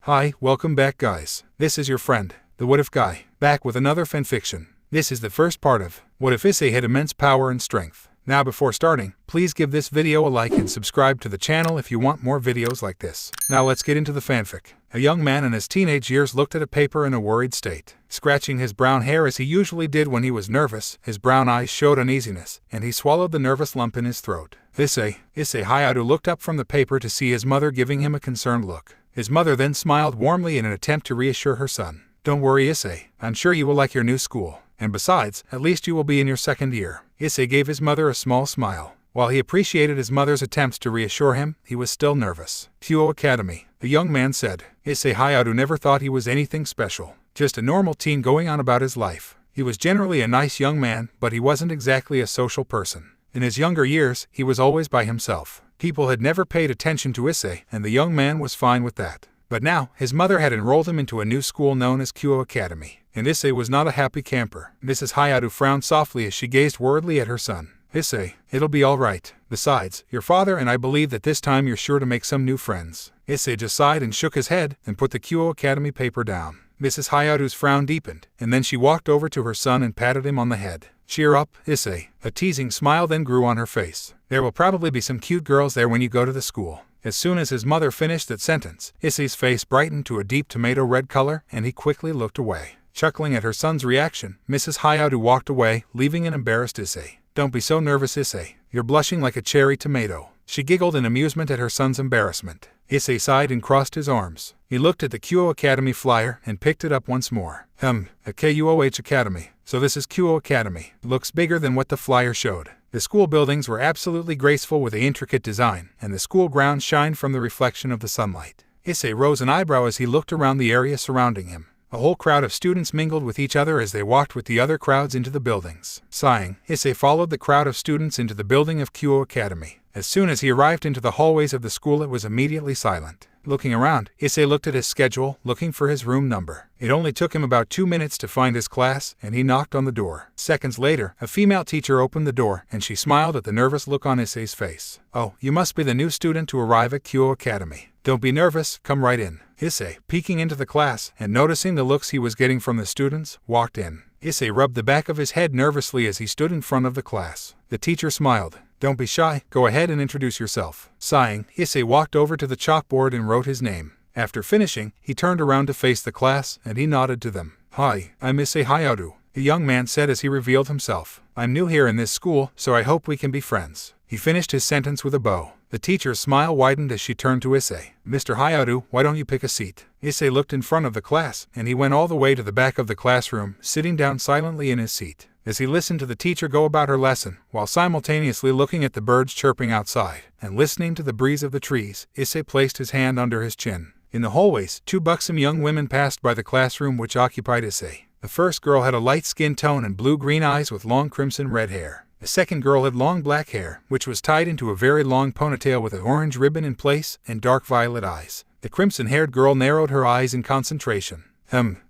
Hi, welcome back guys. This is your friend, the What If Guy, back with another fanfiction. This is the first part of What If Issei had immense power and strength. Now before starting, please give this video a like and subscribe to the channel if you want more videos like this. Now let's get into the fanfic. A young man in his teenage years looked at a paper in a worried state. Scratching his brown hair as he usually did when he was nervous, his brown eyes showed uneasiness, and he swallowed the nervous lump in his throat. Issei Hyoudou looked up from the paper to see his mother giving him a concerned look. His mother then smiled warmly in an attempt to reassure her son. Don't worry Issei, I'm sure you will like your new school. And besides, at least you will be in your second year. Issei gave his mother a small smile. While he appreciated his mother's attempts to reassure him, he was still nervous. Kuoh Academy, the young man said. Issei Hyoudou never thought he was anything special. Just a normal teen going on about his life. He was generally a nice young man, but he wasn't exactly a social person. In his younger years, he was always by himself. People had never paid attention to Issei, and the young man was fine with that. But now, his mother had enrolled him into a new school known as Kuoh Academy, and Issei was not a happy camper. Mrs. Hyoudou frowned softly as she gazed worriedly at her son. Issei, it'll be all right. Besides, your father and I believe that this time you're sure to make some new friends. Issei just sighed and shook his head and put the Kuoh Academy paper down. Mrs. Hyoudou's frown deepened, and then she walked over to her son and patted him on the head. Cheer up, Issei. A teasing smile then grew on her face. There will probably be some cute girls there when you go to the school. As soon as his mother finished that sentence, Issei's face brightened to a deep tomato red color, and he quickly looked away. Chuckling at her son's reaction, Mrs. Hyoudou walked away, leaving an embarrassed Issei. Don't be so nervous, Issei. You're blushing like a cherry tomato. She giggled in amusement at her son's embarrassment. Issei sighed and crossed his arms. He looked at the Kuoh Academy flyer and picked it up once more. A Kuoh Academy. So this is Kuoh Academy. Looks bigger than what the flyer showed. The school buildings were absolutely graceful with an intricate design, and the school grounds shined from the reflection of the sunlight. Issei rose an eyebrow as he looked around the area surrounding him. A whole crowd of students mingled with each other as they walked with the other crowds into the buildings. Sighing, Issei followed the crowd of students into the building of Kuoh Academy. As soon as he arrived into the hallways of the school, it was immediately silent. Looking around, Issei looked at his schedule, looking for his room number. It only took him about 2 minutes to find his class, and he knocked on the door. Seconds later, a female teacher opened the door, and she smiled at the nervous look on Issei's face. Oh, you must be the new student to arrive at Kuoh Academy. Don't be nervous, come right in. Issei, peeking into the class, and noticing the looks he was getting from the students, walked in. Issei rubbed the back of his head nervously as he stood in front of the class. The teacher smiled. Don't be shy, go ahead and introduce yourself. Sighing, Issei walked over to the chalkboard and wrote his name. After finishing, he turned around to face the class, and he nodded to them. Hi, I'm Issei Hyoudou, the young man said as he revealed himself. I'm new here in this school, so I hope we can be friends. He finished his sentence with a bow. The teacher's smile widened as she turned to Issei. Mr. Hyoudou, why don't you pick a seat? Issei looked in front of the class, and he went all the way to the back of the classroom, sitting down silently in his seat. As he listened to the teacher go about her lesson, while simultaneously looking at the birds chirping outside, and listening to the breeze of the trees, Issei placed his hand under his chin. In the hallways, 2 buxom young women passed by the classroom which occupied Issei. The first girl had a light skin tone and blue-green eyes with long crimson-red hair. The second girl had long black hair, which was tied into a very long ponytail with an orange ribbon in place, and dark violet eyes. The crimson-haired girl narrowed her eyes in concentration.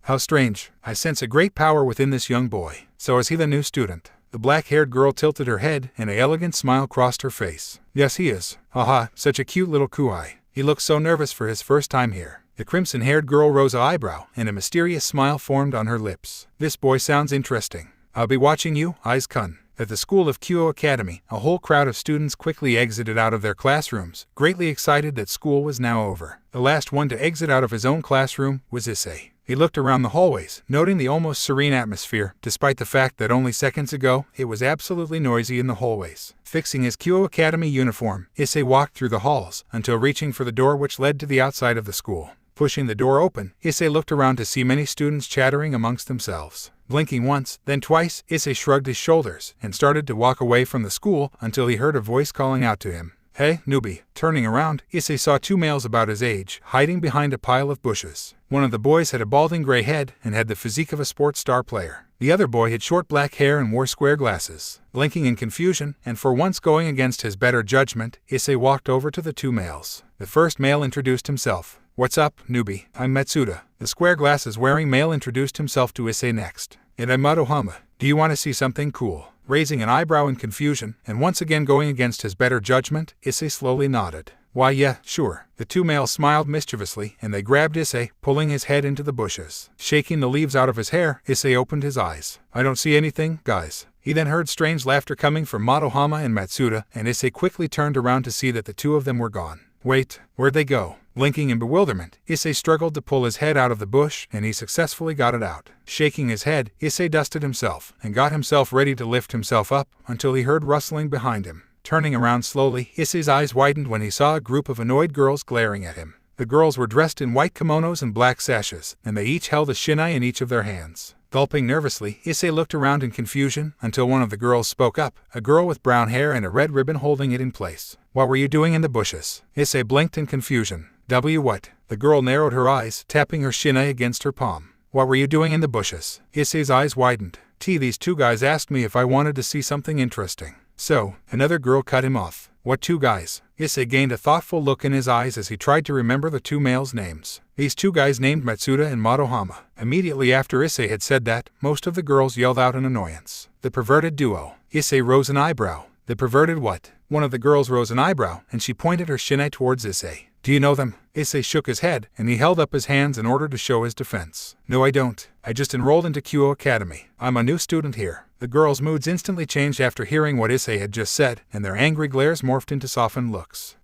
How strange. I sense a great power within this young boy. So is he the new student? The black-haired girl tilted her head, and an elegant smile crossed her face. Yes, he is. Haha, such a cute little kuai. He looks so nervous for his first time here. The crimson-haired girl rose an eyebrow, and a mysterious smile formed on her lips. This boy sounds interesting. I'll be watching you, Eyes-kun. At the school of Kuoh Academy, a whole crowd of students quickly exited out of their classrooms, greatly excited that school was now over. The last one to exit out of his own classroom was Issei. He looked around the hallways, noting the almost serene atmosphere, despite the fact that only seconds ago, it was absolutely noisy in the hallways. Fixing his Kuoh Academy uniform, Issei walked through the halls, until reaching for the door which led to the outside of the school. Pushing the door open, Issei looked around to see many students chattering amongst themselves. Blinking once, then twice, Issei shrugged his shoulders, and started to walk away from the school until he heard a voice calling out to him. Hey, newbie. Turning around, Issei saw 2 males about his age, hiding behind a pile of bushes. One of the boys had a balding gray head and had the physique of a sports star player. The other boy had short black hair and wore square glasses. Blinking in confusion, and for once going against his better judgment, Issei walked over to the 2 males. The first male introduced himself. What's up, newbie? I'm Matsuda. The square glasses wearing male introduced himself to Issei next. And I'm Madohama. Do you want to see something cool? Raising an eyebrow in confusion, and once again going against his better judgment, Issei slowly nodded. Why yeah, sure. The two males smiled mischievously and they grabbed Issei, pulling his head into the bushes. Shaking the leaves out of his hair, Issei opened his eyes. I don't see anything, guys. He then heard strange laughter coming from Madohama and Matsuda, and Issei quickly turned around to see that the two of them were gone. Wait, where'd they go? Blinking in bewilderment, Issei struggled to pull his head out of the bush, and he successfully got it out. Shaking his head, Issei dusted himself and got himself ready to lift himself up until he heard rustling behind him. Turning around slowly, Issei's eyes widened when he saw a group of annoyed girls glaring at him. The girls were dressed in white kimonos and black sashes, and they each held a shinai in each of their hands. Gulping nervously, Issei looked around in confusion until one of the girls spoke up, a girl with brown hair and a red ribbon holding it in place. What were you doing in the bushes? Issei blinked in confusion. What? The girl narrowed her eyes, tapping her shinai against her palm. What were you doing in the bushes? Issei's eyes widened. These two guys asked me if I wanted to see something interesting. So, another girl cut him off. What two guys? Issei gained a thoughtful look in his eyes as he tried to remember the two males' names. These two guys named Matsuda and Madohama. Immediately after Issei had said that, most of the girls yelled out in annoyance. The perverted duo. Issei rose an eyebrow. The perverted what? One of the girls rose an eyebrow, and she pointed her shinai towards Issei. Do you know them? Issei shook his head, and he held up his hands in order to show his defense. No, I don't. I just enrolled into Kuoh Academy. I'm a new student here. The girls' moods instantly changed after hearing what Issei had just said, and their angry glares morphed into softened looks.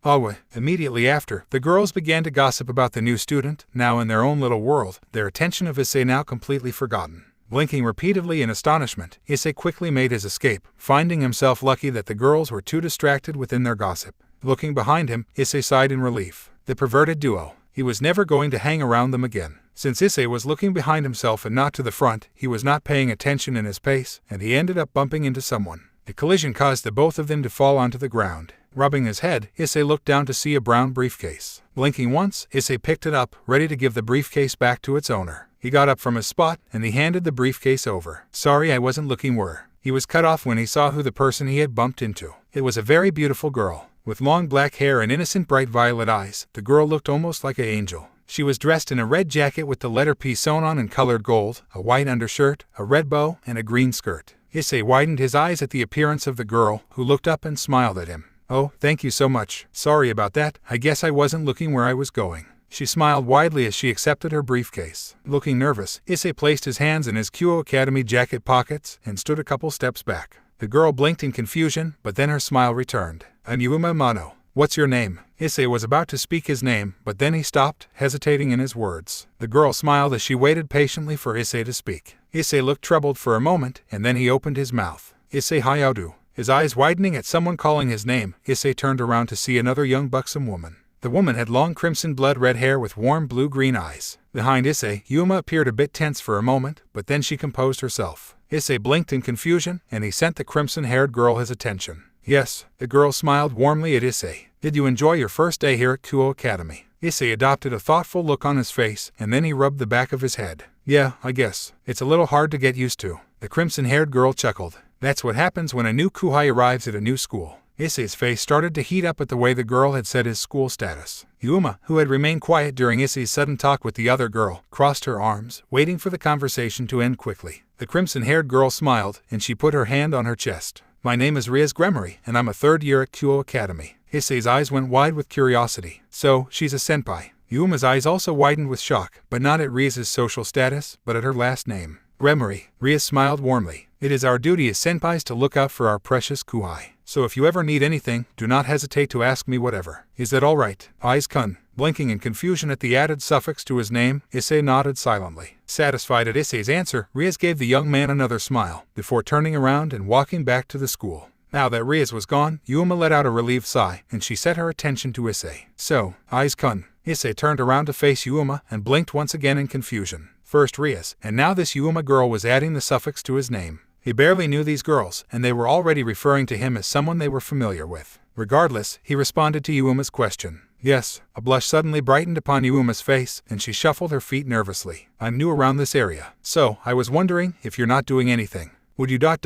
Immediately after, the girls began to gossip about the new student, now in their own little world, their attention of Issei now completely forgotten. Blinking repeatedly in astonishment, Issei quickly made his escape, finding himself lucky that the girls were too distracted within their gossip. Looking behind him, Issei sighed in relief. The perverted duo. He was never going to hang around them again. Since Issei was looking behind himself and not to the front, he was not paying attention in his pace, and he ended up bumping into someone. The collision caused the both of them to fall onto the ground. Rubbing his head, Issei looked down to see a brown briefcase. Blinking once, Issei picked it up, ready to give the briefcase back to its owner. He got up from his spot, and he handed the briefcase over. Sorry, I wasn't looking where. He was cut off when he saw who the person he had bumped into. It was a very beautiful girl. With long black hair and innocent bright violet eyes, the girl looked almost like an angel. She was dressed in a red jacket with the letter P sewn on in colored gold, a white undershirt, a red bow, and a green skirt. Issei widened his eyes at the appearance of the girl, who looked up and smiled at him. Oh, thank you so much. Sorry about that. I guess I wasn't looking where I was going. She smiled widely as she accepted her briefcase. Looking nervous, Issei placed his hands in his Kuoh Academy jacket pockets and stood a couple steps back. The girl blinked in confusion, but then her smile returned. I'm Yuma Mano. What's your name? Issei was about to speak his name, but then he stopped, hesitating in his words. The girl smiled as she waited patiently for Issei to speak. Issei looked troubled for a moment, and then he opened his mouth. Issei Hyoudou. His eyes widening at someone calling his name, Issei turned around to see another young buxom woman. The woman had long crimson blood-red hair with warm blue-green eyes. Behind Issei, Yuma appeared a bit tense for a moment, but then she composed herself. Issei blinked in confusion, and he sent the crimson-haired girl his attention. Yes, the girl smiled warmly at Issei. Did you enjoy your first day here at Kuoh Academy? Issei adopted a thoughtful look on his face, and then he rubbed the back of his head. Yeah, I guess. It's a little hard to get used to. The crimson-haired girl chuckled. That's what happens when a new kuhai arrives at a new school. Issei's face started to heat up at the way the girl had said his school status. Yuma, who had remained quiet during Issei's sudden talk with the other girl, crossed her arms, waiting for the conversation to end quickly. The crimson-haired girl smiled, and she put her hand on her chest. My name is Riaz Gremory, and I'm a third year at Kuoh Academy. Issei's eyes went wide with curiosity. So, she's a senpai. Yuma's eyes also widened with shock, but not at Riaz's social status, but at her last name. Gremory. Riaz smiled warmly. It is our duty as senpais to look out for our precious kuhai. So if you ever need anything, do not hesitate to ask me whatever. Is that all right? Eyes-kun. Blinking in confusion at the added suffix to his name, Issei nodded silently. Satisfied at Issei's answer, Riaz gave the young man another smile, before turning around and walking back to the school. Now that Riaz was gone, Yuma let out a relieved sigh, and she set her attention to Issei. So, Eyes-kun. Issei turned around to face Yuma and blinked once again in confusion. First Riaz, and now this Yuma girl was adding the suffix to his name. He barely knew these girls, and they were already referring to him as someone they were familiar with. Regardless, he responded to Yuma's question. Yes. A blush suddenly brightened upon Yuma's face, and she shuffled her feet nervously. I'm new around this area, so I was wondering if you're not doing anything. Would you like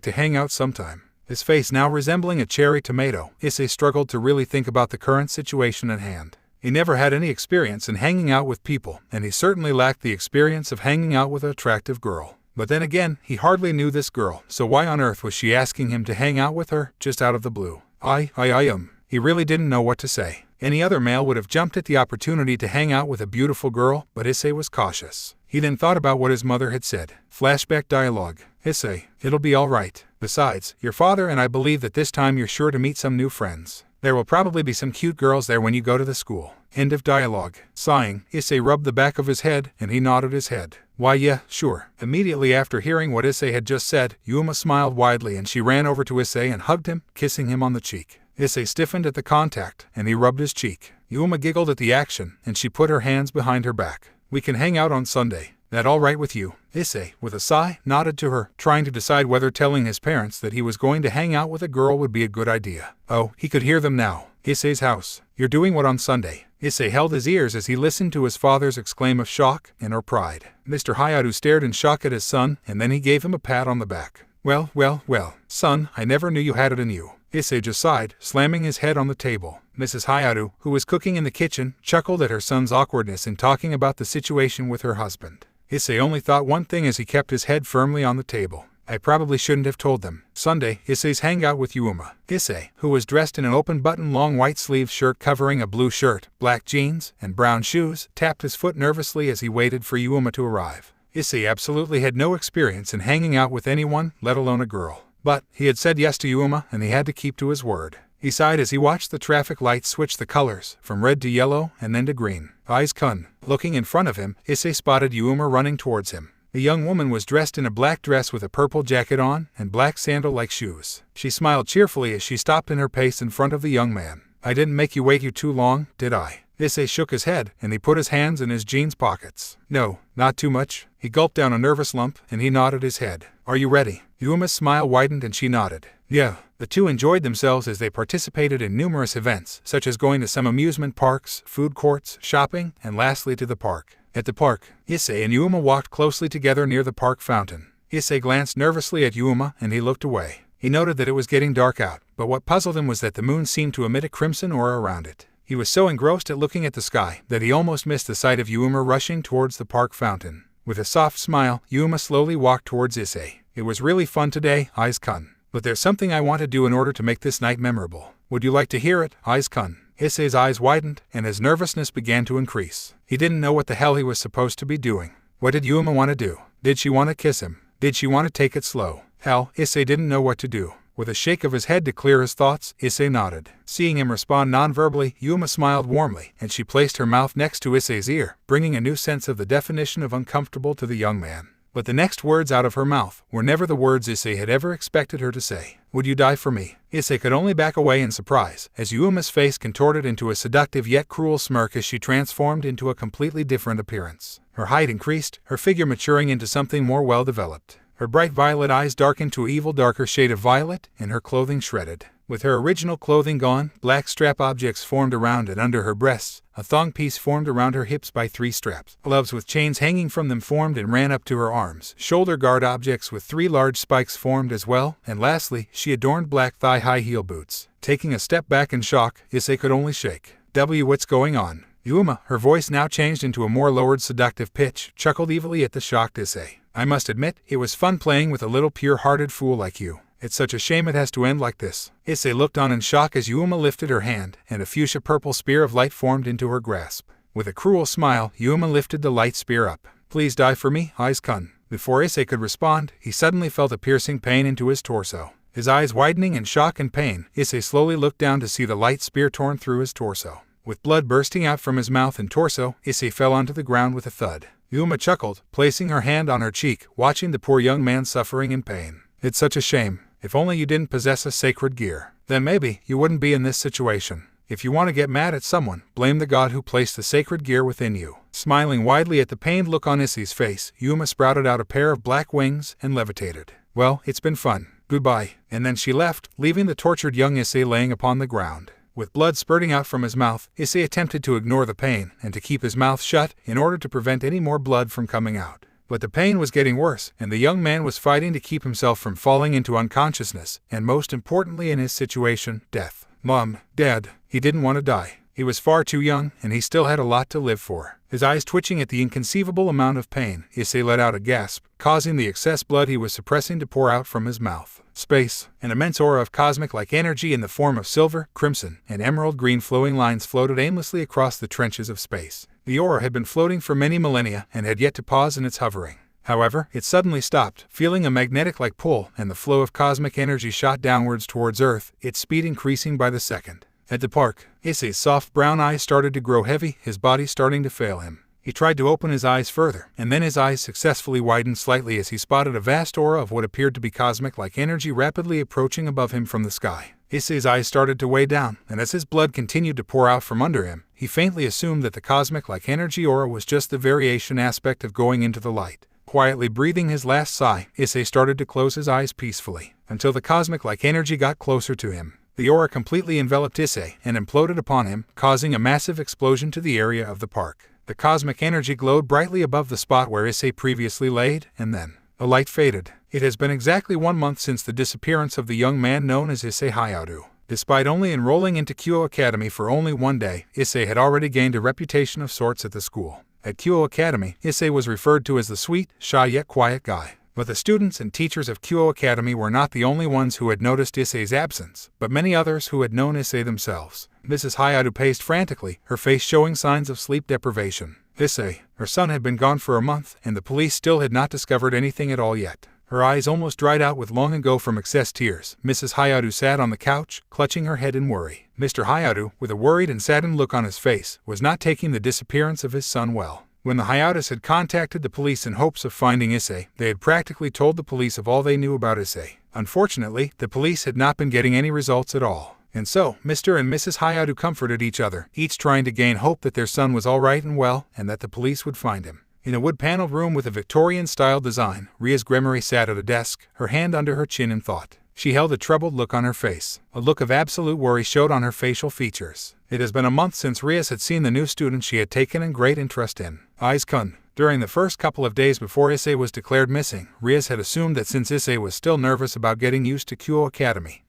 to hang out sometime? His face now resembling a cherry tomato, Issei struggled to really think about the current situation at hand. He never had any experience in hanging out with people, and he certainly lacked the experience of hanging out with an attractive girl. But then again, he hardly knew this girl, so why on earth was she asking him to hang out with her, just out of the blue? He really didn't know what to say. Any other male would have jumped at the opportunity to hang out with a beautiful girl, but Issei was cautious. He then thought about what his mother had said. Flashback dialogue. Issei, it'll be all right. Besides, your father and I believe that this time you're sure to meet some new friends. There will probably be some cute girls there when you go to the school. End of dialogue. Sighing, Issei rubbed the back of his head, and he nodded his head. Why yeah, sure. Immediately after hearing what Issei had just said, Yuma smiled widely and she ran over to Issei and hugged him, kissing him on the cheek. Issei stiffened at the contact, and he rubbed his cheek. Yuma giggled at the action, and she put her hands behind her back. We can hang out on Sunday. That all right with you? Issei, with a sigh, nodded to her, trying to decide whether telling his parents that he was going to hang out with a girl would be a good idea. Oh, he could hear them now. Issei's house. You're doing what on Sunday? Issei held his ears as he listened to his father's exclaim of shock and her pride. Mr. Hyoudou stared in shock at his son, and then he gave him a pat on the back. Well, son, I never knew you had it in you. Issei just sighed, slamming his head on the table. Mrs. Hyoudou, who was cooking in the kitchen, chuckled at her son's awkwardness in talking about the situation with her husband. Issei only thought one thing as he kept his head firmly on the table. I probably shouldn't have told them. Sunday, Issei's hangout with Yuma. Issei, who was dressed in an open-button long white-sleeved shirt covering a blue shirt, black jeans, and brown shoes, tapped his foot nervously as he waited for Yuma to arrive. Issei absolutely had no experience in hanging out with anyone, let alone a girl. But he had said yes to Yuma, and he had to keep to his word. He sighed as he watched the traffic lights switch the colors, from red to yellow and then to green. Eyes kun. Looking in front of him, Issei spotted Yuma running towards him. The young woman was dressed in a black dress with a purple jacket on and black sandal-like shoes. She smiled cheerfully as she stopped in her pace in front of the young man. I didn't make you wait too long, did I? Issei shook his head, and he put his hands in his jeans pockets. No, not too much. He gulped down a nervous lump, and he nodded his head. Are you ready? Yuma's smile widened and she nodded. Yeah. The two enjoyed themselves as they participated in numerous events, such as going to some amusement parks, food courts, shopping, and lastly to the park. At the park, Issei and Yuma walked closely together near the park fountain. Issei glanced nervously at Yuma, and he looked away. He noted that it was getting dark out, but what puzzled him was that the moon seemed to emit a crimson aura around it. He was so engrossed at looking at the sky that he almost missed the sight of Yuma rushing towards the park fountain. With a soft smile, Yuma slowly walked towards Issei. It was really fun today, Eyes-kun. But there's something I want to do in order to make this night memorable. Would you like to hear it, Eyes-kun? Issei's eyes widened, and his nervousness began to increase. He didn't know what the hell he was supposed to be doing. What did Yuma want to do? Did she want to kiss him? Did she want to take it slow? Hell, Issei didn't know what to do. With a shake of his head to clear his thoughts, Issei nodded. Seeing him respond non-verbally, Yuma smiled warmly, and she placed her mouth next to Issei's ear, bringing a new sense of the definition of uncomfortable to the young man. But the next words out of her mouth were never the words Issei had ever expected her to say. Would you die for me? Issei could only back away in surprise, as Yuma's face contorted into a seductive yet cruel smirk as she transformed into a completely different appearance. Her height increased, her figure maturing into something more well-developed. Her bright violet eyes darkened to an evil darker shade of violet, and her clothing shredded. With her original clothing gone, black strap objects formed around and under her breasts, a thong piece formed around her hips by 3 straps. Gloves with chains hanging from them formed and ran up to her arms. Shoulder guard objects with 3 large spikes formed as well, and lastly, she adorned black thigh-high heel boots. Taking a step back in shock, Issei could only shake. What's going on? Yuma, her voice now changed into a more lowered seductive pitch, chuckled evilly at the shocked Issei. I must admit, it was fun playing with a little pure-hearted fool like you. It's such a shame it has to end like this. Issei looked on in shock as Yuma lifted her hand, and a fuchsia-purple spear of light formed into her grasp. With a cruel smile, Yuma lifted the light spear up. Please die for me, Eyes-kun. Before Issei could respond, he suddenly felt a piercing pain into his torso. His eyes widening in shock and pain, Issei slowly looked down to see the light spear torn through his torso. With blood bursting out from his mouth and torso, Issei fell onto the ground with a thud. Yuma chuckled, placing her hand on her cheek, watching the poor young man suffering in pain. It's such a shame. If only you didn't possess a sacred gear. Then maybe you wouldn't be in this situation. If you want to get mad at someone, blame the god who placed the sacred gear within you. Smiling widely at the pained look on Issei's face, Yuma sprouted out a pair of black wings and levitated. Well, it's been fun. Goodbye. And then she left, leaving the tortured young Issei laying upon the ground. With blood spurting out from his mouth, Issei attempted to ignore the pain and to keep his mouth shut in order to prevent any more blood from coming out. But the pain was getting worse, and the young man was fighting to keep himself from falling into unconsciousness, and most importantly in his situation, death. Mom, Dad, he didn't want to die. He was far too young, and he still had a lot to live for. His eyes twitching at the inconceivable amount of pain, Issei let out a gasp, causing the excess blood he was suppressing to pour out from his mouth. Space. An immense aura of cosmic-like energy in the form of silver, crimson, and emerald green flowing lines floated aimlessly across the trenches of space. The aura had been floating for many millennia and had yet to pause in its hovering. However, it suddenly stopped, feeling a magnetic-like pull, and the flow of cosmic energy shot downwards towards Earth, its speed increasing by the second. At the park, Issei's soft brown eyes started to grow heavy, his body starting to fail him. He tried to open his eyes further, and then his eyes successfully widened slightly as he spotted a vast aura of what appeared to be cosmic-like energy rapidly approaching above him from the sky. Issei's eyes started to weigh down, and as his blood continued to pour out from under him, he faintly assumed that the cosmic-like energy aura was just the variation aspect of going into the light. Quietly breathing his last sigh, Issei started to close his eyes peacefully, until the cosmic-like energy got closer to him. The aura completely enveloped Issei and imploded upon him, causing a massive explosion to the area of the park. The cosmic energy glowed brightly above the spot where Issei previously laid, and then the light faded. It has been exactly 1 month since the disappearance of the young man known as Issei Hyoudou. Despite only enrolling into Kuoh Academy for only 1 day, Issei had already gained a reputation of sorts at the school. At Kuoh Academy, Issei was referred to as the sweet, shy yet quiet guy. But the students and teachers of Kuoh Academy were not the only ones who had noticed Issei's absence, but many others who had known Issei themselves. Mrs. Hyoudou paced frantically, her face showing signs of sleep deprivation. Issei, her son, had been gone for a month, and the police still had not discovered anything at all yet. Her eyes almost dried out with long ago from excess tears. Mrs. Hyoudou sat on the couch, clutching her head in worry. Mr. Hyoudou, with a worried and saddened look on his face, was not taking the disappearance of his son well. When the Hyoudous had contacted the police in hopes of finding Issei, they had practically told the police of all they knew about Issei. Unfortunately, the police had not been getting any results at all. And so, Mr. and Mrs. Hyoudou comforted each other, each trying to gain hope that their son was all right and well, and that the police would find him. In a wood-paneled room with a Victorian-style design, Ria's Gremory sat at a desk, her hand under her chin in thought. She held a troubled look on her face. A look of absolute worry showed on her facial features. It has been a month since Rias had seen the new student she had taken in great interest in. Kun. During the first couple of days before Issei was declared missing, Rias had assumed that since Issei was still nervous about getting used to Kuoh Academy,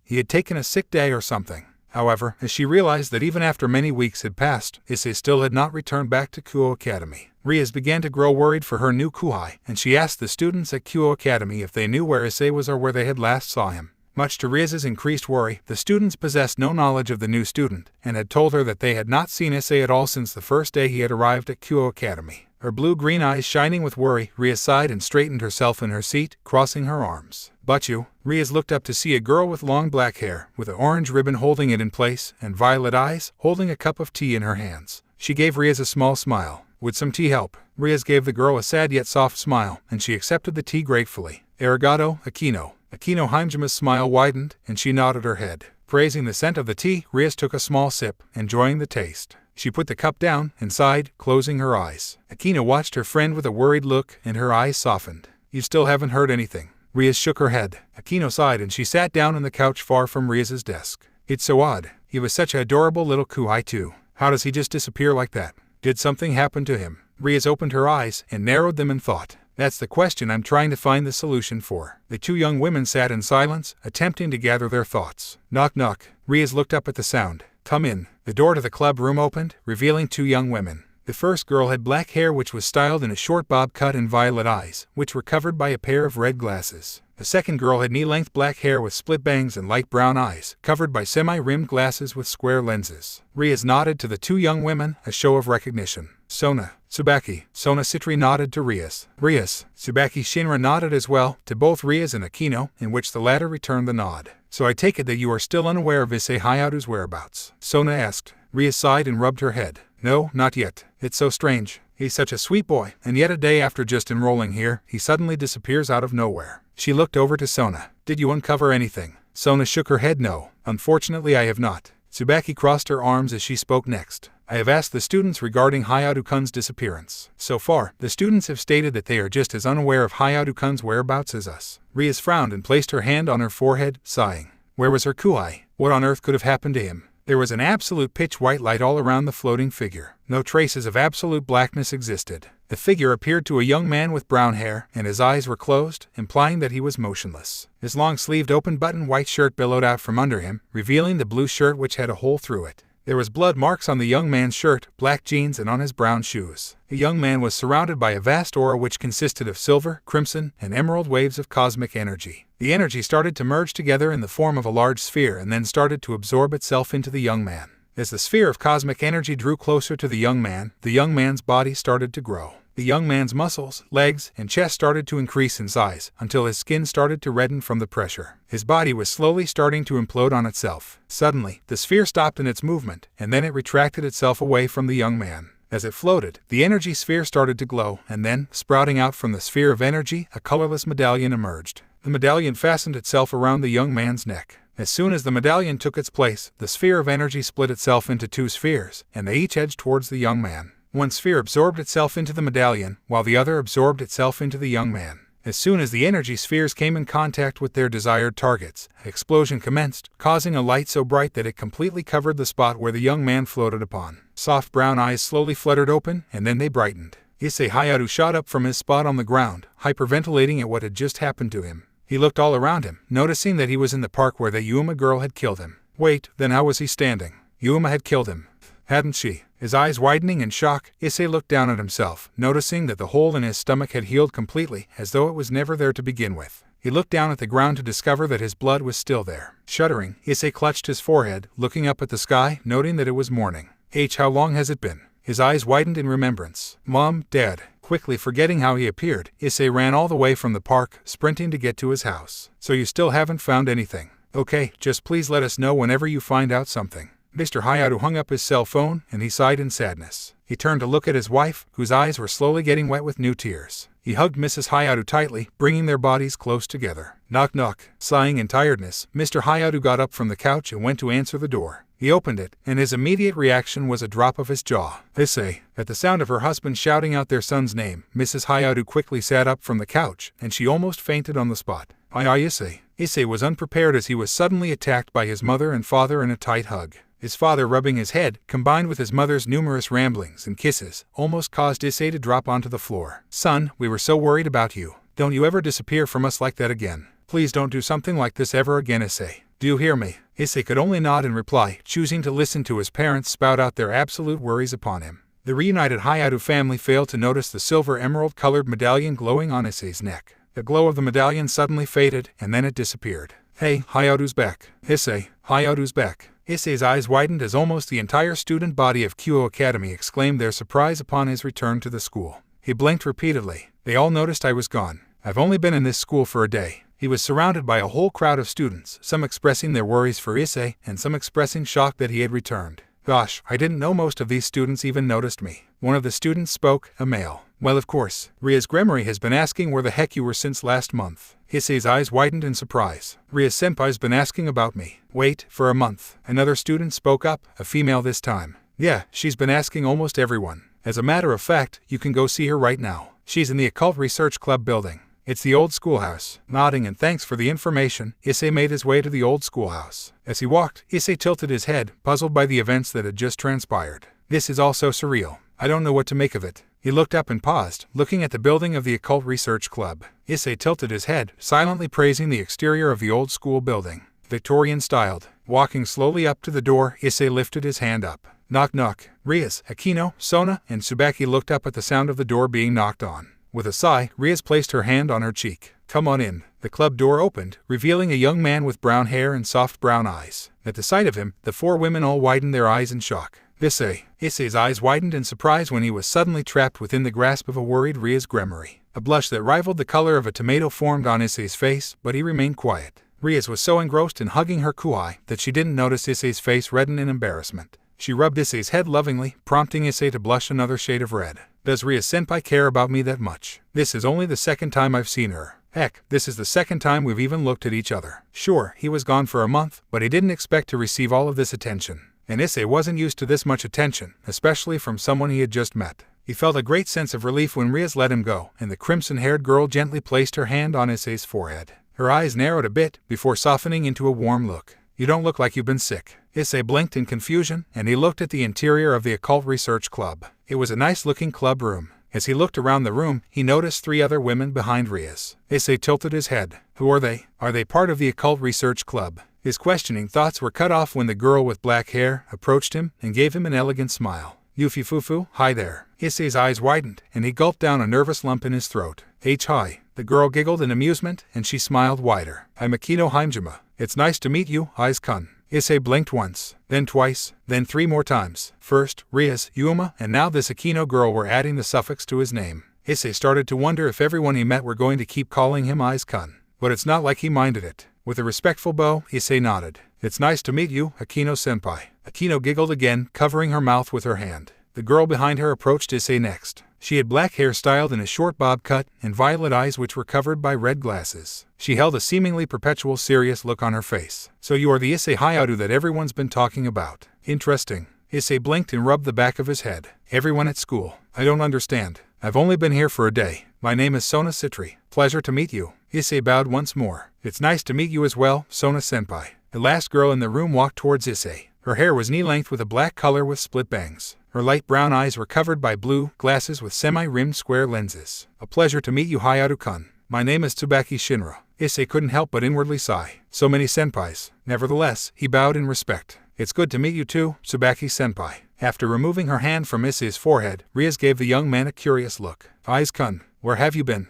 he had taken a sick day or something. However, as she realized that even after many weeks had passed, Issei still had not returned back to Kuoh Academy, Rias began to grow worried for her new kuhai, and she asked the students at Kuoh Academy if they knew where Issei was or where they had last saw him. Much to Rias's increased worry, the students possessed no knowledge of the new student, and had told her that they had not seen Issei at all since the first day he had arrived at Kuoh Academy. Her blue-green eyes shining with worry, Rias sighed and straightened herself in her seat, crossing her arms. "But you?" Rias looked up to see a girl with long black hair, with an orange ribbon holding it in place, and violet eyes, holding a cup of tea in her hands. She gave Rias a small smile. "Would some tea help?" Rias gave the girl a sad yet soft smile, and she accepted the tea gratefully. "Arigato, Akino." Akino Haimajima's smile widened, and she nodded her head. Praising the scent of the tea, Rias took a small sip, enjoying the taste. She put the cup down and sighed, closing her eyes. Akino watched her friend with a worried look, and her eyes softened. "You still haven't heard anything?" Rias shook her head. Akino sighed, and she sat down on the couch far from Rias's desk. "It's so odd. He was such an adorable little kuhai too. How does he just disappear like that? Did something happen to him?" Rias opened her eyes and narrowed them in thought. "That's the question I'm trying to find the solution for." The two young women sat in silence, attempting to gather their thoughts. Knock knock. Rias looked up at the sound. "Come in." The door to the club room opened, revealing two young women. The first girl had black hair which was styled in a short bob cut and violet eyes, which were covered by a pair of red glasses. The second girl had knee-length black hair with split bangs and light brown eyes, covered by semi-rimmed glasses with square lenses. Rias nodded to the two young women, a show of recognition. "Sona, Tsubaki." Sona Citri nodded to Rias. "Rias." Tsubaki Shinra nodded as well, to both Rias and Akino, in which the latter returned the nod. "So I take it that you are still unaware of Issei Hyoudou's whereabouts?" Sona asked. Rias sighed and rubbed her head. "No, not yet. It's so strange. He's such a sweet boy, and yet a day after just enrolling here, he suddenly disappears out of nowhere." She looked over to Sona. "Did you uncover anything?" Sona shook her head. "No. Unfortunately I have not." Tsubaki crossed her arms as she spoke next. "I have asked the students regarding Hyoudou-kun's disappearance. So far, the students have stated that they are just as unaware of Hyoudou-kun's whereabouts as us." Rias frowned and placed her hand on her forehead, sighing. Where was her kuhai? What on earth could have happened to him? There was an absolute pitch-white light all around the floating figure. No traces of absolute blackness existed. The figure appeared to a young man with brown hair, and his eyes were closed, implying that he was motionless. His long-sleeved open-button white shirt billowed out from under him, revealing the blue shirt which had a hole through it. There was blood marks on the young man's shirt, black jeans, and on his brown shoes. The young man was surrounded by a vast aura which consisted of silver, crimson, and emerald waves of cosmic energy. The energy started to merge together in the form of a large sphere and then started to absorb itself into the young man. As the sphere of cosmic energy drew closer to the young man's body started to grow. The young man's muscles, legs, and chest started to increase in size until his skin started to redden from the pressure. His body was slowly starting to implode on itself. Suddenly, the sphere stopped in its movement, and then it retracted itself away from the young man. As it floated, the energy sphere started to glow, and then, sprouting out from the sphere of energy, a colorless medallion emerged. The medallion fastened itself around the young man's neck. As soon as the medallion took its place, the sphere of energy split itself into two spheres, and they each edged towards the young man. One sphere absorbed itself into the medallion, while the other absorbed itself into the young man. As soon as the energy spheres came in contact with their desired targets, an explosion commenced, causing a light so bright that it completely covered the spot where the young man floated upon. Soft brown eyes slowly fluttered open, and then they brightened. Issei Hyoudou shot up from his spot on the ground, hyperventilating at what had just happened to him. He looked all around him, noticing that he was in the park where the Yuma girl had killed him. Wait, then how was he standing? Yuma had killed him, hadn't she? His eyes widening in shock, Issei looked down at himself, noticing that the hole in his stomach had healed completely, as though it was never there to begin with. He looked down at the ground to discover that his blood was still there. Shuddering, Issei clutched his forehead, looking up at the sky, noting that it was morning. How long has it been? His eyes widened in remembrance. Mom, Dad. Quickly forgetting how he appeared, Issei ran all the way from the park, sprinting to get to his house. So you still haven't found anything? Okay, just please let us know whenever you find out something. Mr. Hyoudou hung up his cell phone, and he sighed in sadness. He turned to look at his wife, whose eyes were slowly getting wet with new tears. He hugged Mrs. Hyoudou tightly, bringing their bodies close together. Knock knock. Sighing in tiredness, Mr. Hyoudou got up from the couch and went to answer the door. He opened it, and his immediate reaction was a drop of his jaw. Issei. At the sound of her husband shouting out their son's name, Mrs. Hyoudou quickly sat up from the couch, and she almost fainted on the spot. Issei. Issei was unprepared as he was suddenly attacked by his mother and father in a tight hug. His father rubbing his head, combined with his mother's numerous ramblings and kisses, almost caused Issei to drop onto the floor. Son, we were so worried about you. Don't you ever disappear from us like that again. Please don't do something like this ever again, Issei. Do you hear me? Issei could only nod in reply, choosing to listen to his parents spout out their absolute worries upon him. The reunited Hyoudou family failed to notice the silver emerald-colored medallion glowing on Issei's neck. The glow of the medallion suddenly faded, and then it disappeared. Hey, Hyoudou's back. Issei, Hyoudou's back. Issei's eyes widened as almost the entire student body of Kuoh Academy exclaimed their surprise upon his return to the school. He blinked repeatedly. They all noticed I was gone. I've only been in this school for a day. He was surrounded by a whole crowd of students, some expressing their worries for Issei, and some expressing shock that he had returned. Gosh, I didn't know most of these students even noticed me. One of the students spoke, a male. Well, of course. Ria's Gremory has been asking where the heck you were since last month. Issei's eyes widened in surprise. Ria's senpai's been asking about me. Wait, for a month. Another student spoke up, a female this time. Yeah, she's been asking almost everyone. As a matter of fact, you can go see her right now. She's in the Occult Research Club building. It's the old schoolhouse. Nodding and thanks for the information, Issei made his way to the old schoolhouse. As he walked, Issei tilted his head, puzzled by the events that had just transpired. This is all so surreal. I don't know what to make of it. He looked up and paused, looking at the building of the Occult Research Club. Issei tilted his head, silently praising the exterior of the old school building. Victorian-styled. Walking slowly up to the door, Issei lifted his hand up. Knock knock. Rias, Akino, Sona, and Tsubaki looked up at the sound of the door being knocked on. With a sigh, Rias placed her hand on her cheek. Come on in. The club door opened, revealing a young man with brown hair and soft brown eyes. At the sight of him, the four women all widened their eyes in shock. Issei's eyes widened in surprise when he was suddenly trapped within the grasp of a worried Ria's Gremory. A blush that rivaled the color of a tomato formed on Issei's face, but he remained quiet. Rias was so engrossed in hugging her kuai that she didn't notice Issei's face redden in embarrassment. She rubbed Issei's head lovingly, prompting Issei to blush another shade of red. Does Ria's senpai care about me that much? This is only the second time I've seen her. Heck, this is the second time we've even looked at each other. Sure, he was gone for a month, but he didn't expect to receive all of this attention. And Issei wasn't used to this much attention, especially from someone he had just met. He felt a great sense of relief when Rias let him go, and the crimson-haired girl gently placed her hand on Issei's forehead. Her eyes narrowed a bit, before softening into a warm look. You don't look like you've been sick. Issei blinked in confusion, and he looked at the interior of the Occult Research Club. It was a nice-looking club room. As he looked around the room, he noticed 3 other women behind Rias. Issei tilted his head. Who are they? Are they part of the Occult Research Club? His questioning thoughts were cut off when the girl with black hair approached him and gave him an elegant smile. Yuffie Fufu, hi there. Issei's eyes widened, and he gulped down a nervous lump in his throat. Hi. The girl giggled in amusement, and she smiled wider. I'm Akino Himejima. It's nice to meet you, Aiz-kun. Issei blinked once, then twice, then 3 more times. First, Rias, Yuma, and now this Akino girl were adding the suffix to his name. Issei started to wonder if everyone he met were going to keep calling him Aiz-kun. But it's not like he minded it. With a respectful bow, Issei nodded. It's nice to meet you, Akino-senpai. Akino giggled again, covering her mouth with her hand. The girl behind her approached Issei next. She had black hair styled in a short bob cut and violet eyes which were covered by red glasses. She held a seemingly perpetual serious look on her face. So you are the Issei Hyoudou that everyone's been talking about. Interesting. Issei blinked and rubbed the back of his head. Everyone at school. I don't understand. I've only been here for a day. My name is Sona Citri. Pleasure to meet you. Issei bowed once more. It's nice to meet you as well, Sona-senpai. The last girl in the room walked towards Issei. Her hair was knee-length with a black color with split bangs. Her light brown eyes were covered by blue glasses with semi-rimmed square lenses. A pleasure to meet you, Hyoudou-kun. My name is Tsubaki Shinra. Issei couldn't help but inwardly sigh. So many senpais. Nevertheless, he bowed in respect. It's good to meet you too, Tsubaki-senpai. After removing her hand from Issei's forehead, Rias gave the young man a curious look. Aiz-kun, where have you been?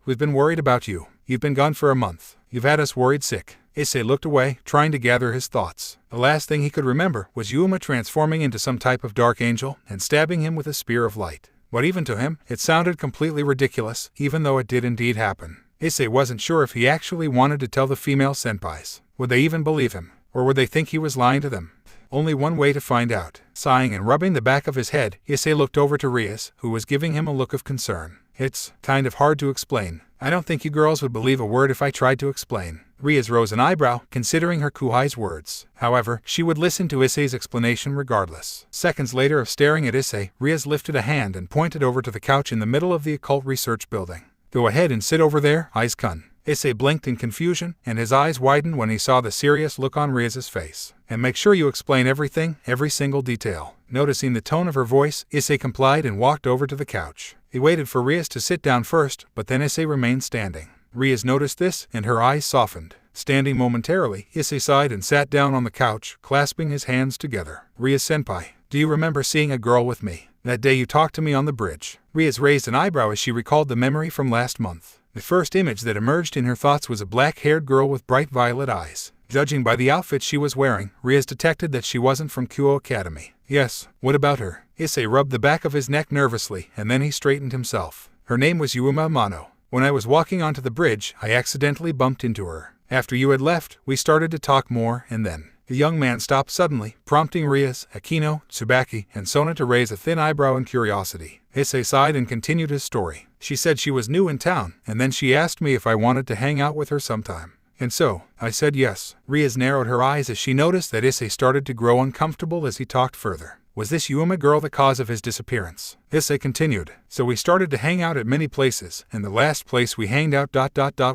We've been worried about you. You've been gone for a month. You've had us worried sick. Issei looked away, trying to gather his thoughts. The last thing he could remember was Yuma transforming into some type of dark angel and stabbing him with a spear of light. But even to him, it sounded completely ridiculous, even though it did indeed happen. Issei wasn't sure if he actually wanted to tell the female senpais. Would they even believe him? Or would they think he was lying to them? Only one way to find out. Sighing and rubbing the back of his head, Issei looked over to Rias, who was giving him a look of concern. It's kind of hard to explain. I don't think you girls would believe a word if I tried to explain. Rias rose an eyebrow, considering her kuhai's words. However, she would listen to Issei's explanation regardless. Seconds later of staring at Issei, Rias lifted a hand and pointed over to the couch in the middle of the occult research building. Go ahead and sit over there, Aiz-kun. Issei blinked in confusion, and his eyes widened when he saw the serious look on Rias's face. And make sure you explain everything, every single detail. Noticing the tone of her voice, Issei complied and walked over to the couch. He waited for Rias to sit down first, but then Issei remained standing. Rias noticed this, and her eyes softened. Standing momentarily, Issei sighed and sat down on the couch, clasping his hands together. Rias-senpai, do you remember seeing a girl with me? That day you talked to me on the bridge. Rias raised an eyebrow as she recalled the memory from last month. The first image that emerged in her thoughts was a black-haired girl with bright violet eyes. Judging by the outfit she was wearing, Rias detected that she wasn't from Kuoh Academy. Yes, what about her? Issei rubbed the back of his neck nervously, and then he straightened himself. Her name was Yuma Amano. When I was walking onto the bridge, I accidentally bumped into her. After you had left, we started to talk more, and then... The young man stopped suddenly, prompting Rias, Akino, Tsubaki, and Sona to raise a thin eyebrow in curiosity. Issei sighed and continued his story. She said she was new in town, and then she asked me if I wanted to hang out with her sometime. And so, I said yes. Rias narrowed her eyes as she noticed that Issei started to grow uncomfortable as he talked further. Was this Yuma girl the cause of his disappearance? Issei continued. So we started to hang out at many places, and the last place we hanged out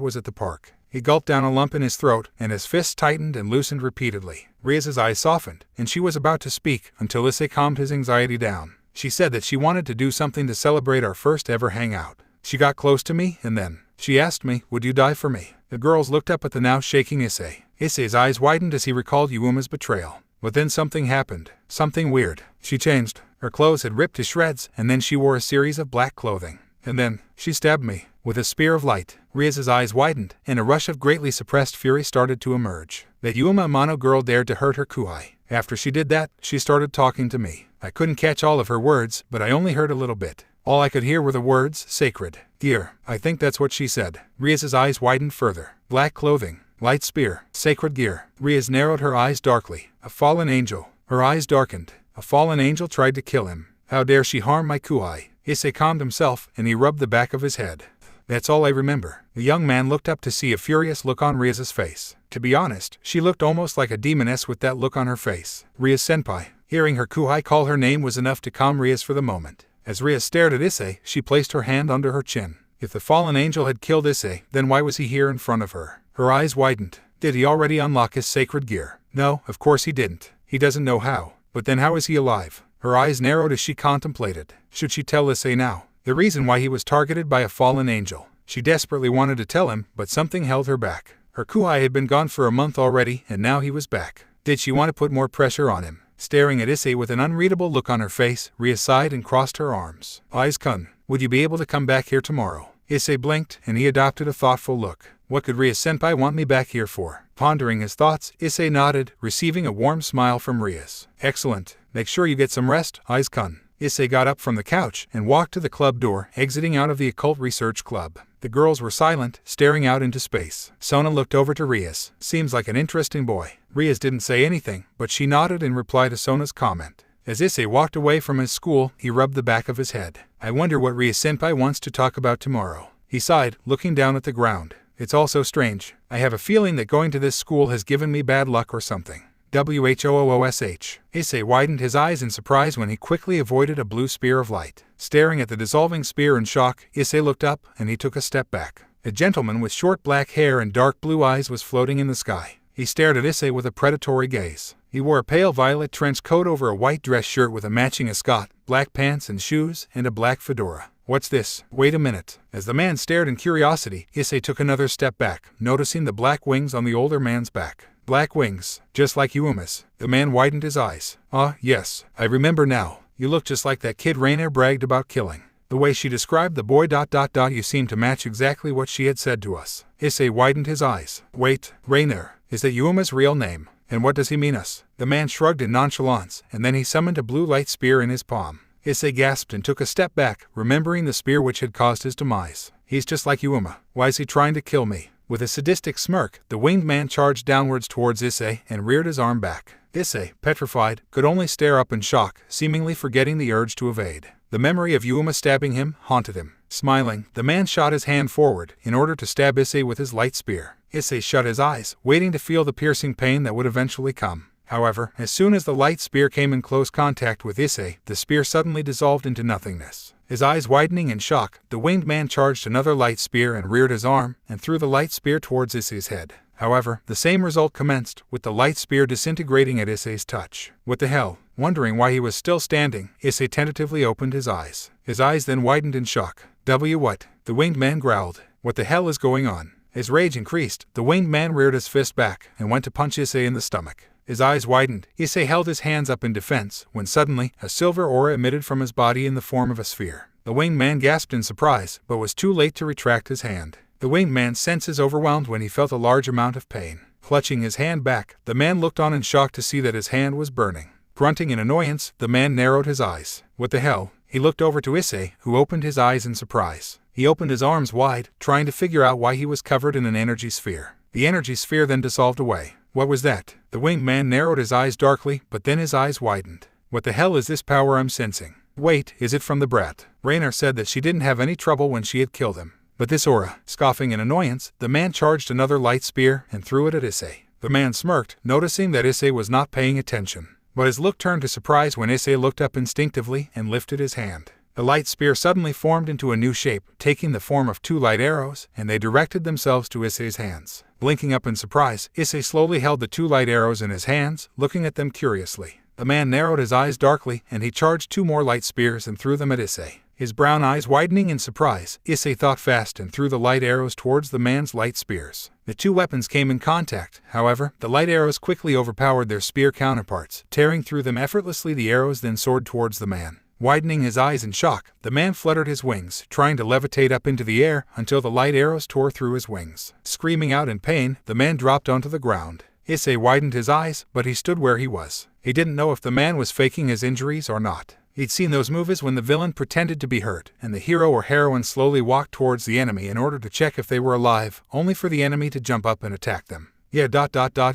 was at the park. He gulped down a lump in his throat, and his fists tightened and loosened repeatedly. Rias's eyes softened, and she was about to speak until Issei calmed his anxiety down. She said that she wanted to do something to celebrate our first ever hangout. She got close to me, and then she asked me, would you die for me? The girls looked up at the now shaking Issei. Issei's eyes widened as he recalled Yuma's betrayal. But then something happened. Something weird. She changed. Her clothes had ripped to shreds, and then she wore a series of black clothing. And then, she stabbed me. With a spear of light. Rias's eyes widened, and a rush of greatly suppressed fury started to emerge. That Yuma Amano girl dared to hurt her kuhai. After she did that, she started talking to me. I couldn't catch all of her words, but I only heard a little bit. All I could hear were the words, sacred gear. I think that's what she said. Rias's eyes widened further. Black clothing. Light spear. Sacred gear. Rias narrowed her eyes darkly. A fallen angel. Her eyes darkened. A fallen angel tried to kill him. How dare she harm my kuhai? Issei calmed himself, and he rubbed the back of his head. That's all I remember. The young man looked up to see a furious look on Rias's face. To be honest, she looked almost like a demoness with that look on her face. Rias-senpai. Hearing her kuhai call her name was enough to calm Rias for the moment. As Rias stared at Issei, she placed her hand under her chin. If the fallen angel had killed Issei, then why was he here in front of her? Her eyes widened. Did he already unlock his sacred gear? No, of course he didn't. He doesn't know how. But then how is he alive? Her eyes narrowed as she contemplated. Should she tell Issei now? The reason why he was targeted by a fallen angel. She desperately wanted to tell him, but something held her back. Her Kuoh had been gone for a month already, and now he was back. Did she want to put more pressure on him? Staring at Issei with an unreadable look on her face, Ria sighed and crossed her arms. Eyes-kun, would you be able to come back here tomorrow? Issei blinked, and he adopted a thoughtful look. What could Ria-senpai want me back here for? Pondering his thoughts, Issei nodded, receiving a warm smile from Ria's. Excellent. Make sure you get some rest, Eyes-kun. Issei got up from the couch and walked to the club door, exiting out of the occult research club. The girls were silent, staring out into space. Sona looked over to Rias. Seems like an interesting boy. Rias didn't say anything, but she nodded in reply to Sona's comment. As Issei walked away from his school, he rubbed the back of his head. I wonder what Ria-senpai wants to talk about tomorrow. He sighed, looking down at the ground. It's all so strange. I have a feeling that going to this school has given me bad luck or something. WHOOSH. Issei widened his eyes in surprise when he quickly avoided a blue spear of light. Staring at the dissolving spear in shock, Issei looked up, and he took a step back. A gentleman with short black hair and dark blue eyes was floating in the sky. He stared at Issei with a predatory gaze. He wore a pale violet trench coat over a white dress shirt with a matching ascot, black pants and shoes, and a black fedora. What's this? Wait a minute. As the man stared in curiosity, Issei took another step back, noticing the black wings on the older man's back. Black wings, just like Yuuma's. The man widened his eyes. Ah, yes, I remember now. You look just like that kid Rainer bragged about killing. The way she described the boy ... You seem to match exactly what she had said to us. Issei widened his eyes. Wait, Rainer, is that Yuuma's real name? And what does he mean us? The man shrugged in nonchalance, and then he summoned a blue light spear in his palm. Issei gasped and took a step back, remembering the spear which had caused his demise. He's just like Yuuma. Why is he trying to kill me? With a sadistic smirk, the winged man charged downwards towards Issei and reared his arm back. Issei, petrified, could only stare up in shock, seemingly forgetting the urge to evade. The memory of Yuuma stabbing him haunted him. Smiling, the man shot his hand forward in order to stab Issei with his light spear. Issei shut his eyes, waiting to feel the piercing pain that would eventually come. However, as soon as the light spear came in close contact with Issei, the spear suddenly dissolved into nothingness. His eyes widening in shock, the winged man charged another light spear and reared his arm, and threw the light spear towards Issei's head. However, the same result commenced, with the light spear disintegrating at Issei's touch. What the hell? Wondering why he was still standing, Issei tentatively opened his eyes. His eyes then widened in shock. What? The winged man growled. What the hell is going on? As rage increased, the winged man reared his fist back and went to punch Issei in the stomach. His eyes widened. Issei held his hands up in defense, when suddenly, a silver aura emitted from his body in the form of a sphere. The winged man gasped in surprise, but was too late to retract his hand. The winged man's senses overwhelmed when he felt a large amount of pain. Clutching his hand back, the man looked on in shock to see that his hand was burning. Grunting in annoyance, the man narrowed his eyes. What the hell? He looked over to Issei, who opened his eyes in surprise. He opened his arms wide, trying to figure out why he was covered in an energy sphere. The energy sphere then dissolved away. What was that? The winged man narrowed his eyes darkly, but then his eyes widened. What the hell is this power I'm sensing? Wait, is it from the brat? Rainer said that she didn't have any trouble when she had killed him. But this aura, scoffing in annoyance, the man charged another light spear and threw it at Issei. The man smirked, noticing that Issei was not paying attention. But his look turned to surprise when Issei looked up instinctively and lifted his hand. The light spear suddenly formed into a new shape, taking the form of 2 light arrows, and they directed themselves to Issei's hands. Blinking up in surprise, Issei slowly held the 2 light arrows in his hands, looking at them curiously. The man narrowed his eyes darkly, and he charged 2 more light spears and threw them at Issei. His brown eyes widening in surprise, Issei thought fast and threw the light arrows towards the man's light spears. The 2 weapons came in contact, however, the light arrows quickly overpowered their spear counterparts, tearing through them effortlessly. The arrows then soared towards the man. Widening his eyes in shock, the man fluttered his wings, trying to levitate up into the air until the light arrows tore through his wings. Screaming out in pain, the man dropped onto the ground. Issei widened his eyes, but he stood where he was. He didn't know if the man was faking his injuries or not. He'd seen those movies when the villain pretended to be hurt, and the hero or heroine slowly walked towards the enemy in order to check if they were alive, only for the enemy to jump up and attack them. He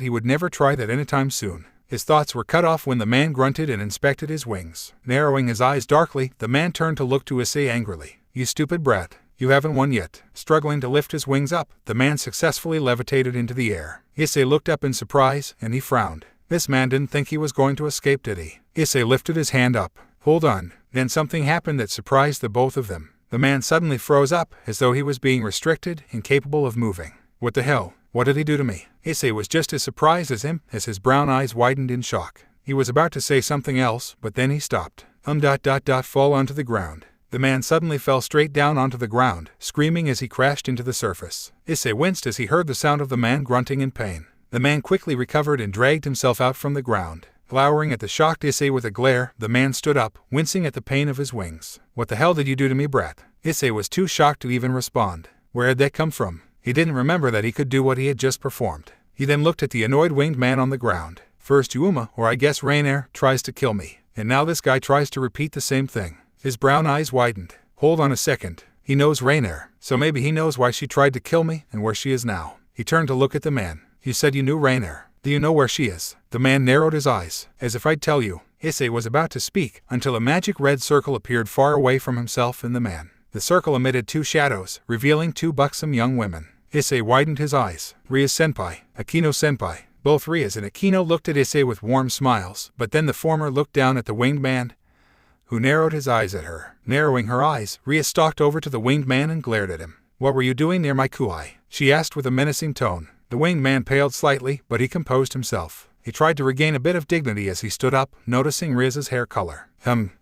would never try that anytime soon. His thoughts were cut off when the man grunted and inspected his wings. Narrowing his eyes darkly, the man turned to look to Issei angrily. You stupid brat. You haven't won yet. Struggling to lift his wings up, the man successfully levitated into the air. Issei looked up in surprise, and he frowned. This man didn't think he was going to escape, did he? Issei lifted his hand up. Hold on. Then something happened that surprised the both of them. The man suddenly froze up, as though he was being restricted, incapable of moving. What the hell? What did he do to me? Issei was just as surprised as him, as his brown eyes widened in shock. He was about to say something else, but then he stopped. Fall onto the ground. The man suddenly fell straight down onto the ground, screaming as he crashed into the surface. Issei winced as he heard the sound of the man grunting in pain. The man quickly recovered and dragged himself out from the ground. Glowering at the shocked Issei with a glare, the man stood up, wincing at the pain of his wings. "What the hell did you do to me, brat?" Issei was too shocked to even respond. Where had that come from? He didn't remember that he could do what he had just performed. He then looked at the annoyed winged man on the ground. First Yuma, or I guess Rainier, tries to kill me. And now this guy tries to repeat the same thing. His brown eyes widened. Hold on a second. He knows Rainier, so maybe he knows why she tried to kill me and where she is now. He turned to look at the man. You said you knew Rainier. Do you know where she is? The man narrowed his eyes, as if I'd tell you. Issei was about to speak, until a magic red circle appeared far away from himself and the man. The circle emitted 2 shadows, revealing 2 buxom young women. Issei widened his eyes. Ria-senpai, Akino-senpai. Both Rias and Akino looked at Issei with warm smiles, but then the former looked down at the winged man, who narrowed his eyes at her. Narrowing her eyes, Ria stalked over to the winged man and glared at him. What were you doing near my kuai? She asked with a menacing tone. The winged man paled slightly, but he composed himself. He tried to regain a bit of dignity as he stood up, noticing Ria's hair color.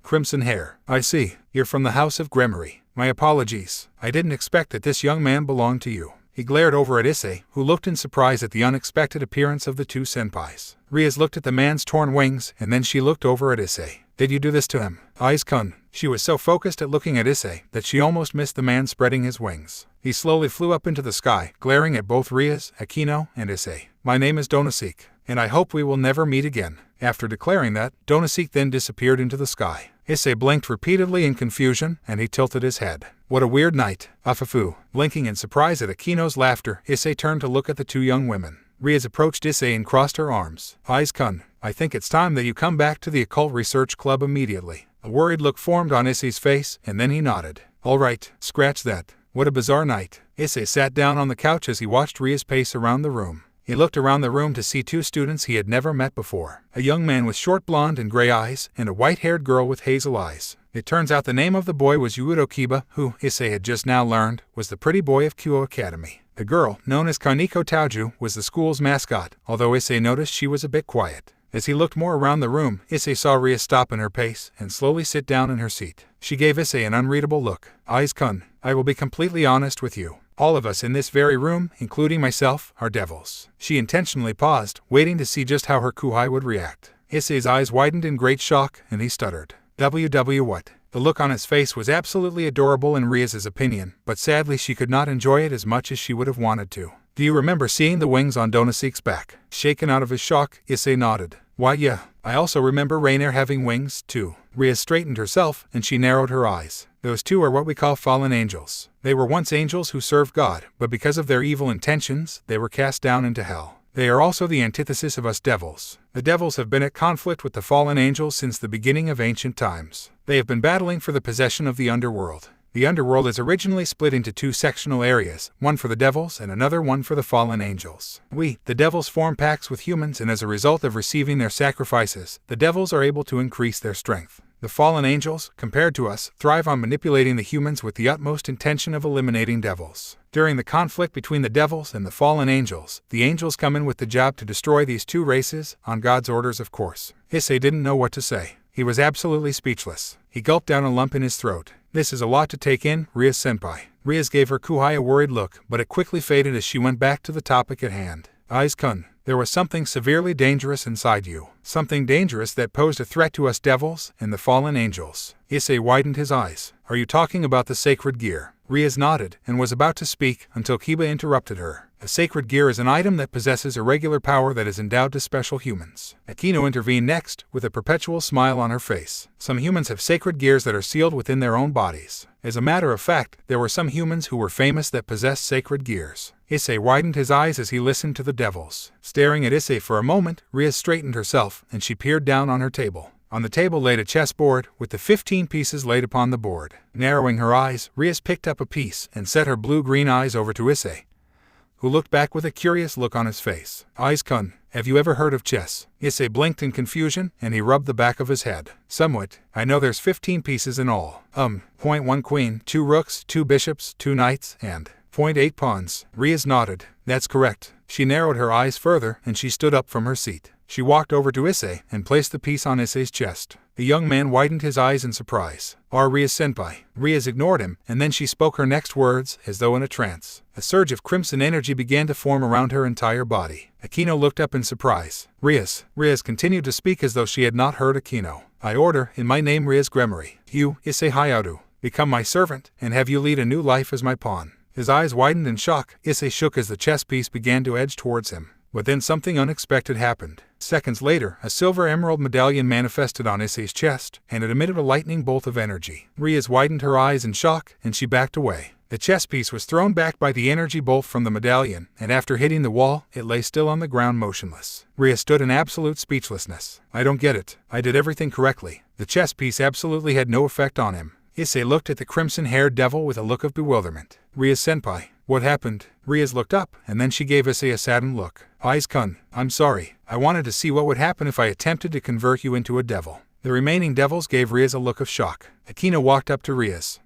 Crimson hair. I see. You're from the House of Gremory. My apologies. I didn't expect that this young man belonged to you. He glared over at Issei, who looked in surprise at the unexpected appearance of the 2 senpais. Rias looked at the man's torn wings, and then she looked over at Issei. Did you do this to him? Aiz-kun. She was so focused at looking at Issei that she almost missed the man spreading his wings. He slowly flew up into the sky, glaring at both Rias, Akino, and Issei. My name is Donosik, and I hope we will never meet again. After declaring that, Donosik then disappeared into the sky. Issei blinked repeatedly in confusion, and he tilted his head. What a weird night. Afafu. Blinking in surprise at Akino's laughter, Issei turned to look at the 2 young women. Rias approached Issei and crossed her arms. Aiz-kun, I think it's time that you come back to the Occult Research Club immediately. A worried look formed on Issei's face, and then he nodded. All right, scratch that. What a bizarre night. Issei sat down on the couch as he watched Rias pace around the room. He looked around the room to see 2 students he had never met before. A young man with short blonde and gray eyes, and a white-haired girl with hazel eyes. It turns out the name of the boy was Hyoudou Kiba, who, Issei had just now learned, was the pretty boy of Kuoh Academy. The girl, known as Kaneko Taoju, was the school's mascot, although Issei noticed she was a bit quiet. As he looked more around the room, Issei saw Ria stop in her pace and slowly sit down in her seat. She gave Issei an unreadable look. Aiz-kun, I will be completely honest with you. All of us in this very room, including myself, are devils. She intentionally paused, waiting to see just how her kuhai would react. Issei's eyes widened in great shock, and he stuttered. What? The look on his face was absolutely adorable in Ria's opinion, but sadly she could not enjoy it as much as she would have wanted to. Do you remember seeing the wings on Donosik's back? Shaken out of his shock, Issei nodded. Why yeah, I also remember Rainier having wings, too. Ria straightened herself, and she narrowed her eyes. Those 2 are what we call fallen angels. They were once angels who served God, but because of their evil intentions, they were cast down into hell. They are also the antithesis of us devils. The devils have been at conflict with the fallen angels since the beginning of ancient times. They have been battling for the possession of the underworld. The underworld is originally split into 2 sectional areas, one for the devils and another one for the fallen angels. We, the devils, form pacts with humans, and as a result of receiving their sacrifices, the devils are able to increase their strength. The fallen angels, compared to us, thrive on manipulating the humans with the utmost intention of eliminating devils. During the conflict between the devils and the fallen angels, the angels come in with the job to destroy these 2 races, on God's orders of course. Issei didn't know what to say. He was absolutely speechless. He gulped down a lump in his throat. This is a lot to take in, Ria-senpai. Ria gave her kuhai a worried look, but it quickly faded as she went back to the topic at hand. Aiz-kun, there was something severely dangerous inside you. Something dangerous that posed a threat to us devils and the fallen angels. Issei widened his eyes. Are you talking about the sacred gear? Ria nodded and was about to speak until Kiba interrupted her. A sacred gear is an item that possesses irregular power that is endowed to special humans. Akino intervened next, with a perpetual smile on her face. Some humans have sacred gears that are sealed within their own bodies. As a matter of fact, there were some humans who were famous that possessed sacred gears. Issei widened his eyes as he listened to the devils. Staring at Issei for a moment, Ria straightened herself, and she peered down on her table. On the table laid a chessboard, with the 15 pieces laid upon the board. Narrowing her eyes, Ria picked up a piece and set her blue-green eyes over to Issei, who looked back with a curious look on his face. Aiz-kun, have you ever heard of chess? Issei blinked in confusion, and he rubbed the back of his head. Somewhat. I know there's 15 pieces in all. 1 queen, 2 rooks, 2 bishops, 2 knights, and 8 pawns. Ria nodded. That's correct. She narrowed her eyes further, and she stood up from her seat. She walked over to Issei and placed the piece on Issei's chest. The young man widened his eyes in surprise. Ria-senpai. Rias ignored him, and then she spoke her next words, as though in a trance. A surge of crimson energy began to form around her entire body. Akino looked up in surprise. Rias continued to speak as though she had not heard Akino. I order, in my name Rias Gremory, you, Issei Hyoudou, become my servant, and have you lead a new life as my pawn. His eyes widened in shock. Issei shook as the chess piece began to edge towards him. But then something unexpected happened. Seconds later, a silver emerald medallion manifested on Issei's chest, and it emitted a lightning bolt of energy. Rias widened her eyes in shock, and she backed away. The chess piece was thrown back by the energy bolt from the medallion, and after hitting the wall, it lay still on the ground motionless. Ria stood in absolute speechlessness. I don't get it. I did everything correctly. The chess piece absolutely had no effect on him. Issei looked at the crimson-haired devil with a look of bewilderment. Ria-senpai, what happened? Rias looked up, and then she gave Issei a saddened look. Aiz-kun, I'm sorry. I wanted to see what would happen if I attempted to convert you into a devil. The remaining devils gave Rias a look of shock. Akino walked up to Rias.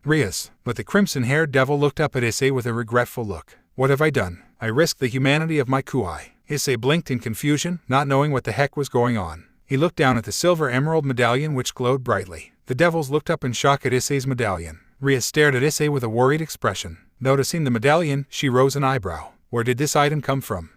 But the crimson-haired devil looked up at Issei with a regretful look. What have I done? I risked the humanity of my Kuoh. Issei blinked in confusion, not knowing what the heck was going on. He looked down at the silver emerald medallion which glowed brightly. The devils looked up in shock at Issei's medallion. Rias stared at Issei with a worried expression. Noticing the medallion, she rose an eyebrow. Where did this item come from?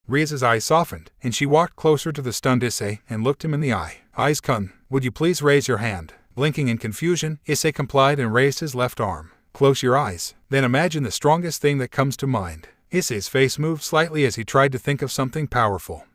Rias's eyes softened, and she walked closer to the stunned Issei and looked him in the eye. Aiz-kun, would you please raise your hand? Blinking in confusion, Issei complied and raised his left arm. Close your eyes, then imagine the strongest thing that comes to mind. Issei's face moved slightly as he tried to think of something powerful.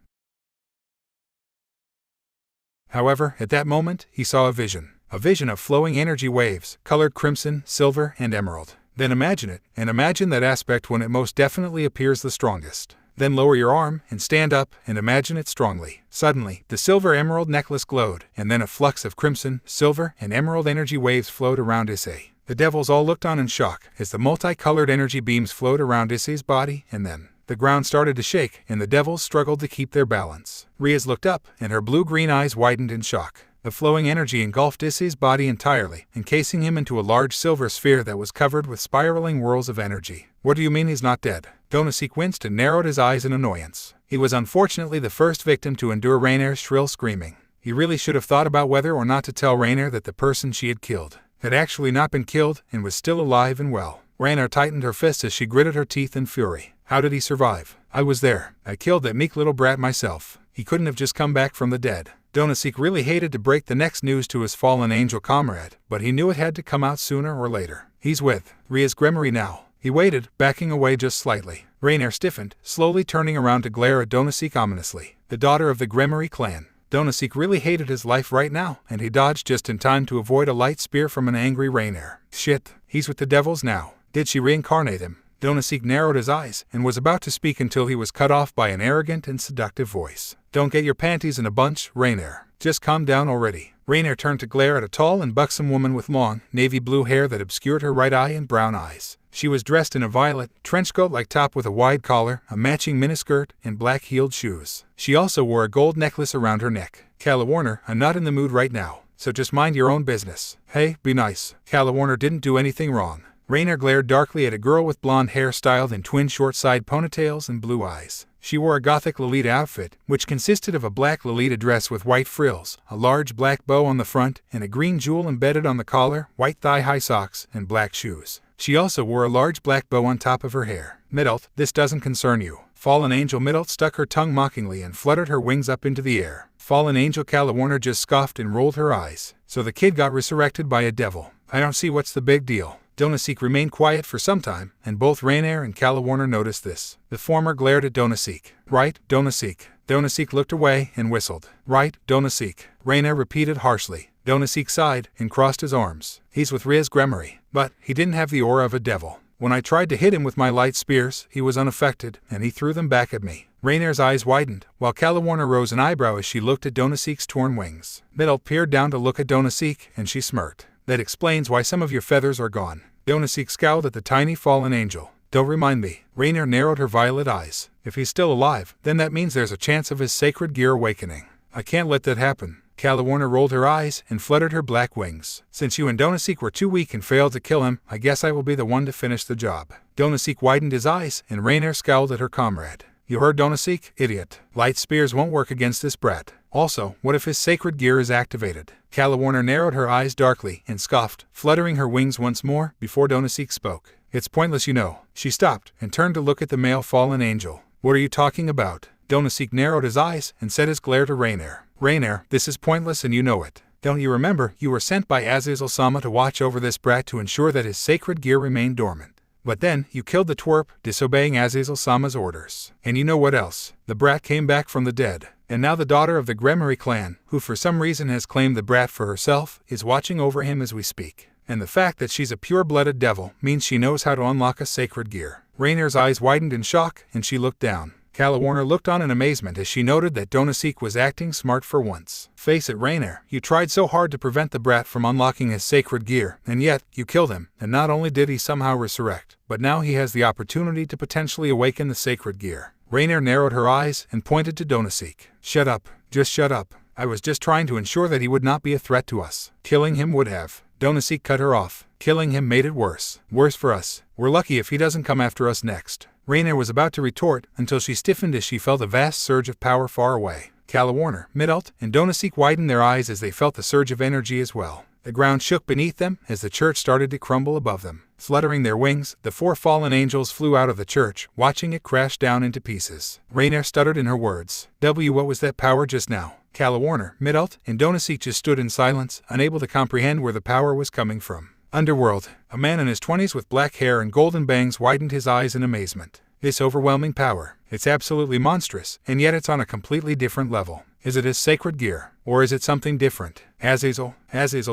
However, at that moment, he saw a vision of flowing energy waves, colored crimson, silver, and emerald. Then imagine it, and imagine that aspect when it most definitely appears the strongest. Then lower your arm, and stand up, and imagine it strongly. Suddenly, the silver emerald necklace glowed, and then a flux of crimson, silver, and emerald energy waves flowed around Issei. The devils all looked on in shock, as the multicolored energy beams flowed around Issei's body, and then the ground started to shake, and the devils struggled to keep their balance. Rias looked up, and her blue-green eyes widened in shock. The flowing energy engulfed Issei's body entirely, encasing him into a large silver sphere that was covered with spiraling whirls of energy. What do you mean he's not dead? Donosik winced and narrowed his eyes in annoyance. He was unfortunately the first victim to endure Rainer's shrill screaming. He really should have thought about whether or not to tell Rainer that the person she had killed had actually not been killed and was still alive and well. Rainer tightened her fists as she gritted her teeth in fury. How did he survive? I was there. I killed that meek little brat myself. He couldn't have just come back from the dead. Donosik really hated to break the next news to his fallen angel comrade, but he knew it had to come out sooner or later. He's with Rias Gremory now. He waited, backing away just slightly. Rainer stiffened, slowly turning around to glare at Donosik ominously. The daughter of the Gremory clan. Donosik really hated his life right now, and he dodged just in time to avoid a light spear from an angry Rainer. Shit, he's with the devils now. Did she reincarnate him? Donosik narrowed his eyes and was about to speak until he was cut off by an arrogant and seductive voice. Don't get your panties in a bunch, Rainer. Just calm down already. Rainer turned to glare at a tall and buxom woman with long, navy blue hair that obscured her right eye and brown eyes. She was dressed in a violet, trenchcoat-like top with a wide collar, a matching miniskirt, and black-heeled shoes. She also wore a gold necklace around her neck. Calla Warner, I'm not in the mood right now, so just mind your own business. Hey, be nice. Calla Warner didn't do anything wrong. Rainer glared darkly at a girl with blonde hair styled in twin short-side ponytails and blue eyes. She wore a gothic Lolita outfit, which consisted of a black Lolita dress with white frills, a large black bow on the front, and a green jewel embedded on the collar, white thigh-high socks, and black shoes. She also wore a large black bow on top of her hair. Middelt, this doesn't concern you. Fallen Angel Middelt stuck her tongue mockingly and fluttered her wings up into the air. Fallen Angel Calla Warner just scoffed and rolled her eyes. So the kid got resurrected by a devil. I don't see what's the big deal. Donosik remained quiet for some time, and both Rainer and Calla Warner noticed this. The former glared at Donosik. Right, Donosik. Donosik looked away and whistled. Right, Donosik. Rainer repeated harshly. Donosik sighed and crossed his arms. He's with Rias Gremory. But he didn't have the aura of a devil. When I tried to hit him with my light spears, he was unaffected, and he threw them back at me. Rainer's eyes widened, while Calla Warner rose an eyebrow as she looked at Donosik's torn wings. Middle peered down to look at Donosik, and she smirked. That explains why some of your feathers are gone. Donosik scowled at the tiny fallen angel. Don't remind me. Rainer narrowed her violet eyes. If he's still alive, then that means there's a chance of his sacred gear awakening. I can't let that happen. Calla Warner rolled her eyes and fluttered her black wings. Since you and Donosik were too weak and failed to kill him, I guess I will be the one to finish the job. Donosik widened his eyes, and Rainer scowled at her comrade. You heard Donosik, idiot. Light spears won't work against this brat. Also, what if his sacred gear is activated? Kalawarner narrowed her eyes darkly and scoffed, fluttering her wings once more before Donosik spoke. It's pointless, you know. She stopped and turned to look at the male fallen angel. What are you talking about? Donosik narrowed his eyes and set his glare to Rainier. Rainier, this is pointless and you know it. Don't you remember, you were sent by Azazel-sama to watch over this brat to ensure that his sacred gear remained dormant. But then, you killed the twerp, disobeying Azazel-sama's orders. And you know what else? The brat came back from the dead. And now the daughter of the Gremory clan, who for some reason has claimed the brat for herself, is watching over him as we speak. And the fact that she's a pure-blooded devil means she knows how to unlock a sacred gear. Rainier's eyes widened in shock, and she looked down. Kalawarner looked on in amazement as she noted that Donosik was acting smart for once. Face it, Rainier, you tried so hard to prevent the brat from unlocking his sacred gear, and yet, you killed him, and not only did he somehow resurrect, but now he has the opportunity to potentially awaken the sacred gear. Rainier narrowed her eyes and pointed to Donosik. Shut up. Just shut up. I was just trying to ensure that he would not be a threat to us. Killing him would have. Donosik cut her off. Killing him made it worse. Worse for us. We're lucky if he doesn't come after us next. Rainier was about to retort until she stiffened as she felt a vast surge of power far away. Kalawarner, Midult, and Donosik widened their eyes as they felt the surge of energy as well. The ground shook beneath them as the church started to crumble above them. Fluttering their wings, the 4 fallen angels flew out of the church, watching it crash down into pieces. Rainier stuttered in her words. What was that power just now? Kalawarner, Midult, and Donosik just stood in silence, unable to comprehend where the power was coming from. Underworld. A man in his 20s with black hair and golden bangs widened his eyes in amazement. This overwhelming power. It's absolutely monstrous, and yet it's on a completely different level. Is it his sacred gear, or is it something different? Azazel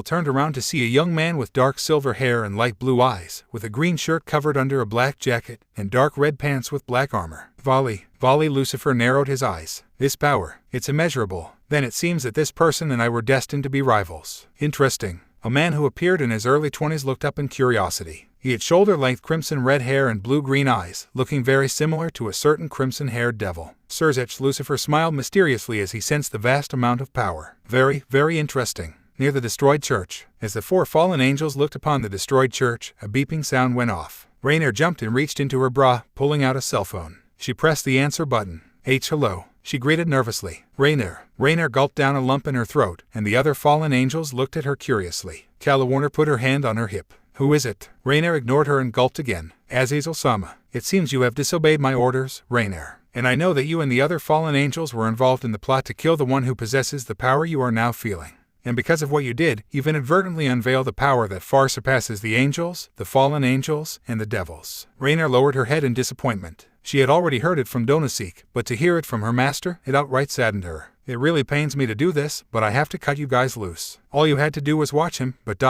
turned around to see a young man with dark silver hair and light blue eyes, with a green shirt covered under a black jacket, and dark red pants with black armor. Volley, Lucifer narrowed his eyes. This power, it's immeasurable. Then it seems that this person and I were destined to be rivals. Interesting. A man who appeared in his early 20s looked up in curiosity. He had shoulder-length crimson-red hair and blue-green eyes, looking very similar to a certain crimson-haired devil. Sirzech Lucifer smiled mysteriously as he sensed the vast amount of power. Very, very interesting. Near the destroyed church. As the 4 fallen angels looked upon the destroyed church, a beeping sound went off. Rainier jumped and reached into her bra, pulling out a cell phone. She pressed the answer button. Hello, she greeted nervously. Rainier gulped down a lump in her throat, and the other fallen angels looked at her curiously. Kalawarner put her hand on her hip. Who is it? Rainier ignored her and gulped again. Azazel-sama. It seems you have disobeyed my orders, Rainier. And I know that you and the other fallen angels were involved in the plot to kill the one who possesses the power you are now feeling. And because of what you did, you've inadvertently unveiled a power that far surpasses the angels, the fallen angels, and the devils. Rainier lowered her head in disappointment. She had already heard it from Donosik, but to hear it from her master, it outright saddened her. It really pains me to do this, but I have to cut you guys loose. All you had to do was watch him, but ...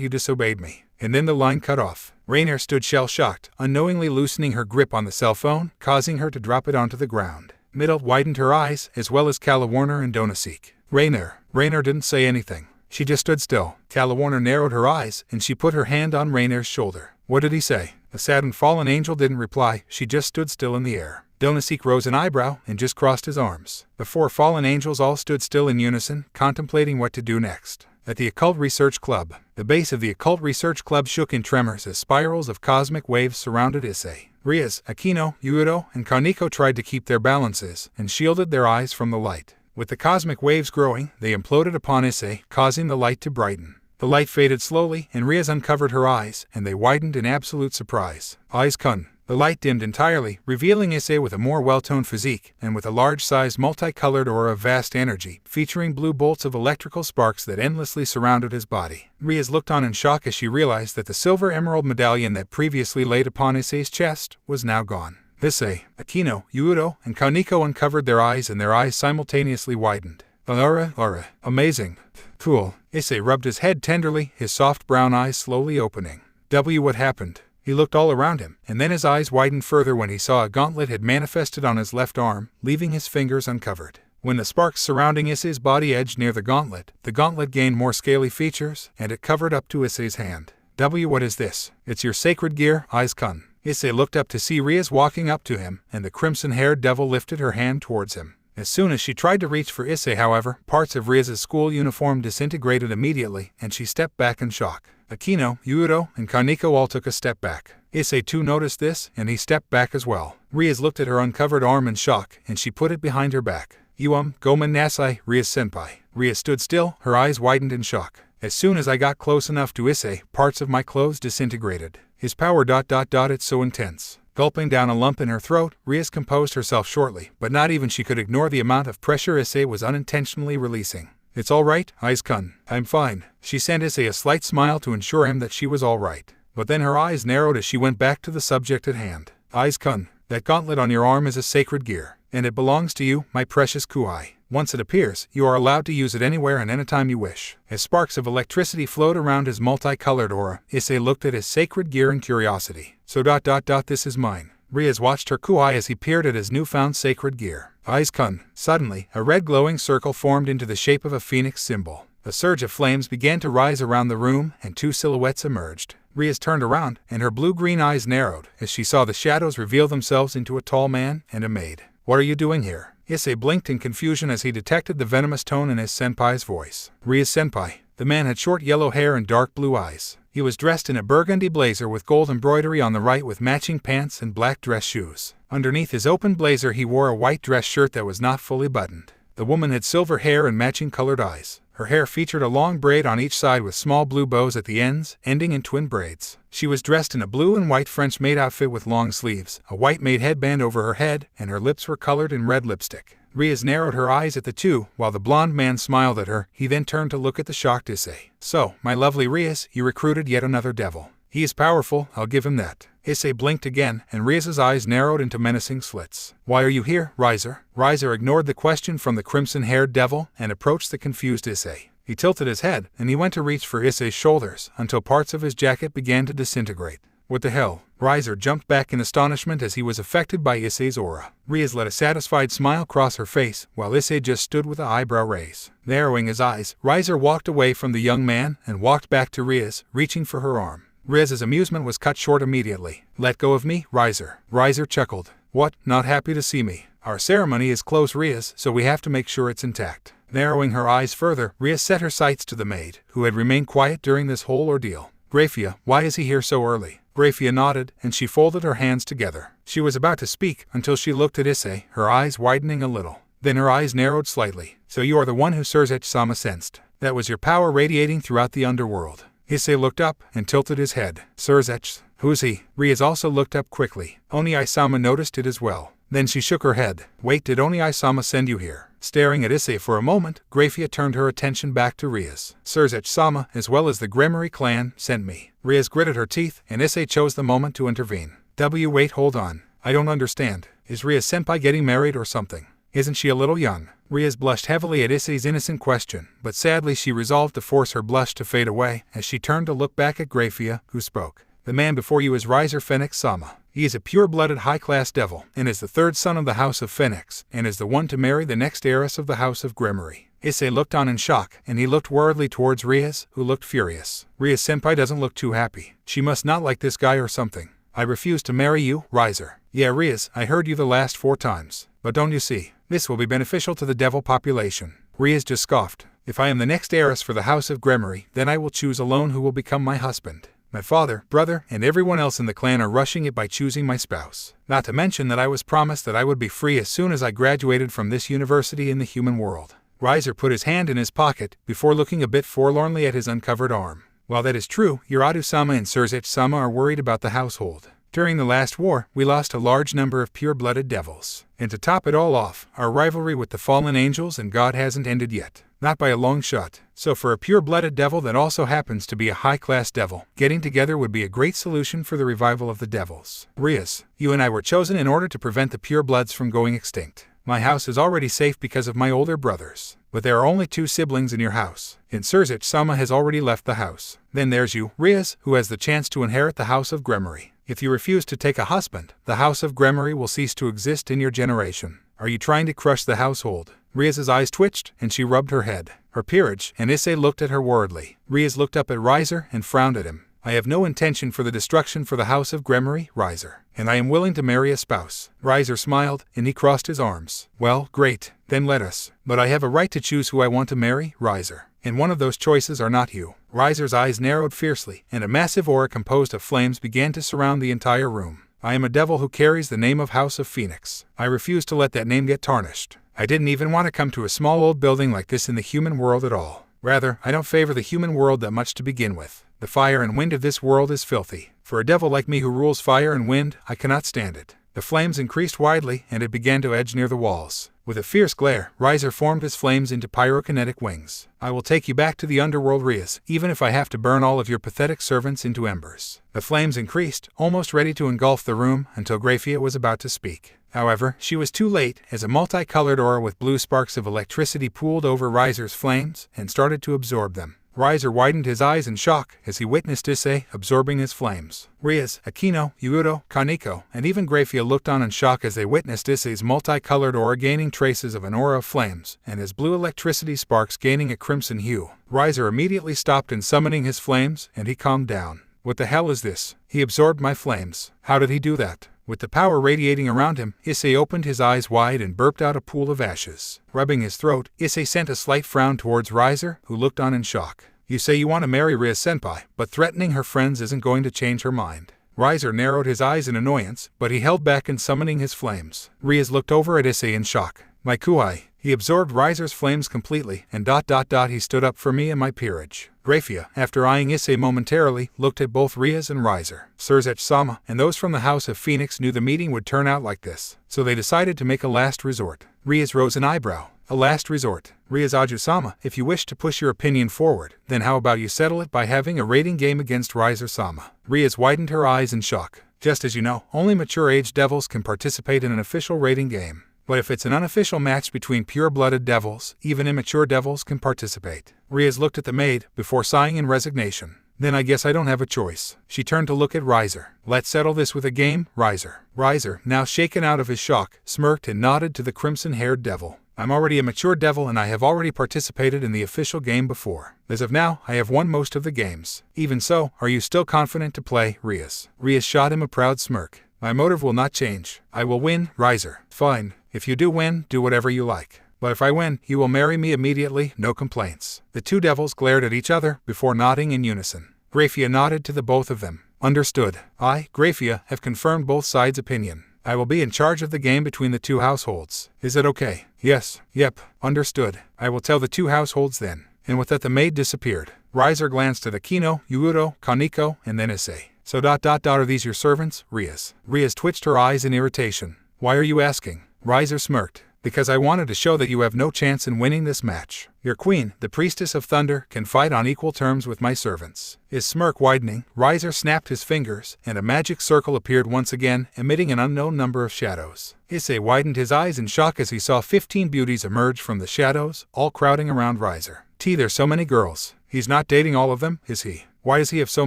you disobeyed me. And then the line cut off. Rainier stood shell-shocked, unknowingly loosening her grip on the cell phone, causing her to drop it onto the ground. Midult widened her eyes, as well as Kalawarner and Donosik. Rainier didn't say anything. She just stood still. Kalawarner narrowed her eyes, and she put her hand on Rainier's shoulder. What did he say? The saddened fallen angel didn't reply, she just stood still in the air. Donosik rose an eyebrow and just crossed his arms. The 4 fallen angels all stood still in unison, contemplating what to do next. At the Occult Research Club. The base of the Occult Research Club shook in tremors as spirals of cosmic waves surrounded Issei. Rias, Akino, Hyoudou, and Kaneko tried to keep their balances and shielded their eyes from the light. With the cosmic waves growing, they imploded upon Issei, causing the light to brighten. The light faded slowly, and Rias uncovered her eyes, and they widened in absolute surprise. Eyes kun. The light dimmed entirely, revealing Issei with a more well-toned physique, and with a large-sized multicolored aura of vast energy, featuring blue bolts of electrical sparks that endlessly surrounded his body. Rias looked on in shock as she realized that the silver emerald medallion that previously laid upon Issei's chest was now gone. Issei, Akino, Hyoudou, and Kaneko uncovered their eyes, and their eyes simultaneously widened. Aura, amazing. Cool. Issei rubbed his head tenderly, his soft brown eyes slowly opening. What happened? He looked all around him, and then his eyes widened further when he saw a gauntlet had manifested on his left arm, leaving his fingers uncovered. When the sparks surrounding Issei's body edged near the gauntlet gained more scaly features, and it covered up to Issei's hand. What is this? It's your sacred gear, Eyes Kun. Issei looked up to see Rias walking up to him, and the crimson-haired devil lifted her hand towards him. As soon as she tried to reach for Issei, however, parts of Rias's school uniform disintegrated immediately, and she stepped back in shock. Akino, Hyoudou, and Kaneko all took a step back. Issei too noticed this, and he stepped back as well. Rias looked at her uncovered arm in shock, and she put it behind her back. Gomen Nasai, Ria-senpai. Ria stood still, her eyes widened in shock. As soon as I got close enough to Issei, parts of my clothes disintegrated. His power ... It's so intense. Gulping down a lump in her throat, Ria composed herself shortly, but not even she could ignore the amount of pressure Issei was unintentionally releasing. It's all right, Aiz-kun. I'm fine. She sent Issei a slight smile to ensure him that she was all right. But then her eyes narrowed as she went back to the subject at hand. Aiz-kun, that gauntlet on your arm is a sacred gear, and it belongs to you, my precious Kuoh. Once it appears, you are allowed to use it anywhere and anytime you wish. As sparks of electricity flowed around his multicolored aura, Issei looked at his sacred gear in curiosity. So ... This is mine. Riaz watched her Kuoh as he peered at his newfound sacred gear. Aiz-kun. Suddenly, a red glowing circle formed into the shape of a phoenix symbol. A surge of flames began to rise around the room, and two silhouettes emerged. Riaz turned around, and her blue-green eyes narrowed as she saw the shadows reveal themselves into a tall man and a maid. What are you doing here? Issei blinked in confusion as he detected the venomous tone in his senpai's voice. Ria-senpai. The man had short yellow hair and dark blue eyes. He was dressed in a burgundy blazer with gold embroidery on the right with matching pants and black dress shoes. Underneath his open blazer he wore a white dress shirt that was not fully buttoned. The woman had silver hair and matching colored eyes. Her hair featured a long braid on each side with small blue bows at the ends, ending in twin braids. She was dressed in a blue and white French maid outfit with long sleeves, a white maid headband over her head, and her lips were colored in red lipstick. Riaz narrowed her eyes at the two, while the blonde man smiled at her. He then turned to look at the shocked Issei. So, my lovely Riaz, you recruited yet another devil. He is powerful, I'll give him that. Issei blinked again, and Riaz's eyes narrowed into menacing slits. Why are you here, Rizer? Rizer ignored the question from the crimson-haired devil and approached the confused Issei. He tilted his head, and he went to reach for Issei's shoulders until parts of his jacket began to disintegrate. What the hell? Rizer jumped back in astonishment as he was affected by Issei's aura. Riaz let a satisfied smile cross her face, while Issei just stood with an eyebrow raise. Narrowing his eyes, Rizer walked away from the young man and walked back to Riaz, reaching for her arm. Riaz's amusement was cut short immediately. Let go of me, Rizer. Rizer chuckled. What, not happy to see me? Our ceremony is close, Riaz, so we have to make sure it's intact. Narrowing her eyes further, Riaz set her sights to the maid, who had remained quiet during this whole ordeal. Grafia, why is he here so early? Grafia nodded, and she folded her hands together. She was about to speak until she looked at Issei, her eyes widening a little. Then her eyes narrowed slightly. So you are the one who Surzech-sama sensed. That was your power radiating throughout the underworld. Issei looked up and tilted his head. Surzech? Who's he? Riaz also looked up quickly. Oni-sama noticed it as well. Then she shook her head. Wait, did Oni-sama send you here? Staring at Issei for a moment, Grafia turned her attention back to Riaz. Surzech-sama, as well as the Gremory clan, sent me. Riaz gritted her teeth, and Issei chose the moment to intervene. Wait, hold on. I don't understand. Is Riaz-senpai getting married or something? Isn't she a little young? Riaz blushed heavily at Issei's innocent question, but sadly she resolved to force her blush to fade away as she turned to look back at Grafia, who spoke. The man before you is Rizer Phoenix-sama. He is a pure-blooded high-class devil, and is the third son of the House of Phoenix, and is the one to marry the next heiress of the House of Gremory. Issei looked on in shock, and he looked worriedly towards Riaz, who looked furious. Riaz-senpai doesn't look too happy. She must not like this guy or something. I refuse to marry you, Rizer. Yeah, Riaz, I heard you the last 4 times. But don't you see, this will be beneficial to the devil population. Riaz just scoffed. If I am the next heiress for the House of Gremory, then I will choose alone who will become my husband. My father, brother, and everyone else in the clan are rushing it by choosing my spouse. Not to mention that I was promised that I would be free as soon as I graduated from this university in the human world. Rizer put his hand in his pocket, before looking a bit forlornly at his uncovered arm. While that is true, Uradu-sama and Surzech-sama are worried about the household. During the last war, we lost a large number of pure-blooded devils. And to top it all off, our rivalry with the fallen angels and God hasn't ended yet. Not by a long shot. So for a pure-blooded devil that also happens to be a high-class devil, getting together would be a great solution for the revival of the devils. Riaz, you and I were chosen in order to prevent the pure-bloods from going extinct. My house is already safe because of my older brothers. But there are only 2 siblings in your house, and Surzech-sama has already left the house. Then there's you, Riaz, who has the chance to inherit the House of Gremory. If you refuse to take a husband, the House of Gremory will cease to exist in your generation. Are you trying to crush the household? Riaz's eyes twitched, and she rubbed her head. Her peerage, and Issei looked at her worriedly. Riaz looked up at Rizer and frowned at him. I have no intention for the destruction for the House of Gremory, Rizer, and I am willing to marry a spouse. Rizer smiled, and he crossed his arms. Well, great, then let us. But I have a right to choose who I want to marry, Rizer. And one of those choices are not you. Rizer's eyes narrowed fiercely, and a massive aura composed of flames began to surround the entire room. I am a devil who carries the name of House of Phoenix. I refuse to let that name get tarnished. I didn't even want to come to a small old building like this in the human world at all. Rather, I don't favor the human world that much to begin with. The fire and wind of this world is filthy. For a devil like me who rules fire and wind, I cannot stand it. The flames increased widely, and it began to edge near the walls. With a fierce glare, Riser formed his flames into pyrokinetic wings. I will take you back to the underworld, Rias, even if I have to burn all of your pathetic servants into embers. The flames increased, almost ready to engulf the room, until Grafia was about to speak. However, she was too late, as a multicolored aura with blue sparks of electricity pooled over Riser's flames and started to absorb them. Riser widened his eyes in shock as he witnessed Issei absorbing his flames. Rias, Issei Hyoudou, Kaneko, and even Grafia looked on in shock as they witnessed Issei's multicolored aura gaining traces of an aura of flames, and his blue electricity sparks gaining a crimson hue. Riser immediately stopped in summoning his flames, and he calmed down. What the hell is this? He absorbed my flames. How did he do that? With the power radiating around him, Issei opened his eyes wide and burped out a pool of ashes. Rubbing his throat, Issei sent a slight frown towards Riser, who looked on in shock. You say you want to marry Rias-senpai, but threatening her friends isn't going to change her mind. Riser narrowed his eyes in annoyance, but he held back in summoning his flames. Rias looked over at Issei in shock. My kuai. He absorbed Riser's flames completely, and he stood up for me and my peerage. Grafia, after eyeing Issei momentarily, looked at both Rias and Riser. Surzech-sama and those from the House of Phoenix knew the meeting would turn out like this, so they decided to make a last resort. Rias rose an eyebrow. A last resort. Rias Aju-sama, if you wish to push your opinion forward, then how about you settle it by having a rating game against Riser-sama? Rias widened her eyes in shock. Just as you know, only mature-aged devils can participate in an official rating game. But if it's an unofficial match between pure-blooded devils, even immature devils can participate. Rias looked at the maid, before sighing in resignation. Then I guess I don't have a choice. She turned to look at Riser. Let's settle this with a game, Riser. Riser, now shaken out of his shock, smirked and nodded to the crimson-haired devil. I'm already a mature devil and I have already participated in the official game before. As of now, I have won most of the games. Even so, are you still confident to play, Rias? Rias shot him a proud smirk. My motive will not change. I will win, Riser. Fine. If you do win, do whatever you like. But if I win, you will marry me immediately, no complaints. The two devils glared at each other before nodding in unison. Grafia nodded to the both of them. Understood. I, Grafia, have confirmed both sides' opinion. I will be in charge of the game between the two households. Is it okay? Yes. Yep. Understood. I will tell the two households then. And with that the maid disappeared. Riser glanced at Issei Hyoudou, Kaneko, and then Issei. So are these your servants, Rias? Rias twitched her eyes in irritation. Why are you asking? Riser smirked. Because I wanted to show that you have no chance in winning this match. Your queen, the priestess of thunder, can fight on equal terms with my servants. His smirk widening, Riser snapped his fingers, and a magic circle appeared once again, emitting an unknown number of shadows. Issei widened his eyes in shock as he saw 15 beauties emerge from the shadows, all crowding around Riser. There's so many girls. He's not dating all of them, is he? Why does he have so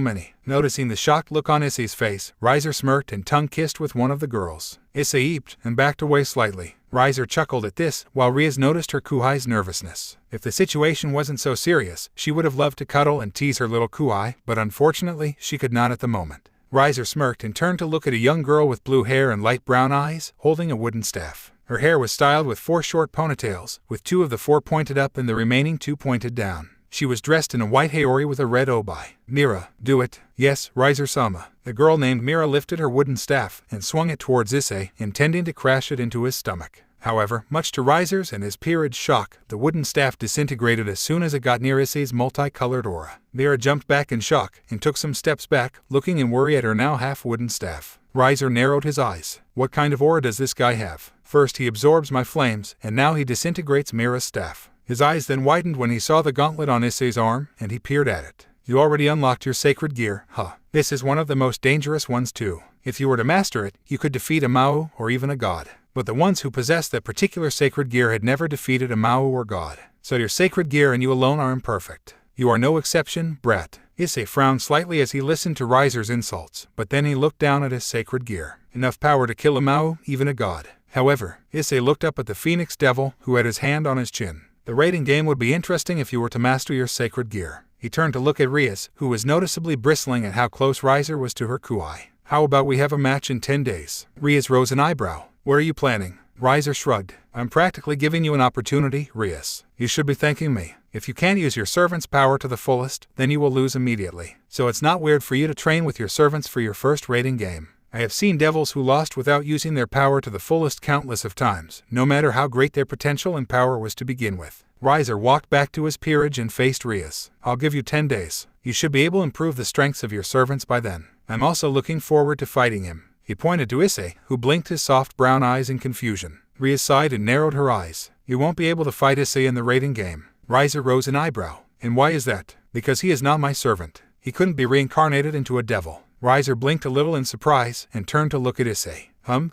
many? Noticing the shocked look on Issei's face, Riser smirked and tongue-kissed with one of the girls. Issei eeped and backed away slightly. Riser chuckled at this, while Rias noticed her kuai's nervousness. If the situation wasn't so serious, she would have loved to cuddle and tease her little kuai, but unfortunately, she could not at the moment. Riser smirked and turned to look at a young girl with blue hair and light brown eyes, holding a wooden staff. Her hair was styled with 4 short ponytails, with 2 of the 4 pointed up and the remaining 2 pointed down. She was dressed in a white haori with a red obi. Mira, do it. Yes, Riser-sama. The girl named Mira lifted her wooden staff and swung it towards Issei, intending to crash it into his stomach. However, much to Riser's and his peerage's shock, the wooden staff disintegrated as soon as it got near Issei's multicolored aura. Mira jumped back in shock and took some steps back, looking in worry at her now half-wooden staff. Riser narrowed his eyes. What kind of aura does this guy have? First he absorbs my flames, and now he disintegrates Mira's staff. His eyes then widened when he saw the gauntlet on Issei's arm, and he peered at it. You already unlocked your sacred gear, huh? This is one of the most dangerous ones too. If you were to master it, you could defeat a Mao or even a god. But the ones who possessed that particular sacred gear had never defeated a Mao or god. So your sacred gear and you alone are imperfect. You are no exception, brat. Issei frowned slightly as he listened to Riser's insults, but then he looked down at his sacred gear. Enough power to kill a Mao, even a god. However, Issei looked up at the Phoenix Devil, who had his hand on his chin. The rating game would be interesting if you were to master your sacred gear. He turned to look at Rias, who was noticeably bristling at how close Riser was to her kuai. How about we have a match in 10 days? Rias rose an eyebrow. Where are you planning? Riser shrugged. I'm practically giving you an opportunity, Rias. You should be thanking me. If you can't use your servant's power to the fullest, then you will lose immediately. So it's not weird for you to train with your servants for your first rating game. I have seen devils who lost without using their power to the fullest countless of times, no matter how great their potential and power was to begin with. Riser walked back to his peerage and faced Rias. I'll give you 10 days. You should be able to improve the strengths of your servants by then. I'm also looking forward to fighting him. He pointed to Issei, who blinked his soft brown eyes in confusion. Rias sighed and narrowed her eyes. You won't be able to fight Issei in the raiding game. Riser rose an eyebrow. And why is that? Because he is not my servant. He couldn't be reincarnated into a devil. Riser blinked a little in surprise and turned to look at Issei.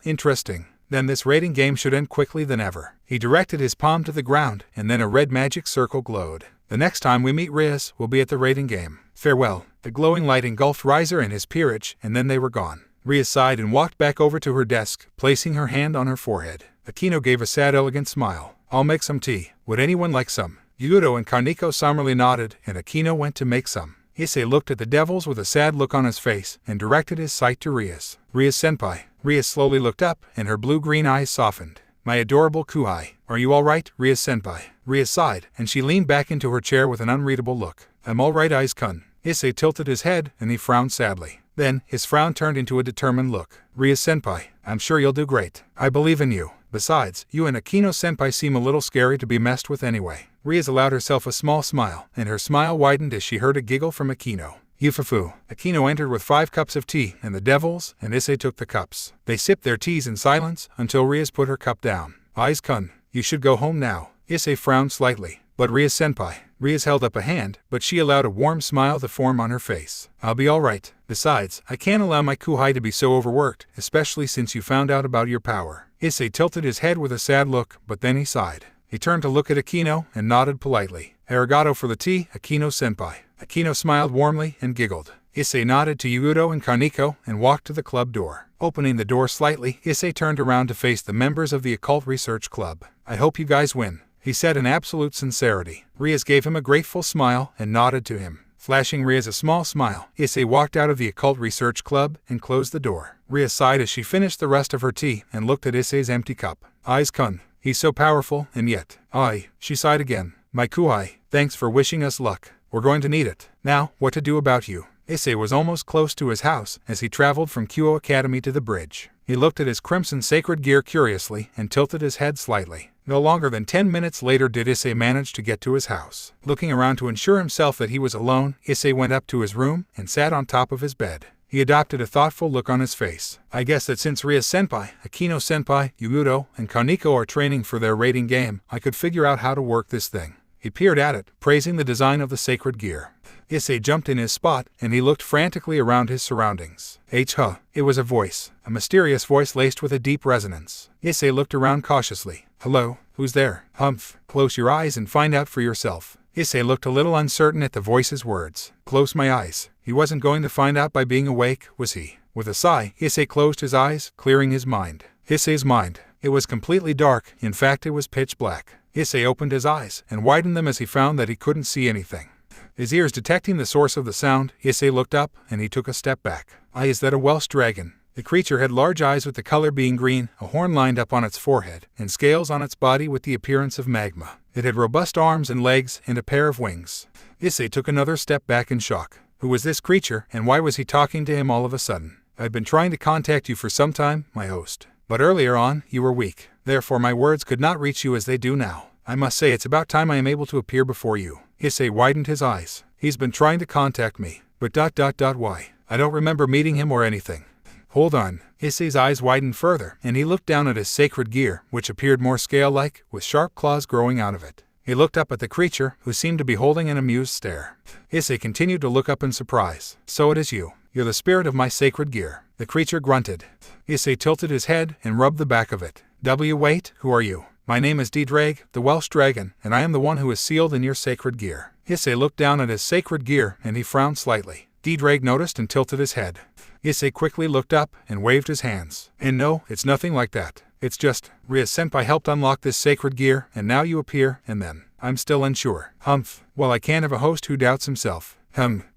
Interesting. Then this raiding game should end quickly than ever. He directed his palm to the ground, and then a red magic circle glowed. The next time we meet Rias will be at the raiding game. Farewell. The glowing light engulfed Riser and his peerage, and then they were gone. Rias sighed and walked back over to her desk, placing her hand on her forehead. Akino gave a sad, elegant smile. I'll make some tea. Would anyone like some? Hyoudou and Kaneko summarily nodded, and Akino went to make some. Issei looked at the devils with a sad look on his face and directed his sight to Rias. Rias-senpai. Rias slowly looked up, and her blue-green eyes softened. My adorable Kuhai. Are you all right, Rias-senpai? Rias sighed, and she leaned back into her chair with an unreadable look. I'm all right, Aiz-kun. Issei tilted his head, and he frowned sadly. Then, his frown turned into a determined look. Rias-senpai, I'm sure you'll do great. I believe in you. Besides, you and Akino-senpai seem a little scary to be messed with anyway. Rias allowed herself a small smile, and her smile widened as she heard a giggle from Akino. Yufufu. Akino entered with 5 cups of tea, and the devils and Issei took the cups. They sipped their teas in silence until Rias put her cup down. Aiz-kun, you should go home now. Issei frowned slightly. But Rias-senpai. Rias held up a hand, but she allowed a warm smile to form on her face. I'll be all right. Besides, I can't allow my Kuhai to be so overworked, especially since you found out about your power. Issei tilted his head with a sad look, but then he sighed. He turned to look at Akino and nodded politely. Arigato for the tea, Akino-senpai. Akino smiled warmly and giggled. Issei nodded to Hyoudou and Kaneko and walked to the club door. Opening the door slightly, Issei turned around to face the members of the Occult Research Club. I hope you guys win, he said in absolute sincerity. Rias gave him a grateful smile and nodded to him. Flashing Rias a small smile, Issei walked out of the Occult Research Club and closed the door. Rias sighed as she finished the rest of her tea and looked at Issei's empty cup. Aiz-kun, he's so powerful, and yet, she sighed again. My Kuhai, thanks for wishing us luck. We're going to need it. Now, what to do about you? Issei was almost close to his house as he traveled from Kuoh Academy to the bridge. He looked at his crimson sacred gear curiously and tilted his head slightly. No longer than 10 minutes later did Issei manage to get to his house. Looking around to ensure himself that he was alone, Issei went up to his room and sat on top of his bed. He adopted a thoughtful look on his face. I guess that since Rias-senpai, Akino-senpai, Hyoudou, and Kaneko are training for their raiding game, I could figure out how to work this thing. He peered at it, praising the design of the sacred gear. Issei jumped in his spot, and he looked frantically around his surroundings. It was a voice, a mysterious voice laced with a deep resonance. Issei looked around cautiously. Hello, who's there? Humph, close your eyes and find out for yourself. Issei looked a little uncertain at the voice's words. Close my eyes. He wasn't going to find out by being awake, was he? With a sigh, Issei closed his eyes, clearing his mind. Issei's mind. It was completely dark, in fact it was pitch black. Issei opened his eyes and widened them as he found that he couldn't see anything. His ears detecting the source of the sound, Issei looked up and he took a step back. Is that a Welsh dragon? The creature had large eyes with the color being green, a horn lined up on its forehead, and scales on its body with the appearance of magma. It had robust arms and legs and a pair of wings. Issei took another step back in shock. Who was this creature, and why was he talking to him all of a sudden? I've been trying to contact you for some time, my host. But earlier on, you were weak. Therefore my words could not reach you as they do now. I must say it's about time I am able to appear before you. Issei widened his eyes. He's been trying to contact me. But why? I don't remember meeting him or anything. Hold on. Issei's eyes widened further, and he looked down at his sacred gear, which appeared more scale-like, with sharp claws growing out of it. He looked up at the creature, who seemed to be holding an amused stare. Issei continued to look up in surprise. So it is you. You're the spirit of my sacred gear. The creature grunted. Issei tilted his head and rubbed the back of it. Wait, who are you? My name is Dreg, the Welsh dragon, and I am the one who is sealed in your sacred gear. Issei looked down at his sacred gear, and he frowned slightly. Dreg noticed and tilted his head. Issei quickly looked up and waved his hands. And no, it's nothing like that. It's just, Rias-senpai helped unlock this sacred gear, and now you appear, and then, I'm still unsure. Humph, well I can't have a host who doubts himself.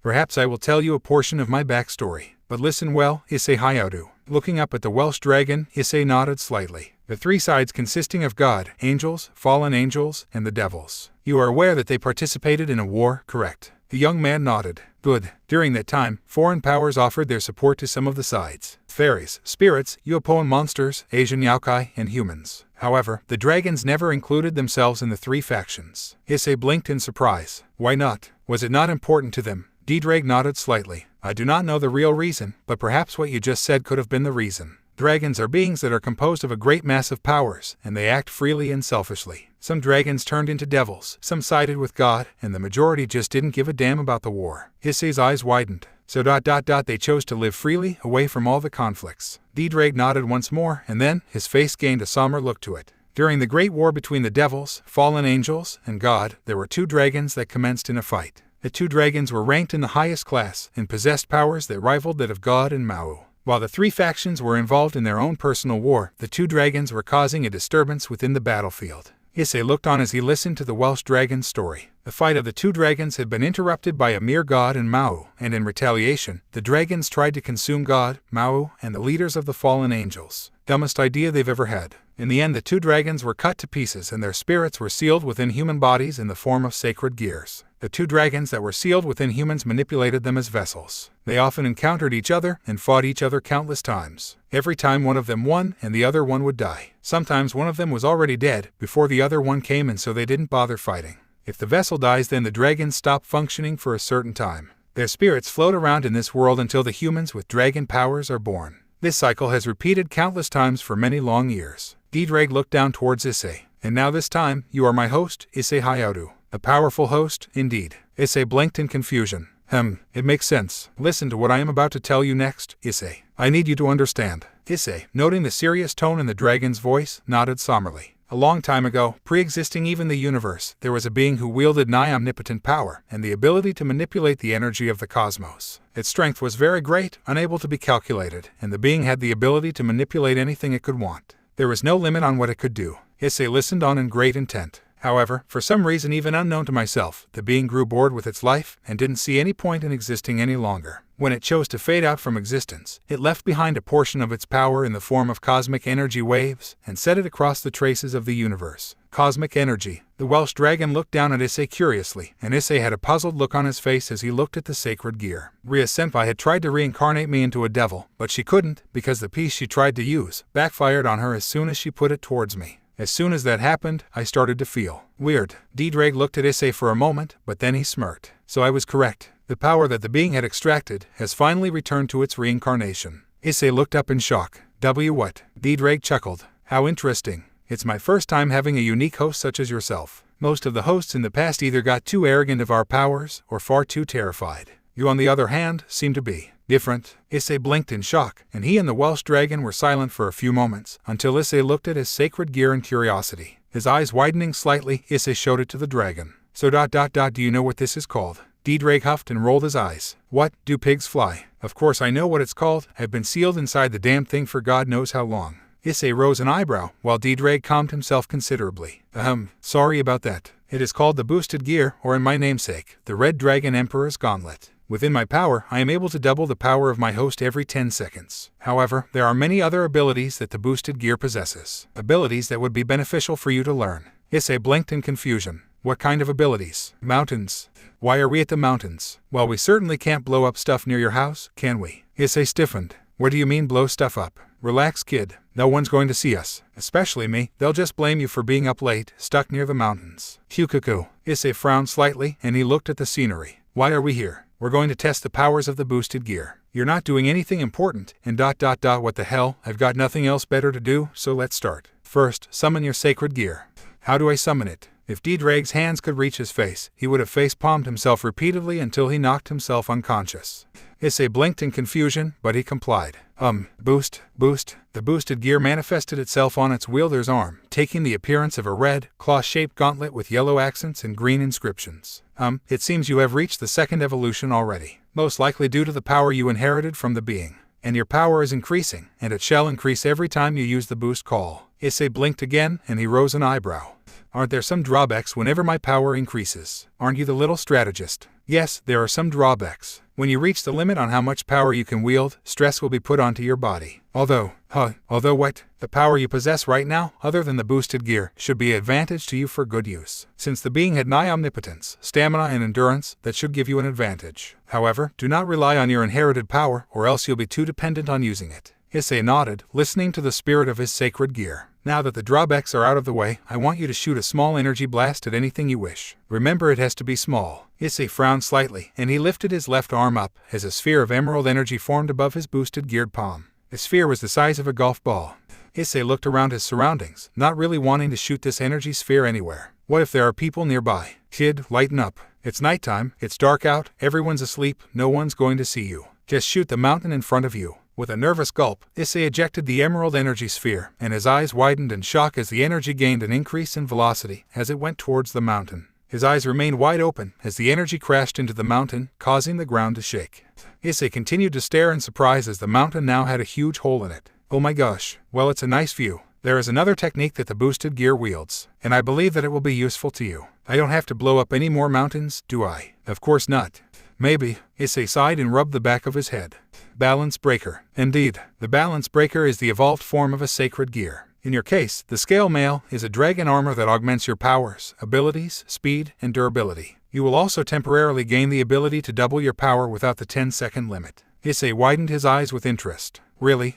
Perhaps I will tell you a portion of my backstory. But listen well, Issei Hyoudou. Looking up at the Welsh dragon, Issei nodded slightly. The 3 sides consisting of God, angels, fallen angels, and the devils. You are aware that they participated in a war, correct? The young man nodded. Good. During that time, foreign powers offered their support to some of the sides. fairies, spirits, Yuupoan monsters, Asian yokai, and humans. However, the dragons never included themselves in the three factions. Issei blinked in surprise. Why not? Was it not important to them? D-Drag nodded slightly. I do not know the real reason, but perhaps what you just said could have been the reason. Dragons are beings that are composed of a great mass of powers, and they act freely and selfishly. Some dragons turned into devils, some sided with God, and the majority just didn't give a damn about the war. Issei's eyes widened. So they chose to live freely, away from all the conflicts. D-Drag nodded once more, and then his face gained a somber look to it. During the great war between the devils, fallen angels, and God, there were two dragons that commenced in a fight. The two dragons were ranked in the highest class and possessed powers that rivaled that of God and Mao. While the three factions were involved in their own personal war, the two dragons were causing a disturbance within the battlefield. Issei looked on as he listened to the Welsh dragon's story. The fight of the two dragons had been interrupted by a mere God and Mao, and in retaliation, the dragons tried to consume God, Mao, and the leaders of the fallen angels. Dumbest idea they've ever had. In the end, the two dragons were cut to pieces and their spirits were sealed within human bodies in the form of sacred gears. The two dragons that were sealed within humans manipulated them as vessels. They often encountered each other and fought each other countless times. Every time one of them won and the other one would die. Sometimes one of them was already dead before the other one came, and so they didn't bother fighting. If the vessel dies, then the dragons stop functioning for a certain time. Their spirits float around in this world until the humans with dragon powers are born. This cycle has repeated countless times for many long years. D-Drag looked down towards Issei. And now this time, you are my host, Issei Hyoudou. A powerful host, indeed. Issei blinked in confusion. It makes sense. Listen to what I am about to tell you next, Issei. I need you to understand. Issei, noting the serious tone in the dragon's voice, nodded somberly. A long time ago, pre-existing even the universe, there was a being who wielded nigh omnipotent power and the ability to manipulate the energy of the cosmos. Its strength was very great, unable to be calculated, and the being had the ability to manipulate anything it could want. There was no limit on what it could do. Issei listened on in great intent. However, for some reason even unknown to myself, the being grew bored with its life and didn't see any point in existing any longer. When it chose to fade out from existence, it left behind a portion of its power in the form of cosmic energy waves and set it across the traces of the universe. Cosmic energy. The Welsh dragon looked down at Issei curiously, and Issei had a puzzled look on his face as he looked at the sacred gear. Ria-senpai had tried to reincarnate me into a devil, but she couldn't because the piece she tried to use backfired on her as soon as she put it towards me. As soon as that happened, I started to feel weird. D-Drag looked at Issei for a moment, but then he smirked. So I was correct. The power that the being had extracted has finally returned to its reincarnation. Issei looked up in shock. What? D-Drag chuckled. How interesting. It's my first time having a unique host such as yourself. Most of the hosts in the past either got too arrogant of our powers or far too terrified. You, on the other hand, seem to be different. Issei blinked in shock, and he and the Welsh dragon were silent for a few moments, until Issei looked at his sacred gear in curiosity. His eyes widening slightly, Issei showed it to the dragon. So do you know what this is called? D-Drag huffed and rolled his eyes. What, do pigs fly? Of course I know what it's called. I've been sealed inside the damn thing for God knows how long. Issei rose an eyebrow, while D-Drag calmed himself considerably. Sorry about that. It is called the boosted gear, or in my namesake, the Red Dragon Emperor's Gauntlet. Within my power, I am able to double the power of my host every 10 seconds. However, there are many other abilities that the boosted gear possesses. Abilities that would be beneficial for you to learn. Issei blinked in confusion. What kind of abilities? Mountains. Why are we at the mountains? Well, we certainly can't blow up stuff near your house, can we? Issei stiffened. What do you mean blow stuff up? Relax, kid. No one's going to see us. Especially me. They'll just blame you for being up late, stuck near the mountains. Cuckoo. Issei frowned slightly, and he looked at the scenery. Why are we here? We're going to test the powers of the boosted gear. You're not doing anything important, and what the hell, I've got nothing else better to do, so let's start. First, summon your sacred gear. How do I summon it? If D-Drag's hands could reach his face, he would have face-palmed himself repeatedly until he knocked himself unconscious. Issei blinked in confusion, but he complied. Boost. The boosted gear manifested itself on its wielder's arm, taking the appearance of a red, claw-shaped gauntlet with yellow accents and green inscriptions. It seems you have reached the second evolution already, most likely due to the power you inherited from the being. And your power is increasing, and it shall increase every time you use the boost call. Issei blinked again, and he rose an eyebrow. Aren't there some drawbacks whenever my power increases? Aren't you the little strategist? Yes, there are some drawbacks. When you reach the limit on how much power you can wield, stress will be put onto your body. Although what? The power you possess right now, other than the boosted gear, should be an advantage to you for good use. Since the being had nigh omnipotence, stamina, and endurance, that should give you an advantage. However, do not rely on your inherited power, or else you'll be too dependent on using it. Issei nodded, listening to the spirit of his sacred gear. Now that the drawbacks are out of the way, I want you to shoot a small energy blast at anything you wish. Remember, it has to be small. Issei frowned slightly, and he lifted his left arm up as a sphere of emerald energy formed above his boosted geared palm. The sphere was the size of a golf ball. Issei looked around his surroundings, not really wanting to shoot this energy sphere anywhere. What if there are people nearby? Kid, lighten up. It's nighttime, it's dark out, everyone's asleep, no one's going to see you. Just shoot the mountain in front of you. With a nervous gulp, Issei ejected the emerald energy sphere, and his eyes widened in shock as the energy gained an increase in velocity as it went towards the mountain. His eyes remained wide open as the energy crashed into the mountain, causing the ground to shake. Issei continued to stare in surprise as the mountain now had a huge hole in it. Oh my gosh, well, it's a nice view. There is another technique that the boosted gear wields, and I believe that it will be useful to you. I don't have to blow up any more mountains, do I? Of course not. Maybe. Issei sighed and rubbed the back of his head. Balance breaker. Indeed, the balance breaker is the evolved form of a sacred gear. In your case, the scale mail is a dragon armor that augments your powers, abilities, speed, and durability. You will also temporarily gain the ability to double your power without the 10-second limit. Issei widened his eyes with interest. Really?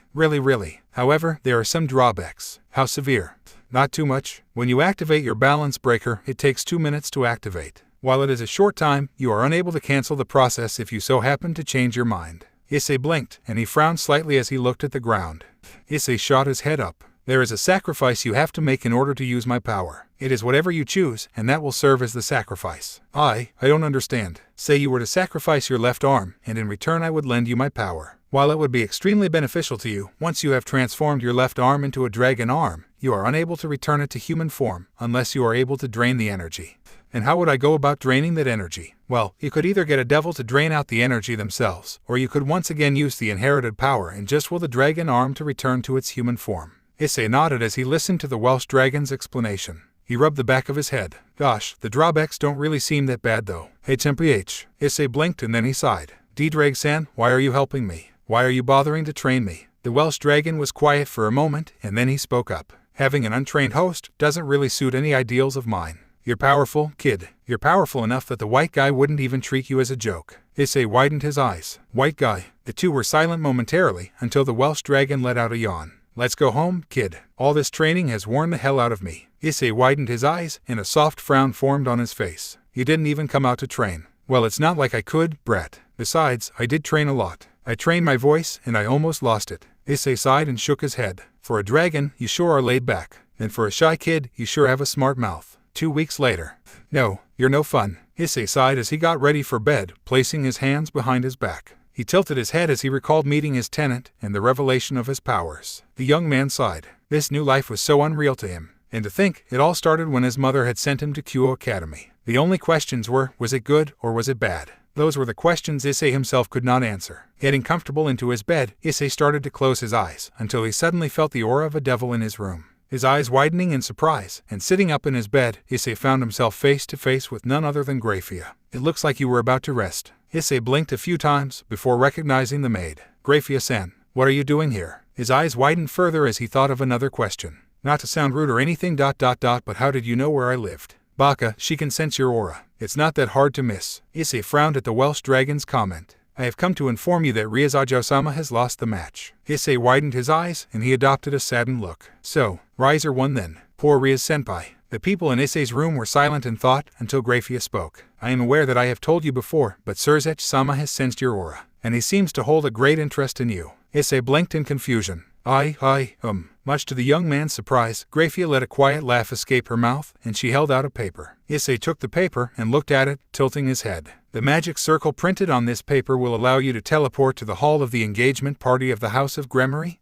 However, there are some drawbacks. How severe? Not too much. When you activate your balance breaker, it takes 2 minutes to activate. While it is a short time, you are unable to cancel the process if you so happen to change your mind. Issei blinked, and he frowned slightly as he looked at the ground. Issei shot his head up. There is a sacrifice you have to make in order to use my power. It is whatever you choose, and that will serve as the sacrifice. I don't understand. Say you were to sacrifice your left arm, and in return I would lend you my power. While it would be extremely beneficial to you, once you have transformed your left arm into a dragon arm, you are unable to return it to human form, unless you are able to drain the energy. And how would I go about draining that energy? Well, you could either get a devil to drain out the energy themselves, or you could once again use the inherited power and just will the dragon arm to return to its human form. Issei nodded as he listened to the Welsh dragon's explanation. He rubbed the back of his head. Gosh, the drawbacks don't really seem that bad though. HMPH. Issei blinked and then he sighed. D-Drag-san, why are you helping me? Why are you bothering to train me? The Welsh dragon was quiet for a moment, and then he spoke up. Having an untrained host doesn't really suit any ideals of mine. You're powerful, kid. You're powerful enough that the white guy wouldn't even treat you as a joke. Issei widened his eyes. White guy. The two were silent momentarily until the Welsh dragon let out a yawn. Let's go home, kid. All this training has worn the hell out of me. Issei widened his eyes, and a soft frown formed on his face. You didn't even come out to train. Well, it's not like I could, Brett. Besides, I did train a lot. I trained my voice, and I almost lost it. Issei sighed and shook his head. For a dragon, you sure are laid back. And for a shy kid, you sure have a smart mouth. 2 weeks later. No, you're no fun. Issei sighed as he got ready for bed, placing his hands behind his back. He tilted his head as he recalled meeting his tenant and the revelation of his powers. The young man sighed. This new life was so unreal to him. And to think, it all started when his mother had sent him to Kuoh Academy. The only questions were, was it good or was it bad? Those were the questions Issei himself could not answer. Getting comfortable into his bed, Issei started to close his eyes, until he suddenly felt the aura of a devil in his room. His eyes widening in surprise, and sitting up in his bed, Issei found himself face to face with none other than Grafia. It looks like you were about to rest. Issei blinked a few times, before recognizing the maid. Grafia-san, what are you doing here? His eyes widened further as he thought of another question. Not to sound rude or anything ... but how did you know where I lived? Baka, she can sense your aura. It's not that hard to miss. Issei frowned at the Welsh dragon's comment. I have come to inform you that Ryazajo-sama has lost the match. Issei widened his eyes, and he adopted a saddened look. So, Riser won then. Poor Ryaz-senpai. The people in Issei's room were silent in thought until Grafia spoke. I am aware that I have told you before, but Surzech-sama has sensed your aura, and he seems to hold a great interest in you. Issei blinked in confusion. Much to the young man's surprise, Grafia let a quiet laugh escape her mouth, and she held out a paper. Issei took the paper and looked at it, tilting his head. The magic circle printed on this paper will allow you to teleport to the hall of the engagement party of the House of Gremory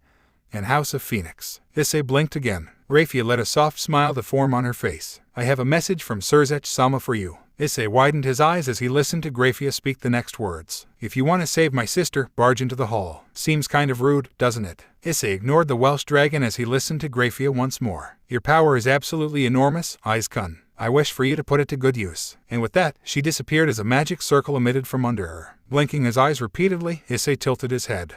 and House of Phoenix. Issei blinked again. Grafia let a soft smile to form on her face. I have a message from Surzech-sama for you. Issei widened his eyes as he listened to Grafia speak the next words. If you want to save my sister, barge into the hall. Seems kind of rude, doesn't it? Issei ignored the Welsh dragon as he listened to Grafia once more. Your power is absolutely enormous, Aiz-kun. I wish for you to put it to good use. And with that, she disappeared as a magic circle emitted from under her. Blinking his eyes repeatedly, Issei tilted his head.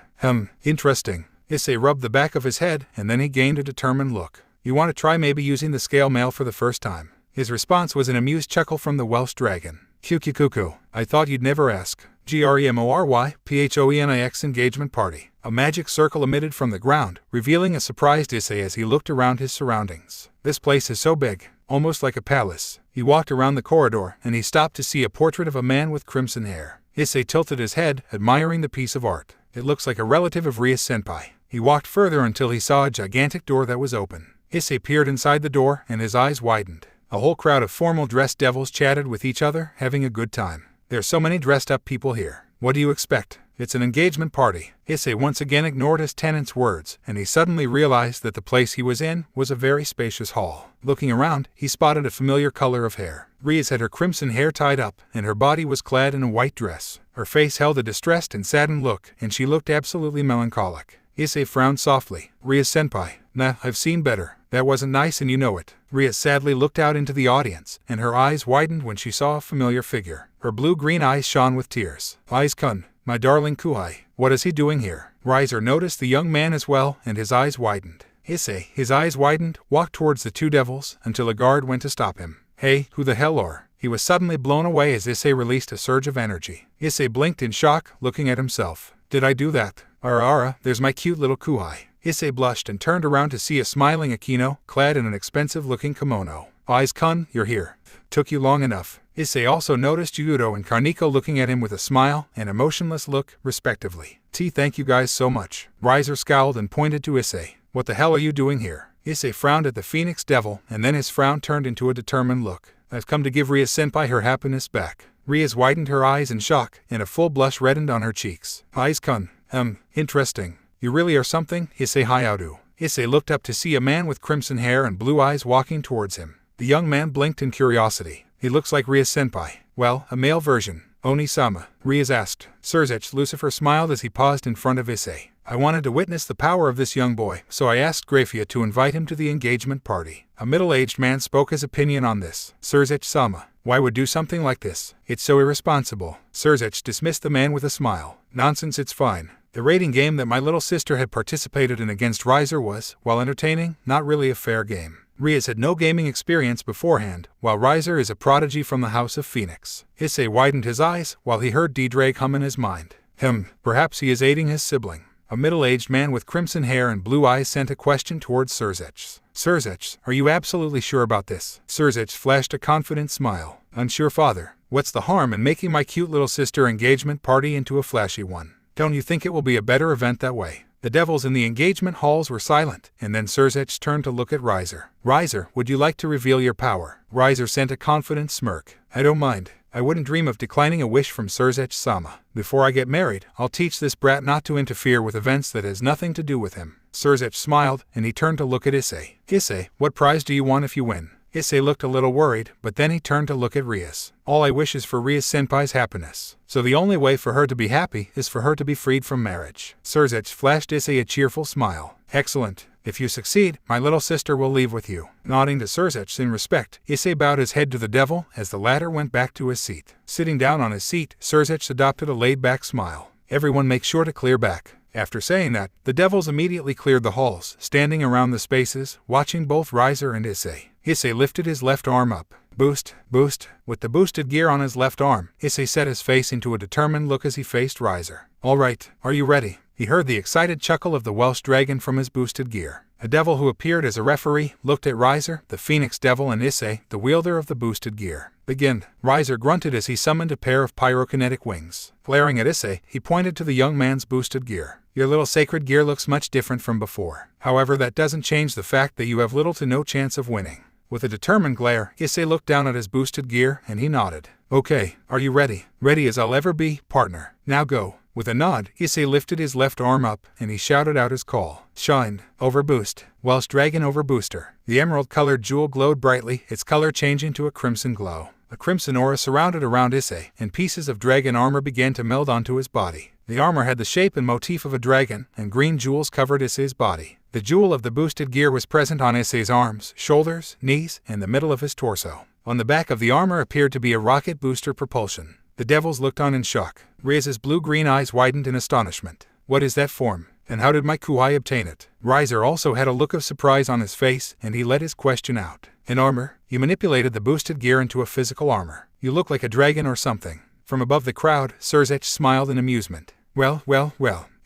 Interesting. Issei rubbed the back of his head, and then he gained a determined look. You want to try maybe using the scale mail for the first time? His response was an amused chuckle from the Welsh dragon. Cuckoo. I thought you'd never ask. GREMORYPHOENIX engagement party. A magic circle emitted from the ground, revealing a surprised Issei as he looked around his surroundings. This place is so big, almost like a palace. He walked around the corridor, and he stopped to see a portrait of a man with crimson hair. Issei tilted his head, admiring the piece of art. It looks like a relative of Ria-senpai. He walked further until he saw a gigantic door that was open. Issei peered inside the door, and his eyes widened. A whole crowd of formal-dressed devils chatted with each other, having a good time. There's so many dressed-up people here. What do you expect? It's an engagement party. Issei once again ignored his tenant's words, and he suddenly realized that the place he was in was a very spacious hall. Looking around, he spotted a familiar color of hair. Rias had her crimson hair tied up, and her body was clad in a white dress. Her face held a distressed and saddened look, and she looked absolutely melancholic. Issei frowned softly. Ria-senpai, nah, I've seen better. That wasn't nice and you know it. Ria sadly looked out into the audience, and her eyes widened when she saw a familiar figure. Her blue-green eyes shone with tears. Aiz-kun, my darling Kuhai, what is he doing here? Riser noticed the young man as well, and his eyes widened. Issei, his eyes widened, walked towards the two devils, until a guard went to stop him. Hey, who the hell are? He was suddenly blown away as Issei released a surge of energy. Issei blinked in shock, looking at himself. Did I do that? Ara, there's my cute little Kuhai. Issei blushed and turned around to see a smiling Akino, clad in an expensive-looking kimono. Aiz-kun, you're here. Took you long enough. Issei also noticed Hyoudou and Karniko looking at him with a smile and a motionless look, respectively. Thank you guys so much. Riser scowled and pointed to Issei. What the hell are you doing here? Issei frowned at the Phoenix Devil, and then his frown turned into a determined look. I've come to give Ria-senpai her happiness back. Rias widened her eyes in shock, and a full blush reddened on her cheeks. Aiz-kun, interesting. You really are something, Issei Hyoudou. Issei looked up to see a man with crimson hair and blue eyes walking towards him. The young man blinked in curiosity. He looks like Ria-senpai. Well, a male version. Oni-sama, Rias asked. Surzech Lucifer smiled as he paused in front of Issei. I wanted to witness the power of this young boy, so I asked Grafia to invite him to the engagement party. A middle-aged man spoke his opinion on this. Surzech-sama, why would do something like this? It's so irresponsible. Surzech dismissed the man with a smile. Nonsense, it's fine. The rating game that my little sister had participated in against Riser was, while entertaining, not really a fair game. Rias had no gaming experience beforehand, while Riser is a prodigy from the House of Phoenix. Issei widened his eyes, while he heard D-Drake hum in his mind. Perhaps he is aiding his sibling. A middle-aged man with crimson hair and blue eyes sent a question towards Surzech. Surzech, are you absolutely sure about this? Surzech flashed a confident smile. Unsure, father. What's the harm in making my cute little sister engagement party into a flashy one? Don't you think it will be a better event that way? The devils in the engagement halls were silent, and then Surzech turned to look at Riser. Riser, would you like to reveal your power? Riser sent a confident smirk. I don't mind. I wouldn't dream of declining a wish from Surzech-sama. Before I get married, I'll teach this brat not to interfere with events that has nothing to do with him. Surzech smiled, and he turned to look at Issei. Issei, what prize do you want if you win? Issei looked a little worried, but then he turned to look at Rias. All I wish is for Ria-senpai's happiness. So the only way for her to be happy is for her to be freed from marriage. Surzech flashed Issei a cheerful smile. Excellent. If you succeed, my little sister will leave with you. Nodding to Surzech in respect, Issei bowed his head to the devil as the latter went back to his seat. Sitting down on his seat, Surzech adopted a laid-back smile. Everyone make sure to clear back. After saying that, the devils immediately cleared the halls, standing around the spaces, watching both Riser and Issei. Issei lifted his left arm up. Boost, boost. With the boosted gear on his left arm, Issei set his face into a determined look as he faced Riser. All right, are you ready? He heard the excited chuckle of the Welsh dragon from his boosted gear. A devil who appeared as a referee looked at Riser, the Phoenix Devil, and Issei, the wielder of the boosted gear. Begin. Riser grunted as he summoned a pair of pyrokinetic wings. Glaring at Issei, he pointed to the young man's boosted gear. Your little sacred gear looks much different from before. However, that doesn't change the fact that you have little to no chance of winning. With a determined glare, Issei looked down at his boosted gear, and he nodded. Okay, are you ready? Ready as I'll ever be, partner. Now go. With a nod, Issei lifted his left arm up, and he shouted out his call. Shine. Overboost. Welsh Dragon Overbooster. The emerald-colored jewel glowed brightly, its color changing to a crimson glow. A crimson aura surrounded around Issei, and pieces of dragon armor began to meld onto his body. The armor had the shape and motif of a dragon, and green jewels covered Issei's body. The jewel of the boosted gear was present on Issei's arms, shoulders, knees, and the middle of his torso. On the back of the armor appeared to be a rocket booster propulsion. The devils looked on in shock. Rias's blue-green eyes widened in astonishment. What is that form? And how did my Kuhai obtain it? Riser also had a look of surprise on his face, and he let his question out. An armor? You manipulated the boosted gear into a physical armor. You look like a dragon or something. From above the crowd, Surzech smiled in amusement. Well,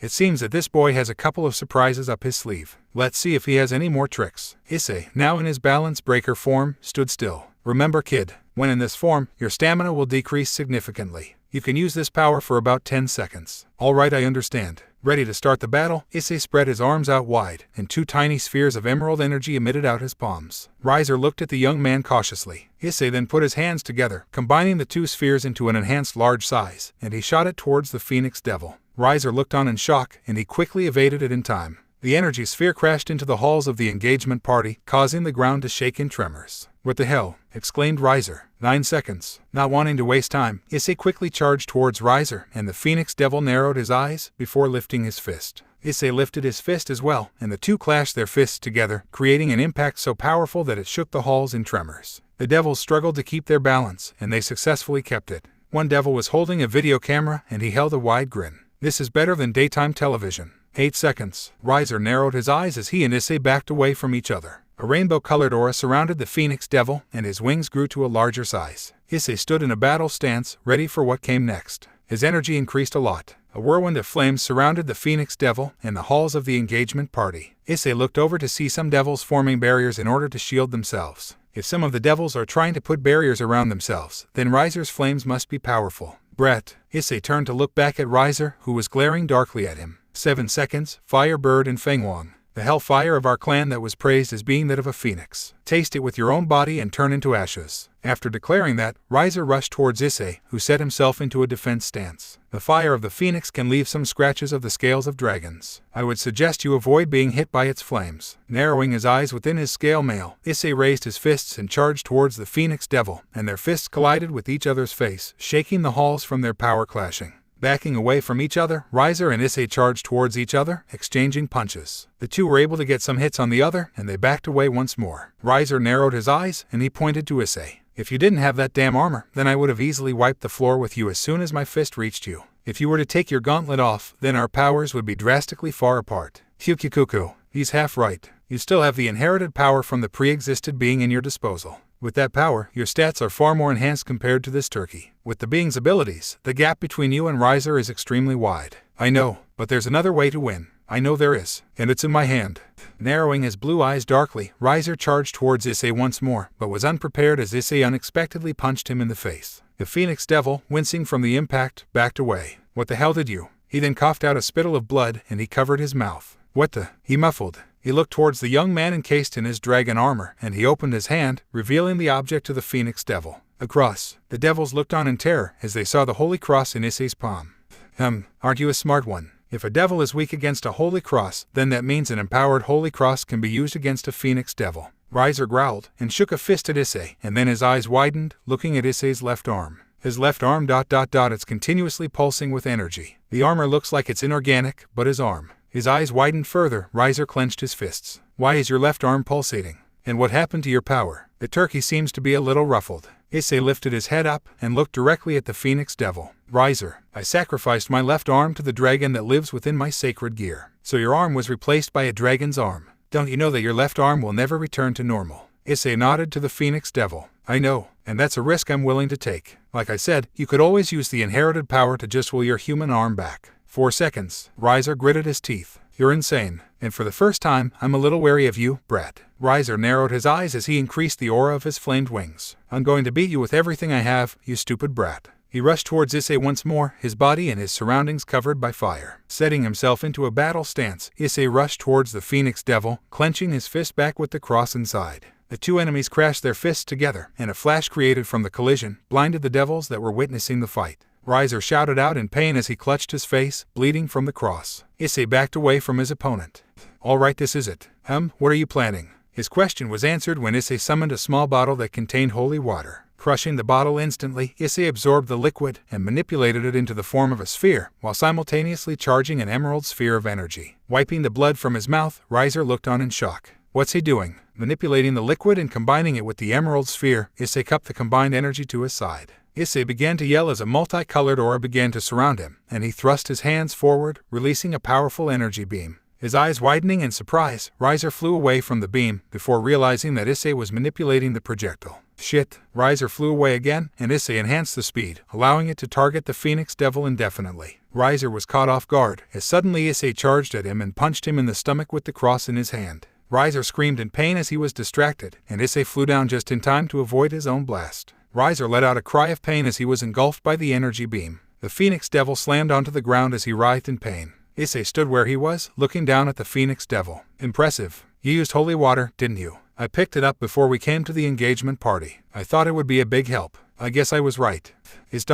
it seems that this boy has a couple of surprises up his sleeve. Let's see if he has any more tricks. Issei, now in his balance breaker form, stood still. Remember kid, when in this form, your stamina will decrease significantly. You can use this power for about 10 seconds. Alright, I understand. Ready to start the battle, Issei spread his arms out wide, and 2 tiny spheres of emerald energy emitted out his palms. Riser looked at the young man cautiously. Issei then put his hands together, combining the 2 spheres into an enhanced large size, and he shot it towards the Phoenix Devil. Riser looked on in shock, and he quickly evaded it in time. The energy sphere crashed into the halls of the engagement party, causing the ground to shake in tremors. What the hell? Exclaimed Riser. 9 seconds. Not wanting to waste time, Issei quickly charged towards Riser, and the Phoenix Devil narrowed his eyes before lifting his fist. Issei lifted his fist as well, and the two clashed their fists together, creating an impact so powerful that it shook the halls in tremors. The devils struggled to keep their balance, and they successfully kept it. One devil was holding a video camera, and he held a wide grin. This is better than daytime television. 8 seconds. Riser narrowed his eyes as he and Issei backed away from each other. A rainbow-colored aura surrounded the Phoenix Devil, and his wings grew to a larger size. Issei stood in a battle stance, ready for what came next. His energy increased a lot. A whirlwind of flames surrounded the Phoenix Devil and the halls of the engagement party. Issei looked over to see some devils forming barriers in order to shield themselves. If some of the devils are trying to put barriers around themselves, then Riser's flames must be powerful. Brett. Issei turned to look back at Riser, who was glaring darkly at him. 7 seconds. Firebird and Fenghuang. The hellfire of our clan that was praised as being that of a phoenix. Taste it with your own body and turn into ashes. After declaring that, Riser rushed towards Issei, who set himself into a defense stance. The fire of the phoenix can leave some scratches of the scales of dragons. I would suggest you avoid being hit by its flames. Narrowing his eyes within his scale mail, Issei raised his fists and charged towards the Phoenix Devil, and their fists collided with each other's face, shaking the halls from their power clashing. Backing away from each other, Riser and Issei charged towards each other, exchanging punches. The two were able to get some hits on the other, and they backed away once more. Riser narrowed his eyes, and he pointed to Issei. If you didn't have that damn armor, then I would have easily wiped the floor with you as soon as my fist reached you. If you were to take your gauntlet off, then our powers would be drastically far apart. Cuckoo. He's half right. You still have the inherited power from the pre-existed being in your disposal. With that power, your stats are far more enhanced compared to this turkey. With the being's abilities, the gap between you and Riser is extremely wide. I know, but there's another way to win. I know there is, and it's in my hand. Narrowing his blue eyes darkly, Riser charged towards Issei once more, but was unprepared as Issei unexpectedly punched him in the face. The Phoenix Devil, wincing from the impact, backed away. What the hell did you? He then coughed out a spittle of blood, and he covered his mouth. What the? He muffled. He looked towards the young man encased in his dragon armor, and he opened his hand, revealing the object to the Phoenix Devil. A cross. The devils looked on in terror as they saw the holy cross in Issei's palm. Aren't you a smart one? If a devil is weak against a holy cross, then that means an empowered holy cross can be used against a Phoenix Devil. Riser growled, and shook a fist at Issei, and then his eyes widened, looking at Issei's left arm. His left arm ... it's continuously pulsing with energy. The armor looks like it's inorganic, but his arm. His eyes widened further. Riser clenched his fists. Why is your left arm pulsating? And what happened to your power? The turkey seems to be a little ruffled. Issei lifted his head up and looked directly at the Phoenix Devil. Riser, I sacrificed my left arm to the dragon that lives within my sacred gear. So your arm was replaced by a dragon's arm. Don't you know that your left arm will never return to normal? Issei nodded to the Phoenix Devil. I know, and that's a risk I'm willing to take. Like I said, you could always use the inherited power to just will your human arm back. 4 seconds. Riser gritted his teeth. You're insane, and for the first time, I'm a little wary of you, Brett. Riser narrowed his eyes as he increased the aura of his flamed wings. I'm going to beat you with everything I have, you stupid brat. He rushed towards Issei once more, his body and his surroundings covered by fire. Setting himself into a battle stance, Issei rushed towards the Phoenix Devil, clenching his fist back with the cross inside. The two enemies crashed their fists together, and a flash created from the collision blinded the devils that were witnessing the fight. Riser shouted out in pain as he clutched his face, bleeding from the cross. Issei backed away from his opponent. All right, this is it. What are you planning? His question was answered when Issei summoned a small bottle that contained holy water. Crushing the bottle instantly, Issei absorbed the liquid and manipulated it into the form of a sphere, while simultaneously charging an emerald sphere of energy. Wiping the blood from his mouth, Riser looked on in shock. What's he doing? Manipulating the liquid and combining it with the emerald sphere, Issei cupped the combined energy to his side. Issei began to yell as a multicolored aura began to surround him, and he thrust his hands forward, releasing a powerful energy beam. His eyes widening in surprise, Riser flew away from the beam before realizing that Issei was manipulating the projectile. Shit! Riser flew away again, and Issei enhanced the speed, allowing it to target the Phoenix Devil indefinitely. Riser was caught off guard, as suddenly Issei charged at him and punched him in the stomach with the cross in his hand. Riser screamed in pain as he was distracted, and Issei flew down just in time to avoid his own blast. Riser let out a cry of pain as he was engulfed by the energy beam. The Phoenix Devil slammed onto the ground as he writhed in pain. Issei stood where he was, looking down at the Phoenix Devil. Impressive. You used holy water, didn't you? I picked it up before we came to the engagement party. I thought it would be a big help. I guess I was right. Is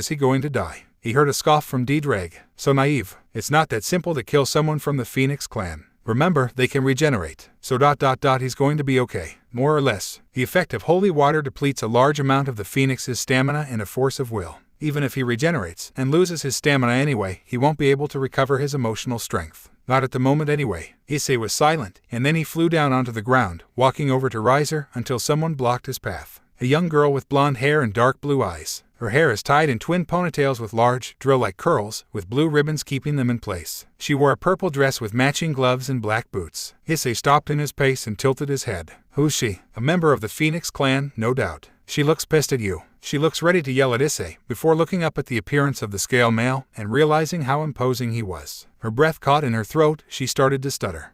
he going to die? He heard a scoff from D-Drag. So naive. It's not that simple to kill someone from the Phoenix clan. Remember, they can regenerate. So he's going to be okay. More or less. The effect of holy water depletes a large amount of the Phoenix's stamina and a force of will. Even if he regenerates and loses his stamina anyway, he won't be able to recover his emotional strength. Not at the moment anyway. Issei was silent, and then he flew down onto the ground, walking over to Riser until someone blocked his path. A young girl with blonde hair and dark blue eyes. Her hair is tied in twin ponytails with large, drill-like curls, with blue ribbons keeping them in place. She wore a purple dress with matching gloves and black boots. Issei stopped in his pace and tilted his head. Who's she? A member of the Phoenix clan, no doubt. She looks pissed at you. She looks ready to yell at Issei, before looking up at the appearance of the scale male and realizing how imposing he was. Her breath caught in her throat, she started to stutter.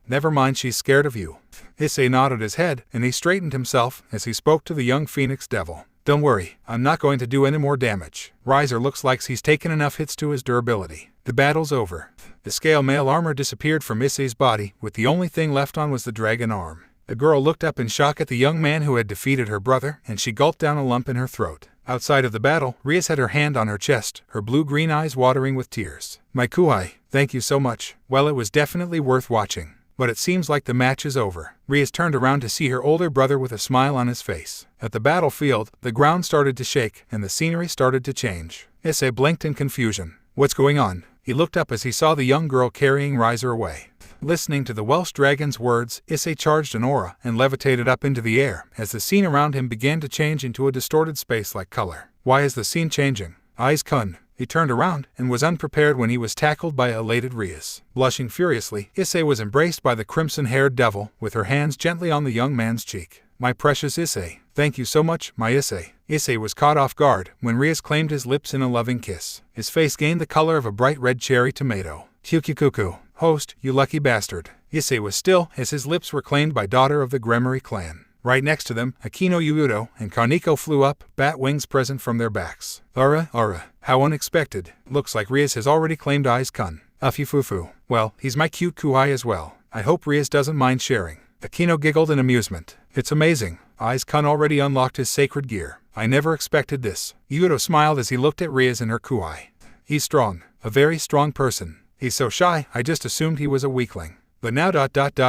Never mind, she's scared of you. Issei nodded his head, and he straightened himself as he spoke to the young Phoenix Devil. Don't worry, I'm not going to do any more damage. Riser looks like he's taken enough hits to his durability. The battle's over. The scale male armor disappeared from Issei's body, with the only thing left on was the dragon arm. The girl looked up in shock at the young man who had defeated her brother, and she gulped down a lump in her throat. Outside of the battle, Rias had her hand on her chest, her blue-green eyes watering with tears. My Kuoh, thank you so much. Well, it was definitely worth watching. But it seems like the match is over. Rias turned around to see her older brother with a smile on his face. At the battlefield, the ground started to shake, and the scenery started to change. Issei blinked in confusion. What's going on? He looked up as he saw the young girl carrying Riser away. Listening to the Welsh dragon's words, Issei charged an aura and levitated up into the air as the scene around him began to change into a distorted space-like color. Why is the scene changing? Eyes Kun. He turned around and was unprepared when he was tackled by elated Rias. Blushing furiously, Issei was embraced by the crimson-haired devil, with her hands gently on the young man's cheek. My precious Issei, thank you so much, my Issei. Issei was caught off guard when Rias claimed his lips in a loving kiss. His face gained the color of a bright red cherry tomato. Kyukikuku. Host, you lucky bastard. Issei was still as his lips were claimed by daughter of the Gremory clan. Right next to them, Issei Hyoudou and Kaneko flew up, bat wings present from their backs. Ara, how unexpected. Looks like Rias has already claimed Eyes Kun. Ufifufu. Well, he's my cute Kuoh as well. I hope Rias doesn't mind sharing. Akino giggled in amusement. It's amazing. Eyes Kun already unlocked his sacred gear. I never expected this. Hyoudou smiled as he looked at Rias and her Kuoh. He's strong. A very strong person. He's so shy, I just assumed he was a weakling. But now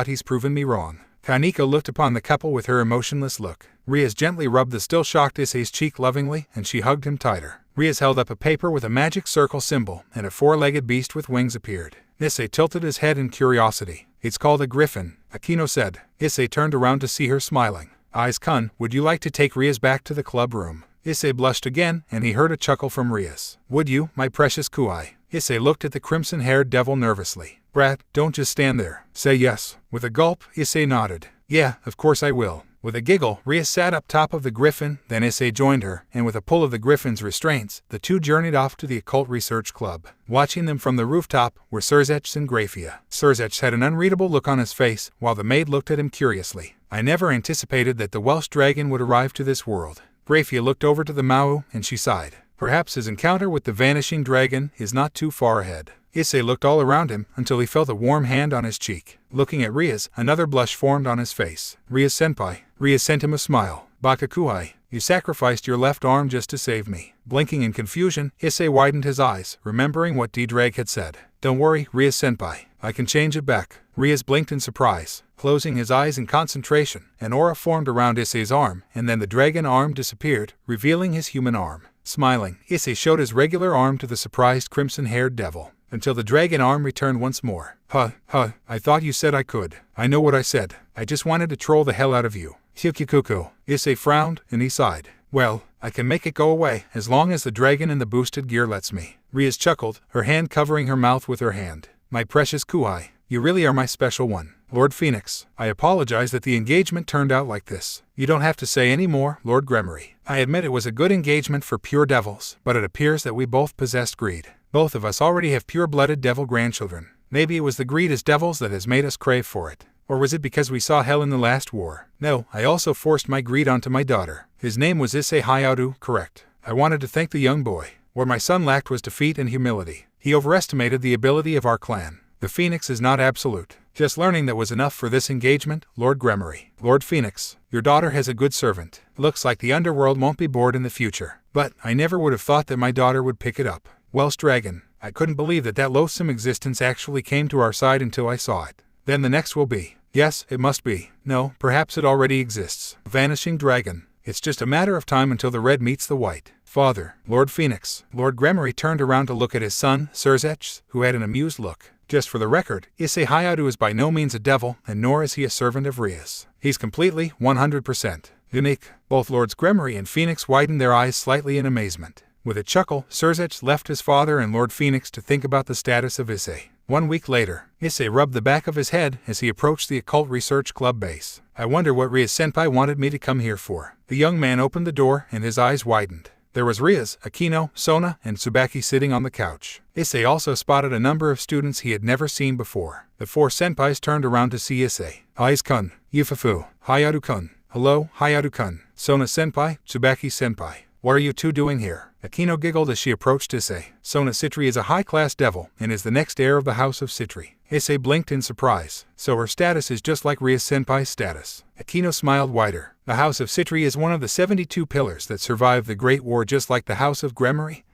he's proven me wrong. Kaneko looked upon the couple with her emotionless look. Rias gently rubbed the still shocked Issei's cheek lovingly, and she hugged him tighter. Rias held up a paper with a magic circle symbol, and a four-legged beast with wings appeared. Issei tilted his head in curiosity. It's called a griffin, Akino said. Issei turned around to see her smiling. Eyes Kun, would you like to take Rias back to the club room? Issei blushed again, and he heard a chuckle from Rias. Would you, my precious Kuoh? Issei looked at the crimson-haired devil nervously. Brat, don't just stand there. Say yes. With a gulp, Issei nodded. Yeah, of course I will. With a giggle, Rias sat up top of the griffin, then Issei joined her, and with a pull of the griffin's restraints, the two journeyed off to the Occult Research Club. Watching them from the rooftop were Serzech and Grafia. Serzech had an unreadable look on his face, while the maid looked at him curiously. I never anticipated that the Welsh dragon would arrive to this world. Grafia looked over to the Mau, and she sighed. Perhaps his encounter with the vanishing dragon is not too far ahead. Issei looked all around him until he felt a warm hand on his cheek. Looking at Rias, another blush formed on his face. Rias-senpai. Rias sent him a smile. Baka Kuoh, you sacrificed your left arm just to save me. Blinking in confusion, Issei widened his eyes, remembering what D-Drag had said. Don't worry, Rias-senpai. I can change it back. Rias blinked in surprise. Closing his eyes in concentration, an aura formed around Issei's arm, and then the dragon arm disappeared, revealing his human arm. Smiling, Issei showed his regular arm to the surprised crimson-haired devil, until the dragon arm returned once more. I thought you said I could. I know what I said. I just wanted to troll the hell out of you. Hyukikuku. Issei frowned, and he sighed. Well, I can make it go away, as long as the dragon in the boosted gear lets me. Rias chuckled, her hand covering her mouth with her hand. My precious Kuoh, You really are my special one. Lord Phoenix, I apologize that the engagement turned out like this. You don't have to say any more, Lord Gremory. I admit it was a good engagement for pure devils, but it appears that we both possessed greed. Both of us already have pure-blooded devil grandchildren. Maybe it was the greed as devils that has made us crave for it. Or was it because we saw hell in the last war? No, I also forced my greed onto my daughter. His name was Issei Hyoudou, correct. I wanted to thank the young boy. What my son lacked was defeat and humility. He overestimated the ability of our clan. The Phoenix is not absolute. Just learning that was enough for this engagement, Lord Gremory. Lord Phoenix, your daughter has a good servant. Looks like the underworld won't be bored in the future. But I never would have thought that my daughter would pick it up. Welsh Dragon, I couldn't believe that loathsome existence actually came to our side until I saw it. Then the next will be. Yes, it must be. No, perhaps it already exists. Vanishing Dragon. It's just a matter of time until the red meets the white. Father, Lord Phoenix. Lord Gremory turned around to look at his son, Sirzech, who had an amused look. Just for the record, Issei Hyoudou is by no means a devil, and nor is he a servant of Rias. He's completely, 100%, unique. Both Lords Gremory and Phoenix widened their eyes slightly in amazement. With a chuckle, Sirzech left his father and Lord Phoenix to think about the status of Issei. 1 week later, Issei rubbed the back of his head as he approached the Occult Research Club base. I wonder what Rias-senpai wanted me to come here for. The young man opened the door and his eyes widened. There was Rias, Akino, Sona, and Tsubaki sitting on the couch. Issei also spotted a number of students he had never seen before. The 4 senpais turned around to see Issei. Aiz-kun, Yufufu, Hyoudou-kun. Hello, Hyoudou-kun. Sona-senpai, Tsubaki-senpai. What are you two doing here? Akino giggled as she approached Issei. Sona Citri is a high-class devil and is the next heir of the House of Citri. Issei blinked in surprise. So her status is just like Rias-senpai's status. Akino smiled wider. The House of Citri is one of the 72 pillars that survived the Great War, just like the House of Gremory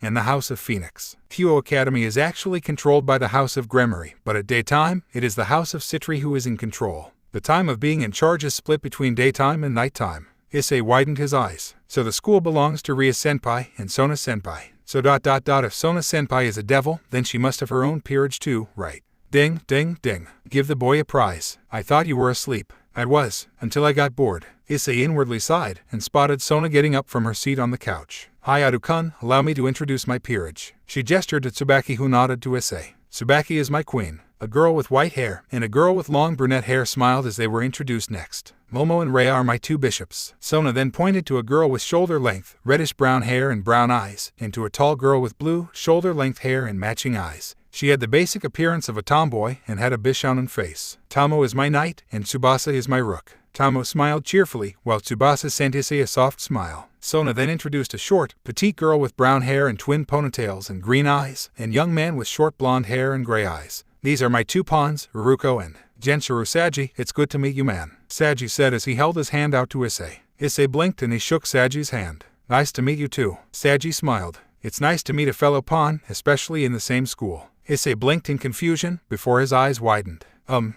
and the House of Phoenix. Kuoh Academy is actually controlled by the House of Gremory, but at daytime, it is the House of Citri who is in control. The time of being in charge is split between daytime and nighttime. Issei widened his eyes. So the school belongs to Rias-senpai and Sona-senpai. So if Sona-senpai is a devil, then she must have her own peerage too, right? Ding, ding, ding. Give the boy a prize. I thought you were asleep. I was, until I got bored. Issei inwardly sighed and spotted Sona getting up from her seat on the couch. Hyoudou-kun, allow me to introduce my peerage. She gestured to Tsubaki, who nodded to Issei. Tsubaki is my queen. A girl with white hair and a girl with long brunette hair smiled as they were introduced next. Momo and Rhea are my 2 bishops. Sona then pointed to a girl with shoulder-length, reddish-brown hair and brown eyes, and to a tall girl with blue, shoulder-length hair and matching eyes. She had the basic appearance of a tomboy and had a Bishonen face. Tamo is my knight, and Tsubasa is my rook. Tamo smiled cheerfully, while Tsubasa sent Issei a soft smile. Sona then introduced a short, petite girl with brown hair and twin ponytails and green eyes, and young man with short blonde hair and gray eyes. These are my 2 pawns, Uruko and Genshiru Saji. It's good to meet you, man, Saji said as he held his hand out to Issei. Issei blinked and he shook Saji's hand. Nice to meet you too. Saji smiled. It's nice to meet a fellow pawn, especially in the same school. Issei blinked in confusion before his eyes widened.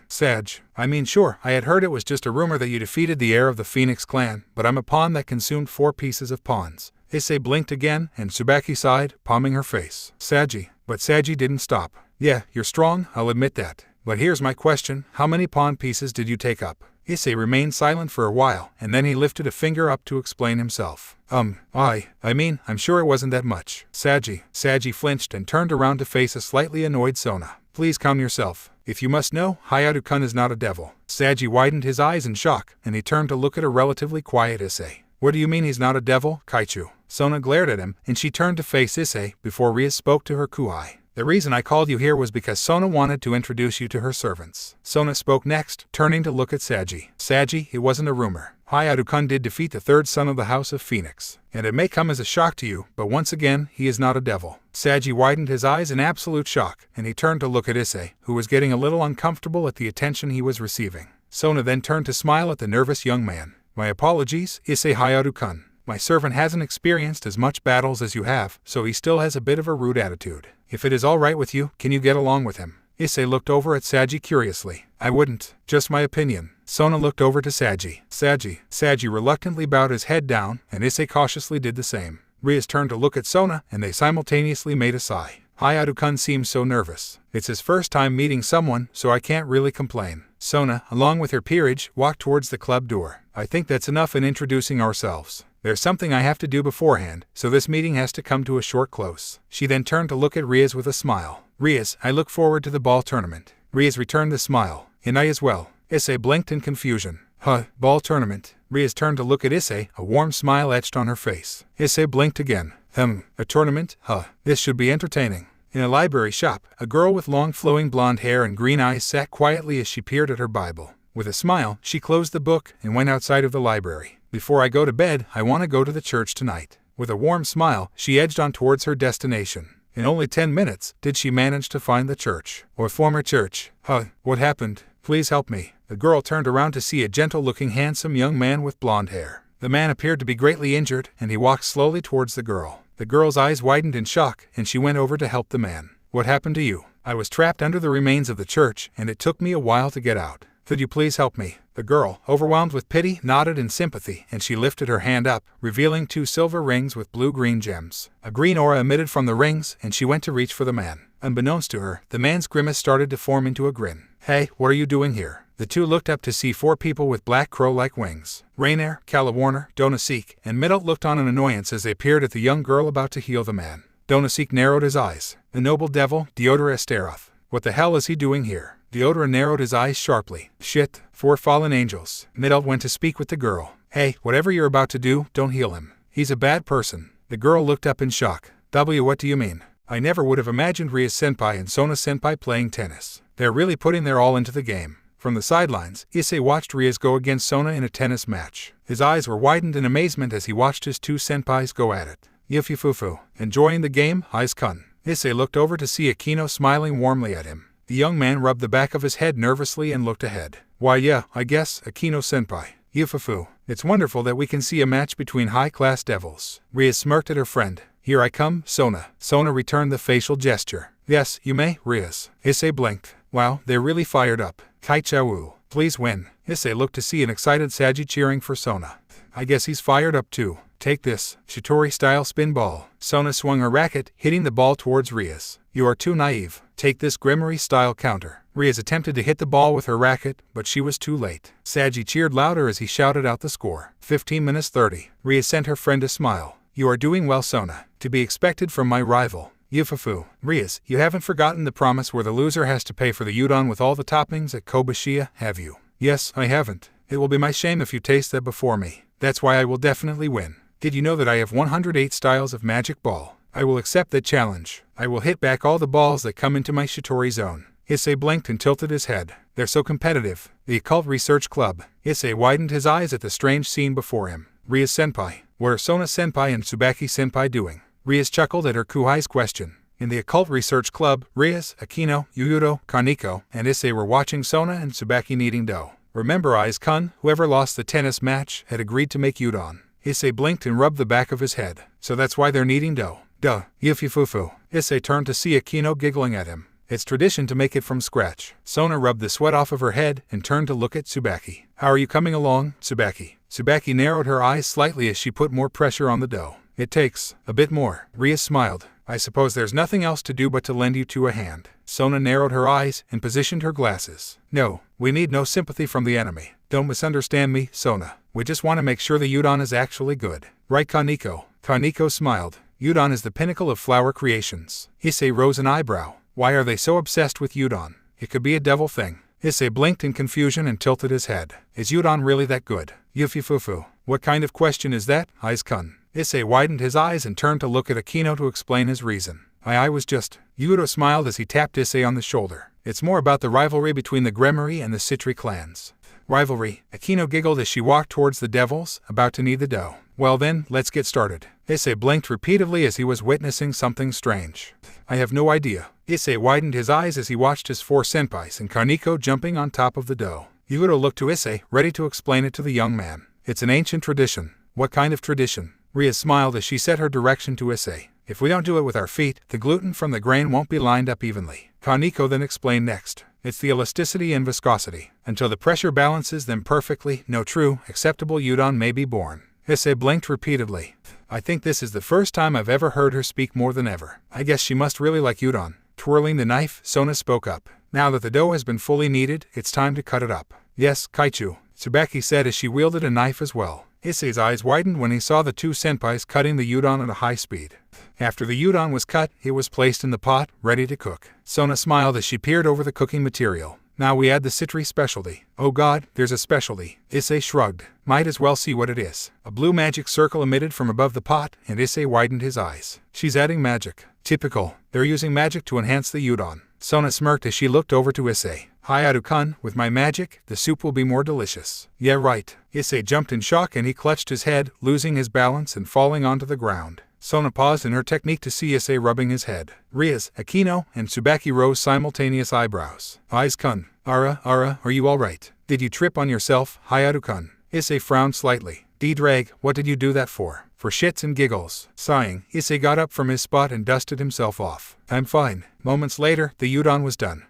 Saj, I mean, sure, I had heard it was just a rumor that you defeated the heir of the Phoenix clan, but I'm a pawn that consumed 4 pieces of pawns. Issei blinked again, and Tsubaki sighed, palming her face. Saji. But Saji didn't stop. Yeah, you're strong, I'll admit that. But here's my question, how many pawn pieces did you take up? Issei remained silent for a while, and then he lifted a finger up to explain himself. I mean, I'm sure it wasn't that much. Saji flinched and turned around to face a slightly annoyed Sona. Please calm yourself. If you must know, Hyoudou-kun is not a devil. Saji widened his eyes in shock, and he turned to look at a relatively quiet Issei. What do you mean he's not a devil, Kaichu? Sona glared at him, and she turned to face Issei before Rias spoke to her kuai. The reason I called you here was because Sona wanted to introduce you to her servants. Sona spoke next, turning to look at Saji. Saji, it wasn't a rumor. Hyoudou-kun did defeat the 3rd son of the House of Phoenix. And it may come as a shock to you, but once again, he is not a devil. Saji widened his eyes in absolute shock, and he turned to look at Issei, who was getting a little uncomfortable at the attention he was receiving. Sona then turned to smile at the nervous young man. My apologies, Issei Hyoudou-kun. My servant hasn't experienced as much battles as you have, so he still has a bit of a rude attitude. If it is all right with you, can you get along with him? Issei looked over at Saji curiously. I wouldn't. Just my opinion. Sona looked over to Saji. Saji reluctantly bowed his head down, and Issei cautiously did the same. Rias turned to look at Sona, and they simultaneously made a sigh. Hyoudou-kun seems so nervous. It's his first time meeting someone, so I can't really complain. Sona, along with her peerage, walked towards the club door. I think that's enough in introducing ourselves. There's something I have to do beforehand, so this meeting has to come to a short close. She then turned to look at Rias with a smile. Rias, I look forward to the ball tournament. Rias returned the smile. And I as well. Issei blinked in confusion. Huh, ball tournament. Rias turned to look at Issei, a warm smile etched on her face. Issei blinked again. A tournament? Huh, this should be entertaining. In a library shop, a girl with long flowing blonde hair and green eyes sat quietly as she peered at her Bible. With a smile, she closed the book and went outside of the library. Before I go to bed, I want to go to the church tonight. With a warm smile, she edged on towards her destination. In only 10 minutes, did she manage to find the church, or former church. Huh, what happened? Please help me. The girl turned around to see a gentle-looking handsome young man with blonde hair. The man appeared to be greatly injured, and he walked slowly towards the girl. The girl's eyes widened in shock, and she went over to help the man. What happened to you? I was trapped under the remains of the church, and it took me a while to get out. Could you please help me? The girl, overwhelmed with pity, nodded in sympathy, and she lifted her hand up, revealing 2 silver rings with blue-green gems. A green aura emitted from the rings, and she went to reach for the man. Unbeknownst to her, the man's grimace started to form into a grin. Hey, what are you doing here? The two looked up to see 4 people with black crow-like wings. Rainier, Calawarner, Donasik, and Middle looked on in annoyance as they peered at the young girl about to heal the man. Donasik narrowed his eyes. The noble devil, Deodora Esteroth. What the hell is he doing here? Deodora narrowed his eyes sharply. Shit, 4 fallen angels. Middle went to speak with the girl. Hey, whatever you're about to do, don't heal him. He's a bad person. The girl looked up in shock. What do you mean? I never would have imagined Ria-senpai and Sona-senpai playing tennis. They're really putting their all into the game. From the sidelines, Issei watched Rias go against Sona in a tennis match. His eyes were widened in amazement as he watched his 2 senpais go at it. Yifufufu. Enjoying the game, Aiz-kun. Issei looked over to see Akino smiling warmly at him. The young man rubbed the back of his head nervously and looked ahead. Why yeah, I guess, Akino-senpai. Yifufu. It's wonderful that we can see a match between high-class devils. Rias smirked at her friend. Here I come, Sona. Sona returned the facial gesture. Yes, you may, Rias. Issei blinked. Wow, they're really fired up. Kaichao-wu, please win. Issei looked to see an excited Saji cheering for Sona. I guess he's fired up too. Take this, Shitori-style spin ball. Sona swung her racket, hitting the ball towards Rias. You are too naive. Take this Grimoire-style counter. Rias attempted to hit the ball with her racket, but she was too late. Saji cheered louder as he shouted out the score. 15:30. Rias sent her friend a smile. You are doing well, Sona. To be expected from my rival. Yufufu. Rias, you haven't forgotten the promise where the loser has to pay for the udon with all the toppings at Kobushia, have you? Yes, I haven't. It will be my shame if you taste that before me. That's why I will definitely win. Did you know that I have 108 styles of magic ball? I will accept that challenge. I will hit back all the balls that come into my Shitori zone. Issei blinked and tilted his head. They're so competitive. The Occult Research Club. Issei widened his eyes at the strange scene before him. Rias-senpai. What are Sona-senpai and Tsubaki-senpai doing? Rias chuckled at her Kuhai's question. In the Occult Research Club, Rias, Akino, Hyoudou, Kaneko, and Issei were watching Sona and Tsubaki kneading dough. Remember Aiz-kun, whoever lost the tennis match, had agreed to make udon. Issei blinked and rubbed the back of his head. So that's why they're kneading dough. Duh, Yufufu. Issei turned to see Akino giggling at him. It's tradition to make it from scratch. Sona rubbed the sweat off of her head and turned to look at Tsubaki. How are you coming along, Tsubaki? Tsubaki narrowed her eyes slightly as she put more pressure on the dough. It takes a bit more. Rias smiled. I suppose there's nothing else to do but to lend you 2 a hand. Sona narrowed her eyes and positioned her glasses. No, we need no sympathy from the enemy. Don't misunderstand me, Sona. We just want to make sure the udon is actually good. Right, Kaneko? Kaneko smiled. Udon is the pinnacle of flower creations. Issei rose an eyebrow. Why are they so obsessed with udon? It could be a devil thing. Issei blinked in confusion and tilted his head. Is udon really that good? Yufufu. What kind of question is that, Aiz-kun? Issei widened his eyes and turned to look at Akino to explain his reason. I was just... Hyoudou smiled as he tapped Issei on the shoulder. It's more about the rivalry between the Grimoire and the Citri clans. Rivalry? Akino giggled as she walked towards the devils, about to knead the dough. Well then, let's get started. Issei blinked repeatedly as he was witnessing something strange. I have no idea. Issei widened his eyes as he watched his 4 senpais and Kaneko jumping on top of the dough. Hyoudou looked to Issei, ready to explain it to the young man. It's an ancient tradition. What kind of tradition? Rias smiled as she set her direction to Issei. If we don't do it with our feet, the gluten from the grain won't be lined up evenly. Kaneko then explained next. It's the elasticity and viscosity. Until the pressure balances them perfectly, no true, acceptable udon may be born. Issei blinked repeatedly. I think this is the first time I've ever heard her speak more than ever. I guess she must really like udon. Twirling the knife, Sona spoke up. Now that the dough has been fully kneaded, it's time to cut it up. Yes, Kaichu, Tsubaki said as she wielded a knife as well. Issei's eyes widened when he saw the two senpais cutting the udon at a high speed. After the udon was cut, it was placed in the pot, ready to cook. Sona smiled as she peered over the cooking material. Now we add the citri specialty. Oh god, there's a specialty. Issei shrugged. Might as well see what it is. A blue magic circle emitted from above the pot, and Issei widened his eyes. She's adding magic. Typical. They're using magic to enhance the udon. Sona smirked as she looked over to Issei. Hyoudou-kun, with my magic, the soup will be more delicious. Yeah, right. Issei jumped in shock and he clutched his head, losing his balance and falling onto the ground. Sona paused in her technique to see Issei rubbing his head. Rias, Akino, and Tsubaki rose simultaneous eyebrows. Eyes-kun. Ara, are you alright? Did you trip on yourself, Hyoudou-kun? Issei frowned slightly. D-Drag, what did you do that for? For shits and giggles. Sighing, Issei got up from his spot and dusted himself off. I'm fine. Moments later, the udon was done.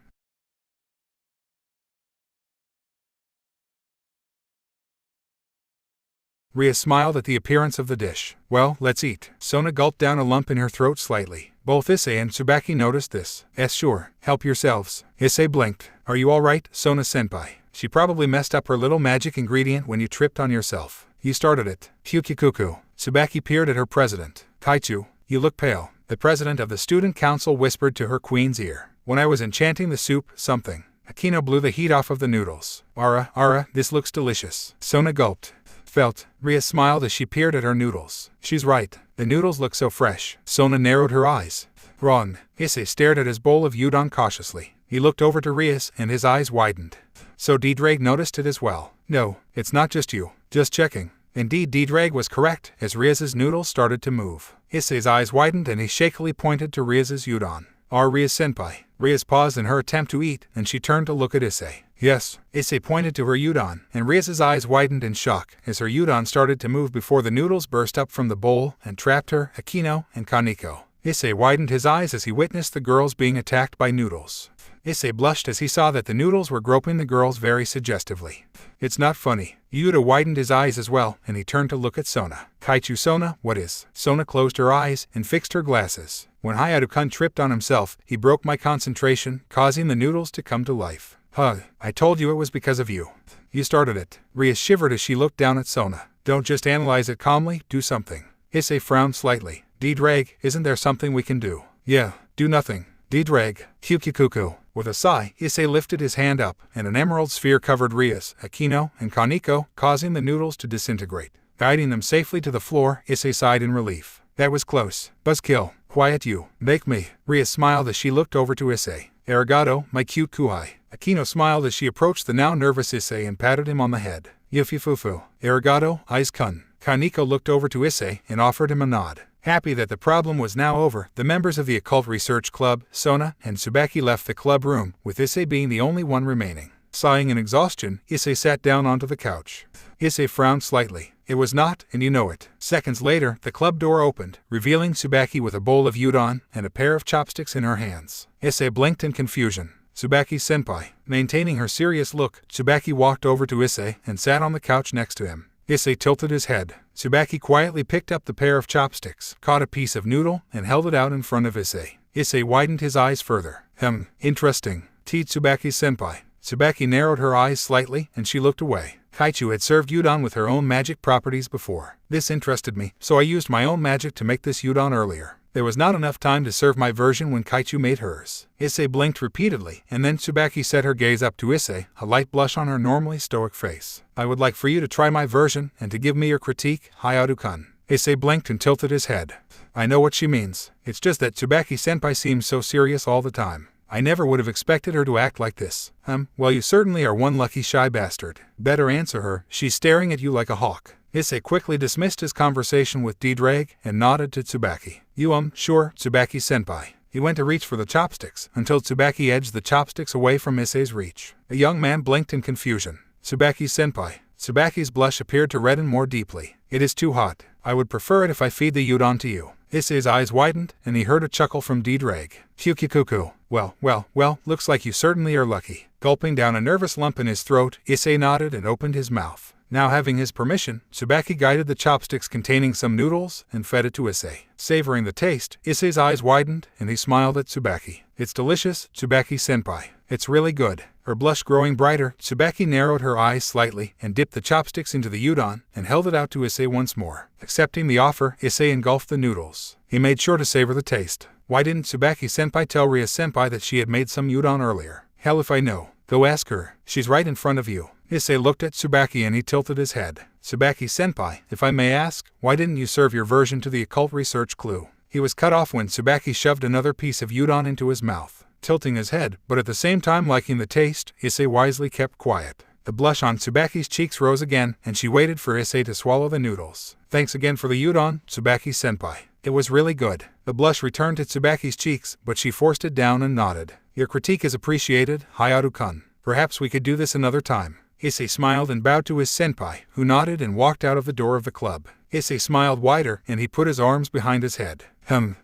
Ria smiled at the appearance of the dish. Well, let's eat. Sona gulped down a lump in her throat slightly. Both Issei and Tsubaki noticed this. Sure. Help yourselves. Issei blinked. Are you alright, Sona-senpai? She probably messed up her little magic ingredient when you tripped on yourself. You started it. Hyukikuku. Tsubaki peered at her president. Kaichu, you look pale. The president of the student council whispered to her queen's ear. When I was enchanting the soup, something. Akino blew the heat off of the noodles. Ara, this looks delicious. Sona gulped. Felt. Ria smiled as she peered at her noodles. She's right. The noodles look so fresh. Sona narrowed her eyes. Wrong. Issei stared at his bowl of udon cautiously. He looked over to Rias and his eyes widened. So D-Drag noticed it as well. No, it's not just you. Just checking. Indeed, D-Drag was correct as Rias's noodles started to move. Issei's eyes widened and he shakily pointed to Rias's udon. Rias-senpai. Rias paused in her attempt to eat and she turned to look at Issei. Yes. Issei pointed to her udon, and Rias's eyes widened in shock as her udon started to move before the noodles burst up from the bowl and trapped her, Akino, and Kaneko. Issei widened his eyes as he witnessed the girls being attacked by noodles. Issei blushed as he saw that the noodles were groping the girls very suggestively. It's not funny. Hyoudou widened his eyes as well, and he turned to look at Sona. Kaichu Sona, what is? Sona closed her eyes and fixed her glasses. When Hyoudou-kun tripped on himself, he broke my concentration, causing the noodles to come to life. I told you it was because of you. You started it. Ria shivered as she looked down at Sona. Don't just analyze it calmly, do something. Issei frowned slightly. D-Drag, isn't there something we can do? Yeah, do nothing. D-Drag, Hyukikuku. With a sigh, Issei lifted his hand up, and an emerald sphere covered Rias, Akino, and Kaneko, causing the noodles to disintegrate. Guiding them safely to the floor, Issei sighed in relief. That was close. Buzzkill. Quiet you. Make me. Ria smiled as she looked over to Issei. Arigato, my cute kuai. Akino smiled as she approached the now nervous Issei and patted him on the head. Yufifufu. Arigato, Eyes-kun. Kaneko looked over to Issei and offered him a nod. Happy that the problem was now over, the members of the Occult Research Club, Sona, and Tsubaki left the club room, with Issei being the only one remaining. Sighing in exhaustion, Issei sat down onto the couch. Issei frowned slightly. It was not, and you know it. Seconds later, the club door opened, revealing Tsubaki with a bowl of udon and a pair of chopsticks in her hands. Issei blinked in confusion. Tsubaki-senpai. Maintaining her serious look, Tsubaki walked over to Issei and sat on the couch next to him. Issei tilted his head. Tsubaki quietly picked up the pair of chopsticks, caught a piece of noodle, and held it out in front of Issei. Issei widened his eyes further. Interesting. Tsubaki-senpai. Tsubaki narrowed her eyes slightly, and she looked away. Kaichu had served udon with her own magic properties before. This interested me, so I used my own magic to make this udon earlier. There was not enough time to serve my version when Kaichu made hers. Issei blinked repeatedly, and then Tsubaki set her gaze up to Issei, a light blush on her normally stoic face. I would like for you to try my version, and to give me your critique, Hyoudou-kun. Issei blinked and tilted his head. I know what she means. It's just that Tsubaki-senpai seems so serious all the time. I never would have expected her to act like this. Well, you certainly are one lucky shy bastard. Better answer her, she's staring at you like a hawk. Issei quickly dismissed his conversation with D-Drag and nodded to Tsubaki. Sure, Tsubaki-senpai. He went to reach for the chopsticks, until Tsubaki edged the chopsticks away from Issei's reach. The young man blinked in confusion. Tsubaki-senpai. Tsubaki's blush appeared to redden more deeply. It is too hot. I would prefer it if I feed the udon to you. Issei's eyes widened, and he heard a chuckle from D-Drag. Hyukikuku. Well, looks like you certainly are lucky. Gulping down a nervous lump in his throat, Issei nodded and opened his mouth. Now having his permission, Tsubaki guided the chopsticks containing some noodles and fed it to Issei. Savoring the taste, Issei's eyes widened, and he smiled at Tsubaki. It's delicious, Tsubaki-senpai. It's really good. Her blush growing brighter, Tsubaki narrowed her eyes slightly and dipped the chopsticks into the udon and held it out to Issei once more. Accepting the offer, Issei engulfed the noodles. He made sure to savor the taste. Why didn't Tsubaki-senpai tell Ria-senpai that she had made some udon earlier? Hell if I know. Go ask her. She's right in front of you. Issei looked at Tsubaki and he tilted his head. Tsubaki-senpai, if I may ask, why didn't you serve your version to the occult research clue? He was cut off when Tsubaki shoved another piece of udon into his mouth. Tilting his head, but at the same time liking the taste, Issei wisely kept quiet. The blush on Tsubaki's cheeks rose again, and she waited for Issei to swallow the noodles. Thanks again for the udon, Tsubaki-senpai. It was really good. The blush returned to Tsubaki's cheeks, but she forced it down and nodded. Your critique is appreciated, Hyoudou-kun. Perhaps we could do this another time. Issei smiled and bowed to his senpai, who nodded and walked out of the door of the club. Issei smiled wider, and he put his arms behind his head.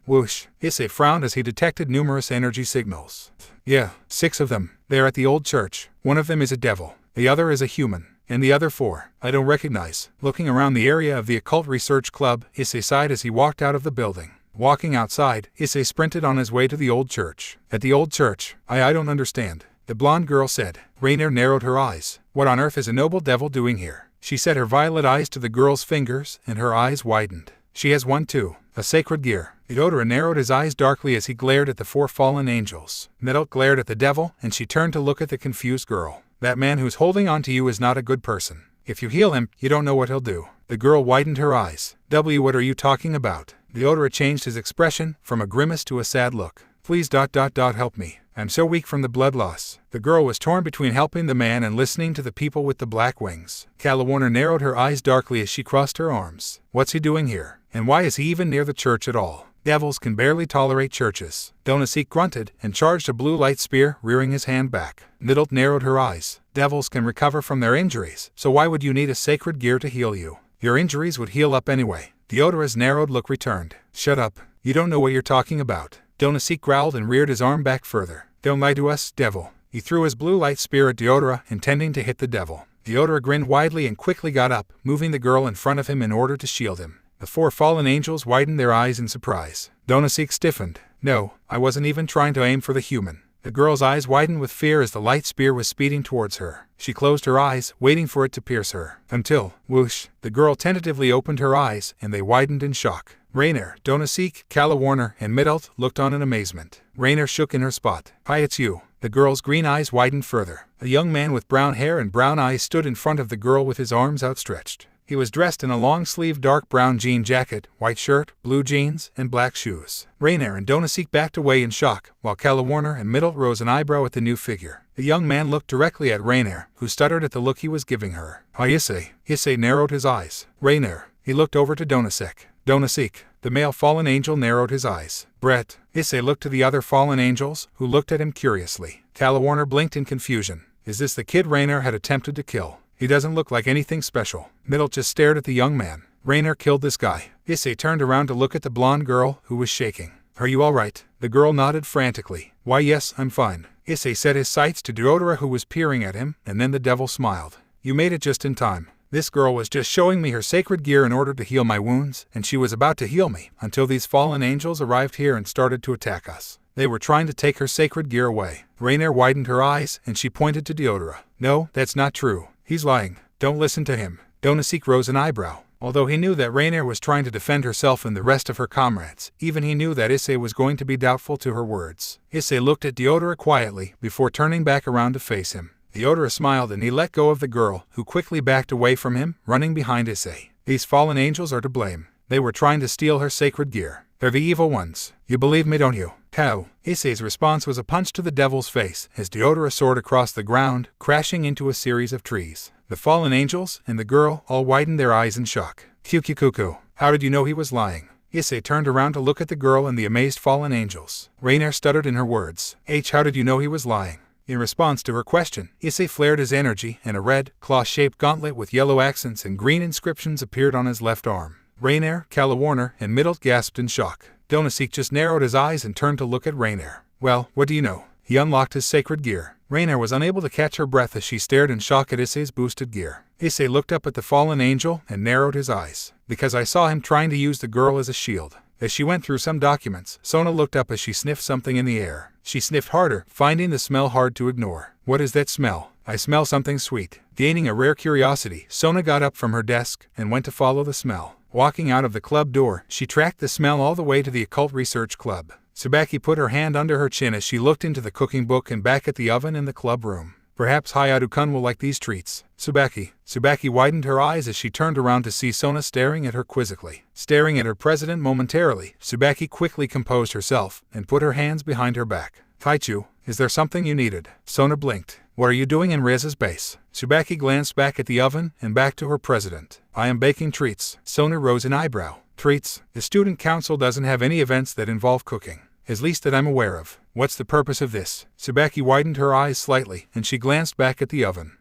Whoosh. Issei frowned as he detected numerous energy signals. Yeah, 6 of them. They're at the old church. One of them is a devil. The other is a human. And the other 4, I don't recognize. Looking around the area of the occult research club, Issei sighed as he walked out of the building. Walking outside, Issei sprinted on his way to the old church. At the old church, I don't understand. The blonde girl said. Rainier narrowed her eyes. What on earth is a noble devil doing here? She set her violet eyes to the girl's fingers, and her eyes widened. She has one too. A sacred gear. Theodora narrowed his eyes darkly as he glared at the 4 fallen angels. Middle glared at the devil, and she turned to look at the confused girl. That man who's holding on to you is not a good person. If you heal him, you don't know what he'll do. The girl widened her eyes. What are you talking about? Theodora changed his expression from a grimace to a sad look. Please help me. I'm so weak from the blood loss. The girl was torn between helping the man and listening to the people with the black wings. Calawarner narrowed her eyes darkly as she crossed her arms. What's he doing here? And why is he even near the church at all? Devils can barely tolerate churches. Donasik grunted and charged a blue light spear, rearing his hand back. Niddle narrowed her eyes. Devils can recover from their injuries, so why would you need a sacred gear to heal you? Your injuries would heal up anyway. Theodora's narrowed look returned. Shut up. You don't know what you're talking about. Donasik growled and reared his arm back further. Don't lie to us, devil. He threw his blue light spear at Deodora, intending to hit the devil. Deodora grinned widely and quickly got up, moving the girl in front of him in order to shield him. The 4 fallen angels widened their eyes in surprise. Donasik stiffened. No, I wasn't even trying to aim for the human. The girl's eyes widened with fear as the light spear was speeding towards her. She closed her eyes, waiting for it to pierce her. Until, whoosh, the girl tentatively opened her eyes, and they widened in shock. Rainier, Donasik, Calawarner, and Middelt looked on in amazement. Rainier shook in her spot. Hi, it's you. The girl's green eyes widened further. A young man with brown hair and brown eyes stood in front of the girl with his arms outstretched. He was dressed in a long-sleeved dark brown jean jacket, white shirt, blue jeans, and black shoes. Rainier and Donasik backed away in shock, while Calawarner and Middle rose an eyebrow at the new figure. The young man looked directly at Rainier, who stuttered at the look he was giving her. Hi, Issei. Issei narrowed his eyes. Rainier. He looked over to Donasik. Donasik. The male fallen angel narrowed his eyes. Brett. Issei looked to the other fallen angels, who looked at him curiously. Calawarner blinked in confusion. Is this the kid Rainier had attempted to kill? He doesn't look like anything special. Middle just stared at the young man. Rainier killed this guy. Issei turned around to look at the blonde girl, who was shaking. Are you all right? The girl nodded frantically. Why yes, I'm fine. Issei set his sights to Deodora, who was peering at him, and then the devil smiled. You made it just in time. This girl was just showing me her sacred gear in order to heal my wounds, and she was about to heal me, until these fallen angels arrived here and started to attack us. They were trying to take her sacred gear away. Rainier widened her eyes, and she pointed to Deodora. No, that's not true. He's lying. Don't listen to him. Donasik rose an eyebrow. Although he knew that Rainier was trying to defend herself and the rest of her comrades, even he knew that Issei was going to be doubtful to her words. Issei looked at Deodora quietly, before turning back around to face him. Deodora smiled and he let go of the girl, who quickly backed away from him, running behind Issei. These fallen angels are to blame. They were trying to steal her sacred gear. They're the evil ones. You believe me, don't you? How? Issei's response was a punch to the devil's face, as Deodora soared across the ground, crashing into a series of trees. The fallen angels and the girl all widened their eyes in shock. Cuckoo. How did you know he was lying? Issei turned around to look at the girl and the amazed fallen angels. Rainier stuttered in her words. How did you know he was lying? In response to her question, Issei flared his energy, and a red, claw-shaped gauntlet with yellow accents and green inscriptions appeared on his left arm. Rainier, Calawarner, and Middle gasped in shock. Donasik just narrowed his eyes and turned to look at Rainier. Well, what do you know? He unlocked his sacred gear. Rainier was unable to catch her breath as she stared in shock at Issei's boosted gear. Issei looked up at the fallen angel and narrowed his eyes. Because I saw him trying to use the girl as a shield. As she went through some documents, Sona looked up as she sniffed something in the air. She sniffed harder, finding the smell hard to ignore. What is that smell? I smell something sweet. Gaining a rare curiosity, Sona got up from her desk and went to follow the smell. Walking out of the club door, she tracked the smell all the way to the Occult Research Club. Tsubaki put her hand under her chin as she looked into the cooking book and back at the oven in the club room. Perhaps Hyoudou-kun will like these treats. Tsubaki widened her eyes as she turned around to see Sona staring at her quizzically. Staring at her president momentarily, Tsubaki quickly composed herself and put her hands behind her back. Kaichu, is there something you needed? Sona blinked. What are you doing in Rez's base? Tsubaki glanced back at the oven and back to her president. I am baking treats. Sona rose an eyebrow. Treats? The student council doesn't have any events that involve cooking. At least that I'm aware of. What's the purpose of this? Tsubaki widened her eyes slightly, and she glanced back at the oven.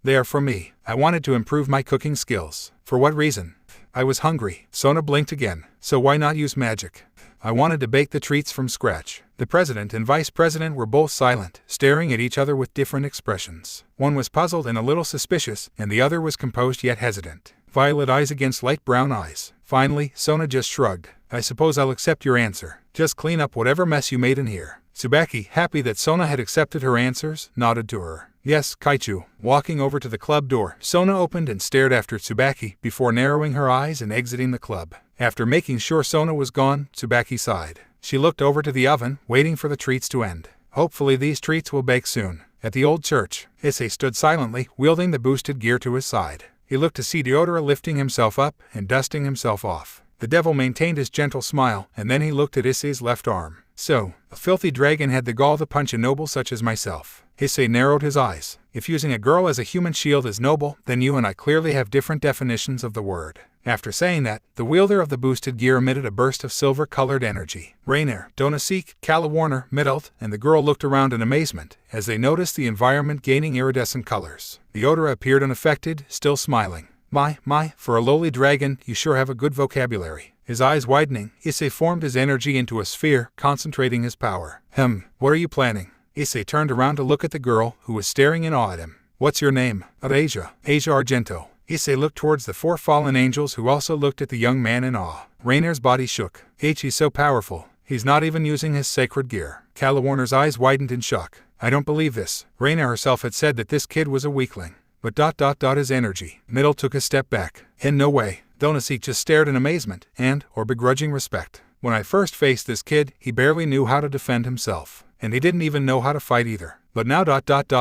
They are for me. I wanted to improve my cooking skills. For what reason? I was hungry. Sona blinked again. So why not use magic? I wanted to bake the treats from scratch. The president and vice president were both silent, staring at each other with different expressions. One was puzzled and a little suspicious, and the other was composed yet hesitant. Violet eyes against light brown eyes. Finally, Sona just shrugged. I suppose I'll accept your answer. Just clean up whatever mess you made in here. Tsubaki, happy that Sona had accepted her answers, nodded to her. Yes, Kaichu. Walking over to the club door, Sona opened and stared after Tsubaki before narrowing her eyes and exiting the club. After making sure Sona was gone, Tsubaki sighed. She looked over to the oven, waiting for the treats to end. Hopefully these treats will bake soon. At the old church, Issei stood silently, wielding the boosted gear to his side. He looked to see Deodora lifting himself up and dusting himself off. The devil maintained his gentle smile, and then he looked at Issei's left arm. So, a filthy dragon had the gall to punch a noble such as myself. Issei narrowed his eyes. If using a girl as a human shield is noble, then you and I clearly have different definitions of the word. After saying that, the wielder of the boosted gear emitted a burst of silver-colored energy. Rainer, Donasik, Calla Warner, Middelt, and the girl looked around in amazement as they noticed the environment gaining iridescent colors. Deodora appeared unaffected, still smiling. My, for a lowly dragon, you sure have a good vocabulary. His eyes widening, Issei formed his energy into a sphere, concentrating his power. What are you planning? Issei turned around to look at the girl, who was staring in awe at him. What's your name? Asia Argento. Issei looked towards the four fallen angels who also looked at the young man in awe. Rainer's body shook. He's so powerful. He's not even using his sacred gear. Calla Warner's eyes widened in shock. I don't believe this. Rainer herself had said that this kid was a weakling. But his energy. Middle took a step back. In no way. Donasik just stared in amazement or begrudging respect. When I first faced this kid, he barely knew how to defend himself. And he didn't even know how to fight either. But now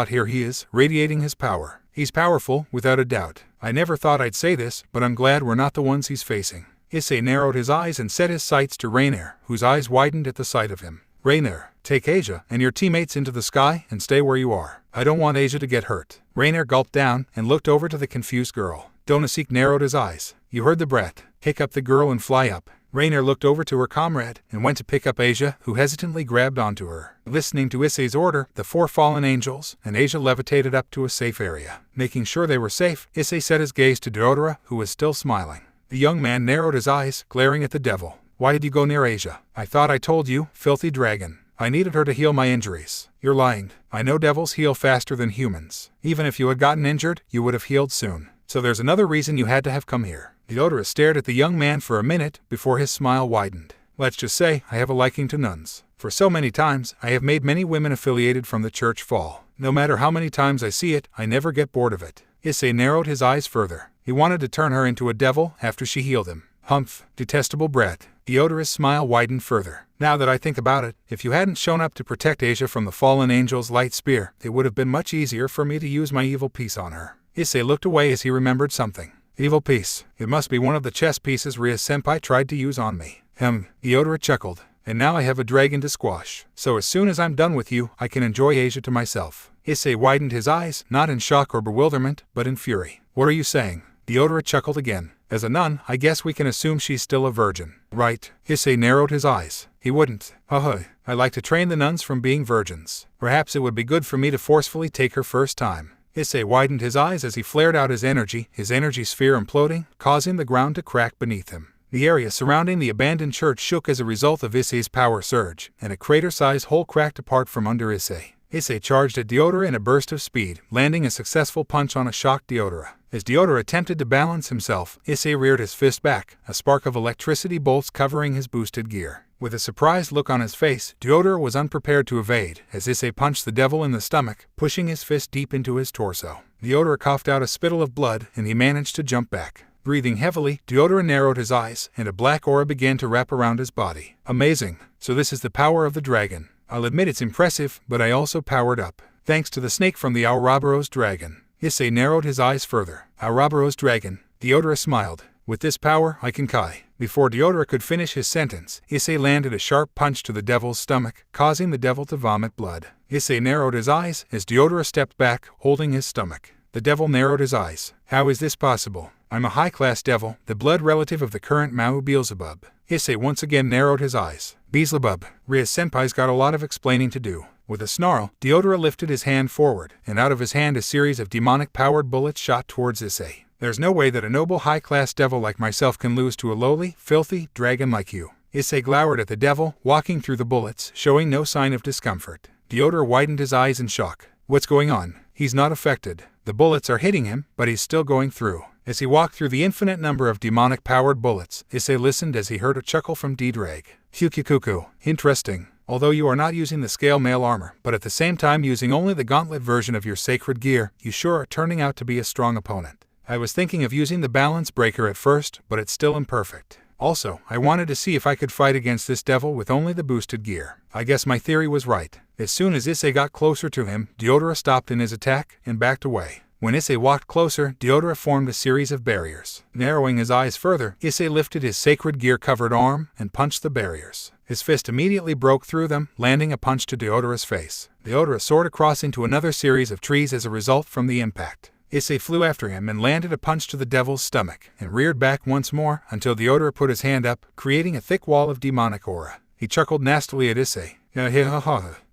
here he is, radiating his power. He's powerful, without a doubt. I never thought I'd say this, but I'm glad we're not the ones he's facing. Issei narrowed his eyes and set his sights to Rainer, whose eyes widened at the sight of him. Rainer, take Asia and your teammates into the sky and stay where you are. I don't want Asia to get hurt. Rainer gulped down and looked over to the confused girl. Donasik narrowed his eyes. You heard the brat. Pick up the girl and fly up. Rainer looked over to her comrade and went to pick up Asia, who hesitantly grabbed onto her. Listening to Issei's order, the four fallen angels and Asia levitated up to a safe area. Making sure they were safe, Issei set his gaze to Deodora, who was still smiling. The young man narrowed his eyes, glaring at the devil. Why did you go near Asia? I thought I told you, filthy dragon. I needed her to heal my injuries. You're lying. I know devils heal faster than humans. Even if you had gotten injured, you would have healed soon. So there's another reason you had to have come here. Deodora stared at the young man for a minute before his smile widened. Let's just say I have a liking to nuns. For so many times, I have made many women affiliated from the church fall. No matter how many times I see it, I never get bored of it. Issei narrowed his eyes further. He wanted to turn her into a devil after she healed him. Humph, detestable brat. Deodora's smile widened further. Now that I think about it, if you hadn't shown up to protect Asia from the fallen angel's light spear, it would have been much easier for me to use my evil piece on her. Issei looked away as he remembered something. Evil piece. It must be one of the chess pieces Ria-senpai tried to use on me. Deodora chuckled. And now I have a dragon to squash. So as soon as I'm done with you, I can enjoy Asia to myself. Issei widened his eyes, not in shock or bewilderment, but in fury. What are you saying? Deodora chuckled again. As a nun, I guess we can assume she's still a virgin. Right. Issei narrowed his eyes. He wouldn't. I like to train the nuns from being virgins. Perhaps it would be good for me to forcefully take her first time. Issei widened his eyes as he flared out his energy sphere imploding, causing the ground to crack beneath him. The area surrounding the abandoned church shook as a result of Issei's power surge, and a crater-sized hole cracked apart from under Issei. Issei charged at Deodora in a burst of speed, landing a successful punch on a shocked Deodora. As Deodora attempted to balance himself, Issei reared his fist back, a spark of electricity bolts covering his boosted gear. With a surprised look on his face, Deodora was unprepared to evade, as Issei punched the devil in the stomach, pushing his fist deep into his torso. Deodora coughed out a spittle of blood, and he managed to jump back. Breathing heavily, Deodora narrowed his eyes, and a black aura began to wrap around his body. Amazing. So this is the power of the dragon. I'll admit it's impressive, but I also powered up. Thanks to the snake from the Ouroboros dragon. Issei narrowed his eyes further. Ouroboros dragon. Deodora smiled. With this power, I can Kai. Before Deodora could finish his sentence, Issei landed a sharp punch to the devil's stomach, causing the devil to vomit blood. Issei narrowed his eyes as Deodora stepped back, holding his stomach. The devil narrowed his eyes. How is this possible? I'm a high-class devil, the blood relative of the current Mao Beelzebub. Issei once again narrowed his eyes. Beelzebub. Rias-senpai's got a lot of explaining to do. With a snarl, Deodora lifted his hand forward, and out of his hand a series of demonic-powered bullets shot towards Issei. There's no way that a noble high-class devil like myself can lose to a lowly, filthy dragon like you. Issei glowered at the devil, walking through the bullets, showing no sign of discomfort. Deodora widened his eyes in shock. What's going on? He's not affected. The bullets are hitting him, but he's still going through. As he walked through the infinite number of demonic-powered bullets, Issei listened as he heard a chuckle from D-Drag. Hyukikuku. Interesting. Although you are not using the scale mail armor, but at the same time using only the gauntlet version of your sacred gear, you sure are turning out to be a strong opponent. I was thinking of using the balance breaker at first, but it's still imperfect. Also, I wanted to see if I could fight against this devil with only the boosted gear. I guess my theory was right. As soon as Issei got closer to him, Deodora stopped in his attack and backed away. When Issei walked closer, Deodora formed a series of barriers. Narrowing his eyes further, Issei lifted his sacred gear-covered arm and punched the barriers. His fist immediately broke through them, landing a punch to Deodora's face. Deodora soared across into another series of trees as a result from the impact. Issei flew after him and landed a punch to the devil's stomach, and reared back once more until Deodora put his hand up, creating a thick wall of demonic aura. He chuckled nastily at Issei.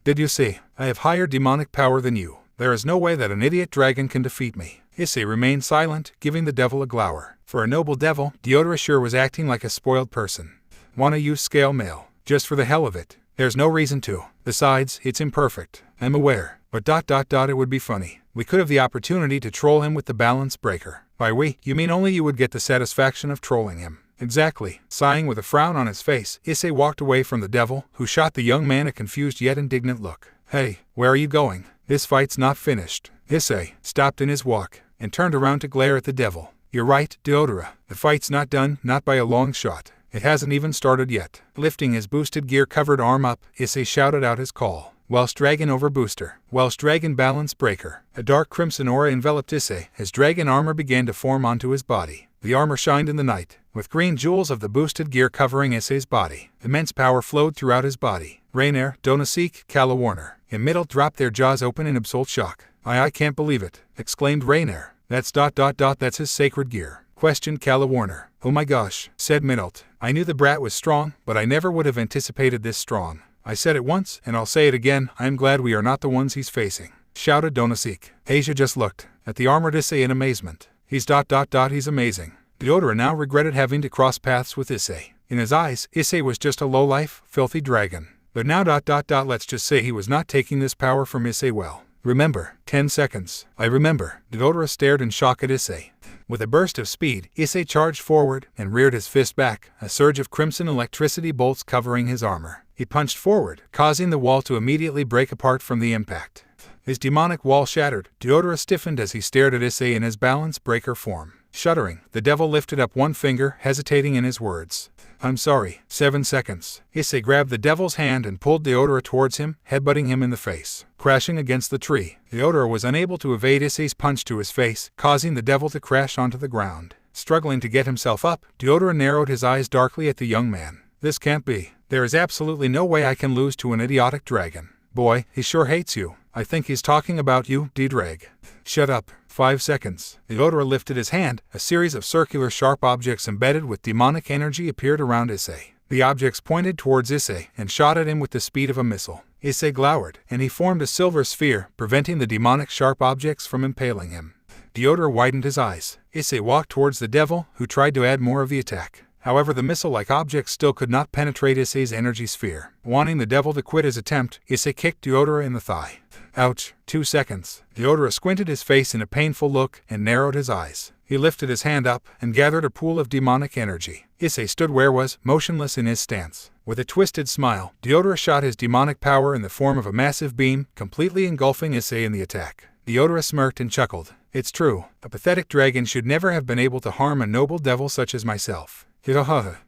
Did you see? I have higher demonic power than you. There is no way that an idiot dragon can defeat me. Issei remained silent, giving the devil a glower. For a noble devil, Deodora sure was acting like a spoiled person. Wanna use scale mail? Just for the hell of it. There's no reason to. Besides, it's imperfect. I'm aware. But it would be funny. We could have the opportunity to troll him with the balance breaker. By we, you mean only you would get the satisfaction of trolling him. Exactly. Sighing with a frown on his face, Issei walked away from the devil, who shot the young man a confused yet indignant look. Hey, where are you going? This fight's not finished. Issei stopped in his walk, and turned around to glare at the devil. You're right, Deodora. The fight's not done, not by a long shot. It hasn't even started yet. Lifting his boosted gear-covered arm up, Issei shouted out his call. Welsh Dragon Over Booster. Welsh Dragon Balance Breaker. A dark crimson aura enveloped Issei as dragon armor began to form onto his body. The armor shined in the night, with green jewels of the boosted gear covering Issei's body. Immense power flowed throughout his body. Rainier, Donasik, Calawarner, and Middle dropped their jaws open in absolute shock. I can't believe it, exclaimed Rainier. That's that's his sacred gear, questioned Calawarner. Oh my gosh, said Middle. I knew the brat was strong, but I never would have anticipated this strong. I said it once, and I'll say it again, I am glad we are not the ones he's facing, shouted Donasik. Asia just looked at the armored Issei in amazement. He's he's amazing. Deodora now regretted having to cross paths with Issei. In his eyes, Issei was just a low-life, filthy dragon. But now let's just say he was not taking this power from Issei well. Remember, 10 seconds. I remember. Deodora stared in shock at Issei. With a burst of speed, Issei charged forward and reared his fist back, a surge of crimson electricity bolts covering his armor. He punched forward, causing the wall to immediately break apart from the impact. His demonic wall shattered. Deodora stiffened as he stared at Issei in his balance breaker form. Shuddering, the devil lifted up one finger, hesitating in his words. I'm sorry. 7 seconds. Issei grabbed the devil's hand and pulled Deodora towards him, headbutting him in the face. Crashing against the tree, Deodora was unable to evade Issei's punch to his face, causing the devil to crash onto the ground. Struggling to get himself up, Deodora narrowed his eyes darkly at the young man. This can't be. There is absolutely no way I can lose to an idiotic dragon. Boy, he sure hates you. I think he's talking about you, D-Drag. Shut up. 5 seconds. Deodora lifted his hand. A series of circular sharp objects embedded with demonic energy appeared around Issei. The objects pointed towards Issei and shot at him with the speed of a missile. Issei glowered, and he formed a silver sphere, preventing the demonic sharp objects from impaling him. Deodora widened his eyes. Issei walked towards the devil, who tried to add more of the attack. However, the missile-like objects still could not penetrate Issei's energy sphere. Wanting the devil to quit his attempt, Issei kicked Deodora in the thigh. Ouch. 2 seconds. Deodora squinted his face in a painful look and narrowed his eyes. He lifted his hand up and gathered a pool of demonic energy. Issei stood where was, motionless in his stance. With a twisted smile, Deodora shot his demonic power in the form of a massive beam, completely engulfing Issei in the attack. Deodora smirked and chuckled. It's true, a pathetic dragon should never have been able to harm a noble devil such as myself.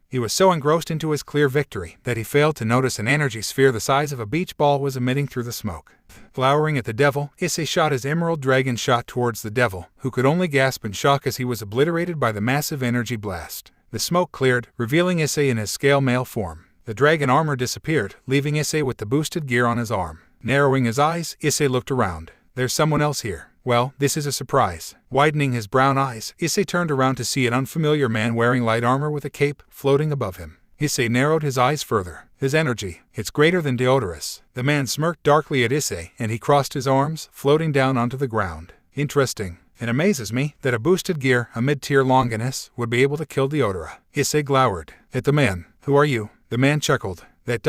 He was so engrossed into his clear victory that he failed to notice an energy sphere the size of a beach ball was emitting through the smoke. Glowering at the devil, Issei shot his emerald dragon shot towards the devil, who could only gasp in shock as he was obliterated by the massive energy blast. The smoke cleared, revealing Issei in his scale male form. The dragon armor disappeared, leaving Issei with the boosted gear on his arm. Narrowing his eyes, Issei looked around. There's someone else here. Well, this is a surprise. Widening his brown eyes, Issei turned around to see an unfamiliar man wearing light armor with a cape floating above him. Issei narrowed his eyes further. His energy, it's greater than Deodora's. The man smirked darkly at Issei, and he crossed his arms, floating down onto the ground. Interesting. It amazes me that a boosted gear, a mid-tier Longinus, would be able to kill Deodora. Issei glowered at the man. Who are you? The man chuckled. That ...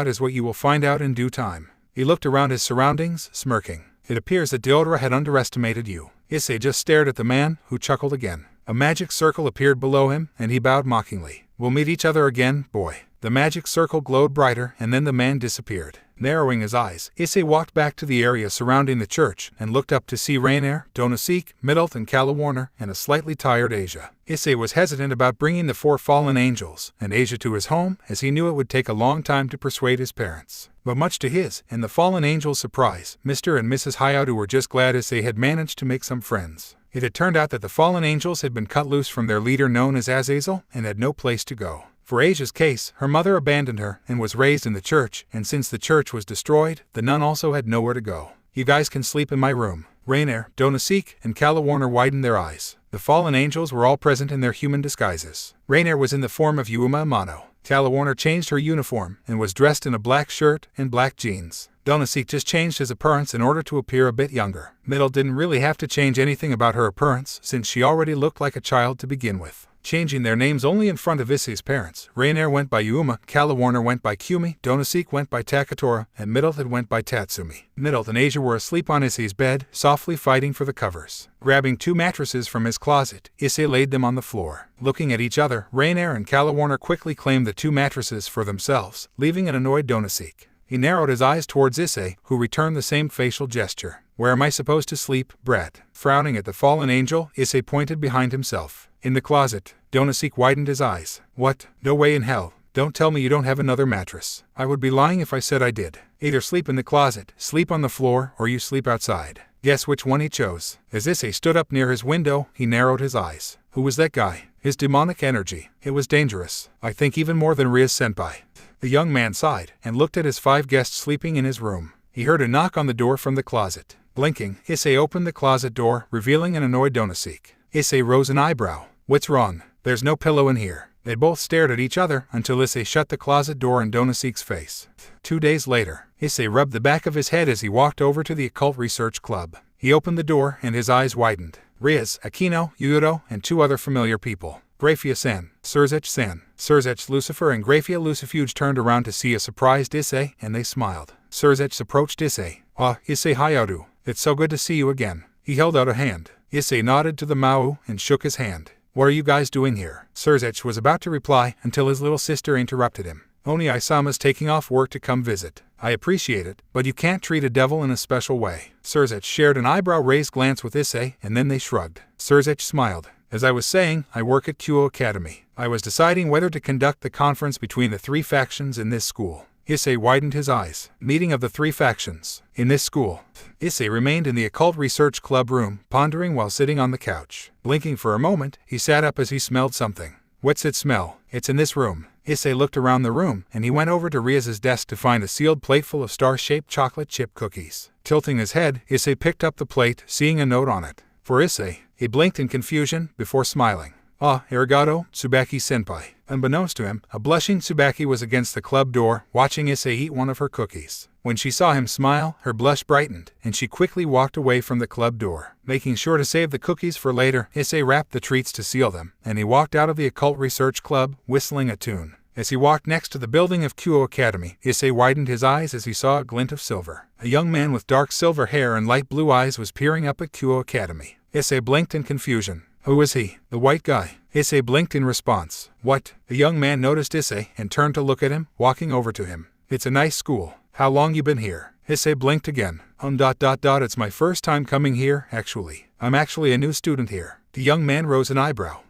is what you will find out in due time. He looked around his surroundings, smirking. It appears that Deodora had underestimated you. Issei just stared at the man, who chuckled again. A magic circle appeared below him, and he bowed mockingly. We'll meet each other again, boy. The magic circle glowed brighter, and then the man disappeared. Narrowing his eyes, Issei walked back to the area surrounding the church and looked up to see Rainier, Donosik, Middlet and Calawarner, and a slightly tired Asia. Issei was hesitant about bringing the 4 fallen angels and Asia to his home, as he knew it would take a long time to persuade his parents. But much to his and the fallen angels' surprise, Mr. and Mrs. Hyoudou were just glad Issei had managed to make some friends. It had turned out that the fallen angels had been cut loose from their leader known as Azazel and had no place to go. For Asia's case, her mother abandoned her and was raised in the church, and since the church was destroyed, the nun also had nowhere to go. You guys can sleep in my room. Rainier, Donosik, and Calawarner widened their eyes. The fallen angels were all present in their human disguises. Rainier was in the form of Yuma Amano. Calawarner changed her uniform and was dressed in a black shirt and black jeans. Donosik just changed his appearance in order to appear a bit younger. Middle didn't really have to change anything about her appearance, since she already looked like a child to begin with. Changing their names only in front of Issei's parents, Rainier went by Yuma, Calawarner went by Kumi, Donosik went by Takatora, and Middlet went by Tatsumi. Middlet and Asia were asleep on Issei's bed, softly fighting for the covers. Grabbing 2 mattresses from his closet, Issei laid them on the floor. Looking at each other, Rainier and Calawarner quickly claimed the 2 mattresses for themselves, leaving an annoyed Donosik. He narrowed his eyes towards Issei, who returned the same facial gesture. Where am I supposed to sleep, Brett? Frowning at the fallen angel, Issei pointed behind himself. In the closet. Donosik widened his eyes. What? No way in hell. Don't tell me you don't have another mattress. I would be lying if I said I did. Either sleep in the closet, sleep on the floor, or you sleep outside. Guess which one he chose. As Issei stood up near his window, he narrowed his eyes. Who was that guy? His demonic energy. It was dangerous. I think even more than Rias-senpai. The young man sighed and looked at his 5 guests sleeping in his room. He heard a knock on the door from the closet. Blinking, Issei opened the closet door, revealing an annoyed Donosik. Issei rose an eyebrow. What's wrong? There's no pillow in here. They both stared at each other until Issei shut the closet door in Donosik's face. 2 days later, Issei rubbed the back of his head as he walked over to the Occult Research Club. He opened the door and his eyes widened. Rias, Aquino, Hyoudou, and 2 other familiar people. Grafia-san, Surzech-san. Surzech, Lucifer, and Grafia Lucifuge turned around to see a surprised Issei, and they smiled. Surzech approached Issei. Ah, Issei Hyoudou. It's so good to see you again. He held out a hand. Issei nodded to the Mao and shook his hand. What are you guys doing here? Surzech was about to reply until his little sister interrupted him. Oni-Isama's taking off work to come visit. I appreciate it, but you can't treat a devil in a special way. Surzech shared an eyebrow-raised glance with Issei, and then they shrugged. Surzech smiled. As I was saying, I work at Kuoh Academy. I was deciding whether to conduct the conference between the 3 factions in this school. Issei widened his eyes. Meeting of the 3 factions. In this school. Issei remained in the Occult Research Club room, pondering while sitting on the couch. Blinking for a moment, he sat up as he smelled something. What's it smell? It's in this room. Issei looked around the room, and he went over to Rias's desk to find a sealed plate full of star-shaped chocolate chip cookies. Tilting his head, Issei picked up the plate, seeing a note on it. For Issei, he blinked in confusion, before smiling. Ah, arigato, Tsubaki-senpai. Unbeknownst to him, a blushing Tsubaki was against the club door, watching Issei eat one of her cookies. When she saw him smile, her blush brightened, and she quickly walked away from the club door. Making sure to save the cookies for later, Issei wrapped the treats to seal them, and he walked out of the Occult Research Club, whistling a tune. As he walked next to the building of Kuoh Academy, Issei widened his eyes as he saw a glint of silver. A young man with dark silver hair and light blue eyes was peering up at Kuoh Academy. Issei blinked in confusion. Who is he? The white guy. Issei blinked in response. What? The young man noticed Issei and turned to look at him, walking over to him. It's a nice school. How long you been here? Issei blinked again. It's my first time coming here, actually. I'm actually a new student here. The young man rose an eyebrow.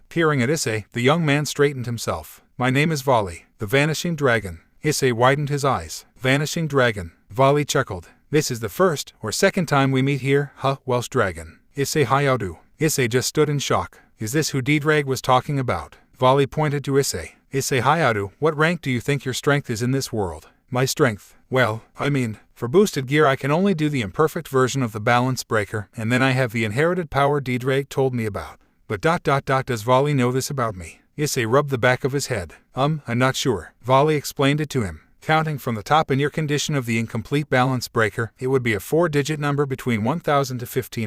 Peering at Issei, the young man straightened himself. My name is Vali, the Vanishing Dragon. Issei widened his eyes. Vanishing Dragon. Vali chuckled. This is the first or second time we meet here, huh, Welsh Dragon. Issei Hyoudou. Issei just stood in shock. Is this who Didrag was talking about? Vali pointed to Issei. Issei Hyoudou, what rank do you think your strength is in this world? My strength? Well, for boosted gear I can only do the imperfect version of the balance breaker, and then I have the inherited power Didrag told me about. But does Vali know this about me? Issei rubbed the back of his head. I'm not sure. Vali explained it to him. Counting from the top in your condition of the incomplete balance breaker, it would be a 4-digit number between 1000 to 150.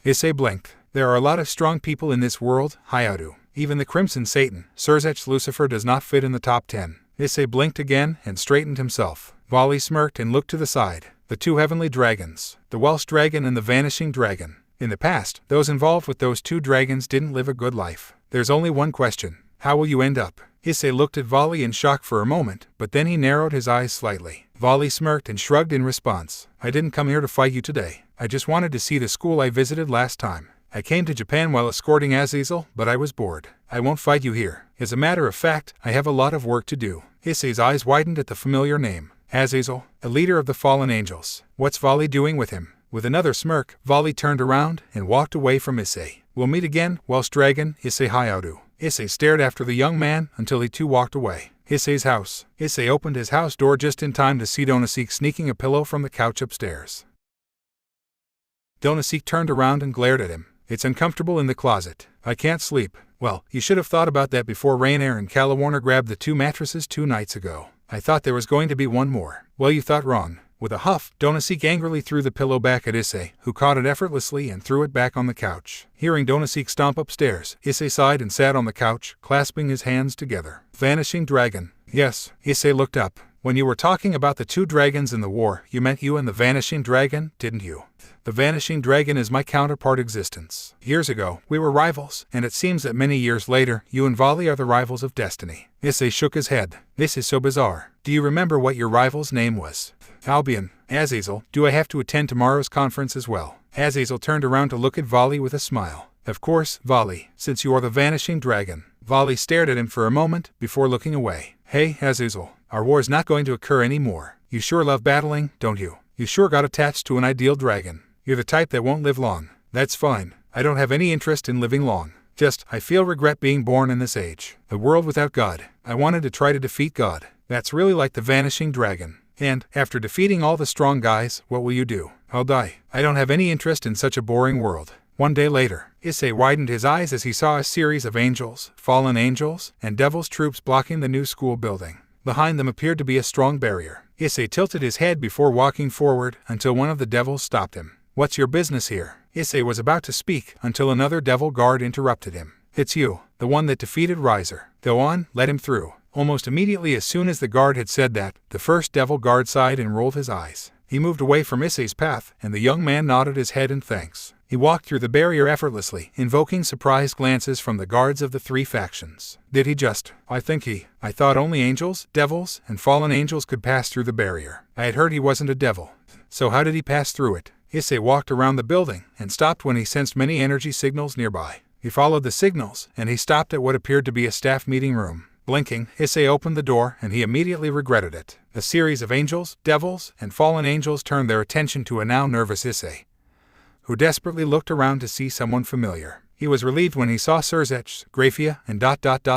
Issei blinked. There are a lot of strong people in this world, Hyoudou. Even the Crimson Satan, Surzech Lucifer does not fit in the top 10. Issei blinked again and straightened himself. Vali smirked and looked to the side. The two heavenly dragons, the Welsh Dragon and the Vanishing Dragon. In the past, those involved with those two dragons didn't live a good life. There's only one question. How will you end up? Issei looked at Vali in shock for a moment, but then he narrowed his eyes slightly. Vali smirked and shrugged in response. I didn't come here to fight you today. I just wanted to see the school I visited last time. I came to Japan while escorting Azazel, but I was bored. I won't fight you here. As a matter of fact, I have a lot of work to do. Issei's eyes widened at the familiar name. Azazel, a leader of the fallen angels. What's Vali doing with him? With another smirk, Vali turned around and walked away from Issei. We'll meet again, Welsh Dragon, Issei Hyoudou. Issei stared after the young man until he too walked away. Issei's house. Issei opened his house door just in time to see Donasik sneaking a pillow from the couch upstairs. Donasik turned around and glared at him. It's uncomfortable in the closet. I can't sleep. Well, you should have thought about that before Rainier and Calawarner grabbed the 2 mattresses 2 nights ago. I thought there was going to be one more. Well, you thought wrong. With a huff, Donasik angrily threw the pillow back at Issei, who caught it effortlessly and threw it back on the couch. Hearing Donasik stomp upstairs, Issei sighed and sat on the couch, clasping his hands together. Vanishing Dragon. Yes, Issei looked up. When you were talking about the 2 dragons in the war, you meant you and the Vanishing Dragon, didn't you? The Vanishing Dragon is my counterpart existence. Years ago, we were rivals, and it seems that many years later, you and Vali are the rivals of destiny. Issei shook his head. This is so bizarre. Do you remember what your rival's name was? Albion. Azazel, do I have to attend tomorrow's conference as well? Azazel turned around to look at Vali with a smile. Of course, Vali, since you are the Vanishing Dragon. Vali stared at him for a moment before looking away. Hey, Azazel, our war's not going to occur anymore. You sure love battling, don't you? You sure got attached to an ideal dragon. You're the type that won't live long. That's fine. I don't have any interest in living long. Just, I feel regret being born in this age. A world without God. I wanted to try to defeat God. That's really like the Vanishing Dragon. And, after defeating all the strong guys, what will you do? I'll die. I don't have any interest in such a boring world. One day later, Issei widened his eyes as he saw a series of angels, fallen angels, and devil's troops blocking the new school building. Behind them appeared to be a strong barrier. Issei tilted his head before walking forward until one of the devils stopped him. What's your business here? Issei was about to speak until another devil guard interrupted him. It's you, the one that defeated Riser. Go on, let him through. Almost immediately as soon as the guard had said that, the first devil guard sighed and rolled his eyes. He moved away from Issei's path, and the young man nodded his head in thanks. He walked through the barrier effortlessly, invoking surprised glances from the guards of the 3 factions. Did he just? I thought only angels, devils, and fallen angels could pass through the barrier. I had heard he wasn't a devil. So how did he pass through it? Issei walked around the building, and stopped when he sensed many energy signals nearby. He followed the signals, and he stopped at what appeared to be a staff meeting room. Blinking, Issei opened the door, and he immediately regretted it. A series of angels, devils, and fallen angels turned their attention to a now nervous Issei, who desperately looked around to see someone familiar. He was relieved when he saw Surzech, Graphia, and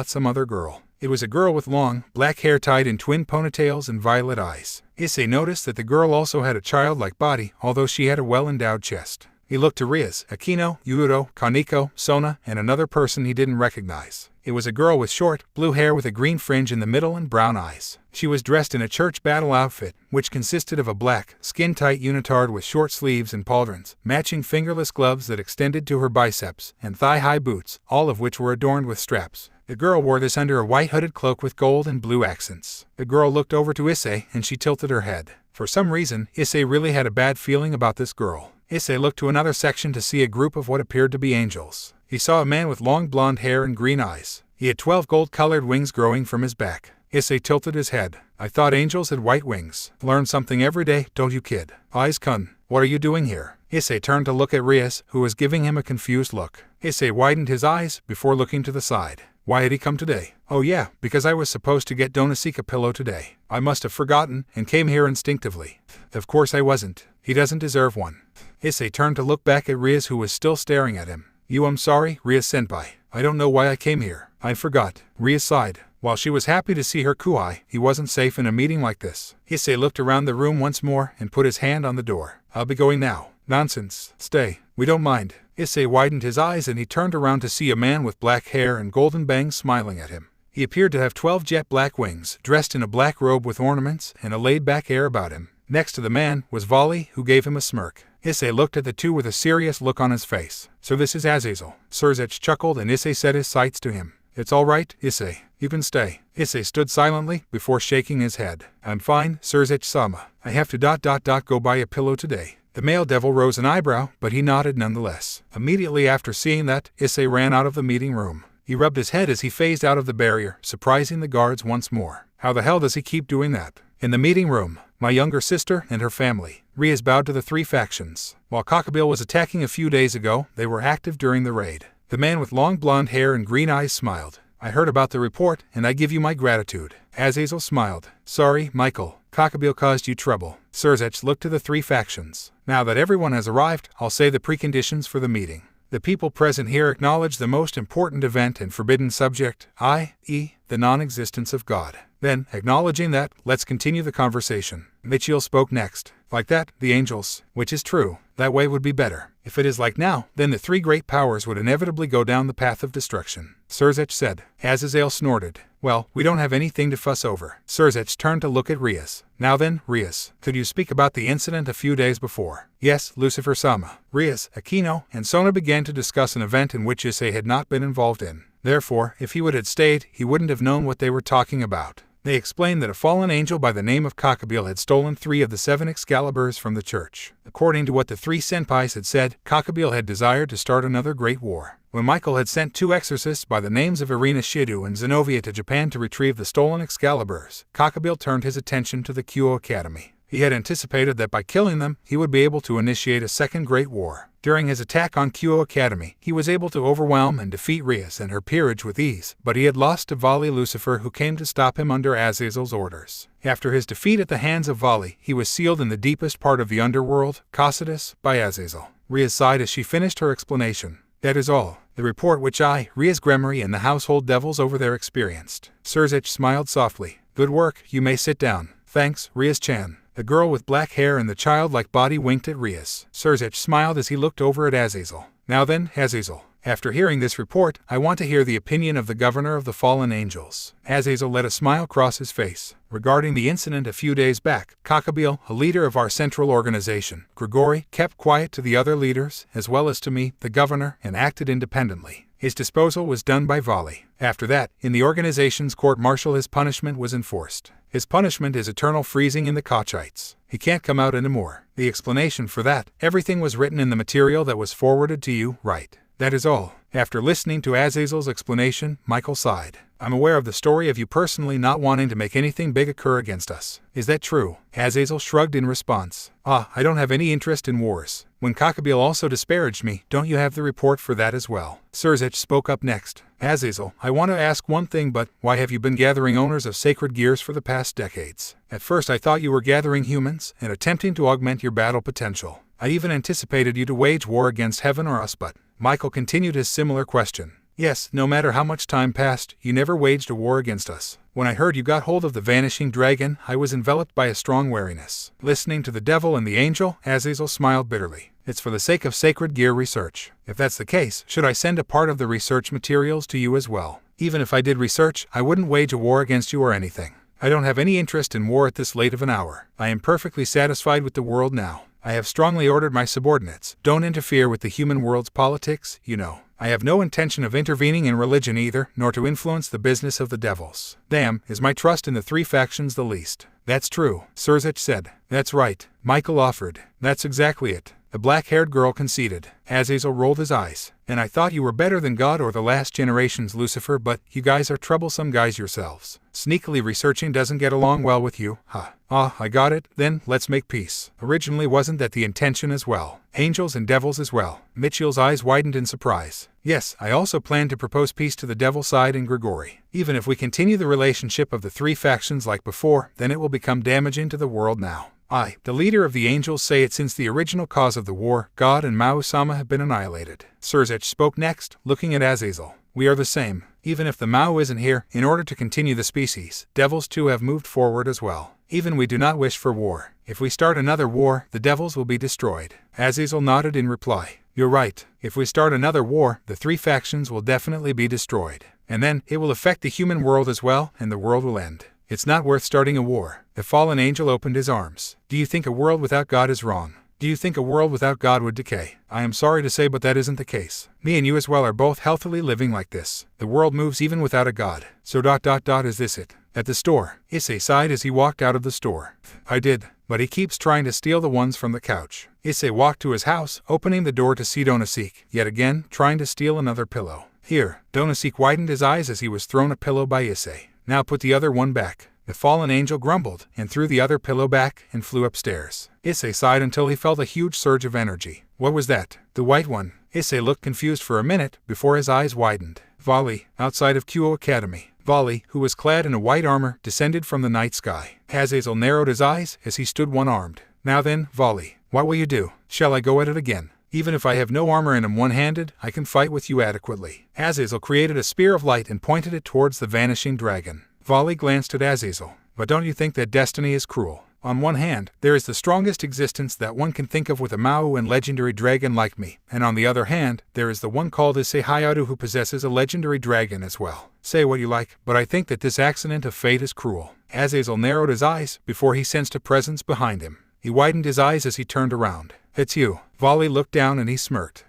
some other girl. It was a girl with long, black hair tied in twin ponytails and violet eyes. Issei noticed that the girl also had a childlike body, although she had a well-endowed chest. He looked to Riaz, Akino, Yudo, Kaneko, Sona, and another person he didn't recognize. It was a girl with short, blue hair with a green fringe in the middle and brown eyes. She was dressed in a church battle outfit, which consisted of a black, skin-tight unitard with short sleeves and pauldrons, matching fingerless gloves that extended to her biceps, and thigh-high boots, all of which were adorned with straps. The girl wore this under a white hooded cloak with gold and blue accents. The girl looked over to Issei, and she tilted her head. For some reason, Issei really had a bad feeling about this girl. Issei looked to another section to see a group of what appeared to be angels. He saw a man with long blonde hair and green eyes. He had 12 gold-colored wings growing from his back. Issei tilted his head. I thought angels had white wings. Learn something every day, don't you, kid? Eyes-kun, what are you doing here? Issei turned to look at Rias, who was giving him a confused look. Issei widened his eyes before looking to the side. Why had he come today? Oh yeah, because I was supposed to get Donosika pillow today. I must have forgotten and came here instinctively. Of course I wasn't. He doesn't deserve one. Issei turned to look back at Rias, who was still staring at him. I'm sorry, Rias-senpai. I don't know why I came here. I forgot. Rias sighed. While she was happy to see her kuai, he wasn't safe in a meeting like this. Issei looked around the room once more and put his hand on the door. I'll be going now. Nonsense. Stay. We don't mind. Issei widened his eyes and he turned around to see a man with black hair and golden bangs smiling at him. He appeared to have 12 jet black wings, dressed in a black robe with ornaments and a laid-back air about him. Next to the man was Vali, who gave him a smirk. Issei looked at the two with a serious look on his face. So this is Azazel. Surzech chuckled and Issei set his sights to him. It's all right, Issei. You can stay. Issei stood silently before shaking his head. I'm fine, Surzech-sama. I have to go buy a pillow today. The male devil rose an eyebrow, but he nodded nonetheless. Immediately after seeing that, Issei ran out of the meeting room. He rubbed his head as he phased out of the barrier, surprising the guards once more. How the hell does he keep doing that? In the meeting room, my younger sister and her family. Rias bowed to the three factions. While Cockabille was attacking a few days ago, they were active during the raid. The man with long blonde hair and green eyes smiled. I heard about the report, and I give you my gratitude. Azazel smiled. Sorry, Michael. Cockabille caused you trouble. Surzech looked to the three factions. Now that everyone has arrived, I'll say the preconditions for the meeting. The people present here acknowledge the most important event and forbidden subject, i.e., the non-existence of God. Then, acknowledging that, let's continue the conversation. Michiel spoke next. Like that, the angels, which is true. That way would be better. If it is like now, then the three great powers would inevitably go down the path of destruction. Surzech said. Azazel snorted. Well, we don't have anything to fuss over. Surzech turned to look at Rias. Now then, Rias, could you speak about the incident a few days before? Yes, Lucifer-sama. Rias, Aquino, and Sona began to discuss an event in which Issei had not been involved in. Therefore, if he would have stayed, he wouldn't have known what they were talking about. They explained that a fallen angel by the name of Cockabille had stolen 3 of the 7 Excaliburs from the church. According to what the 3 senpais had said, Cockabille had desired to start another great war. When Michael had sent 2 exorcists by the names of Irina Shidu and Zenobia to Japan to retrieve the stolen Excaliburs, Cockabille turned his attention to the Kuoh Academy. He had anticipated that by killing them, he would be able to initiate a second great war. During his attack on Kuoh Academy, he was able to overwhelm and defeat Rias and her peerage with ease, but he had lost to Vali Lucifer, who came to stop him under Azazel's orders. After his defeat at the hands of Vali, he was sealed in the deepest part of the underworld, Cocytus, by Azazel. Rias sighed as she finished her explanation. That is all. The report which I, Rias Gremory, and the household devils over there experienced. Surzech smiled softly. Good work, you may sit down. Thanks, Rias-chan. The girl with black hair and the childlike body winked at Rias. Surzech smiled as he looked over at Azazel. Now then, Azazel. After hearing this report, I want to hear the opinion of the governor of the fallen angels. Azazel let a smile cross his face. Regarding the incident a few days back, Cockabille, a leader of our central organization, Grigori, kept quiet to the other leaders, as well as to me, the governor, and acted independently. His disposal was done by Vali. After that, in the organization's court-martial, his punishment was enforced. His punishment is eternal freezing in the Kochites. He can't come out anymore. The explanation for that, everything was written in the material that was forwarded to you, right? That is all. After listening to Azazel's explanation, Michael sighed. I'm aware of the story of you personally not wanting to make anything big occur against us. Is that true? Azazel shrugged in response. I don't have any interest in wars. When Cockabille also disparaged me, don't you have the report for that as well? Surzech spoke up next. Azazel, I want to ask one thing, but why have you been gathering owners of sacred gears for the past decades? At first I thought you were gathering humans and attempting to augment your battle potential. I even anticipated you to wage war against heaven or us, but Michael continued his similar question. Yes, no matter how much time passed, you never waged a war against us. When I heard you got hold of the vanishing dragon, I was enveloped by a strong wariness. Listening to the devil and the angel, Azazel smiled bitterly. It's for the sake of sacred gear research. If that's the case, should I send a part of the research materials to you as well? Even if I did research, I wouldn't wage a war against you or anything. I don't have any interest in war at this late of an hour. I am perfectly satisfied with the world now. I have strongly ordered my subordinates, don't interfere with the human world's politics, you know. I have no intention of intervening in religion either, nor to influence the business of the devils. Damn, is my trust in the 3 factions the least. That's true, Surzech said. That's right, Michael offered. That's exactly it. the black-haired girl conceded. Azazel rolled his eyes. And I thought you were better than God or the last generation's Lucifer, but you guys are troublesome guys yourselves. Sneakily researching doesn't get along well with you, huh? Ah, I got it, then let's make peace. Originally wasn't that the intention as well? Angels and devils as well. Mitchell's eyes widened in surprise. Yes, I also plan to propose peace to the devil side and Grigori. Even if we continue the relationship of the three factions like before, then it will become damaging to the world now. I, the leader of the angels, say it since the original cause of the war, God and Mao-sama have been annihilated. Surzech spoke next, looking at Azazel. We are the same. Even if the Mao isn't here, in order to continue the species, devils too have moved forward as well. Even we do not wish for war. If we start another war, the devils will be destroyed. Azazel nodded in reply. You're right. If we start another war, the three factions will definitely be destroyed. And then, it will affect the human world as well, and the world will end. It's not worth starting a war. The fallen angel opened his arms. Do you think a world without God is wrong? Do you think a world without God would decay? I am sorry to say, but that isn't the case. Me and you as well are both healthily living like this. The world moves even without a God. So ... is this it? At the store, Issei sighed as he walked out of the store. I did, but he keeps trying to steal the ones from the couch. Issei walked to his house, opening the door to see Donosik, yet again, trying to steal another pillow. Here, Donosik widened his eyes as he was thrown a pillow by Issei. Now put the other one back. The fallen angel grumbled, and threw the other pillow back, and flew upstairs. Issei sighed until he felt a huge surge of energy. What was that? The white one? Issei looked confused for a minute, before his eyes widened. Vali, outside of Kuoh Academy. Vali, who was clad in a white armor, descended from the night sky. Azazel narrowed his eyes, as he stood one-armed. Now then, Vali, what will you do? Shall I go at it again? Even if I have no armor and am one-handed, I can fight with you adequately. Azazel created a spear of light and pointed it towards the vanishing dragon. Vali glanced at Azazel. But don't you think that destiny is cruel? On one hand, there is the strongest existence that one can think of with a Mao and legendary dragon like me, and on the other hand, there is the one called Issei Hyoudou who possesses a legendary dragon as well. Say what you like, but I think that this accident of fate is cruel. Azazel narrowed his eyes, before he sensed a presence behind him. He widened his eyes as he turned around. It's you. Vali looked down and he smirked.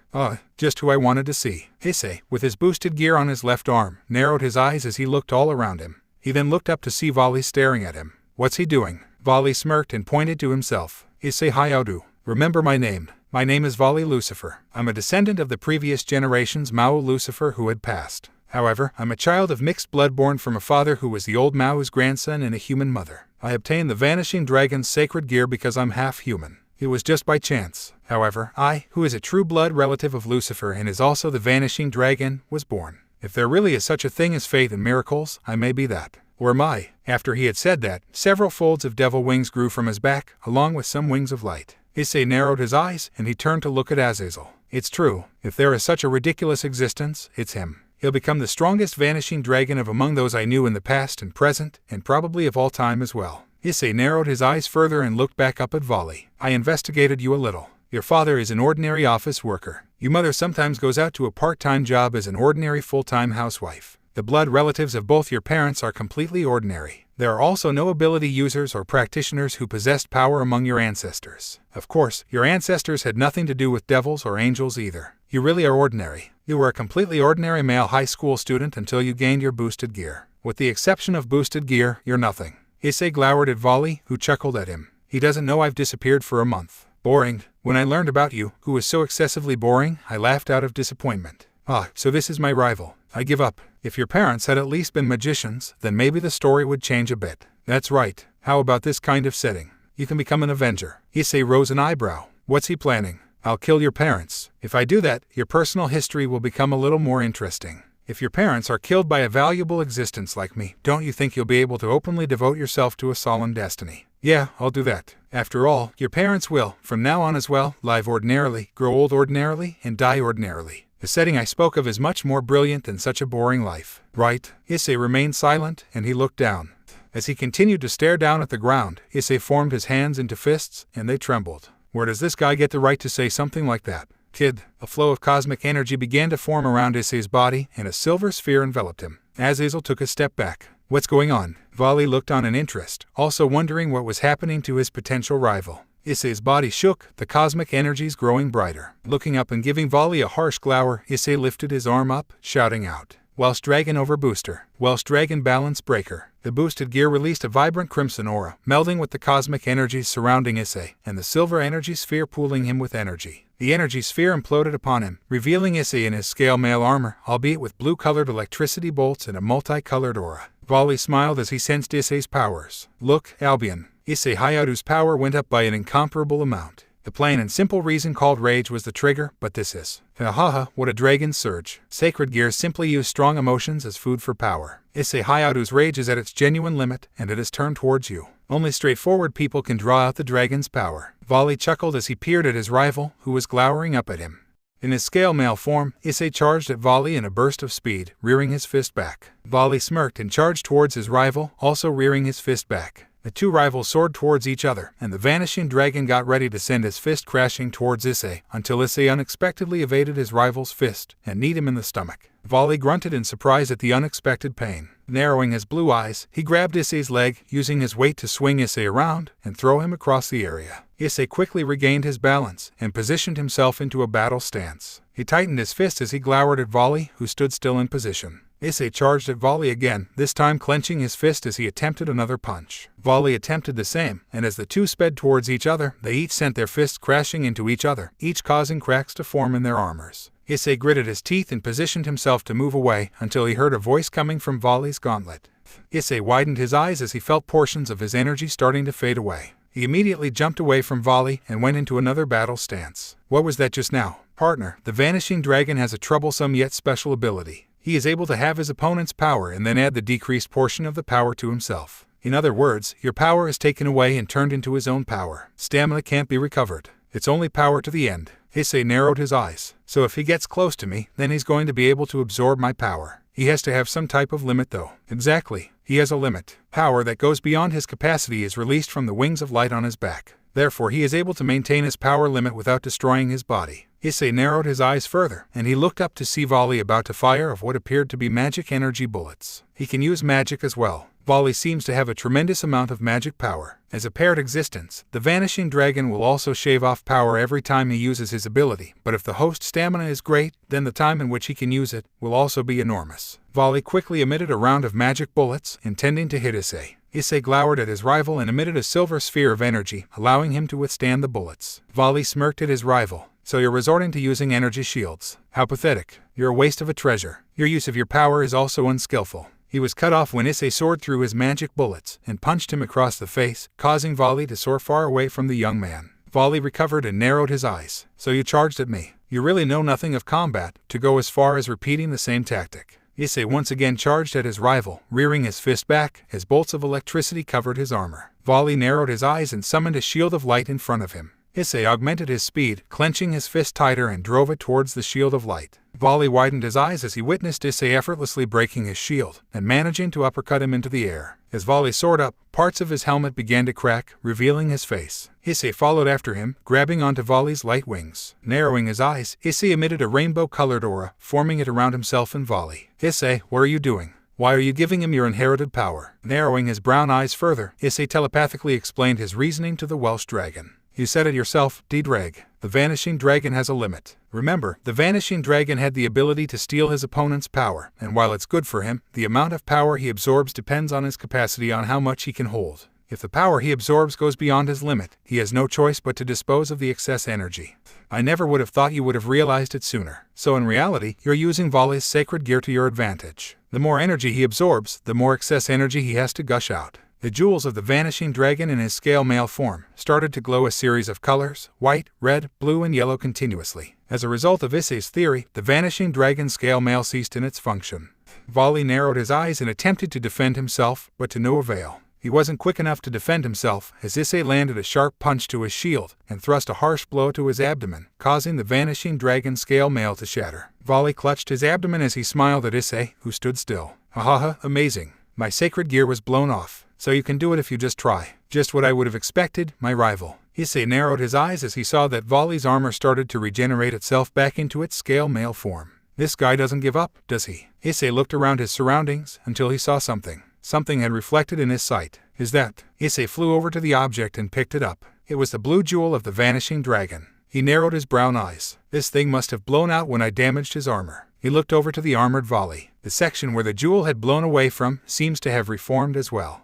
Just who I wanted to see. Issei, with his boosted gear on his left arm, narrowed his eyes as he looked all around him. He then looked up to see Vali staring at him. What's he doing? Vali smirked and pointed to himself. Issei Hyoudou. Remember my name. My name is Vali Lucifer. I'm a descendant of the previous generation's Mao Lucifer who had passed. However, I'm a child of mixed blood born from a father who was the old Mao's grandson and a human mother. I obtained the Vanishing Dragon's sacred gear because I'm half human. It was just by chance. However, I, who is a true blood relative of Lucifer and is also the Vanishing Dragon, was born. If there really is such a thing as fate and miracles, I may be that. Or am I? After he had said that, several folds of devil wings grew from his back, along with some wings of light. Issei narrowed his eyes, and he turned to look at Azazel. It's true. If there is such a ridiculous existence, it's him. He'll become the strongest vanishing dragon of among those I knew in the past and present, and probably of all time as well. Issei narrowed his eyes further and looked back up at Vali. I investigated you a little. Your father is an ordinary office worker. Your mother sometimes goes out to a part-time job as an ordinary full-time housewife. The blood relatives of both your parents are completely ordinary. There are also no ability users or practitioners who possessed power among your ancestors. Of course, your ancestors had nothing to do with devils or angels either. You really are ordinary. You were a completely ordinary male high school student until you gained your boosted gear. With the exception of boosted gear, you're nothing. Issei glowered at Vali, who chuckled at him. He doesn't know I've disappeared for a month. Boring. When I learned about you, who was so excessively boring, I laughed out of disappointment. So this is my rival. I give up. If your parents had at least been magicians, then maybe the story would change a bit. That's right. How about this kind of setting? You can become an Avenger. Issei rose an eyebrow. What's he planning? I'll kill your parents. If I do that, your personal history will become a little more interesting. If your parents are killed by a valuable existence like me, don't you think you'll be able to openly devote yourself to a solemn destiny? Yeah, I'll do that. After all, your parents will, from now on as well, live ordinarily, grow old ordinarily, and die ordinarily. The setting I spoke of is much more brilliant than such a boring life. Right? Issei remained silent, and he looked down. As he continued to stare down at the ground, Issei formed his hands into fists, and they trembled. Where does this guy get the right to say something like that? Kid, a flow of cosmic energy began to form around Issei's body, and a silver sphere enveloped him. Azazel took a step back. What's going on? Vali looked on in interest, also wondering what was happening to his potential rival. Issei's body shook, the cosmic energies growing brighter. Looking up and giving Vali a harsh glower, Issei lifted his arm up, shouting out, Welsh Dragon Overbooster. Welsh Dragon Balance Breaker. The boosted gear released a vibrant crimson aura, melding with the cosmic energies surrounding Issei, and the silver energy sphere pooling him with energy. The energy sphere imploded upon him, revealing Issei in his scale mail armor, albeit with blue-colored electricity bolts and a multicolored aura. Volley smiled as he sensed Issei's powers. Look, Albion. Issei Hyoudou's power went up by an incomparable amount. The plain and simple reason called rage was the trigger, but this is. Hahaha, what a dragon's surge. Sacred gears simply use strong emotions as food for power. Issei Hyoudou's rage is at its genuine limit, and it is turned towards you. Only straightforward people can draw out the dragon's power. Volley chuckled as he peered at his rival, who was glowering up at him. In his scale mail form, Issei charged at Volley in a burst of speed, rearing his fist back. Volley smirked and charged towards his rival, also rearing his fist back. The two rivals soared towards each other, and the vanishing dragon got ready to send his fist crashing towards Issei, until Issei unexpectedly evaded his rival's fist, and kneed him in the stomach. Volley grunted in surprise at the unexpected pain. Narrowing his blue eyes, he grabbed Issei's leg, using his weight to swing Issei around, and throw him across the area. Issei quickly regained his balance, and positioned himself into a battle stance. He tightened his fist as he glowered at Volley, who stood still in position. Issei charged at Volley again, this time clenching his fist as he attempted another punch. Volley attempted the same, and as the two sped towards each other, they each sent their fists crashing into each other, each causing cracks to form in their armors. Issei gritted his teeth and positioned himself to move away until he heard a voice coming from Volley's gauntlet. Issei widened his eyes as he felt portions of his energy starting to fade away. He immediately jumped away from Volley and went into another battle stance. What was that just now? Partner, the Vanishing Dragon has a troublesome yet special ability. He is able to have his opponent's power and then add the decreased portion of the power to himself. In other words, your power is taken away and turned into his own power. Stamina can't be recovered. It's only power to the end. Issei narrowed his eyes. So if he gets close to me, then he's going to be able to absorb my power. He has to have some type of limit though. Exactly. He has a limit. Power that goes beyond his capacity is released from the wings of light on his back. Therefore he is able to maintain his power limit without destroying his body. Issei narrowed his eyes further, and he looked up to see Volley about to fire of what appeared to be magic energy bullets. He can use magic as well. Volley seems to have a tremendous amount of magic power. As a paired existence, the Vanishing Dragon will also shave off power every time he uses his ability, but if the host's stamina is great, then the time in which he can use it will also be enormous. Volley quickly emitted a round of magic bullets, intending to hit Issei. Issei glowered at his rival and emitted a silver sphere of energy, allowing him to withstand the bullets. Volley smirked at his rival. So you're resorting to using energy shields. How pathetic. You're a waste of a treasure. Your use of your power is also unskillful. He was cut off when Issei soared through his magic bullets and punched him across the face, causing Volley to soar far away from the young man. Volley recovered and narrowed his eyes. So you charged at me. You really know nothing of combat, to go as far as repeating the same tactic. Issei once again charged at his rival, rearing his fist back, as bolts of electricity covered his armor. Volley narrowed his eyes and summoned a shield of light in front of him. Issei augmented his speed, clenching his fist tighter and drove it towards the shield of light. Volley widened his eyes as he witnessed Issei effortlessly breaking his shield and managing to uppercut him into the air. As Volley soared up, parts of his helmet began to crack, revealing his face. Issei followed after him, grabbing onto Volley's light wings. Narrowing his eyes, Issei emitted a rainbow-colored aura, forming it around himself and Volley. Issei, what are you doing? Why are you giving him your inherited power? Narrowing his brown eyes further, Issei telepathically explained his reasoning to the Welsh dragon. You said it yourself, D-Drag. The Vanishing Dragon has a limit. Remember, the Vanishing Dragon had the ability to steal his opponent's power, and while it's good for him, the amount of power he absorbs depends on his capacity on how much he can hold. If the power he absorbs goes beyond his limit, he has no choice but to dispose of the excess energy. I never would have thought you would have realized it sooner. So in reality, you're using Volley's sacred gear to your advantage. The more energy he absorbs, the more excess energy he has to gush out. The jewels of the Vanishing Dragon in his scale mail form started to glow a series of colors, white, red, blue, and yellow continuously. As a result of Issei's theory, the Vanishing Dragon scale mail ceased in its function. Volley narrowed his eyes and attempted to defend himself, but to no avail. He wasn't quick enough to defend himself as Issei landed a sharp punch to his shield and thrust a harsh blow to his abdomen, causing the Vanishing Dragon scale mail to shatter. Volley clutched his abdomen as he smiled at Issei, who stood still. Hahaha, amazing. My sacred gear was blown off. So you can do it if you just try. Just what I would have expected, my rival. Issei narrowed his eyes as he saw that Volley's armor started to regenerate itself back into its scale mail form. This guy doesn't give up, does he? Issei looked around his surroundings until he saw something. Something had reflected in his sight. Is that? Issei flew over to the object and picked it up. It was the blue jewel of the Vanishing Dragon. He narrowed his brown eyes. This thing must have blown out when I damaged his armor. He looked over to the armored volley. The section where the jewel had blown away from seems to have reformed as well.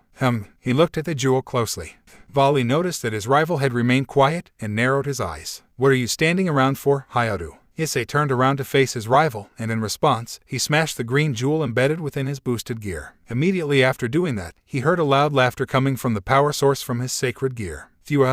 He looked at the jewel closely. Volley noticed that his rival had remained quiet and narrowed his eyes. What are you standing around for, Hyoudou? Issei turned around to face his rival, and in response, he smashed the green jewel embedded within his boosted gear. Immediately after doing that, he heard a loud laughter coming from the power source from his sacred gear. Phew,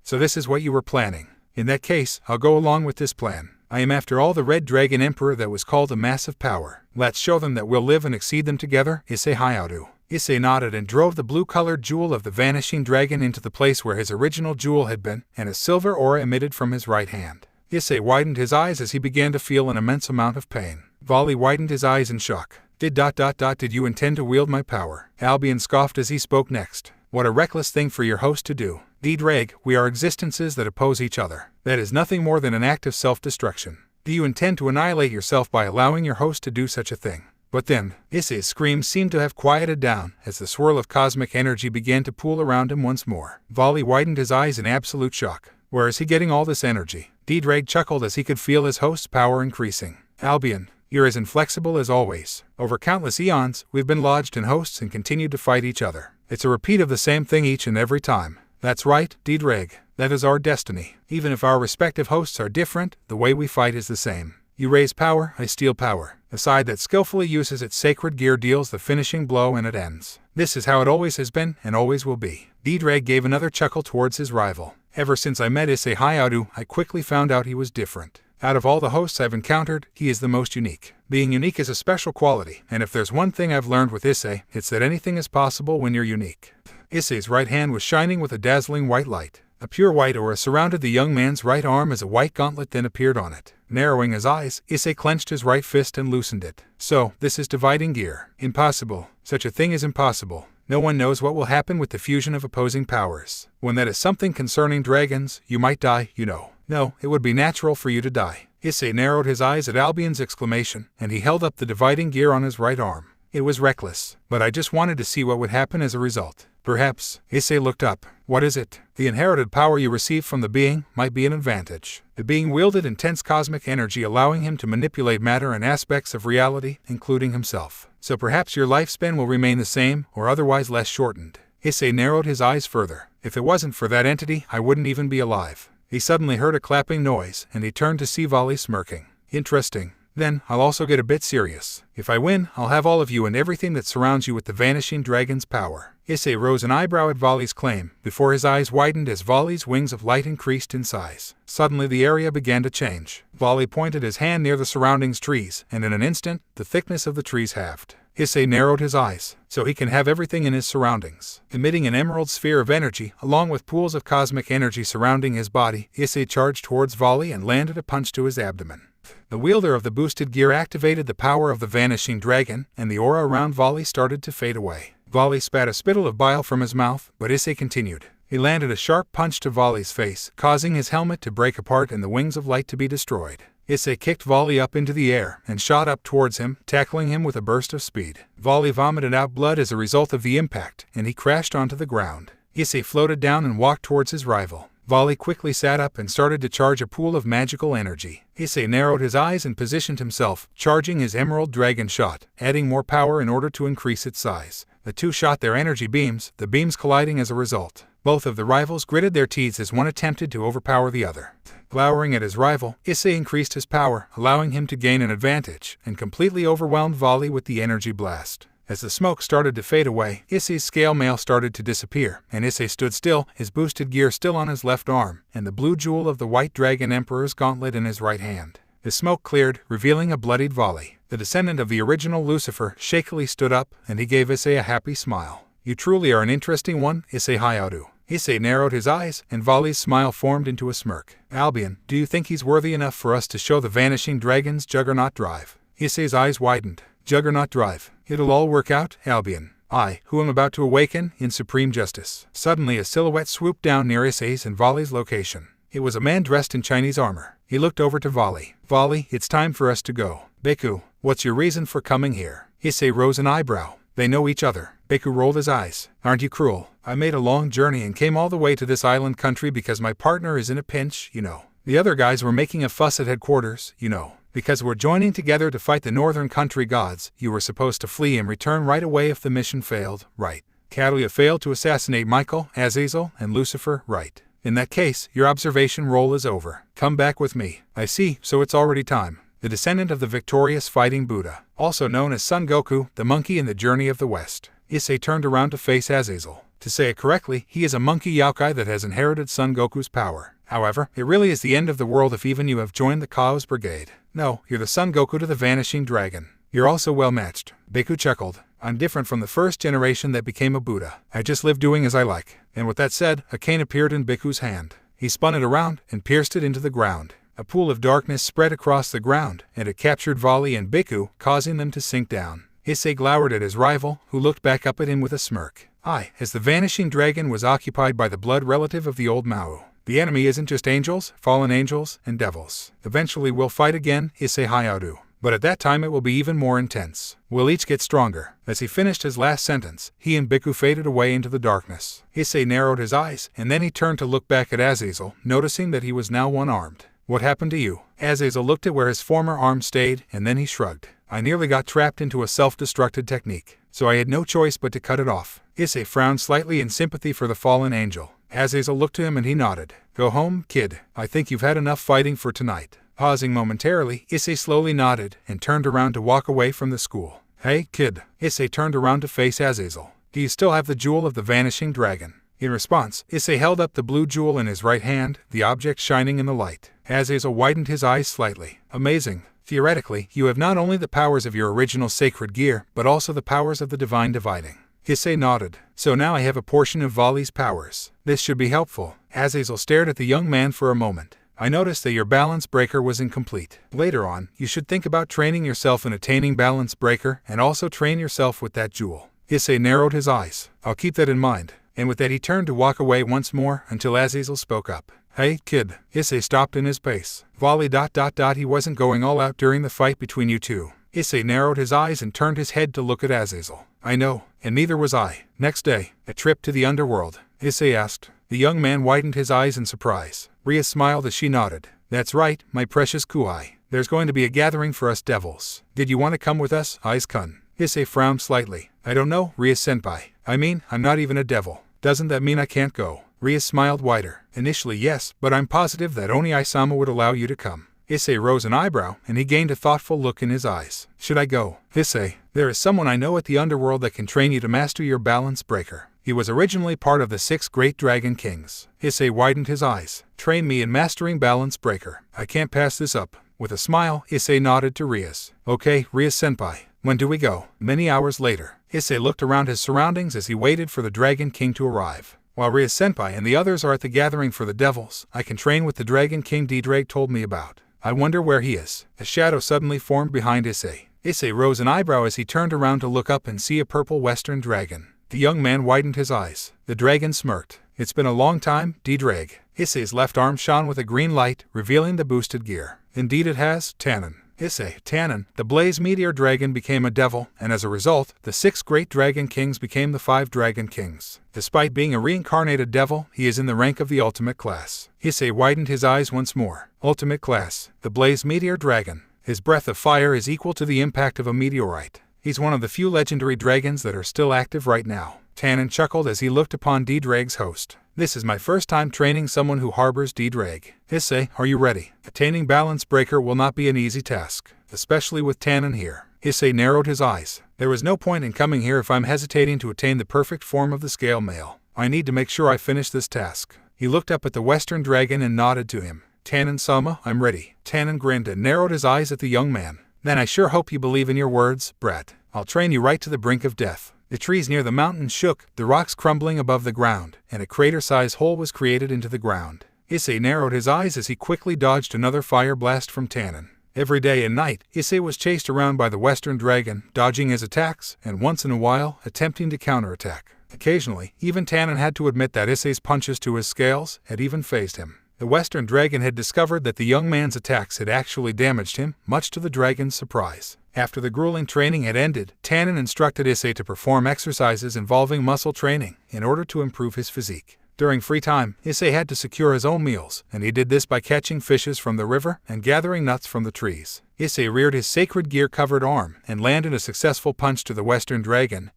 so this is what you were planning. In that case, I'll go along with this plan. I am after all the Red Dragon Emperor that was called a massive power. Let's show them that we'll live and exceed them together, Issei Hyoudou. Issei nodded and drove the blue-colored jewel of the vanishing dragon into the place where his original jewel had been, and a silver aura emitted from his right hand. Issei widened his eyes as he began to feel an immense amount of pain. Volley widened his eyes in shock. Did you intend to wield my power? Albion scoffed as he spoke next. What a reckless thing for your host to do. Dreg, we are existences that oppose each other. That is nothing more than an act of self-destruction. Do you intend to annihilate yourself by allowing your host to do such a thing? But then, Issei's screams seemed to have quieted down as the swirl of cosmic energy began to pool around him once more. Volley widened his eyes in absolute shock. Where is he getting all this energy? Dreg chuckled as he could feel his host's power increasing. Albion, you're as inflexible as always. Over countless eons, we've been lodged in hosts and continued to fight each other. It's a repeat of the same thing each and every time. That's right, Dreg. That is our destiny. Even if our respective hosts are different, the way we fight is the same. You raise power, I steal power. The side that skillfully uses its sacred gear deals the finishing blow and it ends. This is how it always has been and always will be. Dreg gave another chuckle towards his rival. Ever since I met Issei Hyoudou, I quickly found out he was different. Out of all the hosts I've encountered, he is the most unique. Being unique is a special quality, and if there's one thing I've learned with Issei, it's that anything is possible when you're unique. Issei's right hand was shining with a dazzling white light. A pure white aura surrounded the young man's right arm as a white gauntlet then appeared on it. Narrowing his eyes, Issei clenched his right fist and loosened it. So, this is dividing gear. Impossible. Such a thing is impossible. No one knows what will happen with the fusion of opposing powers. When that is something concerning dragons, you might die, you know. No, it would be natural for you to die. Issei narrowed his eyes at Albion's exclamation, and he held up the dividing gear on his right arm. It was reckless, but I just wanted to see what would happen as a result. Perhaps, Issei looked up. What is it? The inherited power you receive from the being might be an advantage. The being wielded intense cosmic energy allowing him to manipulate matter and aspects of reality, including himself. So perhaps your lifespan will remain the same, or otherwise less shortened. Issei narrowed his eyes further. If it wasn't for that entity, I wouldn't even be alive. He suddenly heard a clapping noise, and he turned to see Volley smirking. Interesting. Then, I'll also get a bit serious. If I win, I'll have all of you and everything that surrounds you with the vanishing dragon's power. Issei rose an eyebrow at Volley's claim, before his eyes widened as Volley's wings of light increased in size. Suddenly the area began to change. Volley pointed his hand near the surrounding trees, and in an instant, the thickness of the trees halved. Issei narrowed his eyes, so he can have everything in his surroundings. Emitting an emerald sphere of energy, along with pools of cosmic energy surrounding his body, Issei charged towards Volley and landed a punch to his abdomen. The wielder of the boosted gear activated the power of the vanishing dragon, and the aura around Volley started to fade away. Volley spat a spittle of bile from his mouth, but Issei continued. He landed a sharp punch to Volley's face, causing his helmet to break apart and the wings of light to be destroyed. Issei kicked Volley up into the air and shot up towards him, tackling him with a burst of speed. Volley vomited out blood as a result of the impact, and he crashed onto the ground. Issei floated down and walked towards his rival. Volley quickly sat up and started to charge a pool of magical energy. Issei narrowed his eyes and positioned himself, charging his emerald dragon shot, adding more power in order to increase its size. The two shot their energy beams, the beams colliding as a result. Both of the rivals gritted their teeth as one attempted to overpower the other. Glowering at his rival, Issei increased his power, allowing him to gain an advantage, and completely overwhelmed Volley with the energy blast. As the smoke started to fade away, Issei's scale mail started to disappear, and Issei stood still, his boosted gear still on his left arm, and the blue jewel of the White Dragon Emperor's gauntlet in his right hand. The smoke cleared, revealing a bloodied Volley. The descendant of the original Lucifer shakily stood up, and he gave Issei a happy smile. You truly are an interesting one, Issei Hyoudou. Issei narrowed his eyes, and Volley's smile formed into a smirk. Albion, do you think he's worthy enough for us to show the Vanishing Dragon's Juggernaut Drive? Issei's eyes widened. Juggernaut Drive. It'll all work out, Albion. I, who am about to awaken in supreme justice. Suddenly a silhouette swooped down near Issei's and Volley's location. It was a man dressed in Chinese armor. He looked over to Volley. Volley, it's time for us to go. Beku, what's your reason for coming here? Issei rose an eyebrow. They know each other. Beku rolled his eyes. Aren't you cruel? I made a long journey and came all the way to this island country because my partner is in a pinch, you know. The other guys were making a fuss at headquarters, you know. Because we're joining together to fight the northern country gods, you were supposed to flee and return right away if the mission failed, right? Catalia failed to assassinate Michael, Azazel, and Lucifer, right? In that case, your observation role is over. Come back with me. I see, so it's already time. The descendant of the victorious fighting Buddha, also known as Son Goku, the monkey in the Journey of the West. Issei turned around to face Azazel. To say it correctly, he is a monkey yokai that has inherited Son Goku's power. However, it really is the end of the world if even you have joined the Chaos Brigade. No, you're the Son Goku to the Vanishing Dragon. You're also well matched. Baku chuckled. I'm different from the first generation that became a Buddha. I just live doing as I like. And with that said, a cane appeared in Biku's hand. He spun it around and pierced it into the ground. A pool of darkness spread across the ground, and it captured Vali and Biku, causing them to sink down. Issei glowered at his rival, who looked back up at him with a smirk. As the Vanishing Dragon was occupied by the blood relative of the old Mao. The enemy isn't just angels, fallen angels, and devils. Eventually we'll fight again, Issei Hyoudou. But at that time it will be even more intense. We'll each get stronger. As he finished his last sentence, he and Biku faded away into the darkness. Issei narrowed his eyes, and then he turned to look back at Azazel, noticing that he was now one-armed. What happened to you? Azazel looked at where his former arm stayed, and then he shrugged. I nearly got trapped into a self-destructed technique, so I had no choice but to cut it off. Issei frowned slightly in sympathy for the fallen angel. Azazel looked to him and he nodded. Go home, kid. I think you've had enough fighting for tonight. Pausing momentarily, Issei slowly nodded and turned around to walk away from the school. Hey, kid. Issei turned around to face Azazel. Do you still have the jewel of the Vanishing Dragon? In response, Issei held up the blue jewel in his right hand, the object shining in the light. Azazel widened his eyes slightly. Amazing. Theoretically, you have not only the powers of your original sacred gear, but also the powers of the divine dividing. Issei nodded. So now I have a portion of Vali's powers. This should be helpful. Azazel stared at the young man for a moment. I noticed that your balance breaker was incomplete. Later on, you should think about training yourself in attaining balance breaker and also train yourself with that jewel. Issei narrowed his eyes. I'll keep that in mind. And with that he turned to walk away once more until Azazel spoke up. Hey, kid. Issei stopped in his pace. Vali ... He wasn't going all out during the fight between you two. Issei narrowed his eyes and turned his head to look at Azazel. I know, and neither was I. Next day, a trip to the underworld, Issei asked. The young man widened his eyes in surprise. Rhea smiled as she nodded. That's right, my precious Kuai. There's going to be a gathering for us devils. Did you want to come with us, Aiz-kun? Issei frowned slightly. I don't know, Rhea-senpai. I mean, I'm not even a devil. Doesn't that mean I can't go? Rhea smiled wider. Initially yes, but I'm positive that only Aisama would allow you to come. Issei rose an eyebrow, and he gained a thoughtful look in his eyes. Should I go? Issei, there is someone I know at the underworld that can train you to master your balance breaker. He was originally part of the 6 great dragon kings. Issei widened his eyes. Train me in mastering balance breaker. I can't pass this up. With a smile, Issei nodded to Rhea. Okay, Rhea-senpai. When do we go? Many hours later. Issei looked around his surroundings as he waited for the Dragon King to arrive. While Rhea-senpai and the others are at the gathering for the devils, I can train with the Dragon King D-Drake told me about. I wonder where he is. A shadow suddenly formed behind Issei. Issei rose an eyebrow as he turned around to look up and see a purple western dragon. The young man widened his eyes. The dragon smirked. It's been a long time, D-Drake. Issei's left arm shone with a green light, revealing the boosted gear. Indeed it has, Tannen. Issei, Tannen, the Blaze Meteor Dragon became a devil, and as a result, the 6 great dragon kings became the 5 dragon kings. Despite being a reincarnated devil, he is in the rank of the ultimate class. Issei widened his eyes once more. Ultimate class, the Blaze Meteor Dragon. His breath of fire is equal to the impact of a meteorite. He's one of the few legendary dragons that are still active right now. Tannen chuckled as he looked upon D-Drake's host. This is my first time training someone who harbors D-Drake. Issei, are you ready? Attaining balance breaker will not be an easy task, especially with Tannen here. Issei narrowed his eyes. There was no point in coming here if I'm hesitating to attain the perfect form of the scale male. I need to make sure I finish this task. He looked up at the Western Dragon and nodded to him. Tannen-sama, I'm ready. Tannen grinned and narrowed his eyes at the young man. Then I sure hope you believe in your words, brat. I'll train you right to the brink of death. The trees near the mountain shook, the rocks crumbling above the ground, and a crater-sized hole was created into the ground. Issei narrowed his eyes as he quickly dodged another fire blast from Tannen. Every day and night, Issei was chased around by the Western Dragon, dodging his attacks, and once in a while, attempting to counterattack. Occasionally, even Tannen had to admit that Issei's punches to his scales had even fazed him. The Western Dragon had discovered that the young man's attacks had actually damaged him, much to the dragon's surprise. After the grueling training had ended, Tannen instructed Issei to perform exercises involving muscle training in order to improve his physique. During free time, Issei had to secure his own meals, and he did this by catching fishes from the river and gathering nuts from the trees. Issei reared his sacred gear-covered arm and landed a successful punch to the Western Dragon,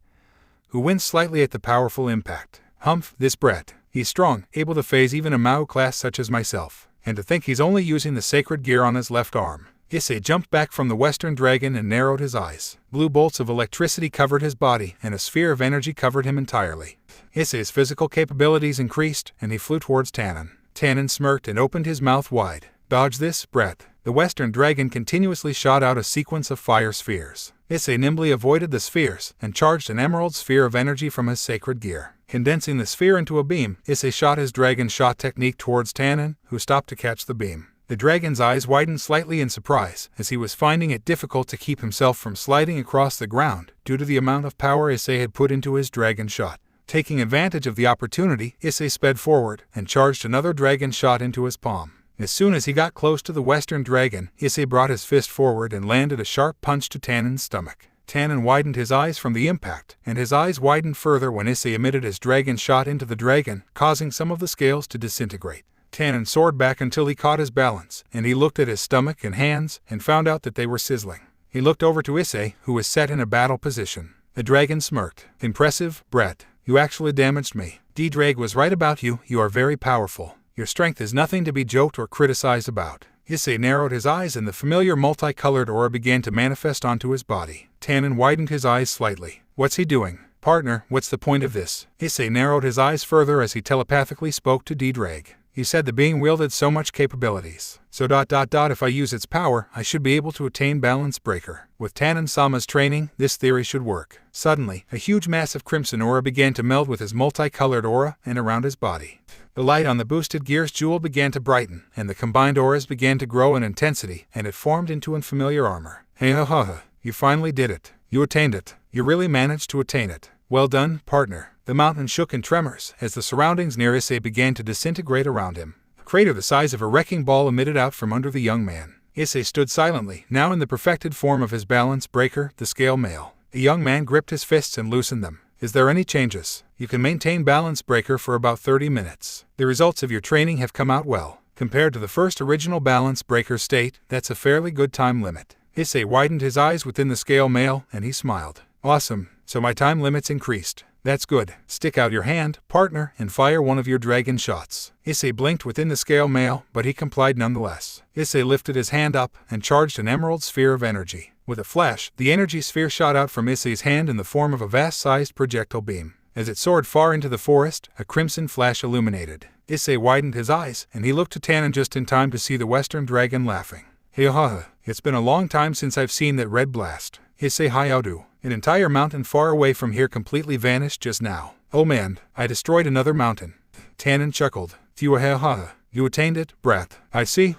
who winced slightly at the powerful impact. Humph, this brat. He's strong, able to phase even a Mao class such as myself. And to think he's only using the sacred gear on his left arm. Issei jumped back from the Western Dragon and narrowed his eyes. Blue bolts of electricity covered his body, and a sphere of energy covered him entirely. Issei's physical capabilities increased, and he flew towards Tannen. Tannen smirked and opened his mouth wide. Dodge this, brat. The Western Dragon continuously shot out a sequence of fire spheres. Issei nimbly avoided the spheres and charged an emerald sphere of energy from his sacred gear. Condensing the sphere into a beam, Issei shot his dragon shot technique towards Tannen, who stopped to catch the beam. The dragon's eyes widened slightly in surprise, as he was finding it difficult to keep himself from sliding across the ground due to the amount of power Issei had put into his dragon shot. Taking advantage of the opportunity, Issei sped forward and charged another dragon shot into his palm. As soon as he got close to the Western Dragon, Issei brought his fist forward and landed a sharp punch to Tannen's stomach. Tannen widened his eyes from the impact, and his eyes widened further when Issei emitted his dragon shot into the dragon, causing some of the scales to disintegrate. Tannen soared back until he caught his balance, and he looked at his stomach and hands and found out that they were sizzling. He looked over to Issei, who was set in a battle position. The dragon smirked. Impressive, brat. You actually damaged me. D-Drag was right about you. You are very powerful. Your strength is nothing to be joked or criticized about. Issei narrowed his eyes and the familiar multicolored aura began to manifest onto his body. Tannen widened his eyes slightly. What's he doing? Partner, what's the point of this? Issei narrowed his eyes further as he telepathically spoke to D-Drag. He said the being wielded so much capabilities. So if I use its power, I should be able to attain Balance Breaker. With Tannen-sama's training, this theory should work. Suddenly, a huge mass of crimson aura began to meld with his multicolored aura and around his body. The light on the boosted gear's jewel began to brighten, and the combined auras began to grow in intensity, and it formed into unfamiliar armor. Hey ha ha, you finally did it. You attained it. You really managed to attain it. Well done, partner. The mountain shook in tremors as the surroundings near Issei began to disintegrate around him. A crater the size of a wrecking ball emitted out from under the young man. Issei stood silently, now in the perfected form of his balance breaker, the scale mail. The young man gripped his fists and loosened them. Is there any changes? You can maintain balance breaker for about 30 minutes. The results of your training have come out well. Compared to the first original balance breaker state, that's a fairly good time limit. Issei widened his eyes within the scale mail, and he smiled. Awesome, so my time limit's increased. That's good. Stick out your hand, partner, and fire one of your dragon shots. Issei blinked within the scale mail, but he complied nonetheless. Issei lifted his hand up and charged an emerald sphere of energy. With a flash, the energy sphere shot out from Issei's hand in the form of a vast-sized projectile beam. As it soared far into the forest, a crimson flash illuminated. Issei widened his eyes, and he looked to Tannen just in time to see the Western Dragon laughing. Hey ha, it's been a long time since I've seen that red blast. Issei Hyoudou. An entire mountain far away from here completely vanished just now. Oh man, I destroyed another mountain. Tannen chuckled. You attained it, brat. I see.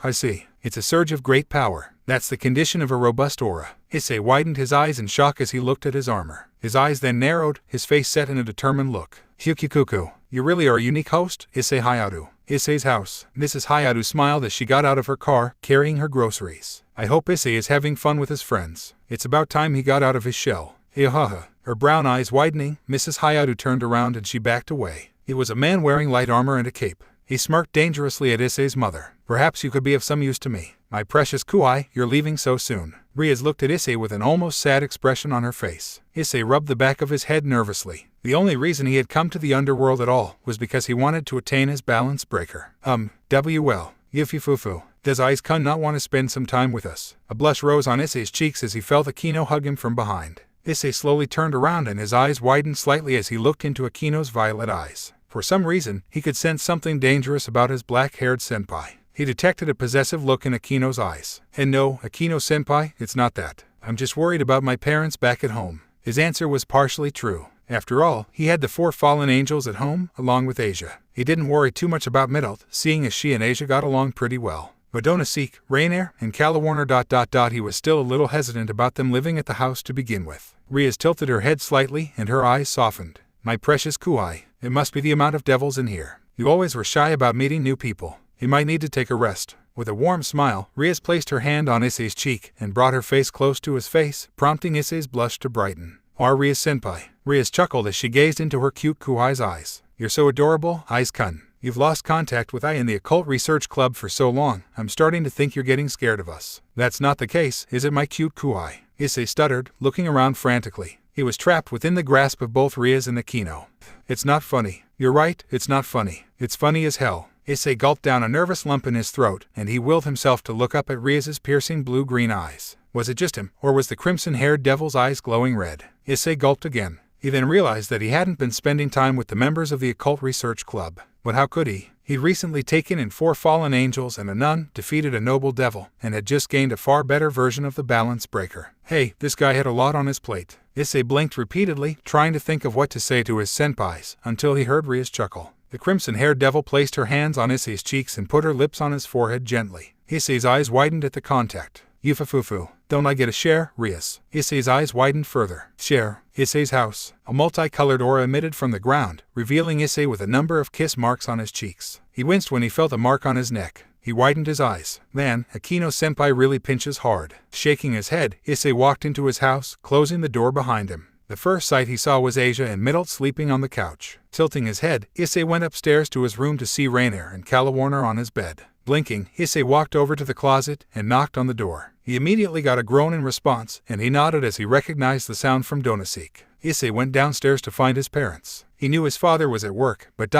It's a surge of great power. That's the condition of a robust aura. Issei widened his eyes in shock as he looked at his armor. His eyes then narrowed, his face set in a determined look. Hyukikuku, you really are a unique host, Issei Hyoudou. Issei's house. Mrs. Hyoudou smiled as she got out of her car, carrying her groceries. I hope Issei is having fun with his friends. It's about time he got out of his shell. Her brown eyes widening, Mrs. Hyoudou turned around and she backed away. It was a man wearing light armor and a cape. He smirked dangerously at Issei's mother. Perhaps you could be of some use to me. My precious Kuoh, you're leaving so soon. Riaz looked at Issei with an almost sad expression on her face. Issei rubbed the back of his head nervously. The only reason he had come to the underworld at all was because he wanted to attain his balance breaker. Yifufufu. Does Aiz-kun not want to spend some time with us? A blush rose on Issei's cheeks as he felt Akino hug him from behind. Issei slowly turned around and his eyes widened slightly as he looked into Akino's violet eyes. For some reason, he could sense something dangerous about his black-haired senpai. He detected a possessive look in Akino's eyes. And no, Akino-senpai, it's not that. I'm just worried about my parents back at home. His answer was partially true. After all, he had the 4 fallen angels at home, along with Asia. He didn't worry too much about Middle, seeing as she and Asia got along pretty well. But Donasik, Rainier, and Calawarner ... he was still a little hesitant about them living at the house to begin with. Riaz tilted her head slightly and her eyes softened. My precious Kuoh, it must be the amount of devils in here. You always were shy about meeting new people. You might need to take a rest. With a warm smile, Riaz placed her hand on Issei's cheek and brought her face close to his face, prompting Issei's blush to brighten. Riaz-senpai. Riaz chuckled as she gazed into her cute Kuoh's eyes. You're so adorable, Issei-kun. You've lost contact with I in the Occult Research Club for so long, I'm starting to think you're getting scared of us. That's not the case, is it, my cute Kuoh? Issei stuttered, looking around frantically. He was trapped within the grasp of both Rias and Akino. It's not funny. You're right, it's not funny. It's funny as hell. Issei gulped down a nervous lump in his throat, and he willed himself to look up at Rias's piercing blue-green eyes. Was it just him, or was the crimson-haired devil's eyes glowing red? Issei gulped again. He then realized that he hadn't been spending time with the members of the Occult Research Club. But how could he? He'd recently taken in 4 fallen angels and a nun, defeated a noble devil, and had just gained a far better version of the balance breaker. Hey, this guy had a lot on his plate. Issei blinked repeatedly, trying to think of what to say to his senpais, until he heard Rias chuckle. The crimson-haired devil placed her hands on Issei's cheeks and put her lips on his forehead gently. Issei's eyes widened at the contact. Yufafufu. Don't I get a share, Rias? Issei's eyes widened further. Share. Issei's house. A multicolored aura emitted from the ground, revealing Issei with a number of kiss marks on his cheeks. He winced when he felt a mark on his neck. He widened his eyes. Man, Akino-senpai really pinches hard. Shaking his head, Issei walked into his house, closing the door behind him. The first sight he saw was Asia and Middle sleeping on the couch. Tilting his head, Issei went upstairs to his room to see Rainier and Kalawarner on his bed. Blinking, Issei walked over to the closet and knocked on the door. He immediately got a groan in response, and he nodded as he recognized the sound from Donosik. Issei went downstairs to find his parents. He knew his father was at work, but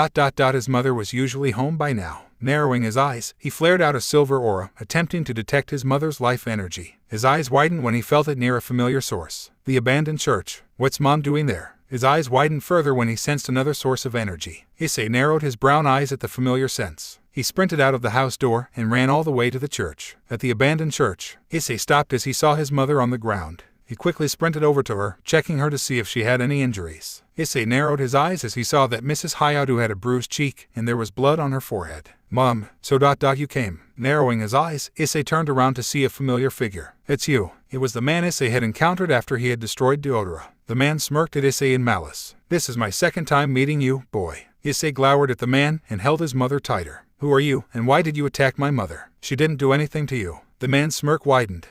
his mother was usually home by now. Narrowing his eyes, he flared out a silver aura, attempting to detect his mother's life energy. His eyes widened when he felt it near a familiar source. The abandoned church. What's Mom doing there? His eyes widened further when he sensed another source of energy. Issei narrowed his brown eyes at the familiar sense. He sprinted out of the house door and ran all the way to the church. At the abandoned church, Issei stopped as he saw his mother on the ground. He quickly sprinted over to her, checking her to see if she had any injuries. Issei narrowed his eyes as he saw that Mrs. Hyoudou had a bruised cheek and there was blood on her forehead. Mom, so you came. Narrowing his eyes, Issei turned around to see a familiar figure. It's you. It was the man Issei had encountered after he had destroyed Deodora. The man smirked at Issei in malice. This is my second time meeting you, boy. Issei glowered at the man and held his mother tighter. Who are you, and why did you attack my mother? She didn't do anything to you. The man's smirk widened.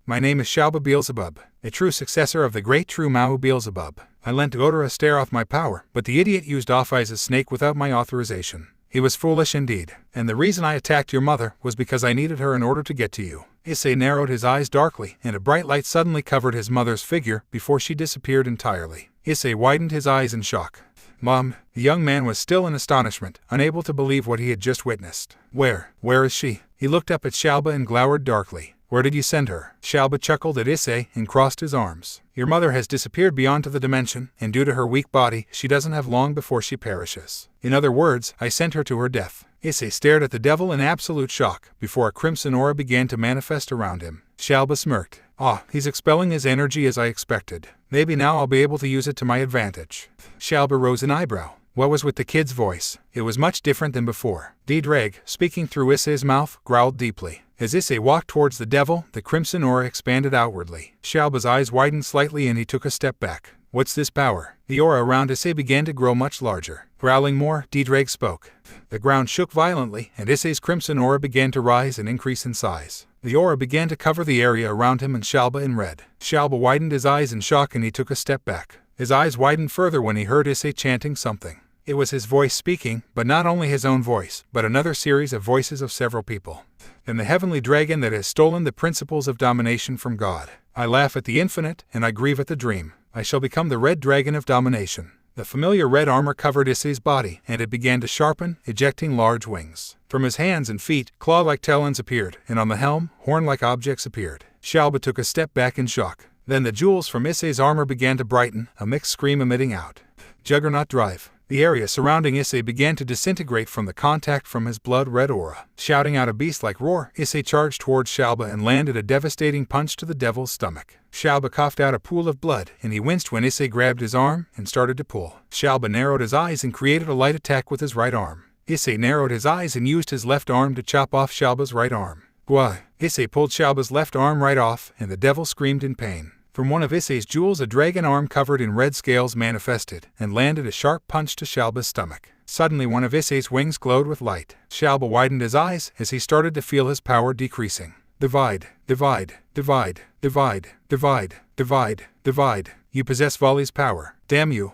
My name is Xiaoba Beelzebub, a true successor of the great true Mao Beelzebub. I lent Deodora a stare off my power, but the idiot used Off-Eye's snake without my authorization. He was foolish indeed, and the reason I attacked your mother was because I needed her in order to get to you. Issei narrowed his eyes darkly, and a bright light suddenly covered his mother's figure before she disappeared entirely. Issei widened his eyes in shock. Mom, the young man was still in astonishment, unable to believe what he had just witnessed. Where is she? He looked up at Xiaoba and glowered darkly. Where did you send her? Xiaoba chuckled at Issei and crossed his arms. Your mother has disappeared beyond to the dimension, and due to her weak body, she doesn't have long before she perishes. In other words, I sent her to her death. Issei stared at the devil in absolute shock, before a crimson aura began to manifest around him. Xiaoba smirked. He's expelling his energy as I expected. Maybe now I'll be able to use it to my advantage. Xiaoba rose an eyebrow. What was with the kid's voice? It was much different than before. Dreg, speaking through Issei's mouth, growled deeply. As Issei walked towards the devil, the crimson aura expanded outwardly. Xiaoba's eyes widened slightly and he took a step back. What's this power? The aura around Issei began to grow much larger. Growling more, Dreg spoke. The ground shook violently, and Issei's crimson aura began to rise and increase in size. The aura began to cover the area around him and Xiaoba in red. Xiaoba widened his eyes in shock and he took a step back. His eyes widened further when he heard Issei chanting something. It was his voice speaking, but not only his own voice, but another series of voices of several people. Then the heavenly dragon that has stolen the principles of domination from God. I laugh at the infinite, and I grieve at the dream. I shall become the red dragon of domination. The familiar red armor covered Issei's body, and it began to sharpen, ejecting large wings. From his hands and feet, claw-like talons appeared, and on the helm, horn-like objects appeared. Xiaoba took a step back in shock. Then the jewels from Issei's armor began to brighten, a mixed scream emitting out. Juggernaut Drive. The area surrounding Issei began to disintegrate from the contact from his blood-red aura. Shouting out a beast-like roar, Issei charged towards Xiaoba and landed a devastating punch to the devil's stomach. Xiaoba coughed out a pool of blood, and he winced when Issei grabbed his arm and started to pull. Xiaoba narrowed his eyes and created a light attack with his right arm. Issei narrowed his eyes and used his left arm to chop off Xiaoba's right arm. Kuoh. Issei pulled Xiaoba's left arm right off, and the devil screamed in pain. From one of Issei's jewels, a dragon arm covered in red scales manifested, and landed a sharp punch to Xiaoba's stomach. Suddenly one of Issei's wings glowed with light. Xiaoba widened his eyes as he started to feel his power decreasing. Divide, divide, divide, divide, divide, divide, divide. You possess Volley's power. Damn you.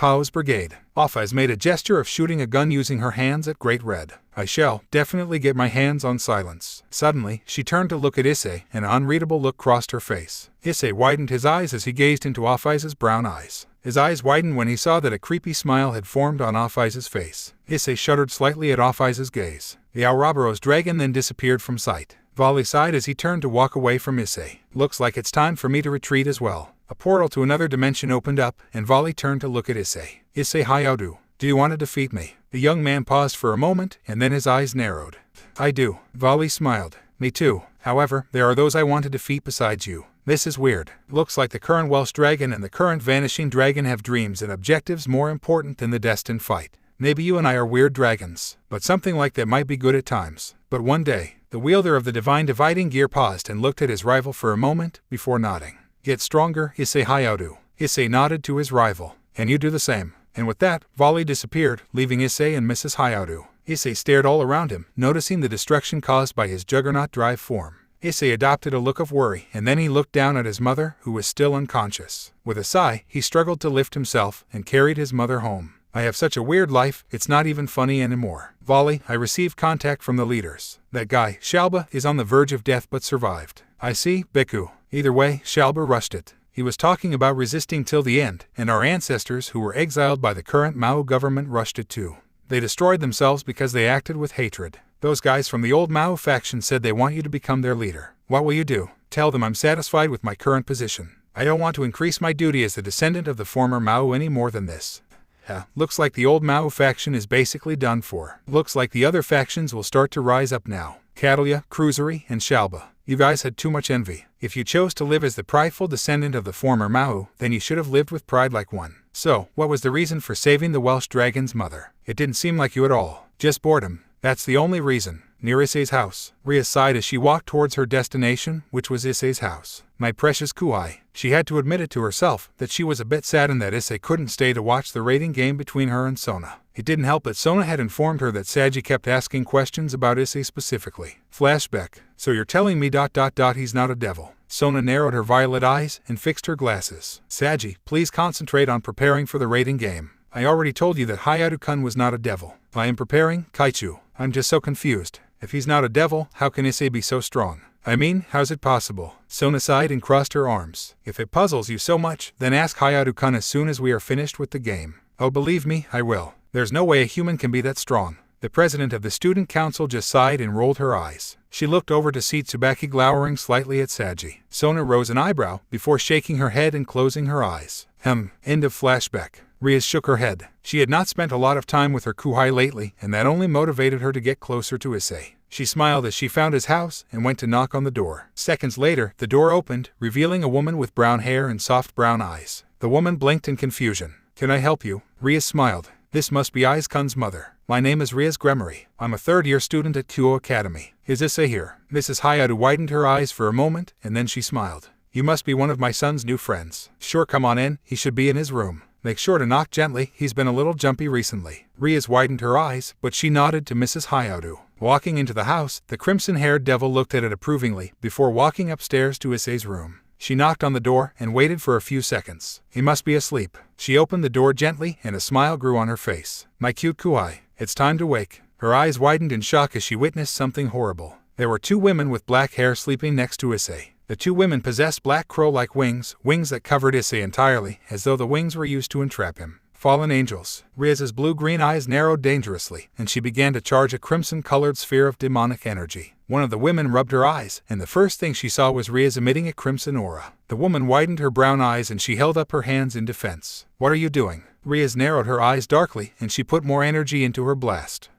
Kuoh's brigade. Off-Eyes made a gesture of shooting a gun using her hands at Great Red. I shall definitely get my hands on silence. Suddenly, she turned to look at Issei, and an unreadable look crossed her face. Issei widened his eyes as he gazed into Off-Eyes' brown eyes. His eyes widened when he saw that a creepy smile had formed on Off-Eyes' face. Issei shuddered slightly at Off-Eyes' gaze. The Ouroboros dragon then disappeared from sight. Volley sighed as he turned to walk away from Issei. Looks like it's time for me to retreat as well. A portal to another dimension opened up, and Volley turned to look at Issei. Issei Hyoudou, do you want to defeat me? The young man paused for a moment, and then his eyes narrowed. I do. Volley smiled. Me too. However, there are those I want to defeat besides you. This is weird. Looks like the current Welsh dragon and the current vanishing dragon have dreams and objectives more important than the destined fight. Maybe you and I are weird dragons, but something like that might be good at times. But one day, the wielder of the divine dividing gear paused and looked at his rival for a moment before nodding. Get stronger, Issei Hyoudou. Issei nodded to his rival. And you do the same. And with that, Volley disappeared, leaving Issei and Mrs. Hyoudou. Issei stared all around him, noticing the destruction caused by his juggernaut drive form. Issei adopted a look of worry, and then he looked down at his mother, who was still unconscious. With a sigh, he struggled to lift himself and carried his mother home. I have such a weird life, it's not even funny anymore. Volley, I received contact from the leaders. That guy, Shalba, is on the verge of death but survived. I see, Beku. Either way, Shalba rushed it. He was talking about resisting till the end, and our ancestors who were exiled by the current Mao government rushed it too. They destroyed themselves because they acted with hatred. Those guys from the old Mao faction said they want you to become their leader. What will you do? Tell them I'm satisfied with my current position. I don't want to increase my duty as the descendant of the former Mao any more than this. Looks like the old Mao faction is basically done for. Looks like the other factions will start to rise up now. Catalia, Cruisery, and Shalba. You guys had too much envy. If you chose to live as the prideful descendant of the former Mao, then you should have lived with pride like one. So, what was the reason for saving the Welsh dragon's mother? It didn't seem like you at all. Just boredom. That's the only reason. Near Issei's house. Rhea sighed as she walked towards her destination, which was Issei's house. My precious Kuoh. She had to admit it to herself that she was a bit saddened that Issei couldn't stay to watch the rating game between her and Sona. It didn't help that Sona had informed her that Saji kept asking questions about Issei specifically. Flashback. So you're telling me ... he's not a devil. Sona narrowed her violet eyes and fixed her glasses. Saji, please concentrate on preparing for the rating game. I already told you that Hyoudou-kun was not a devil. I am preparing, Kaichu. I'm just so confused. If he's not a devil, how can Issei be so strong? I mean, how's it possible? Sona sighed and crossed her arms. If it puzzles you so much, then ask Hyoudou-kun as soon as we are finished with the game. Oh, believe me, I will. There's no way a human can be that strong. The president of the student council just sighed and rolled her eyes. She looked over to see Tsubaki glowering slightly at Saji. Sona rose an eyebrow before shaking her head and closing her eyes. End of flashback. Rhea shook her head. She had not spent a lot of time with her Kuoh lately, and that only motivated her to get closer to Issei. She smiled as she found his house and went to knock on the door. Seconds later, the door opened, revealing a woman with brown hair and soft brown eyes. The woman blinked in confusion. Can I help you? Rhea smiled. This must be Issei-kun's mother. My name is Rhea Gremory. I'm a third-year student at Kuoh Academy. Is Issei here? Mrs. Hyoudou widened her eyes for a moment, and then she smiled. You must be one of my son's new friends. Sure, come on in. He should be in his room. Make sure to knock gently, he's been a little jumpy recently. Rhea widened her eyes, but she nodded to Mrs. Hyoudou. Walking into the house, the crimson-haired devil looked at it approvingly before walking upstairs to Issei's room. She knocked on the door and waited for a few seconds. He must be asleep. She opened the door gently and a smile grew on her face. My cute Kuoh, it's time to wake. Her eyes widened in shock as she witnessed something horrible. There were two women with black hair sleeping next to Issei. The two women possessed black crow-like wings that covered Issei entirely, as though the wings were used to entrap him. Fallen angels. Rhea's blue-green eyes narrowed dangerously, and she began to charge a crimson-colored sphere of demonic energy. One of the women rubbed her eyes, and the first thing she saw was Rhea emitting a crimson aura. The woman widened her brown eyes and she held up her hands in defense. What are you doing? Rhea narrowed her eyes darkly, and she put more energy into her blast.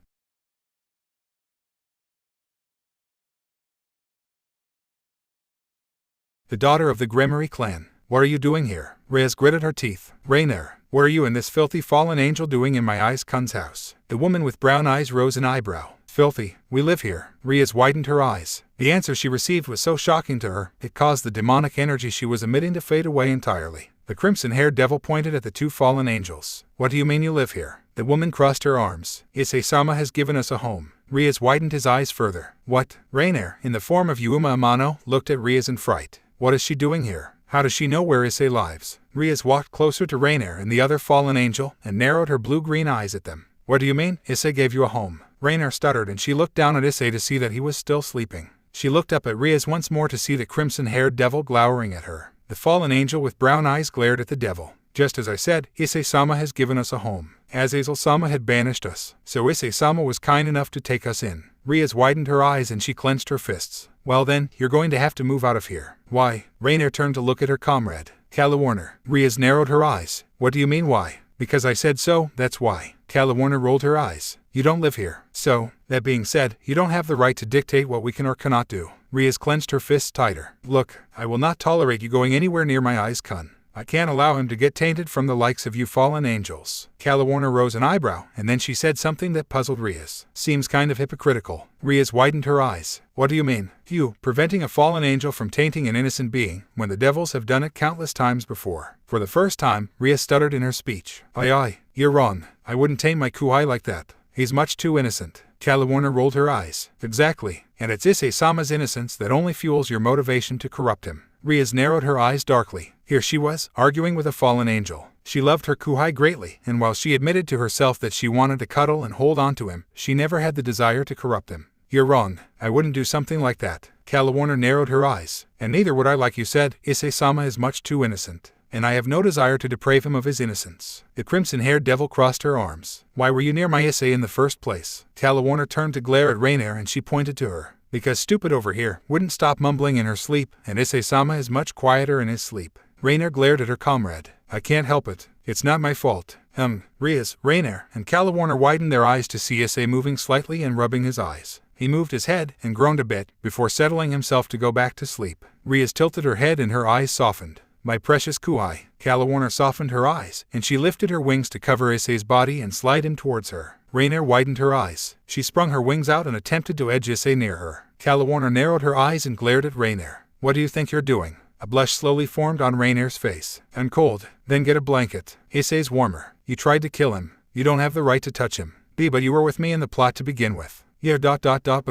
The daughter of the Gremory clan. What are you doing here? Rhea gritted her teeth. Rainer, what are you and this filthy fallen angel doing in my Issei-kun's house? The woman with brown eyes rose an eyebrow. Filthy, we live here. Rhea widened her eyes. The answer she received was so shocking to her, it caused the demonic energy she was emitting to fade away entirely. The crimson-haired devil pointed at the two fallen angels. What do you mean you live here? The woman crossed her arms. Issei-sama has given us a home. Rhea widened his eyes further. What? Rainer, in the form of Yuma Amano, looked at Rhea in fright. What is she doing here? How does she know where Issei lives? Rias walked closer to Rainier and the other fallen angel and narrowed her blue-green eyes at them. What do you mean? Issei gave you a home. Rainier stuttered and she looked down at Issei to see that he was still sleeping. She looked up at Rias once more to see the crimson-haired devil glowering at her. The fallen angel with brown eyes glared at the devil. Just as I said, Issei-sama has given us a home. Azazel-sama had banished us, so Issei-sama was kind enough to take us in. Rias widened her eyes and she clenched her fists. Well then, you're going to have to move out of here. Why? Rainier turned to look at her comrade, Calawarner. Rias narrowed her eyes. What do you mean why? Because I said so, that's why. Calawarner rolled her eyes. You don't live here. So, that being said, you don't have the right to dictate what we can or cannot do. Rias clenched her fists tighter. Look, I will not tolerate you going anywhere near my Eyes-kun. I can't allow him to get tainted from the likes of you fallen angels. Calawarner rose an eyebrow, and then she said something that puzzled Rias. Seems kind of hypocritical. Rias widened her eyes. What do you mean? You, preventing a fallen angel from tainting an innocent being, when the devils have done it countless times before. For the first time, Rias stuttered in her speech. Aye, you're wrong. I wouldn't taint my Kuhai like that. He's much too innocent. Calawarner rolled her eyes. Exactly, and it's Issei-sama's innocence that only fuels your motivation to corrupt him. Rias narrowed her eyes darkly. Here she was, arguing with a fallen angel. She loved her Kuhai greatly, and while she admitted to herself that she wanted to cuddle and hold on to him, she never had the desire to corrupt him. You're wrong. I wouldn't do something like that. Calawarner narrowed her eyes. And neither would I, like you said. Issei-sama is much too innocent, and I have no desire to deprave him of his innocence. The crimson-haired devil crossed her arms. Why were you near my Issei in the first place? Calawarner turned to glare at Rainier and she pointed to her. Because stupid over here wouldn't stop mumbling in her sleep, and Issei-sama is much quieter in his sleep. Rainier glared at her comrade. I can't help it. It's not my fault. Rias, Rainier, and Calawarner widened their eyes to see Issei moving slightly and rubbing his eyes. He moved his head and groaned a bit before settling himself to go back to sleep. Rias tilted her head and her eyes softened. My precious Kuhai. Calawarner softened her eyes, and she lifted her wings to cover Issei's body and slide him towards her. Rainier widened her eyes. She sprung her wings out and attempted to edge Issei near her. Calawarner narrowed her eyes and glared at Rainier. What do you think you're doing? A blush slowly formed on Rainier's face. I'm cold. Then get a blanket. Issei's warmer. You tried to kill him. You don't have the right to touch him. But you were with me in the plot to begin with. Yeah, but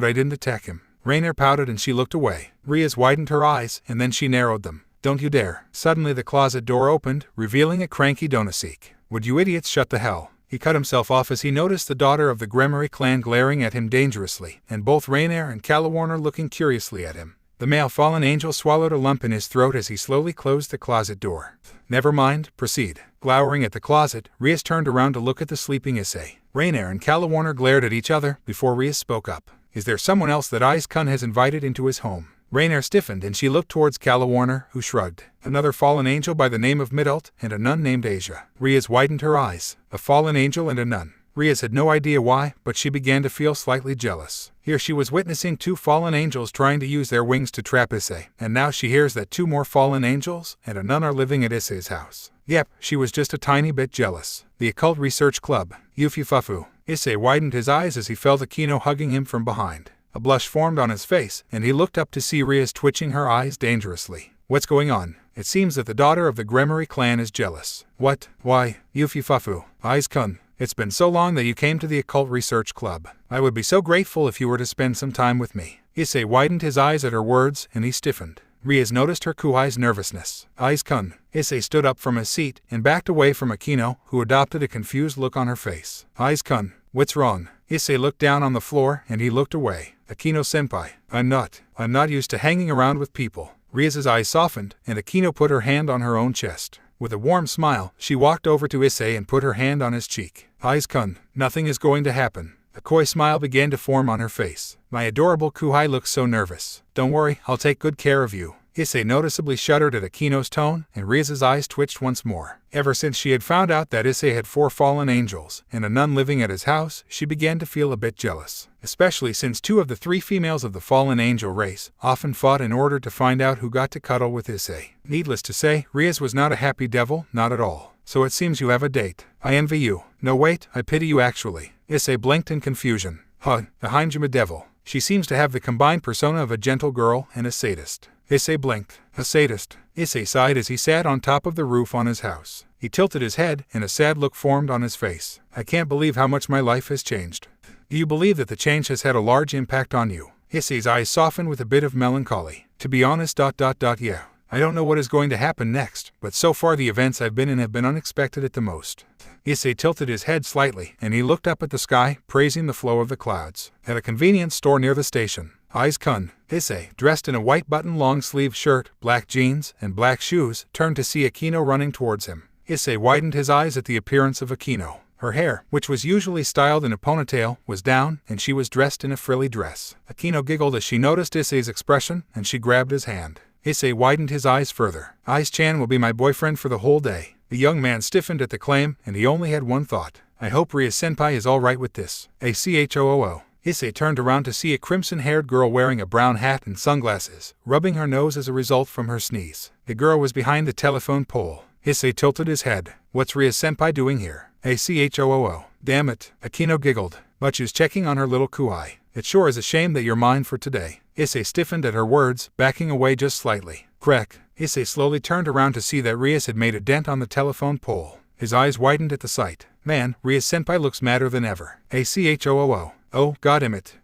I didn't attack him. Rainier pouted and she looked away. Rias widened her eyes, and then she narrowed them. Don't you dare. Suddenly the closet door opened, revealing a cranky Donosik. Would you idiots shut the hell? He cut himself off as he noticed the daughter of the Gremory clan glaring at him dangerously, and both Rainier and Calawarner looking curiously at him. The male fallen angel swallowed a lump in his throat as he slowly closed the closet door. Never mind, proceed. Glowering at the closet, Rias turned around to look at the sleeping Issei. Rainier and Calawarner glared at each other before Rias spoke up. Is there someone else that Eyes-kun has invited into his home? Rainier stiffened and she looked towards Calawarner, who shrugged. Another fallen angel by the name of Midult and a nun named Asia. Rias widened her eyes. A fallen angel and a nun. Rias had no idea why, but she began to feel slightly jealous. Here she was witnessing two fallen angels trying to use their wings to trap Issei, and now she hears that two more fallen angels and a nun are living at Issei's house. Yep, she was just a tiny bit jealous. The Occult Research Club. Yufufufu. Issei widened his eyes as he felt Akino hugging him from behind. A blush formed on his face, and he looked up to see Rias twitching her eyes dangerously. What's going on? It seems that the daughter of the Gremory clan is jealous. What? Why? Yufufufu. Eyes-kun. It's been so long that you came to the Occult Research Club. I would be so grateful if you were to spend some time with me. Issei widened his eyes at her words, and he stiffened. Rias noticed her Kuhai's nervousness. Eyes-kun. Issei stood up from his seat and backed away from Akino, who adopted a confused look on her face. Eyes-kun. What's wrong? Issei looked down on the floor, and he looked away. Akino-senpai. I'm not used to hanging around with people. Rias's eyes softened, and Akino put her hand on her own chest. With a warm smile, she walked over to Issei and put her hand on his cheek. Eyes-kun, nothing is going to happen. A coy smile began to form on her face. My adorable Kuhai looks so nervous. Don't worry, I'll take good care of you. Issei noticeably shuddered at Akino's tone, and Rias's eyes twitched once more. Ever since she had found out that Issei had 4 fallen angels and a nun living at his house, she began to feel a bit jealous. Especially since 2 of the 3 females of the fallen angel race often fought in order to find out who got to cuddle with Issei. Needless to say, Rias was not a happy devil, not at all. So it seems you have a date. I envy you. No wait, I pity you actually. Issei blinked in confusion. The Heinjima devil. She seems to have the combined persona of a gentle girl and a sadist. Issei blinked. A sadist. Issei sighed as he sat on top of the roof on his house. He tilted his head, and a sad look formed on his face. I can't believe how much my life has changed. Do you believe that the change has had a large impact on you? Issei's eyes softened with a bit of melancholy. To be honest, yeah. I don't know what is going to happen next, but so far the events I've been in have been unexpected at the most. Issei tilted his head slightly, and he looked up at the sky, praising the flow of the clouds. At a convenience store near the station, Aiz-kun, Issei, dressed in a white button long-sleeve shirt, black jeans, and black shoes, turned to see Akino running towards him. Issei widened his eyes at the appearance of Akino. Her hair, which was usually styled in a ponytail, was down, and she was dressed in a frilly dress. Akino giggled as she noticed Issei's expression, and she grabbed his hand. Issei widened his eyes further. Aiz-chan will be my boyfriend for the whole day. The young man stiffened at the claim, and he only had one thought. I hope Ria-senpai is all right with this. ACHOOO. Issei turned around to see a crimson-haired girl wearing a brown hat and sunglasses, rubbing her nose as a result from her sneeze. The girl was behind the telephone pole. Issei tilted his head. What's Ria-senpai doing here? ACHOOO. Damn it, Akino giggled. But she's checking on her little kuai. It sure is a shame that you're mine for today. Issei stiffened at her words, backing away just slightly. Crack. Issei slowly turned around to see that Rias had made a dent on the telephone pole. His eyes widened at the sight. Man, Ria-senpai looks madder than ever. ACHOOO. Oh, goddammit.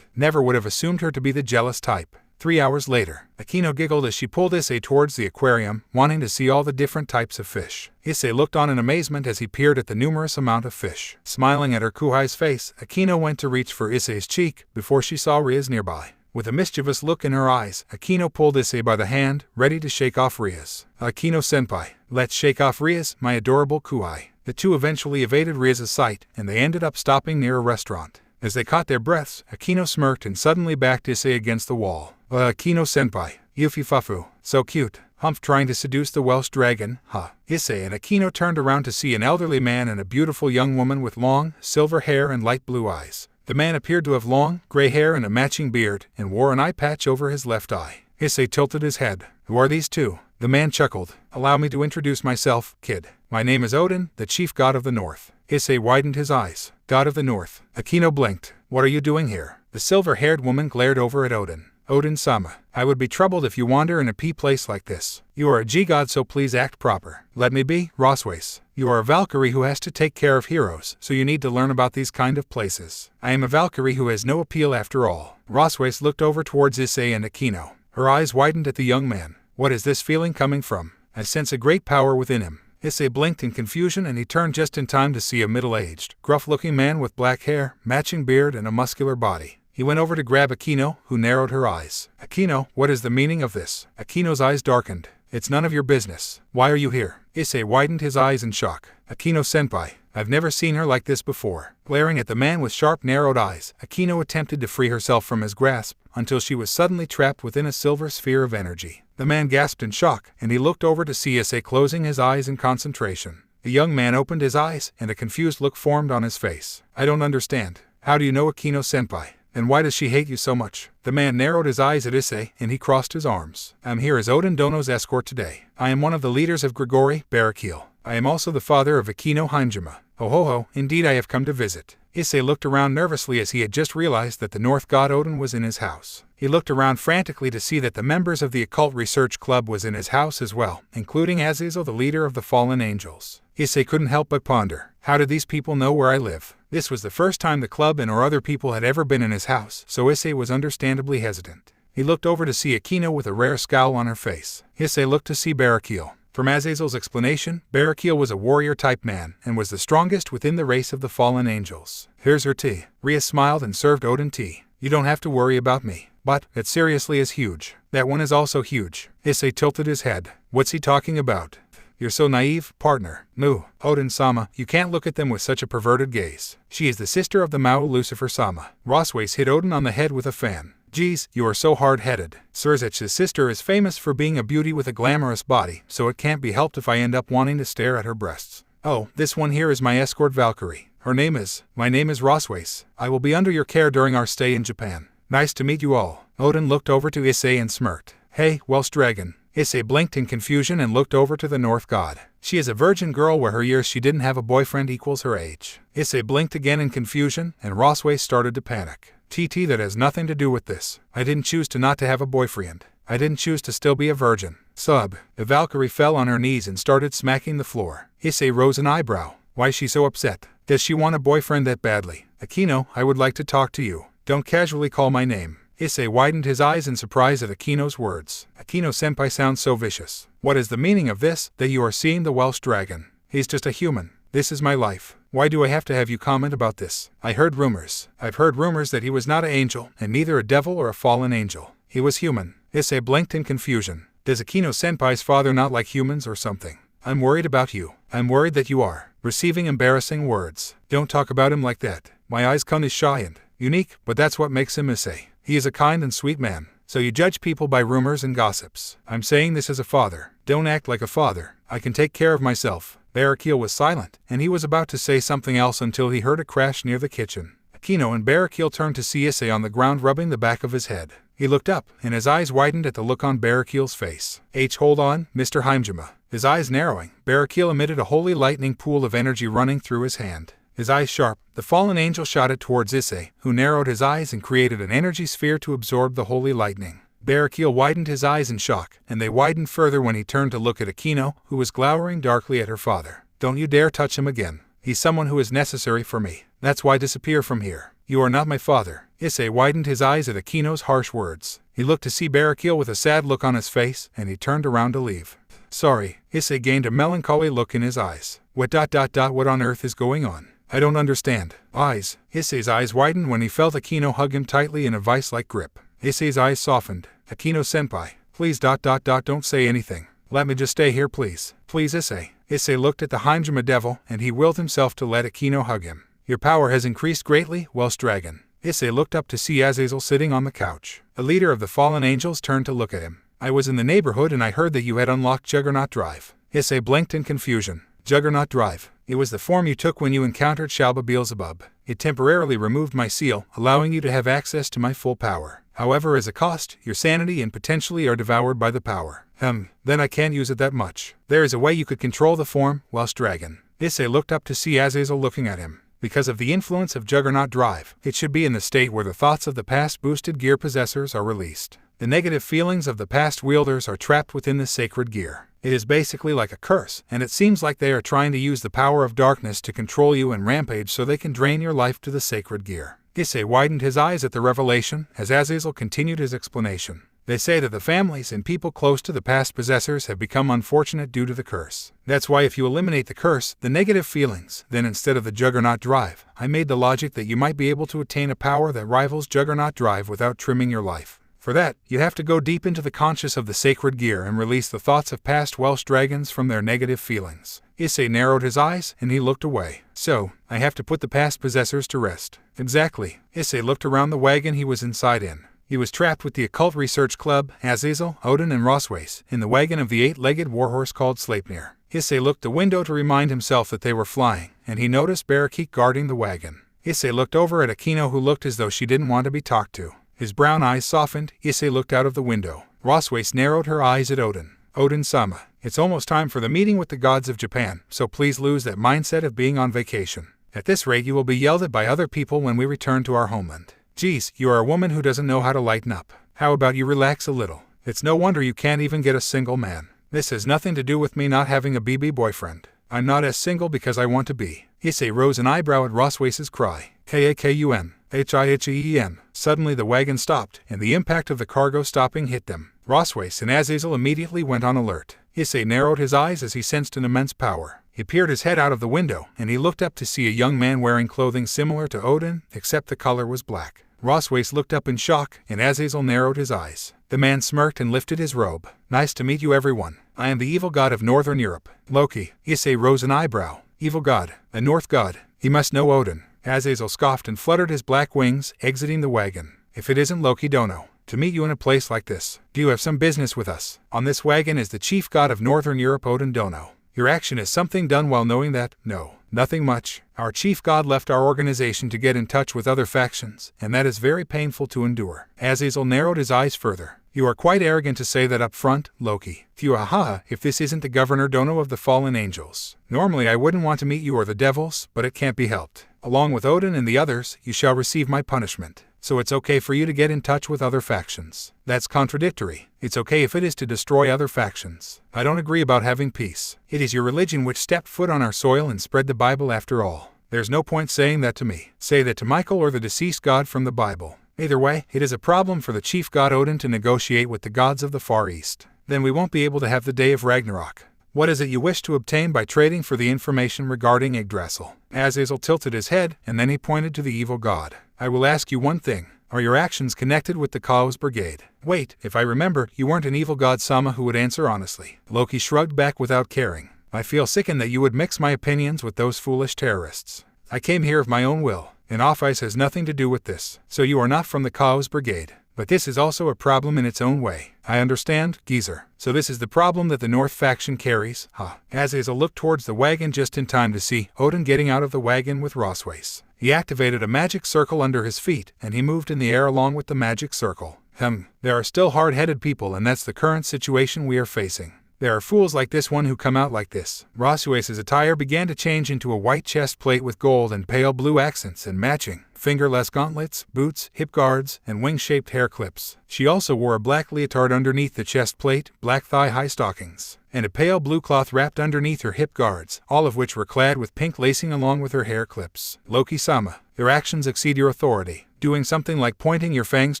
Never would have assumed her to be the jealous type. 3 hours later, Akino giggled as she pulled Issei towards the aquarium, wanting to see all the different types of fish. Issei looked on in amazement as he peered at the numerous amount of fish. Smiling at her kuai's face, Akino went to reach for Issei's cheek before she saw Ria's nearby. With a mischievous look in her eyes, Akino pulled Issei by the hand, ready to shake off Ria's. Akino-senpai, let's shake off Ria's, my adorable kuai. The two eventually evaded Ria's sight, and they ended up stopping near a restaurant. As they caught their breaths, Akino smirked and suddenly backed Issei against the wall. Akino-senpai, Yufifafu, so cute. Humph trying to seduce the Welsh dragon, huh? Issei and Akino turned around to see an elderly man and a beautiful young woman with long, silver hair and light blue eyes. The man appeared to have long, gray hair and a matching beard, and wore an eye patch over his left eye. Issei tilted his head. Who are these two? The man chuckled. Allow me to introduce myself, kid. My name is Odin, the chief god of the north. Issei widened his eyes. God of the north. Akino blinked. What are you doing here? The silver-haired woman glared over at Odin. Odin-sama, I would be troubled if you wander in a place like this. You are a G-god, so please act proper. Let me be, Roswace. You are a Valkyrie who has to take care of heroes, so you need to learn about these kind of places. I am a Valkyrie who has no appeal after all. Roswace looked over towards Issei and Akino. Her eyes widened at the young man. What is this feeling coming from? I sense a great power within him. Issei blinked in confusion and he turned just in time to see a middle-aged, gruff-looking man with black hair, matching beard, and a muscular body. He went over to grab Akino, who narrowed her eyes. Akino, what is the meaning of this? Akino's eyes darkened. It's none of your business. Why are you here? Issei widened his eyes in shock. Akino-senpai, I've never seen her like this before. Glaring at the man with sharp, narrowed eyes, Akino attempted to free herself from his grasp, until she was suddenly trapped within a silver sphere of energy. The man gasped in shock, and he looked over to see Issei closing his eyes in concentration. The young man opened his eyes, and a confused look formed on his face. I don't understand. How do you know Akino-senpai? And why does she hate you so much? The man narrowed his eyes at Issei, and he crossed his arms. I'm here as Odin Dono's escort today. I am one of the leaders of Grigori Barakil. I am also the father of Akino Hinjima. Ho ho ho, indeed I have come to visit. Issei looked around nervously as he had just realized that the North God Odin was in his house. He looked around frantically to see that the members of the Occult Research Club was in his house as well, including Azazel, the leader of the fallen angels. Issei couldn't help but ponder. How did these people know where I live? This was the first time the club and or other people had ever been in his house, so Issei was understandably hesitant. He looked over to see Akino with a rare scowl on her face. Issei looked to see Barakil. From Azazel's explanation, Barakil was a warrior-type man, and was the strongest within the race of the fallen angels. Here's her tea. Ria smiled and served Odin tea. You don't have to worry about me. But, it seriously is huge. That one is also huge. Issei tilted his head. What's he talking about? You're so naive, partner. Moo. Odin-sama, you can't look at them with such a perverted gaze. She is the sister of the Mao Lucifer-sama. Roswace hit Odin on the head with a fan. Geez, you are so hard-headed. Surzech's sister is famous for being a beauty with a glamorous body, so it can't be helped if I end up wanting to stare at her breasts. Oh, this one here is my escort Valkyrie. My name is Roswace. I will be under your care during our stay in Japan. Nice to meet you all. Odin looked over to Issei and smirked. Hey, Welsh dragon. Issei blinked in confusion and looked over to the North God. She is a virgin girl where her years she didn't have a boyfriend equals her age. Issei blinked again in confusion, and Roswace started to panic. TT, that has nothing to do with this. I didn't choose to not to have a boyfriend. I didn't choose to still be a virgin. Sub. The Valkyrie fell on her knees and started smacking the floor. Issei rose an eyebrow. Why is she so upset? Does she want a boyfriend that badly? Akino, I would like to talk to you. Don't casually call my name. Issei widened his eyes in surprise at Akino's words. Akino-senpai sounds so vicious. What is the meaning of this, that you are seeing the Welsh dragon? He's just a human. This is my life. Why do I have to have you comment about this? I heard rumors. I've heard rumors that he was not an angel, and neither a devil or a fallen angel. He was human. Issei blinked in confusion. Does Akino-senpai's father not like humans or something? I'm worried about you. I'm worried that you are receiving embarrassing words. Don't talk about him like that. My eyes Kun is shy and unique, but that's what makes him Issei. He is a kind and sweet man. So you judge people by rumors and gossips. I'm saying this as a father. Don't act like a father. I can take care of myself. Barakil was silent, and he was about to say something else until he heard a crash near the kitchen. Akino and Barakil turned to see Issei on the ground rubbing the back of his head. He looked up, and his eyes widened at the look on Barakil's face. Hold on, Mr. Hymjima. His eyes narrowing, Barakil emitted a holy lightning pool of energy running through his hand. His eyes sharp, the fallen angel shot it towards Issei, who narrowed his eyes and created an energy sphere to absorb the holy lightning. Barakil widened his eyes in shock, and they widened further when he turned to look at Akino, who was glowering darkly at her father. Don't you dare touch him again. He's someone who is necessary for me. That's why disappear from here. You are not my father. Issei widened his eyes at Akino's harsh words. He looked to see Barakil with a sad look on his face, and he turned around to leave. Sorry. Issei gained a melancholy look in his eyes. What on earth is going on? I don't understand. Eyes. Issei's eyes widened when he felt Akino hug him tightly in a vice-like grip. Issei's eyes softened. Akino-senpai, please don't say anything. Let me just stay here please. Please Issei. Issei looked at the Hymjima devil, and he willed himself to let Akino hug him. Your power has increased greatly, Welsh dragon. Issei looked up to see Azazel sitting on the couch. A leader of the fallen angels turned to look at him. I was in the neighborhood and I heard that you had unlocked Juggernaut Drive. Issei blinked in confusion. Juggernaut Drive. It was the form you took when you encountered Shalba Beelzebub. It temporarily removed my seal, allowing you to have access to my full power. However, as a cost, your sanity and potentially are devoured by the power. Then I can't use it that much. There is a way you could control the form, Welsh dragon. Issei looked up to see Azazel looking at him. Because of the influence of Juggernaut Drive, it should be in the state where the thoughts of the past boosted gear possessors are released. The negative feelings of the past wielders are trapped within the sacred gear. It is basically like a curse, and it seems like they are trying to use the power of darkness to control you and rampage so they can drain your life to the sacred gear. Issei widened his eyes at the revelation as Azazel continued his explanation. They say that the families and people close to the past possessors have become unfortunate due to the curse. That's why if you eliminate the curse, the negative feelings, then instead of the Juggernaut Drive, I made the logic that you might be able to attain a power that rivals Juggernaut Drive without trimming your life. For that, you have to go deep into the conscious of the sacred gear and release the thoughts of past Welsh dragons from their negative feelings. Issei narrowed his eyes, and he looked away. So, I have to put the past possessors to rest. Exactly. Issei looked around the wagon he was inside in. He was trapped with the Occult Research Club, Azazel, Odin and Rosways, in the wagon of the 8-legged warhorse called Sleipnir. Issei looked the window to remind himself that they were flying, and he noticed Barakik guarding the wagon. Issei looked over at Akino, who looked as though she didn't want to be talked to. His brown eyes softened. Issei looked out of the window. Rosways narrowed her eyes at Odin. Odin-sama, it's almost time for the meeting with the gods of Japan, so please lose that mindset of being on vacation. At this rate you will be yelled at by other people when we return to our homeland. Geez, you are a woman who doesn't know how to lighten up. How about you relax a little? It's no wonder you can't even get a single man. This has nothing to do with me not having a BB boyfriend. I'm not as single because I want to be. Issei rose an eyebrow at Rosways' cry. Kakun. Hien. Suddenly the wagon stopped, and the impact of the cargo stopping hit them. Rosways and Azazel immediately went on alert. Issei narrowed his eyes as he sensed an immense power. He peered his head out of the window, and he looked up to see a young man wearing clothing similar to Odin, except the color was black. Rosways looked up in shock, and Azazel narrowed his eyes. The man smirked and lifted his robe. Nice to meet you everyone. I am the evil god of Northern Europe. Loki. Issei rose an eyebrow. Evil god. A North god. He must know Odin. Azazel scoffed and fluttered his black wings, exiting the wagon. If it isn't Loki Dono. To meet you in a place like this. Do you have some business with us? On this wagon is the chief god of Northern Europe, Odin Dono. Your action is something done while knowing that? No. Nothing much. Our chief god left our organization to get in touch with other factions, and that is very painful to endure. Azazel narrowed his eyes further. You are quite arrogant to say that up front, Loki. If this isn't the Governor Dono of the Fallen Angels. Normally I wouldn't want to meet you or the devils, but it can't be helped. Along with Odin and the others, you shall receive my punishment. So it's okay for you to get in touch with other factions. That's contradictory. It's okay if it is to destroy other factions. I don't agree about having peace. It is your religion which stepped foot on our soil and spread the Bible after all. There's no point saying that to me. Say that to Michael or the deceased god from the Bible. Either way, it is a problem for the chief god Odin to negotiate with the gods of the Far East. Then we won't be able to have the day of Ragnarok. What is it you wish to obtain by trading for the information regarding Yggdrasil? Azazel tilted his head, and then he pointed to the evil god. I will ask you one thing. Are your actions connected with the Kuoh's brigade? Wait, if I remember, you weren't an evil god Sama who would answer honestly. Loki shrugged back without caring. I feel sickened that you would mix my opinions with those foolish terrorists. I came here of my own will, and Office has nothing to do with this. So you are not from the Kuoh's brigade. But this is also a problem in its own way. I understand, geezer. So this is the problem that the North faction carries, huh? Azazel looked towards the wagon just in time to see Odin getting out of the wagon with Roswace. He activated a magic circle under his feet, and he moved in the air along with the magic circle. There are still hard-headed people, and that's the current situation we are facing. There are fools like this one who come out like this. Roswace's attire began to change into a white chest plate with gold and pale blue accents and matching fingerless gauntlets, boots, hip guards, and wing-shaped hair clips. She also wore a black leotard underneath the chest plate, black thigh-high stockings, and a pale blue cloth wrapped underneath her hip guards, all of which were clad with pink lacing along with her hair clips. Loki-sama, your actions exceed your authority. Doing something like pointing your fangs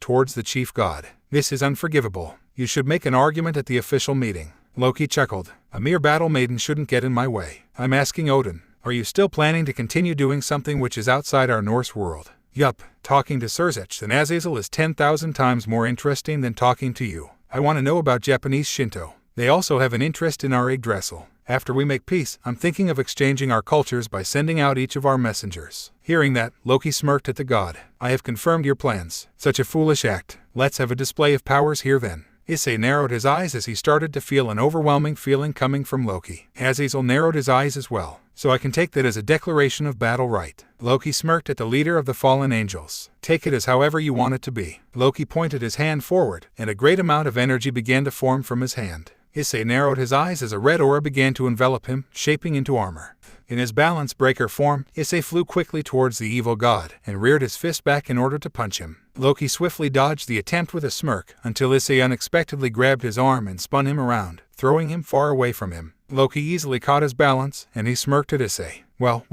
towards the chief god. This is unforgivable. You should make an argument at the official meeting. Loki chuckled. A mere battle maiden shouldn't get in my way. I'm asking Odin, are you still planning to continue doing something which is outside our Norse world? Yup, talking to Surzech and Azazel is 10,000 times more interesting than talking to you. I want to know about Japanese Shinto. They also have an interest in our Yggdrasil. After we make peace, I'm thinking of exchanging our cultures by sending out each of our messengers. Hearing that, Loki smirked at the god. I have confirmed your plans. Such a foolish act. Let's have a display of powers here then. Issei narrowed his eyes as he started to feel an overwhelming feeling coming from Loki. Azazel narrowed his eyes as well. So I can take that as a declaration of battle right. Loki smirked at the leader of the fallen angels. Take it as however you want it to be. Loki pointed his hand forward, and a great amount of energy began to form from his hand. Issei narrowed his eyes as a red aura began to envelop him, shaping into armor. In his balance breaker form, Issei flew quickly towards the evil god, and reared his fist back in order to punch him. Loki swiftly dodged the attempt with a smirk, until Issei unexpectedly grabbed his arm and spun him around, throwing him far away from him. Loki easily caught his balance, and he smirked at Issei. Well,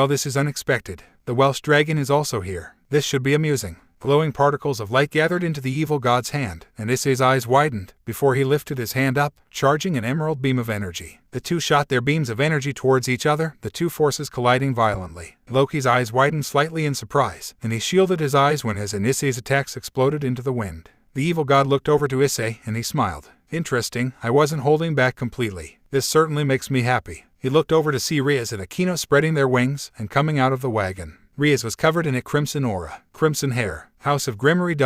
this is unexpected. The Welsh dragon is also here. This should be amusing. Glowing particles of light gathered into the evil god's hand, and Issei's eyes widened, before he lifted his hand up, charging an emerald beam of energy. The two shot their beams of energy towards each other, the two forces colliding violently. Loki's eyes widened slightly in surprise, and he shielded his eyes when his and Issei's attacks exploded into the wind. The evil god looked over to Issei, and he smiled. Interesting, I wasn't holding back completely. This certainly makes me happy. He looked over to see Rias and Akino spreading their wings, and coming out of the wagon. Rias was covered in a crimson aura, crimson hair. House of Grimmery ...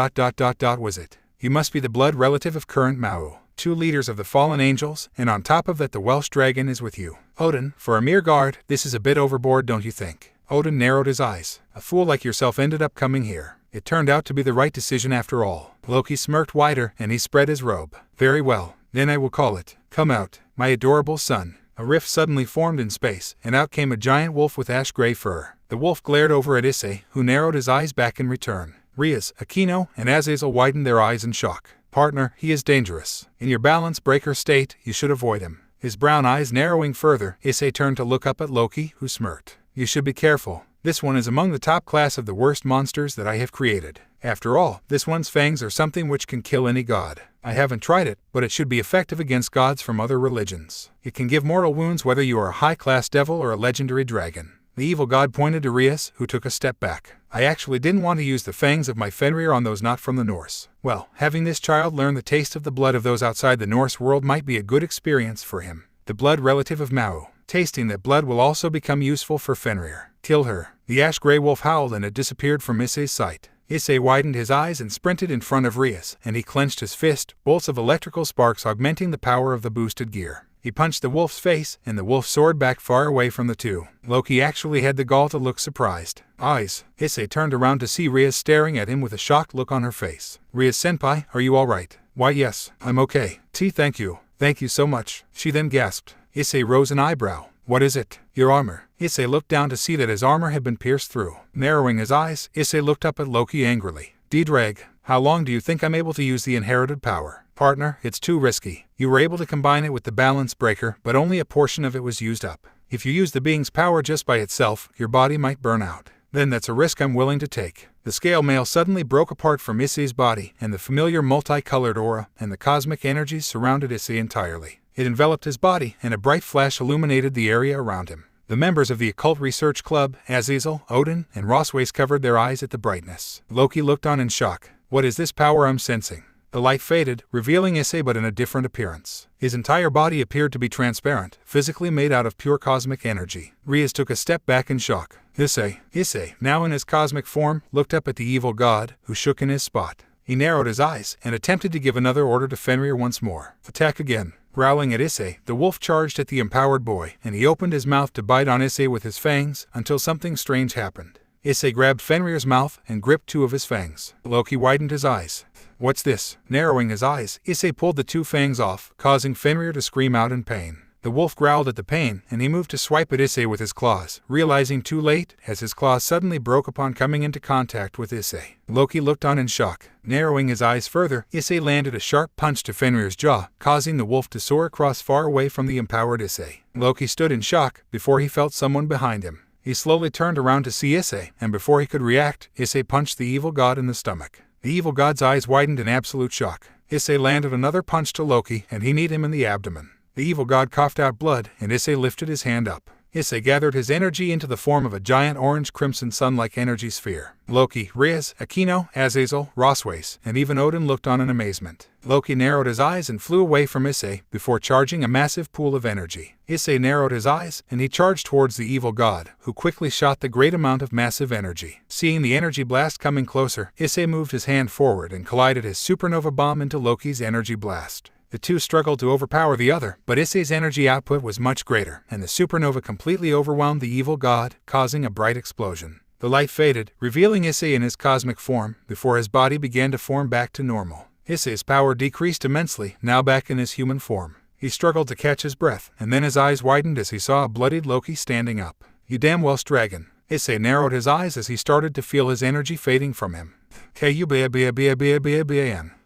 was it? He must be the blood relative of current Mao. Two leaders of the fallen angels, and on top of that the Welsh dragon is with you. Odin, for a mere guard, this is a bit overboard, don't you think? Odin narrowed his eyes. A fool like yourself ended up coming here. It turned out to be the right decision after all. Loki smirked wider, and he spread his robe. Very well, then I will call it. Come out, my adorable son. A rift suddenly formed in space, and out came a giant wolf with ash-gray fur. The wolf glared over at Issei, who narrowed his eyes back in return. Rias, Akino, and Azazel widened their eyes in shock. Partner, he is dangerous. In your balance breaker state, you should avoid him. His brown eyes narrowing further, Issei turned to look up at Loki, who smirked. You should be careful. This one is among the top class of the worst monsters that I have created. After all, this one's fangs are something which can kill any god. I haven't tried it, but it should be effective against gods from other religions. It can give mortal wounds whether you are a high-class devil or a legendary dragon. The evil god pointed to Rias, who took a step back. I actually didn't want to use the fangs of my Fenrir on those not from the Norse. Well, having this child learn the taste of the blood of those outside the Norse world might be a good experience for him. The blood relative of Mao. Tasting that blood will also become useful for Fenrir. Kill her. The ash-gray wolf howled and it disappeared from Issei's sight. Issei widened his eyes and sprinted in front of Rias, and he clenched his fist, bolts of electrical sparks augmenting the power of the boosted gear. He punched the wolf's face, and the wolf soared back far away from the two. Loki actually had the gall to look surprised. Eyes. Issei turned around to see Rias staring at him with a shocked look on her face. Rias-senpai, are you alright? Why yes, I'm okay. Thank you. Thank you so much. She then gasped. Issei rose an eyebrow. What is it? Your armor. Issei looked down to see that his armor had been pierced through. Narrowing his eyes, Issei looked up at Loki angrily. D-Drag, how long do you think I'm able to use the inherited power? Partner, it's too risky. You were able to combine it with the balance breaker, but only a portion of it was used up. If you use the being's power just by itself, your body might burn out. Then that's a risk I'm willing to take. The scale mail suddenly broke apart from Issei's body, and the familiar multicolored aura and the cosmic energies surrounded Issei entirely. It enveloped his body, and a bright flash illuminated the area around him. The members of the Occult Research Club, Azazel, Odin, and Rosways covered their eyes at the brightness. Loki looked on in shock. What is this power I'm sensing? The light faded, revealing Issei but in a different appearance. His entire body appeared to be transparent, physically made out of pure cosmic energy. Riaz took a step back in shock. Issei, now in his cosmic form, looked up at the evil god, who shook in his spot. He narrowed his eyes and attempted to give another order to Fenrir once more. Attack again. Growling at Issei, the wolf charged at the empowered boy, and he opened his mouth to bite on Issei with his fangs until something strange happened. Issei grabbed Fenrir's mouth and gripped two of his fangs. Loki widened his eyes. What's this? Narrowing his eyes, Issei pulled the two fangs off, causing Fenrir to scream out in pain. The wolf growled at the pain, and he moved to swipe at Issei with his claws, realizing too late, as his claws suddenly broke upon coming into contact with Issei. Loki looked on in shock. Narrowing his eyes further, Issei landed a sharp punch to Fenrir's jaw, causing the wolf to soar across far away from the empowered Issei. Loki stood in shock before he felt someone behind him. He slowly turned around to see Issei, and before he could react, Issei punched the evil god in the stomach. The evil god's eyes widened in absolute shock. Issei landed another punch to Loki, and he kneed him in the abdomen. The evil god coughed out blood, and Issei lifted his hand up. Issei gathered his energy into the form of a giant orange-crimson sun-like energy sphere. Loki, Riaz, Aquino, Azazel, Rosways, and even Odin looked on in amazement. Loki narrowed his eyes and flew away from Issei before charging a massive pool of energy. Issei narrowed his eyes, and he charged towards the evil god, who quickly shot the great amount of massive energy. Seeing the energy blast coming closer, Issei moved his hand forward and collided his supernova bomb into Loki's energy blast. The two struggled to overpower the other, but Issei's energy output was much greater, and the supernova completely overwhelmed the evil god, causing a bright explosion. The light faded, revealing Issei in his cosmic form, before his body began to form back to normal. Issei's power decreased immensely, now back in his human form. He struggled to catch his breath, and then his eyes widened as he saw a bloodied Loki standing up. You damn Welsh dragon. Issei narrowed his eyes as he started to feel his energy fading from him.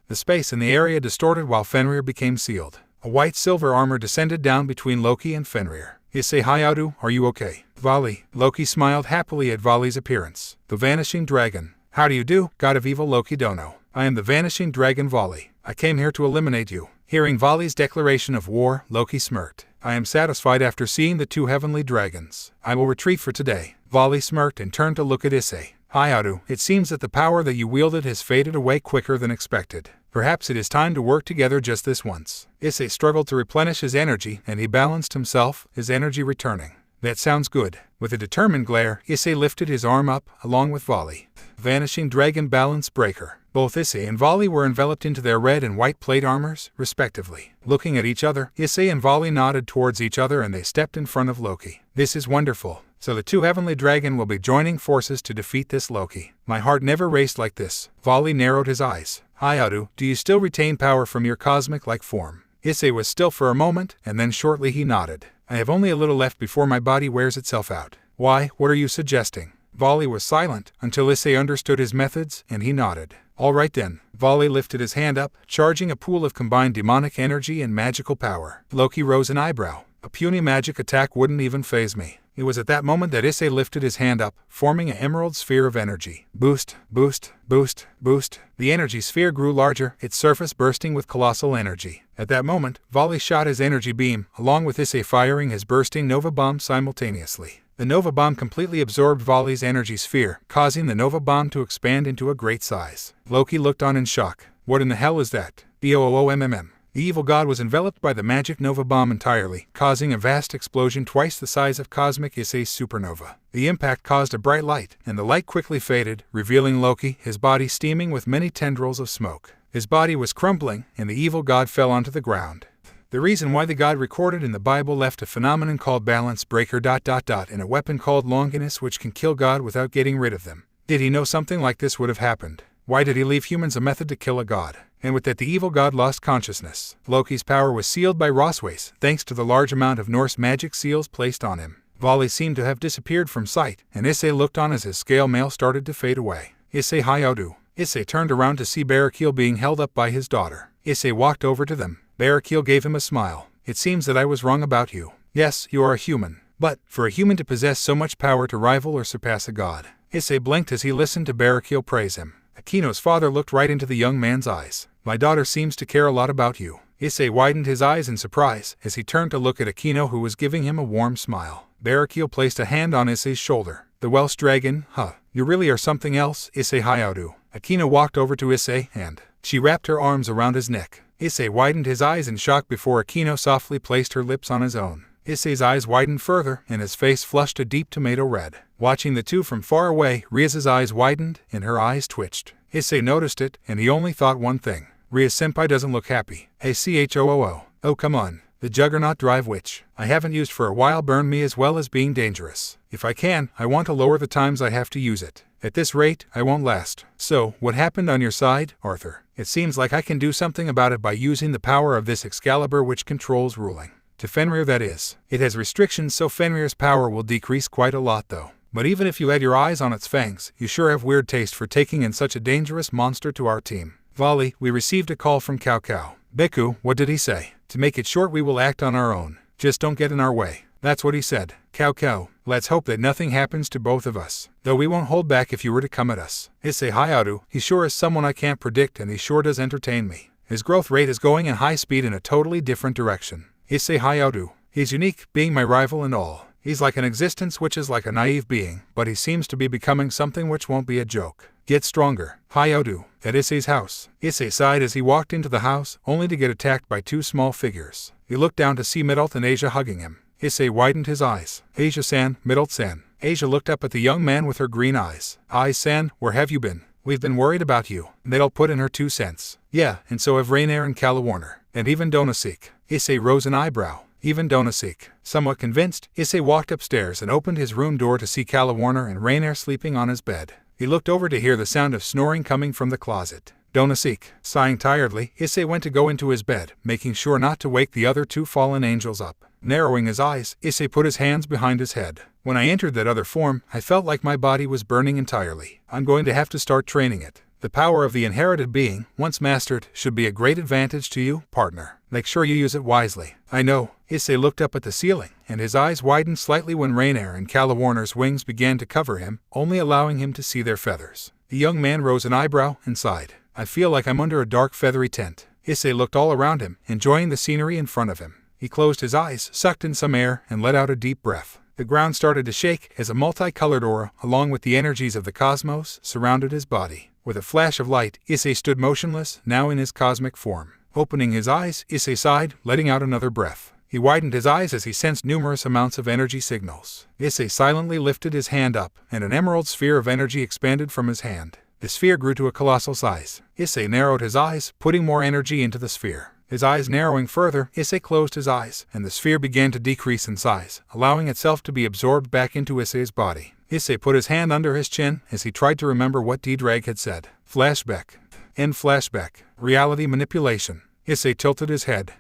The space in the area distorted while Fenrir became sealed. A white silver armor descended down between Loki and Fenrir. Issei Hyoudou, are you okay? Vali. Loki smiled happily at Vali's appearance. The Vanishing Dragon. How do you do, god of evil Loki Dono? I am the Vanishing Dragon Vali. I came here to eliminate you. Hearing Vali's declaration of war, Loki smirked. I am satisfied after seeing the two heavenly dragons. I will retreat for today. Vali smirked and turned to look at Issei. Hyoudou, it seems that the power that you wielded has faded away quicker than expected. Perhaps it is time to work together just this once. Issei struggled to replenish his energy, and he balanced himself, his energy returning. That sounds good. With a determined glare, Issei lifted his arm up, along with Vali. Vanishing Dragon Balance Breaker. Both Issei and Vali were enveloped into their red and white plate armors, respectively. Looking at each other, Issei and Vali nodded towards each other and they stepped in front of Loki. This is wonderful. So the two heavenly dragon will be joining forces to defeat this Loki. My heart never raced like this. Vali narrowed his eyes. Hyoudou, do you still retain power from your cosmic-like form? Issei was still for a moment, and then shortly he nodded. I have only a little left before my body wears itself out. Why, what are you suggesting? Vali was silent, until Issei understood his methods, and he nodded. All right then. Vali lifted his hand up, charging a pool of combined demonic energy and magical power. Loki rose an eyebrow. A puny magic attack wouldn't even faze me. It was at that moment that Issei lifted his hand up, forming an emerald sphere of energy. Boost, boost, boost, boost. The energy sphere grew larger, its surface bursting with colossal energy. At that moment, Vali shot his energy beam, along with Issei firing his bursting Nova Bomb simultaneously. The Nova Bomb completely absorbed Vali's energy sphere, causing the Nova Bomb to expand into a great size. Loki looked on in shock. What in the hell is that? BOOMMM. The evil god was enveloped by the magic Nova Bomb entirely, causing a vast explosion twice the size of cosmic Issei's supernova. The impact caused a bright light, and the light quickly faded, revealing Loki, his body steaming with many tendrils of smoke. His body was crumbling, and the evil god fell onto the ground. The reason why the god recorded in the Bible left a phenomenon called balance breaker ... and a weapon called Longinus which can kill God without getting rid of them. Did he know something like this would have happened? Why did he leave humans a method to kill a god? And with that the evil god lost consciousness. Loki's power was sealed by Rosways, thanks to the large amount of Norse magic seals placed on him. Vali seemed to have disappeared from sight, and Issei looked on as his scale mail started to fade away. Issei Hyoudou. Issei turned around to see Barakil being held up by his daughter. Issei walked over to them. Barakil gave him a smile. It seems that I was wrong about you. Yes, you are a human. But, for a human to possess so much power to rival or surpass a god, Issei blinked as he listened to Barakil praise him. Akino's father looked right into the young man's eyes. My daughter seems to care a lot about you. Issei widened his eyes in surprise as he turned to look at Akino, who was giving him a warm smile. Barakil placed a hand on Issei's shoulder. The Welsh dragon, huh? You really are something else, Issei Hyoudou. Akino walked over to Issei and she wrapped her arms around his neck. Issei widened his eyes in shock before Akino softly placed her lips on his own. Issei's eyes widened further and his face flushed a deep tomato red. Watching the two from far away, Ria's eyes widened and her eyes twitched. Issei noticed it and he only thought one thing. Ria-senpai doesn't look happy. Hey CHOOO. Oh come on. The Juggernaut Drive, which I haven't used for a while, burned me as well as being dangerous. If I can, I want to lower the times I have to use it. At this rate, I won't last. So, what happened on your side, Arthur? It seems like I can do something about it by using the power of this Excalibur, which controls ruling. To Fenrir, that is. It has restrictions, so Fenrir's power will decrease quite a lot though. But even if you had your eyes on its fangs, you sure have weird taste for taking in such a dangerous monster to our team. Volley, we received a call from Cao. Beku, what did he say? To make it short, we will act on our own. Just don't get in our way. That's what he said. Cao, let's hope that nothing happens to both of us. Though we won't hold back if you were to come at us. Issei Hyoudou, he sure is someone I can't predict, and he sure does entertain me. His growth rate is going at high speed in a totally different direction. Issei Hyoudou, he's unique, being my rival and all. He's like an existence which is like a naive being, but he seems to be becoming something which won't be a joke. Get stronger. Hyoudou, at Issei's house. Issei sighed as he walked into the house, only to get attacked by two small figures. He looked down to see Midult and Asia hugging him. Issei widened his eyes. Asia-san, Midult-san. Asia looked up at the young man with her green eyes. Ai-san, where have you been? We've been worried about you. Midult put in her 2 cents. Yeah, and so have Rainier and Calawarner. And even Donasik. Issei rose an eyebrow. Even Donasik. Somewhat convinced, Issei walked upstairs and opened his room door to see Calawarner and Rainier sleeping on his bed. He looked over to hear the sound of snoring coming from the closet. Donasik. Sighing tiredly, Issei went to go into his bed, making sure not to wake the other 2 fallen angels up. Narrowing his eyes, Issei put his hands behind his head. When I entered that other form, I felt like my body was burning entirely. I'm going to have to start training it. The power of the inherited being, once mastered, should be a great advantage to you, partner. Make sure you use it wisely. I know. Issei looked up at the ceiling, and his eyes widened slightly when Rainier and Calawarner's wings began to cover him, only allowing him to see their feathers. The young man rose an eyebrow and sighed. I feel like I'm under a dark feathery tent. Issei looked all around him, enjoying the scenery in front of him. He closed his eyes, sucked in some air, and let out a deep breath. The ground started to shake as a multicolored aura, along with the energies of the cosmos, surrounded his body. With a flash of light, Issei stood motionless, now in his cosmic form. Opening his eyes, Issei sighed, letting out another breath. He widened his eyes as he sensed numerous amounts of energy signals. Issei silently lifted his hand up, and an emerald sphere of energy expanded from his hand. The sphere grew to a colossal size. Issei narrowed his eyes, putting more energy into the sphere. His eyes narrowing further, Issei closed his eyes, and the sphere began to decrease in size, allowing itself to be absorbed back into Issei's body. Issei put his hand under his chin as he tried to remember what D-Drag had said. Flashback. End flashback. Reality manipulation. Issei tilted his head.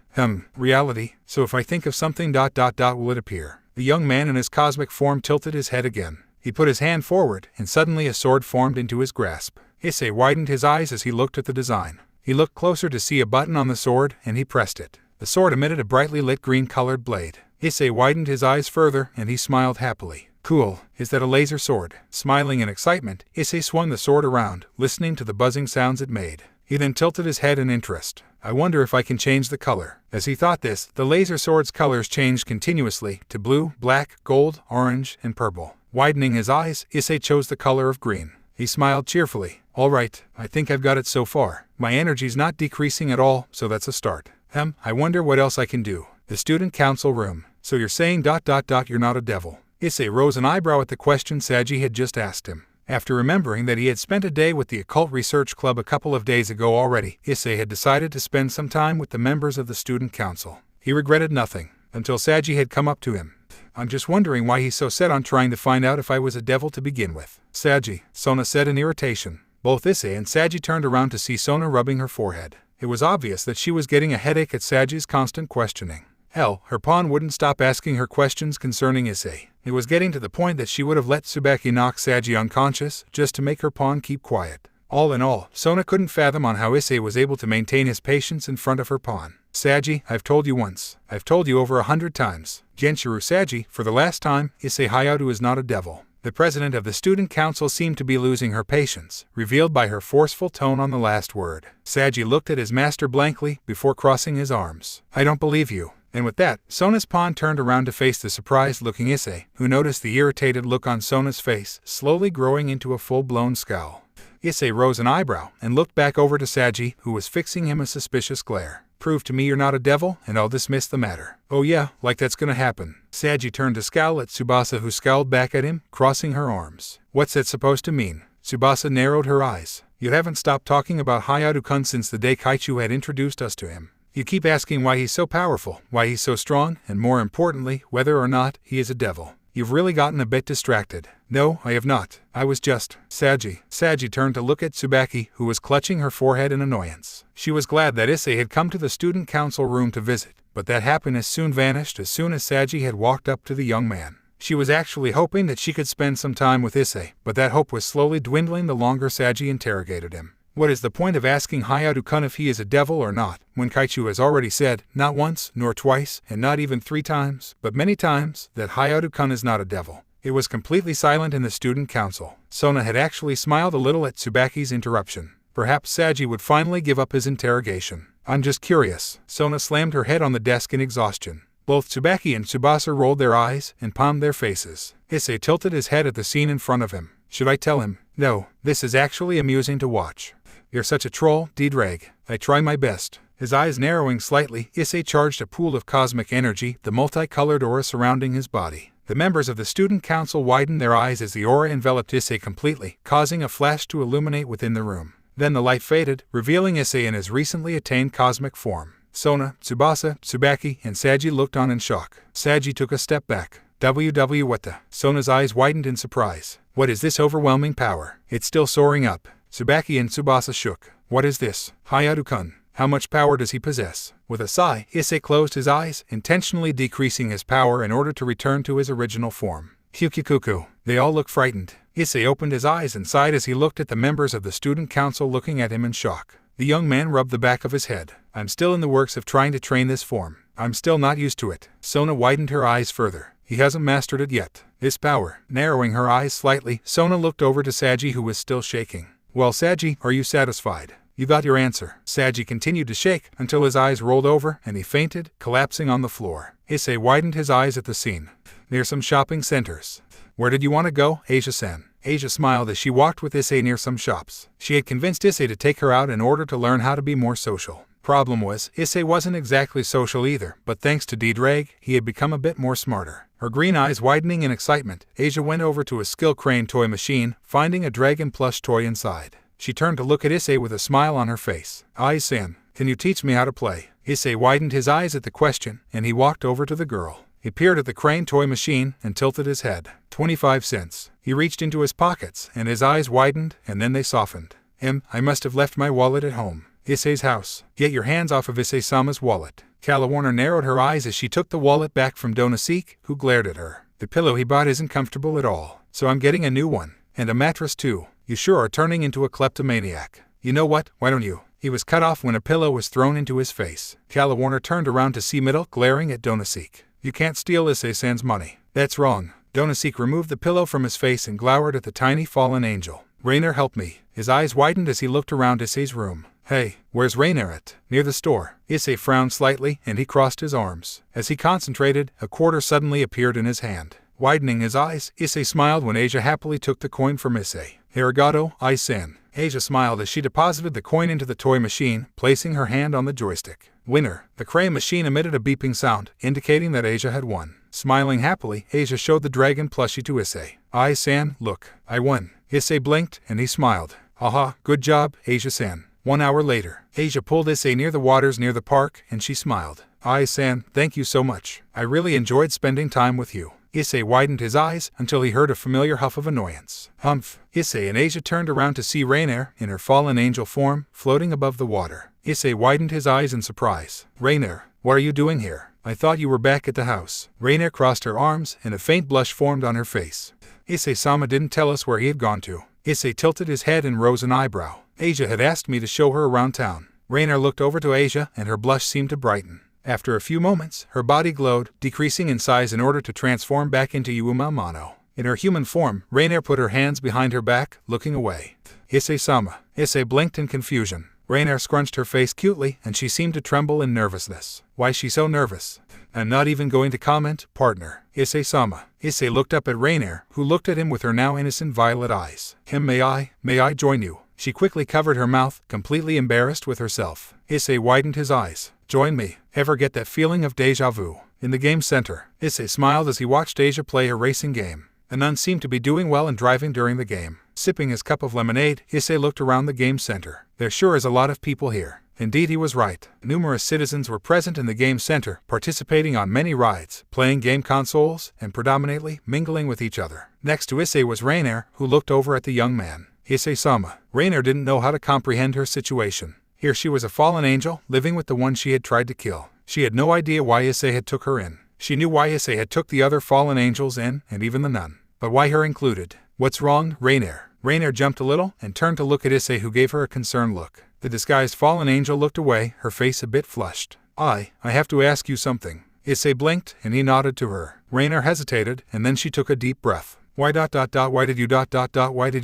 Reality. So if I think of something ... will it appear? The young man in his cosmic form tilted his head again. He put his hand forward, and suddenly a sword formed into his grasp. Issei widened his eyes as he looked at the design. He looked closer to see a button on the sword, and he pressed it. The sword emitted a brightly lit green-colored blade. Issei widened his eyes further, and he smiled happily. Cool. Is that a laser sword? Smiling in excitement, Issei swung the sword around, listening to the buzzing sounds it made. He then tilted his head in interest. I wonder if I can change the color. As he thought this, the laser sword's colors changed continuously to blue, black, gold, orange, and purple. Widening his eyes, Issei chose the color of green. He smiled cheerfully. All right, I think I've got it so far. My energy's not decreasing at all, so that's a start. I wonder what else I can do. The student council room. So you're saying ... you're not a devil. Issei rose an eyebrow at the question Saji had just asked him. After remembering that he had spent a day with the Occult Research Club a couple of days ago already, Issei had decided to spend some time with the members of the student council. He regretted nothing, until Saji had come up to him. I'm just wondering why he's so set on trying to find out if I was a devil to begin with. Saji, Sona said in irritation. Both Issei and Saji turned around to see Sona rubbing her forehead. It was obvious that she was getting a headache at Saji's constant questioning. Hell, her pawn wouldn't stop asking her questions concerning Issei. It was getting to the point that she would have let Tsubaki knock Saji unconscious just to make her pawn keep quiet. All in all, Sona couldn't fathom on how Issei was able to maintain his patience in front of her pawn. Saji, I've told you once. I've told you over 100 times. Genshiro Saji, for the last time, Issei Hyoudou is not a devil. The president of the student council seemed to be losing her patience, revealed by her forceful tone on the last word. Saji looked at his master blankly before crossing his arms. I don't believe you. And with that, Sona's pawn turned around to face the surprised-looking Issei, who noticed the irritated look on Sona's face, slowly growing into a full-blown scowl. Issei rose an eyebrow and looked back over to Saji, who was fixing him a suspicious glare. Prove to me you're not a devil, and I'll dismiss the matter. Oh yeah, like that's gonna happen. Saji turned to scowl at Tsubasa, who scowled back at him, crossing her arms. What's that supposed to mean? Tsubasa narrowed her eyes. You haven't stopped talking about Hyoudou-kun since the day Kaichu had introduced us to him. You keep asking why he's so powerful, why he's so strong, and more importantly, whether or not he is a devil. You've really gotten a bit distracted. No, I have not. I was just... Saji. Saji turned to look at Tsubaki, who was clutching her forehead in annoyance. She was glad that Issei had come to the student council room to visit, but that happiness soon vanished as soon as Saji had walked up to the young man. She was actually hoping that she could spend some time with Issei, but that hope was slowly dwindling the longer Saji interrogated him. What is the point of asking Hyoudou-kun if he is a devil or not, when Kaichu has already said, not once, nor twice, and not even 3 times, but many times, that Hyoudou-kun is not a devil? It was completely silent in the student council. Sona had actually smiled a little at Tsubaki's interruption. Perhaps Saji would finally give up his interrogation. I'm just curious. Sona slammed her head on the desk in exhaustion. Both Tsubaki and Tsubasa rolled their eyes and palmed their faces. Issei tilted his head at the scene in front of him. Should I tell him? No, this is actually amusing to watch. You're such a troll, D-Drag. I try my best. His eyes narrowing slightly, Issei charged a pool of cosmic energy, the multicolored aura surrounding his body. The members of the student council widened their eyes as the aura enveloped Issei completely, causing a flash to illuminate within the room. Then the light faded, revealing Issei in his recently attained cosmic form. Sona, Tsubasa, Tsubaki, and Saji looked on in shock. Saji took a step back. What the? Sona's eyes widened in surprise. What is this overwhelming power? It's still soaring up. Tsubaki and Tsubasa shook. What is this? Hyoudou-kun. How much power does he possess? With a sigh, Issei closed his eyes, intentionally decreasing his power in order to return to his original form. Kyukikuku. They all looked frightened. Issei opened his eyes and sighed as he looked at the members of the student council looking at him in shock. The young man rubbed the back of his head. I'm still in the works of trying to train this form. I'm still not used to it. Sona widened her eyes further. He hasn't mastered it yet. This power. Narrowing her eyes slightly, Sona looked over to Saji, who was still shaking. Well, Saji, are you satisfied? You got your answer. Saji continued to shake until his eyes rolled over and he fainted, collapsing on the floor. Issei widened his eyes at the scene. Near some shopping centers. Where did you want to go, Asia-san? Asia smiled as she walked with Issei near some shops. She had convinced Issei to take her out in order to learn how to be more social. Problem was, Issei wasn't exactly social either, but thanks to D-Drag, he had become a bit more smarter. Her green eyes widening in excitement, Asia went over to a Skill Crane toy machine, finding a dragon plush toy inside. She turned to look at Issei with a smile on her face. Ai-san, can you teach me how to play? Issei widened his eyes at the question, and he walked over to the girl. He peered at the crane toy machine and tilted his head. 25 cents. He reached into his pockets, and his eyes widened, and then they softened. I must have left my wallet at home. Issei's house. Get your hands off of Issei-sama's wallet. Calawarner narrowed her eyes as she took the wallet back from Donosik, who glared at her. The pillow he bought isn't comfortable at all, so I'm getting a new one. And a mattress too. You sure are turning into a kleptomaniac. You know what, why don't you? He was cut off when a pillow was thrown into his face. Calawarner turned around to see Middle glaring at Donosik. You can't steal Issei-san's money. That's wrong. Donosik removed the pillow from his face and glowered at the tiny fallen angel. Rainer, help me. His eyes widened as he looked around Issei's room. Hey, where's Rainer at? Near the store. Issei frowned slightly and he crossed his arms. As he concentrated, a quarter suddenly appeared in his hand. Widening his eyes, Issei smiled when Asia happily took the coin from Issei. Arigato, Ai-san. Asia smiled as she deposited the coin into the toy machine, placing her hand on the joystick. Winner. The crane machine emitted a beeping sound, indicating that Asia had won. Smiling happily, Asia showed the dragon plushie to Issei. Ai-san, look, I won. Issei blinked, and he smiled. Haha, good job, Asia-san. 1 hour later, Asia pulled Issei near the waters near the park, and she smiled. Ai-san, thank you so much. I really enjoyed spending time with you. Issei widened his eyes until he heard a familiar huff of annoyance. Humph. Issei and Asia turned around to see Rainer, in her fallen angel form, floating above the water. Issei widened his eyes in surprise. Rainer, what are you doing here? I thought you were back at the house. Rainer crossed her arms, and a faint blush formed on her face. Issei-sama didn't tell us where he had gone to. Issei tilted his head and rose an eyebrow. Asia had asked me to show her around town. Rainer looked over to Asia, and her blush seemed to brighten. After a few moments, her body glowed, decreasing in size in order to transform back into Yuma Mano. In her human form, Rainier put her hands behind her back, looking away. Issei-sama. Issei blinked in confusion. Rainier scrunched her face cutely, and she seemed to tremble in nervousness. Why is she so nervous? I'm not even going to comment, partner. Issei-sama. Issei looked up at Rainier, who looked at him with her now innocent violet eyes. May I join you? She quickly covered her mouth, completely embarrassed with herself. Issei widened his eyes. Join me. Ever get that feeling of déjà vu? In the game center, Issei smiled as he watched Asia play her racing game. The nun seemed to be doing well in driving during the game. Sipping his cup of lemonade, Issei looked around the game center. There sure is a lot of people here. Indeed, he was right. Numerous citizens were present in the game center, participating on many rides, playing game consoles, and predominantly mingling with each other. Next to Issei was Rainier, who looked over at the young man. Issei-sama. Rainier didn't know how to comprehend her situation. Here she was a fallen angel, living with the one she had tried to kill. She had no idea why Issei had took her in. She knew why Issei had took the other fallen angels in, and even the nun. But why her included? What's wrong, Rainier? Rainier jumped a little, and turned to look at Issei, who gave her a concerned look. The disguised fallen angel looked away, her face a bit flushed. I have to ask you something. Issei blinked, and he nodded to her. Rainier hesitated, and then she took a deep breath. Why did you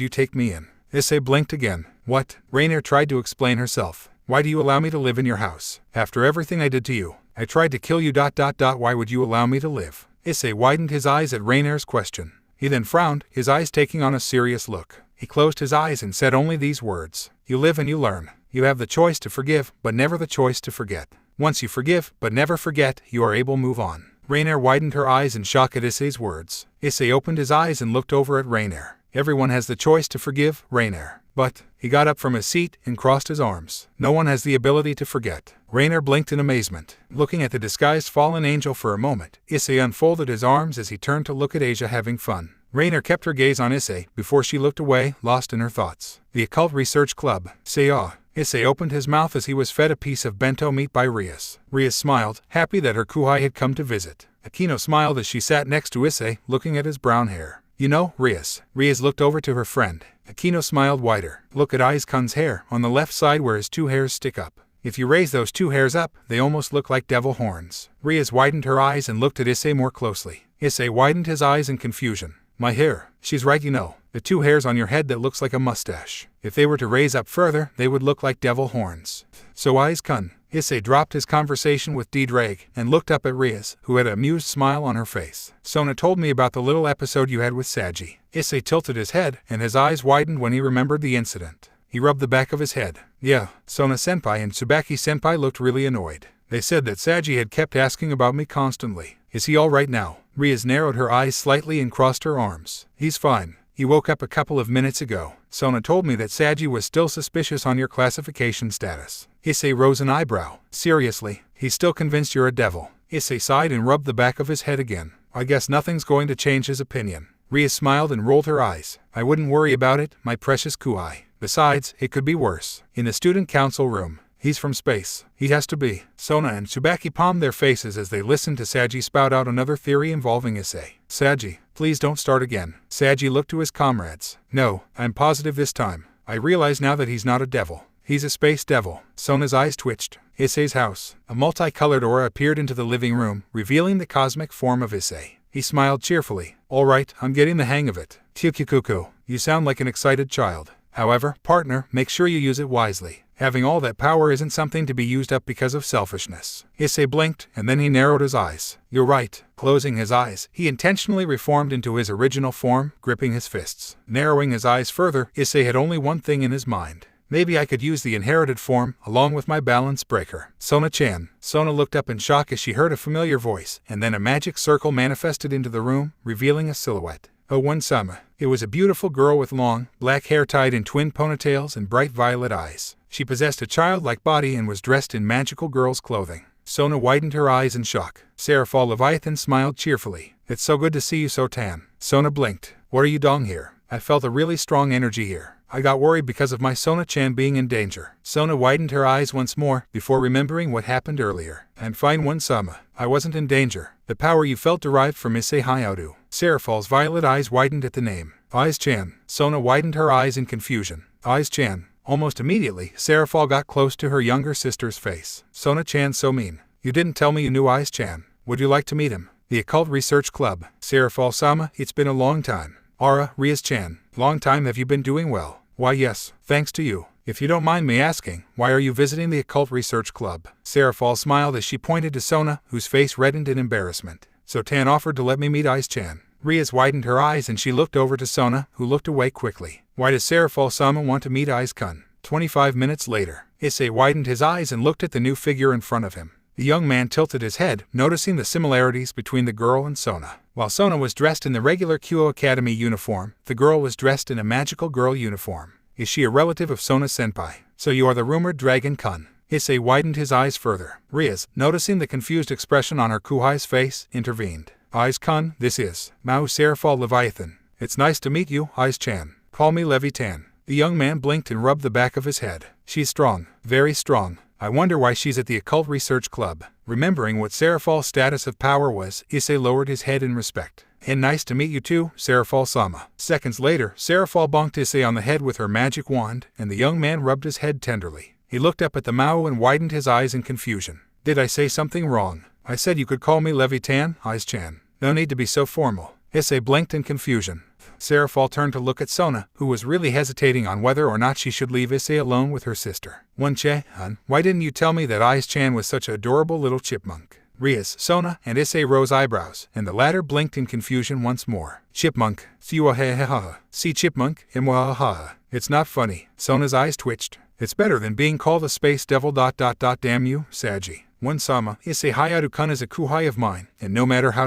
take me in? Issei blinked again. What? Rainier tried to explain herself. Why do you allow me to live in your house? After everything I did to you. I tried to kill you. Why would you allow me to live? Issei widened his eyes at Rainier's question. He then frowned, his eyes taking on a serious look. He closed his eyes and said only these words. You live and you learn. You have the choice to forgive, but never the choice to forget. Once you forgive, but never forget, you are able to move on. Rainier widened her eyes in shock at Issei's words. Issei opened his eyes and looked over at Rainier. Everyone has the choice to forgive, Rainier. But, he got up from his seat and crossed his arms. No one has the ability to forget. Rainier blinked in amazement. Looking at the disguised fallen angel for a moment, Issei unfolded his arms as he turned to look at Asia having fun. Rainier kept her gaze on Issei before she looked away, lost in her thoughts. The Occult Research Club. Issei opened his mouth as he was fed a piece of bento meat by Rias. Rias smiled, happy that her kuhai had come to visit. Akino smiled as she sat next to Issei, looking at his brown hair. You know, Rias. Rias looked over to her friend. Akino smiled wider. Look at Aiz-kun's hair, on the left side where his two hairs stick up. If you raise those two hairs up, they almost look like devil horns. Rias widened her eyes and looked at Issei more closely. Issei widened his eyes in confusion. My hair. She's right, you know. The two hairs on your head that looks like a mustache. If they were to raise up further, they would look like devil horns. So Aiz-kun. Issei dropped his conversation with D-Drake and looked up at Rias, who had an amused smile on her face. Sona told me about the little episode you had with Saji. Issei tilted his head, and his eyes widened when he remembered the incident. He rubbed the back of his head. Yeah, Sona-senpai and Tsubaki-senpai looked really annoyed. They said that Saji had kept asking about me constantly. Is he all right now? Rias narrowed her eyes slightly and crossed her arms. He's fine. He woke up a couple of minutes ago. Sona told me that Saji was still suspicious on your classification status. Issei rose an eyebrow. Seriously, he's still convinced you're a devil. Issei sighed and rubbed the back of his head again. I guess nothing's going to change his opinion. Rias smiled and rolled her eyes. I wouldn't worry about it, my precious kuai. Besides, it could be worse. In the student council room. He's from space. He has to be. Sona and Tsubaki palmed their faces as they listened to Saji spout out another theory involving Issei. Saji, please don't start again. Saji looked to his comrades. No, I'm positive this time. I realize now that he's not a devil. He's a space devil. Sona's eyes twitched. Issei's house. A multicolored aura appeared into the living room, revealing the cosmic form of Issei. He smiled cheerfully. All right, I'm getting the hang of it. Kyukyukuku, you sound like an excited child. However, partner, make sure you use it wisely. Having all that power isn't something to be used up because of selfishness. Issei blinked, and then he narrowed his eyes. You're right. Closing his eyes, he intentionally reformed into his original form, gripping his fists. Narrowing his eyes further, Issei had only one thing in his mind. Maybe I could use the inherited form, along with my balance breaker. Sona-chan. Sona looked up in shock as she heard a familiar voice, and then a magic circle manifested into the room, revealing a silhouette. Oh, one-sama. It was a beautiful girl with long, black hair tied in twin ponytails and bright violet eyes. She possessed a childlike body and was dressed in magical girl's clothing. Sona widened her eyes in shock. Seraphal Leviathan smiled cheerfully. It's so good to see you so tan. Sona blinked. What are you doing here? I felt a really strong energy here. I got worried because of my Sona-chan being in danger. Sona widened her eyes once more, before remembering what happened earlier. I'm fine, one-sama. I wasn't in danger. The power you felt derived from Issei Hyoudou. Seraphal's violet eyes widened at the name. Aiz-chan. Sona widened her eyes in confusion. Aiz-chan. Almost immediately, Seraphal got close to her younger sister's face. Sona-chan, so mean. You didn't tell me you knew Aiz-chan. Would you like to meet him? The Occult Research Club. Serafal-sama, it's been a long time. Ara, Rias-chan. Long time, have you been doing well? Why yes, thanks to you. If you don't mind me asking, why are you visiting the Occult Research Club? Serafal smiled as she pointed to Sona, whose face reddened in embarrassment. So Tan offered to let me meet Issei-chan. Rias widened her eyes and she looked over to Sona, who looked away quickly. Why does Serafal-sama want to meet Issei-kun? 25 minutes later, Issei widened his eyes and looked at the new figure in front of him. The young man tilted his head, noticing the similarities between the girl and Sona. While Sona was dressed in the regular Kuoh Academy uniform, the girl was dressed in a magical girl uniform. Is she a relative of Sona-senpai? So you are the rumored Dragon-kun. Issei widened his eyes further. Rias, noticing the confused expression on her kuhai's face, intervened. Issei-kun, this is Mao Serafal Leviathan. It's nice to meet you, Issei-chan. Call me Levitan. The young man blinked and rubbed the back of his head. She's strong, very strong. I wonder why she's at the Occult Research Club. Remembering what Serafal's status of power was, Issei lowered his head in respect. And nice to meet you too, Serafal-sama. Seconds later, Serafal bonked Issei on the head with her magic wand, and the young man rubbed his head tenderly. He looked up at the Mao and widened his eyes in confusion. Did I say something wrong? I said you could call me Levitan, Issei-chan. No need to be so formal. Issei blinked in confusion. Serafal turned to look at Sona, who was really hesitating on whether or not she should leave Issei alone with her sister. One-che-hun, why didn't you tell me that Issei-chan was such an adorable little chipmunk? Rias, Sona, and Issei rose eyebrows, and the latter blinked in confusion once more. Chipmunk, siwa-he-he-ha. See chipmunk, imwa-ha-ha. It's not funny. Sona's eyes twitched. It's better than being called a space devil ... Damn you, Saji. One-sama, Issei Hyoudou-kun is a kuhai of mine, and no matter how ...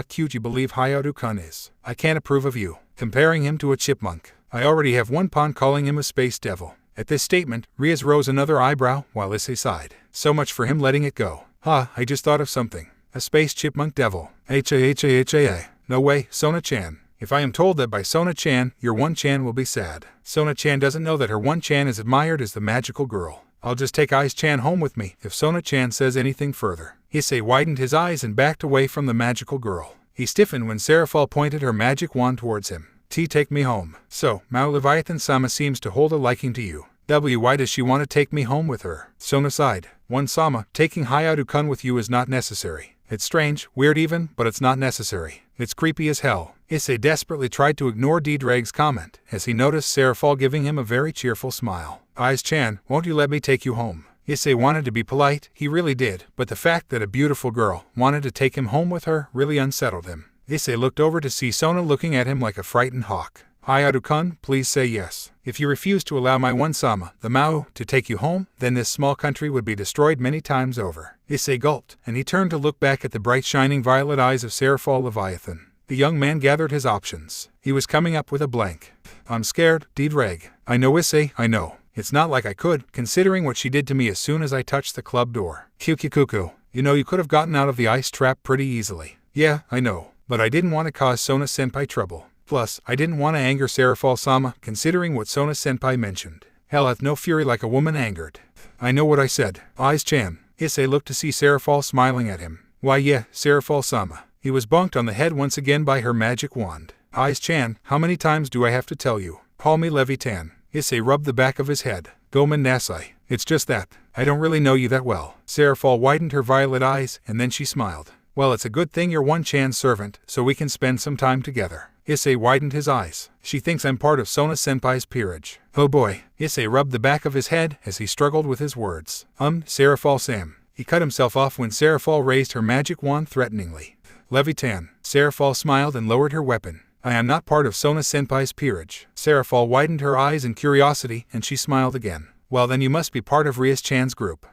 cute you believe Hyoudou-kun is, I can't approve of you comparing him to a chipmunk. I already have one pawn calling him a space devil. At this statement, Rias rose another eyebrow, while Issei sighed. So much for him letting it go. I just thought of something. A space chipmunk devil. H-A-H-A-H-A-A. No way, Sona-chan. If I am told that by Sona-chan, your one-chan will be sad. Sona-chan doesn't know that her one-chan is admired as the magical girl. I'll just take Issei-chan home with me if Sona-chan says anything further. Issei widened his eyes and backed away from the magical girl. He stiffened when Serafal pointed her magic wand towards him. Take me home. So, Mao Leviathan-sama seems to hold a liking to you. Why does she want to take me home with her? Sona sighed. One-sama, taking Hyoudou-kun with you is not necessary. It's strange, weird even, but it's not necessary. It's creepy as hell. Issei desperately tried to ignore D-Drag's comment, as he noticed Serafal giving him a very cheerful smile. Issei-chan, won't you let me take you home? Issei wanted to be polite, he really did, but the fact that a beautiful girl wanted to take him home with her really unsettled him. Issei looked over to see Sona looking at him like a frightened hawk. Hyoudou-kun, please say yes. If you refuse to allow my one-sama, the Mao, to take you home, then this small country would be destroyed many times over. Issei gulped, and he turned to look back at the bright shining violet eyes of Serafal Leviathan. The young man gathered his options. He was coming up with a blank. I'm scared, D-Drag. I know Issei, I know. It's not like I could, considering what she did to me as soon as I touched the club door. Cuckoo. You know you could have gotten out of the ice trap pretty easily. Yeah, I know. But I didn't want to cause Sona-senpai trouble. Plus, I didn't want to anger Serafal-sama, considering what Sona-senpai mentioned. Hell hath no fury like a woman angered. I know what I said. Issei-chan. Issei looked to see Serafal smiling at him. Why yeah, Serafal-sama. He was bonked on the head once again by her magic wand. Issei-chan, how many times do I have to tell you? Call me Levitan. Issei rubbed the back of his head. Gomen Nasai. It's just that. I don't really know you that well. Serafal widened her violet eyes, and then she smiled. Well, it's a good thing you're one-chan's servant, so we can spend some time together. Issei widened his eyes. She thinks I'm part of Sona-senpai's peerage. Oh boy. Issei rubbed the back of his head as he struggled with his words. Serafal-sam. He cut himself off when Serafal raised her magic wand threateningly. Levitan. Serafal smiled and lowered her weapon. I am not part of Sona-senpai's peerage. Serafal widened her eyes in curiosity, and she smiled again. Well then you must be part of Rias-chan's group.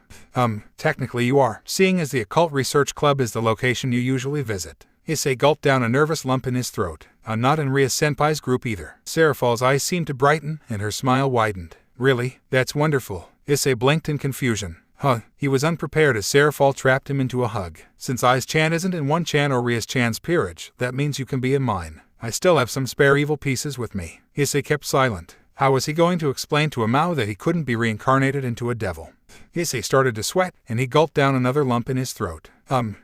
Technically you are, seeing as the Occult Research Club is the location you usually visit. Issei gulped down a nervous lump in his throat. I'm not in Rias-senpai's group either. Serafal's eyes seemed to brighten, and her smile widened. Really? That's wonderful. Issei blinked in confusion. He was unprepared as Serafal trapped him into a hug. Since Issei-chan isn't in one-chan or Rias-chan's peerage, that means you can be in mine. I still have some spare evil pieces with me. Issei kept silent. How was he going to explain to a Mao that he couldn't be reincarnated into a devil? Issei started to sweat, and he gulped down another lump in his throat.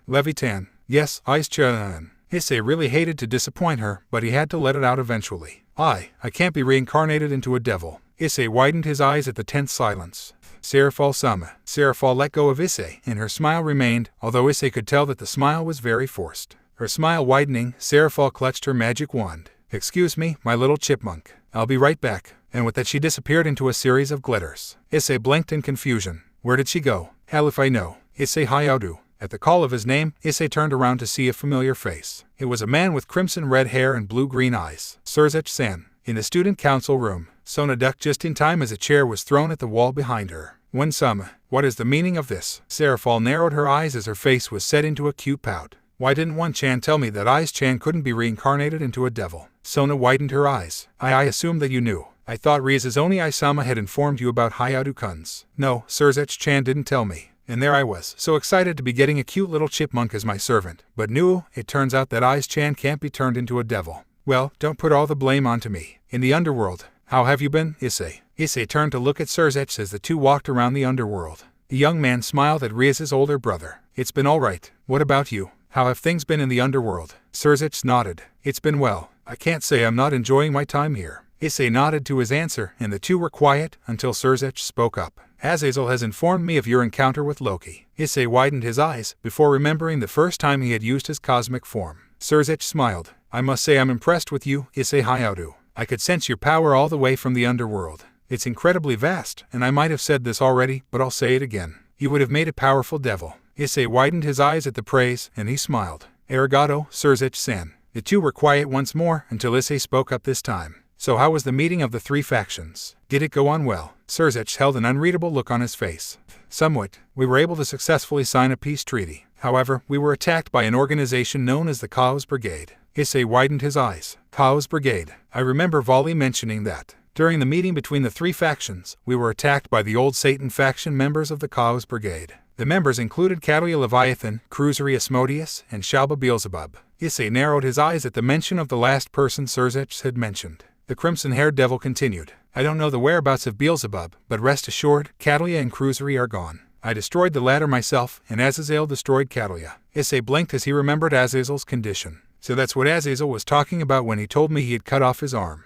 Levitan. Yes, Issei-chan. Issei really hated to disappoint her, but he had to let it out eventually. I can't be reincarnated into a devil. Issei widened his eyes at the tense silence. Serafal-sama. Serafal let go of Issei, and her smile remained, although Issei could tell that the smile was very forced. Her smile widening, Serafall clutched her magic wand. "Excuse me, my little chipmunk. I'll be right back." And with that she disappeared into a series of glitters. Issei blinked in confusion. Where did she go? Hell if I know. Issei Hyoudou. At the call of his name, Issei turned around to see a familiar face. It was a man with crimson red hair and blue-green eyes. Surzech-san. In the student council room, Sona ducked just in time as a chair was thrown at the wall behind her. "One-sama, what is the meaning of this?" Serafall narrowed her eyes as her face was set into a cute pout. "Why didn't One-chan tell me that Ice-chan couldn't be reincarnated into a devil?" Sona widened her eyes. I assumed that you knew. I thought Ria's only Isama had informed you about Hyoudou-kun's." "No, Surzech-chan didn't tell me. And there I was, so excited to be getting a cute little chipmunk as my servant. But no, it turns out that Ice-chan can't be turned into a devil." "Well, don't put all the blame onto me. In the underworld, how have you been, Issei?" Issei turned to look at Surzech as the two walked around the underworld. The young man smiled at Ria's older brother. "It's been all right. What about you? How have things been in the underworld?" Surzech nodded. "It's been well. I can't say I'm not enjoying my time here." Issei nodded to his answer, and the two were quiet until Surzech spoke up. "Azazel has informed me of your encounter with Loki." Issei widened his eyes before remembering the first time he had used his cosmic form. Surzech smiled. "I must say I'm impressed with you, Issei Hyoudou. I could sense your power all the way from the underworld. It's incredibly vast, and I might have said this already, but I'll say it again. You would have made a powerful devil." Issei widened his eyes at the praise, and he smiled. "Arigato, Surzech-san." The two were quiet once more until Issei spoke up this time. "So how was the meeting of the three factions? Did it go on well?" Surzech held an unreadable look on his face. "Somewhat. We were able to successfully sign a peace treaty. However, we were attacked by an organization known as the Kuoh Brigade." Issei widened his eyes. "Kuoh Brigade. I remember Volley mentioning that. During the meeting between the three factions, we were attacked by the Old Satan faction members of the Kuoh Brigade. The members included Catalia Leviathan, Cruisery Asmodeus, and Shalba Beelzebub." Issei narrowed his eyes at the mention of the last person Surzech had mentioned. The crimson-haired devil continued. "I don't know the whereabouts of Beelzebub, but rest assured, Catalia and Cruisery are gone. I destroyed the latter myself, and Azazel destroyed Catalia." Issei blinked as he remembered Azazel's condition. "So that's what Azazel was talking about when he told me he had cut off his arm."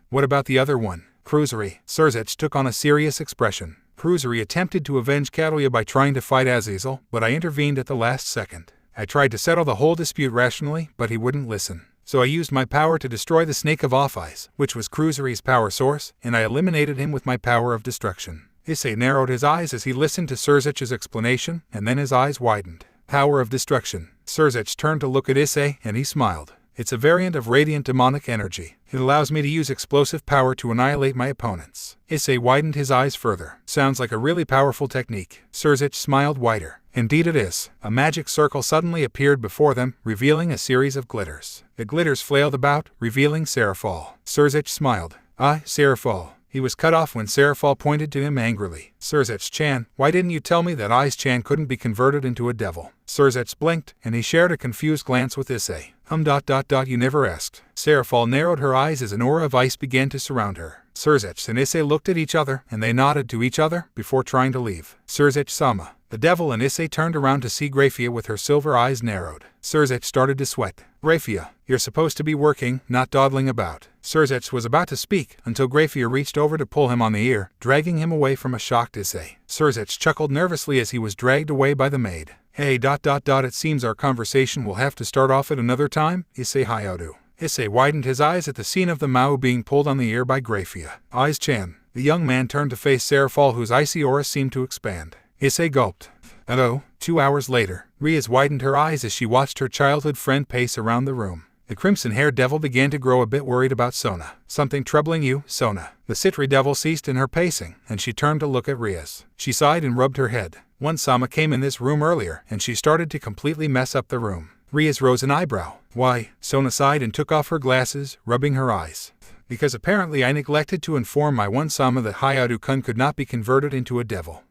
What about the other one?" "Cruisery." Surzech took on a serious expression. "Cruisery attempted to avenge Catalia by trying to fight Azazel, but I intervened at the last second. I tried to settle the whole dispute rationally, but he wouldn't listen. So I used my power to destroy the Snake of Off-Eyes, which was Cruisery's power source, and I eliminated him with my power of destruction." Issei narrowed his eyes as he listened to Surzech's explanation, and then his eyes widened. "Power of destruction." Surzech turned to look at Issei, and he smiled. "It's a variant of radiant demonic energy. It allows me to use explosive power to annihilate my opponents." Issei widened his eyes further. "Sounds like a really powerful technique." Surzech smiled wider. "Indeed it is." A magic circle suddenly appeared before them, revealing a series of glitters. The glitters flailed about, revealing Serafall. Surzech smiled. "Ah, Serafall." He was cut off when Serafall pointed to him angrily. "Surzech-chan, why didn't you tell me that Ice-chan couldn't be converted into a devil?" Surzech blinked, and he shared a confused glance with Issei. You never asked." Serafall narrowed her eyes as an aura of ice began to surround her. Surzech and Issei looked at each other, and they nodded to each other before trying to leave. "Surzech-sama." The devil and Issei turned around to see Grafia with her silver eyes narrowed. Surzech started to sweat. "Grafia, you're supposed to be working, not dawdling about." Surzech was about to speak until Grafia reached over to pull him on the ear, dragging him away from a shocked Issei. Surzech chuckled nervously as he was dragged away by the maid. "Hey, it seems our conversation will have to start off at another time, Issei Hyoudou." Issei widened his eyes at the scene of the Mao being pulled on the ear by Grafia. "Ice-chan." The young man turned to face Serafall, whose icy aura seemed to expand. Issei gulped. 2 hours later, Riaz widened her eyes as she watched her childhood friend pace around the room. The crimson-haired devil began to grow a bit worried about Sona. "Something troubling you, Sona?" The Citri devil ceased in her pacing, and she turned to look at Riaz. She sighed and rubbed her head. "One-sama came in this room earlier, and she started to completely mess up the room." Riaz rose an eyebrow. "Why?" Sona sighed and took off her glasses, rubbing her eyes. "Because apparently I neglected to inform my One-sama that Hyoudou-kun could not be converted into a devil."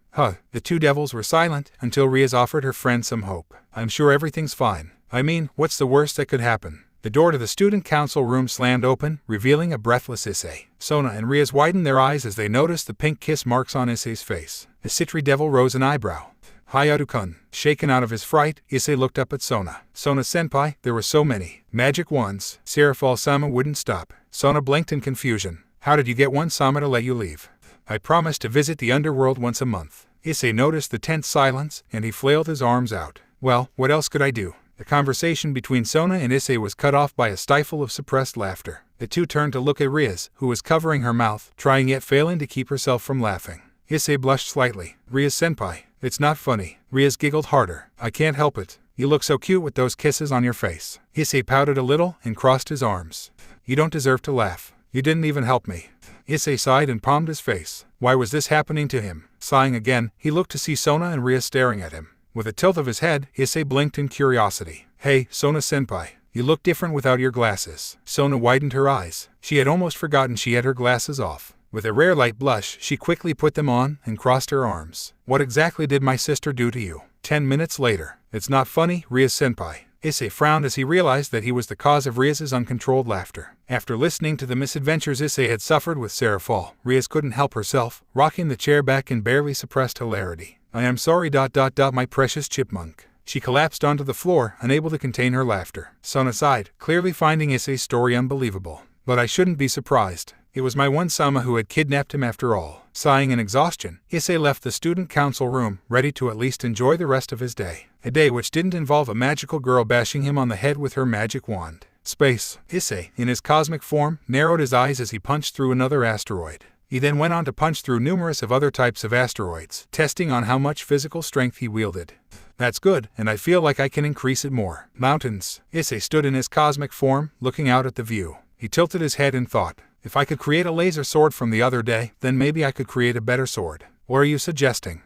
The two devils were silent until Riaz offered her friend some hope. "I'm sure everything's fine. I mean, what's the worst that could happen?" The door to the student council room slammed open, revealing a breathless Issei. Sona and Riaz widened their eyes as they noticed the pink kiss marks on Issei's face. The Citri devil rose an eyebrow. "Hyoudou-kun." Shaken out of his fright, Issei looked up at Sona. "Sona-senpai, there were so many magic wands." Serafall-sama wouldn't stop. Sona blinked in confusion. "How did you get One-sama to let you leave?" "I promised to visit the underworld once a month." Issei noticed the tense silence, and he flailed his arms out. "Well, what else could I do? The conversation between Sona and Issei was cut off by a stifle of suppressed laughter. The two turned to look at Riaz, who was covering her mouth, trying yet failing to keep herself from laughing. Issei blushed slightly. Riaz-senpai, it's not funny. Riaz giggled harder. I can't help it. You look so cute with those kisses on your face. Issei pouted a little and crossed his arms. You don't deserve to laugh. You didn't even help me. Issei sighed and palmed his face. Why was this happening to him? Sighing again, he looked to see Sona and Riaz staring at him. With a tilt of his head, Issei blinked in curiosity. Hey, Sona-senpai, you look different without your glasses. Sona widened her eyes. She had almost forgotten she had her glasses off. With a rare light blush, she quickly put them on and crossed her arms. What exactly did my sister do to you? 10 minutes later. It's not funny, Riaz-senpai. Issei frowned as he realized that he was the cause of Riaz's uncontrolled laughter. After listening to the misadventures Issei had suffered with Serafall, Riaz couldn't help herself, rocking the chair back in barely suppressed hilarity. I am sorry, my precious chipmunk. She collapsed onto the floor, unable to contain her laughter. Sona sighed, clearly finding Issei's story unbelievable. But I shouldn't be surprised. It was my one Sama who had kidnapped him after all. Sighing in exhaustion, Issei left the student council room, ready to at least enjoy the rest of his day. A day which didn't involve a magical girl bashing him on the head with her magic wand. Space. Issei, in his cosmic form, narrowed his eyes as he punched through another asteroid. He then went on to punch through numerous of other types of asteroids, testing on how much physical strength he wielded. That's good, and I feel like I can increase it more. Mountains. Issei stood in his cosmic form, looking out at the view. He tilted his head and thought, if I could create a laser sword from the other day, then maybe I could create a better sword. What are you suggesting?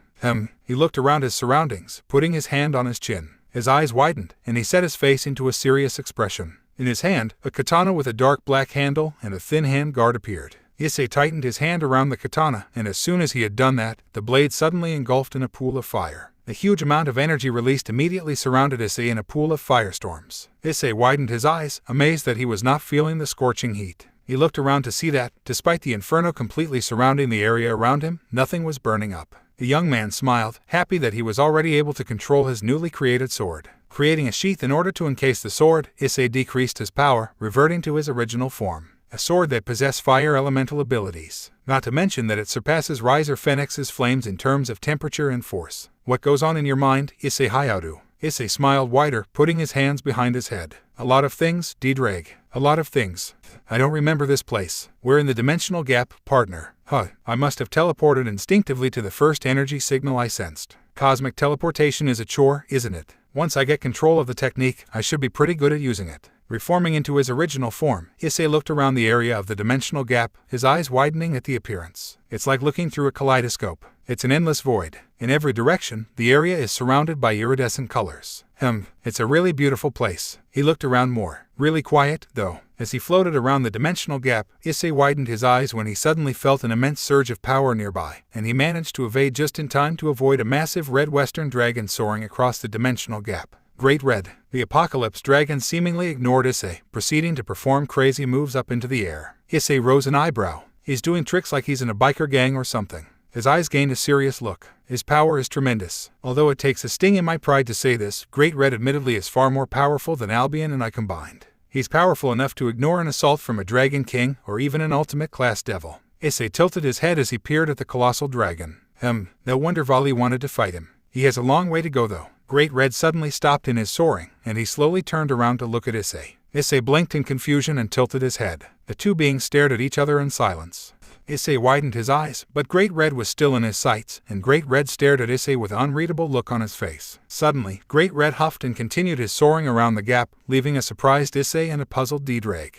He looked around his surroundings, putting his hand on his chin. His eyes widened, and he set his face into a serious expression. In his hand, a katana with a dark black handle and a thin hand guard appeared. Issei tightened his hand around the katana, and as soon as he had done that, the blade suddenly engulfed in a pool of fire. A huge amount of energy released immediately surrounded Issei in a pool of firestorms. Issei widened his eyes, amazed that he was not feeling the scorching heat. He looked around to see that, despite the inferno completely surrounding the area around him, nothing was burning up. The young man smiled, happy that he was already able to control his newly created sword. Creating a sheath in order to encase the sword, Issei decreased his power, reverting to his original form. A sword that possessed fire elemental abilities. Not to mention that it surpasses Riser Phoenix's flames in terms of temperature and force. What goes on in your mind, Issei Hyoudou? Issei smiled wider, putting his hands behind his head. A lot of things, D-Drag. A lot of things. I don't remember this place. We're in the dimensional gap, partner. I must have teleported instinctively to the first energy signal I sensed. Cosmic teleportation is a chore, isn't it? Once I get control of the technique, I should be pretty good at using it. Reforming into his original form, Issei looked around the area of the dimensional gap, his eyes widening at the appearance. It's like looking through a kaleidoscope. It's an endless void. In every direction, the area is surrounded by iridescent colors. It's a really beautiful place. He looked around more. Really quiet, though. As he floated around the dimensional gap, Issei widened his eyes when he suddenly felt an immense surge of power nearby, and he managed to evade just in time to avoid a massive red western dragon soaring across the dimensional gap. Great Red. The Apocalypse Dragon seemingly ignored Issei, proceeding to perform crazy moves up into the air. Issei rose an eyebrow. He's doing tricks like he's in a biker gang or something. His eyes gained a serious look. His power is tremendous. Although it takes a sting in my pride to say this, Great Red admittedly is far more powerful than Albion and I combined. He's powerful enough to ignore an assault from a Dragon King or even an ultimate class devil. Issei tilted his head as he peered at the colossal dragon. No wonder Vali wanted to fight him. He has a long way to go though. Great Red suddenly stopped in his soaring, and he slowly turned around to look at Issei. Issei blinked in confusion and tilted his head. The two beings stared at each other in silence. Issei widened his eyes, but Great Red was still in his sights, and Great Red stared at Issei with an unreadable look on his face. Suddenly, Great Red huffed and continued his soaring around the gap, leaving a surprised Issei and a puzzled D-Drag.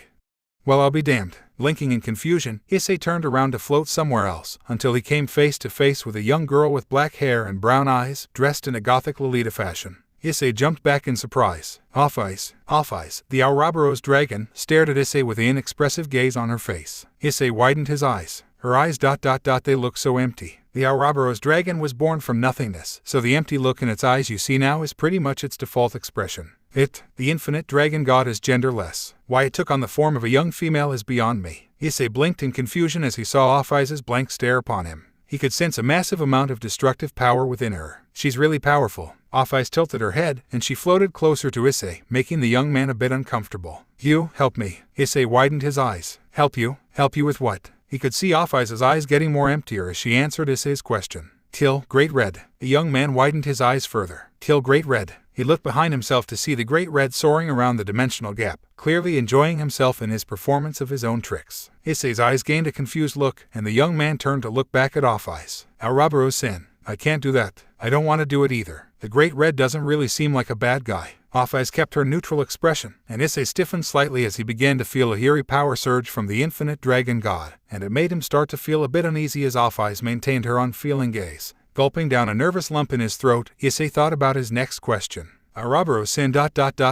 Well, I'll be damned. Blinking in confusion, Issei turned around to float somewhere else, until he came face to face with a young girl with black hair and brown eyes, dressed in a gothic Lolita fashion. Issei jumped back in surprise. Off Ice. The Ouroboros dragon stared at Issei with an inexpressive gaze on her face. Issei widened his eyes. Her eyes ... they look so empty. The Ouroboros dragon was born from nothingness, so the empty look in its eyes you see now is pretty much its default expression. The infinite dragon god, is genderless. Why it took on the form of a young female is beyond me. Issei blinked in confusion as he saw Off-Ice's blank stare upon him. He could sense a massive amount of destructive power within her. She's really powerful. Off-Ice tilted her head, and she floated closer to Issei, making the young man a bit uncomfortable. You, help me. Issei widened his eyes. Help you? Help you with what? He could see Off-Ice's eyes getting more emptier as she answered Issei's question. Till Great Red. The young man widened his eyes further. Till Great Red. He looked behind himself to see the Great Red soaring around the dimensional gap, clearly enjoying himself in his performance of his own tricks. Issei's eyes gained a confused look, and the young man turned to look back at Off-Eyes. Aurabaro-san, I can't do that. I don't want to do it either. The Great Red doesn't really seem like a bad guy. Off-Eyes kept her neutral expression, and Issei stiffened slightly as he began to feel a eerie power surge from the infinite dragon god, and it made him start to feel a bit uneasy as Off-Eyes maintained her unfeeling gaze. Gulping down a nervous lump in his throat, Issei thought about his next question. Aurabaro-san ...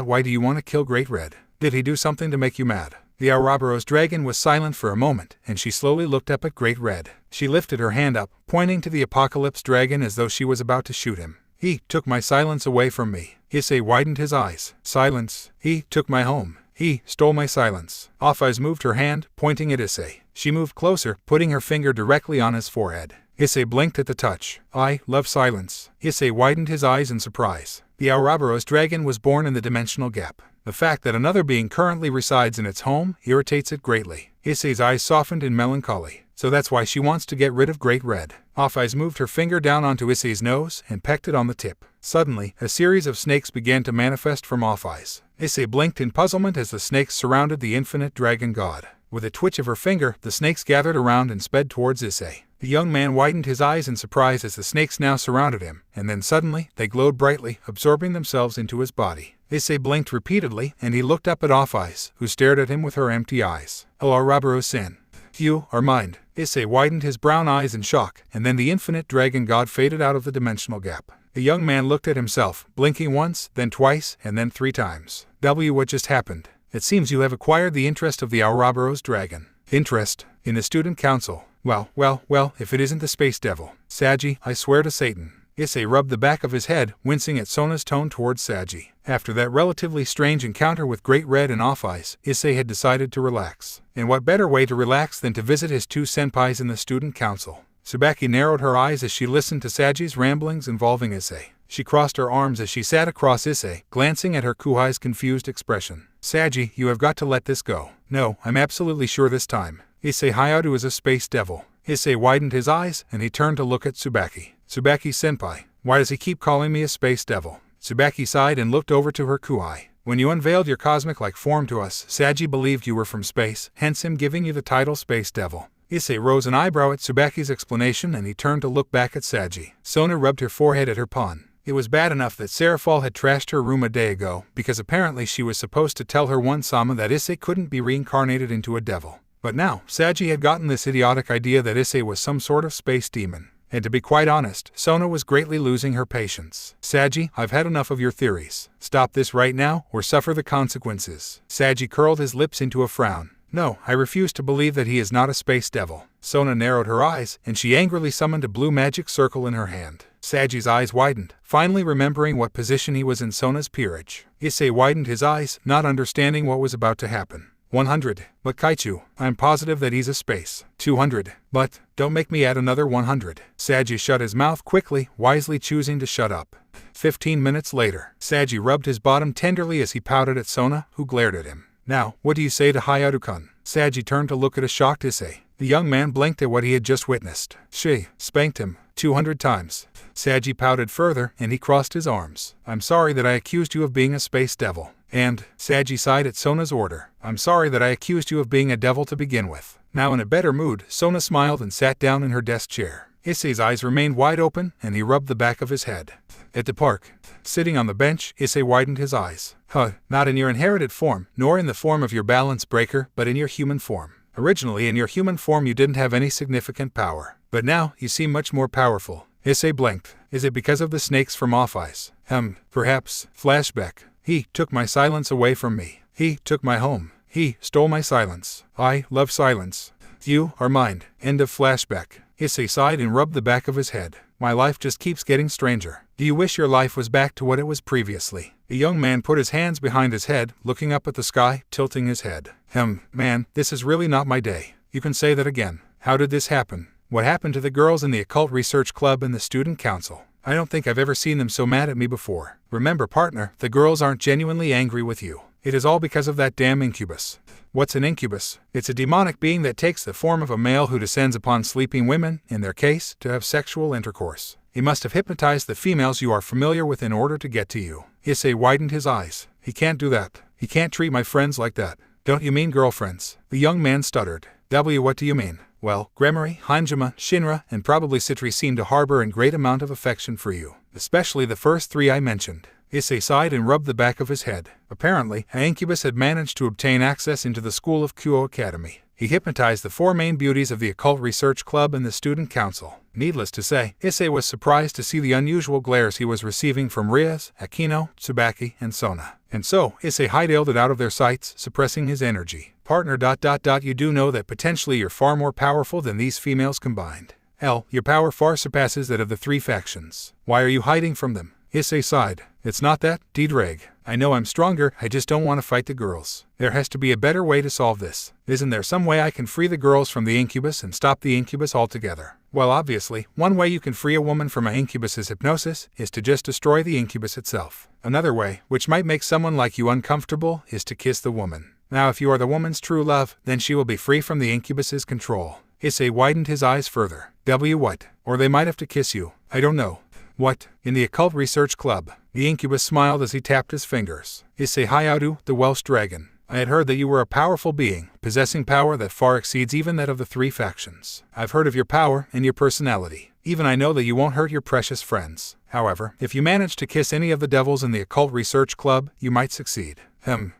Why do you want to kill Great Red? Did he do something to make you mad? The Aurabaro's dragon was silent for a moment, and she slowly looked up at Great Red. She lifted her hand up, pointing to the Apocalypse dragon as though she was about to shoot him. He took my silence away from me. Issei widened his eyes. Silence. He took my home. He stole my silence. Off-Eyes moved her hand, pointing at Issei. She moved closer, putting her finger directly on his forehead. Issei blinked at the touch. I love silence. Issei widened his eyes in surprise. The Aurabaro's dragon was born in the dimensional gap. The fact that another being currently resides in its home irritates it greatly. Issei's eyes softened in melancholy. So that's why she wants to get rid of Great Red. Off-Eyes moved her finger down onto Issei's nose and pecked it on the tip. Suddenly, a series of snakes began to manifest from Off-Eyes. Issei blinked in puzzlement as the snakes surrounded the infinite dragon god. With a twitch of her finger, the snakes gathered around and sped towards Issei. The young man widened his eyes in surprise as the snakes now surrounded him, and then suddenly, they glowed brightly, absorbing themselves into his body. Issei blinked repeatedly, and he looked up at Off-Eyes, who stared at him with her empty eyes. Oh, Aurabaro-san. You are mine. Issei widened his brown eyes in shock, and then the infinite dragon god faded out of the dimensional gap. The young man looked at himself, blinking once, then twice, and then 3 times. What just happened? It seems you have acquired the interest of the Aurabaro's dragon. Interest? In the student council? Well, if it isn't the space devil. Saji, I swear to Satan. Issei rubbed the back of his head, wincing at Sona's tone towards Saji. After that relatively strange encounter with Great Red and Off-Eyes, Issei had decided to relax. And what better way to relax than to visit his 2 senpais in the student council? Tsubaki narrowed her eyes as she listened to Saji's ramblings involving Issei. She crossed her arms as she sat across Issei, glancing at her Kuhai's confused expression. Saji, you have got to let this go. No, I'm absolutely sure this time. Issei Hyoudou is a space devil. Issei widened his eyes, and he turned to look at Tsubaki. Tsubaki-senpai, why does he keep calling me a space devil? Tsubaki sighed and looked over to her Kuhai. When you unveiled your cosmic-like form to us, Saji believed you were from space, hence him giving you the title Space Devil. Issei rose an eyebrow at Tsubaki's explanation, and he turned to look back at Saji. Sona rubbed her forehead at her pun. It was bad enough that Serafal had trashed her room a day ago, because apparently she was supposed to tell her one Sama that Issei couldn't be reincarnated into a devil. But now, Saji had gotten this idiotic idea that Issei was some sort of space demon. And to be quite honest, Sona was greatly losing her patience. Saji, I've had enough of your theories. Stop this right now, or suffer the consequences. Saji curled his lips into a frown. No, I refuse to believe that he is not a space devil. Sona narrowed her eyes, and she angrily summoned a blue magic circle in her hand. Saji's eyes widened, finally remembering what position he was in Sona's peerage. Issei widened his eyes, not understanding what was about to happen. 100. But Kaichu, I'm positive that he's a space. 200. But, don't make me add another 100. Saji shut his mouth quickly, wisely choosing to shut up. 15 minutes later, Saji rubbed his bottom tenderly as he pouted at Sona, who glared at him. Now, what do you say to Hyoudou-kun? Saji turned to look at a shocked Issei. The young man blinked at what he had just witnessed. She spanked him 200 times. Saji pouted further, and he crossed his arms. I'm sorry that I accused you of being a space devil. And, Saji sighed at Sona's order. I'm sorry that I accused you of being a devil to begin with. Now in a better mood, Sona smiled and sat down in her desk chair. Issei's eyes remained wide open, and he rubbed the back of his head. At the park, sitting on the bench, Issei widened his eyes. Not in your inherited form, nor in the form of your balance breaker, but in your human form. Originally in your human form you didn't have any significant power. But now, you seem much more powerful. Issei blinked. Is it because of the snakes from Off-Eyes? Perhaps. Flashback. He took my silence away from me. He took my home. He stole my silence. I love silence. You are mine. End of flashback. Issei sighed and rubbed the back of his head. My life just keeps getting stranger. Do you wish your life was back to what it was previously? The young man put his hands behind his head, looking up at the sky, tilting his head. Man, this is really not my day. You can say that again. How did this happen? What happened to the girls in the occult research club and the student council? I don't think I've ever seen them so mad at me before. Remember, partner, the girls aren't genuinely angry with you. It is all because of that damn incubus. What's an incubus? It's a demonic being that takes the form of a male who descends upon sleeping women, in their case, to have sexual intercourse. He must have hypnotized the females you are familiar with in order to get to you. Issei widened his eyes. He can't do that. He can't treat my friends like that. Don't you mean girlfriends? The young man stuttered. What do you mean? Well, Gremory, Hanjima, Shinra, and probably Citri seem to harbor a great amount of affection for you. Especially the first three I mentioned. Issei sighed and rubbed the back of his head. Apparently, an incubus had managed to obtain access into the school of Kuoh Academy. He hypnotized the four main beauties of the Occult Research Club and the Student Council. Needless to say, Issei was surprised to see the unusual glares he was receiving from Rias, Akino, Tsubaki, and Sona. And so, Issei hightailed it out of their sights, suppressing his energy. Partner ... You do know that potentially you're far more powerful than these females combined. Hell, your power far surpasses that of the three factions. Why are you hiding from them? Issei sighed. It's not that, Dreg. I know I'm stronger, I just don't want to fight the girls. There has to be a better way to solve this. Isn't there some way I can free the girls from the incubus and stop the incubus altogether? Well, obviously, one way you can free a woman from an incubus's hypnosis is to just destroy the incubus itself. Another way, which might make someone like you uncomfortable, is to kiss the woman. Now if you are the woman's true love, then she will be free from the incubus's control. Issei widened his eyes further. What? Or they might have to kiss you. I don't know. What? In the Occult Research Club. The incubus smiled as he tapped his fingers. Issei Hyoudou, the Welsh dragon. I had heard that you were a powerful being, possessing power that far exceeds even that of the three factions. I've heard of your power and your personality. Even I know that you won't hurt your precious friends. However, if you manage to kiss any of the devils in the Occult Research Club, you might succeed.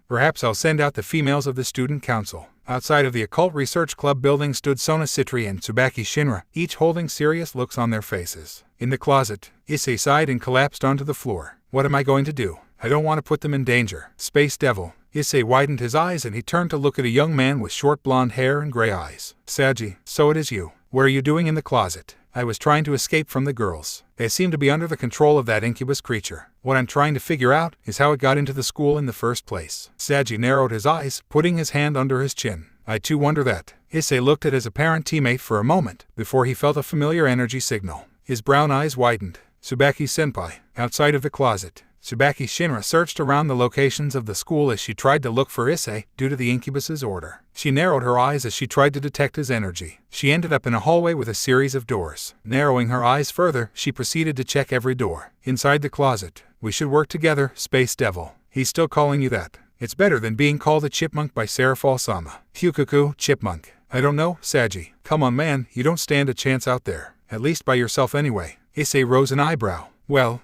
Perhaps I'll send out the females of the Student Council. Outside of the Occult Research Club building stood Sona Citri and Tsubaki Shinra, each holding serious looks on their faces. In the closet, Issei sighed and collapsed onto the floor. What am I going to do? I don't want to put them in danger. Space Devil. Issei widened his eyes and he turned to look at a young man with short blonde hair and gray eyes. Saji, so it is you. What are you doing in the closet? I was trying to escape from the girls. They seem to be under the control of that incubus creature. What I'm trying to figure out is how it got into the school in the first place. Saji narrowed his eyes, putting his hand under his chin. I too wonder that. Issei looked at his apparent teammate for a moment, before he felt a familiar energy signal. His brown eyes widened. Tsubaki-senpai. Outside of the closet, Tsubaki Shinra searched around the locations of the school as she tried to look for Issei, due to the incubus's order. She narrowed her eyes as she tried to detect his energy. She ended up in a hallway with a series of doors. Narrowing her eyes further, she proceeded to check every door. Inside the closet. We should work together, Space Devil. He's still calling you that. It's better than being called a chipmunk by Serafal-sama. Fukuku, chipmunk. I don't know, Saji. Come on man, you don't stand a chance out there. At least by yourself anyway. Issei rose an eyebrow. Well,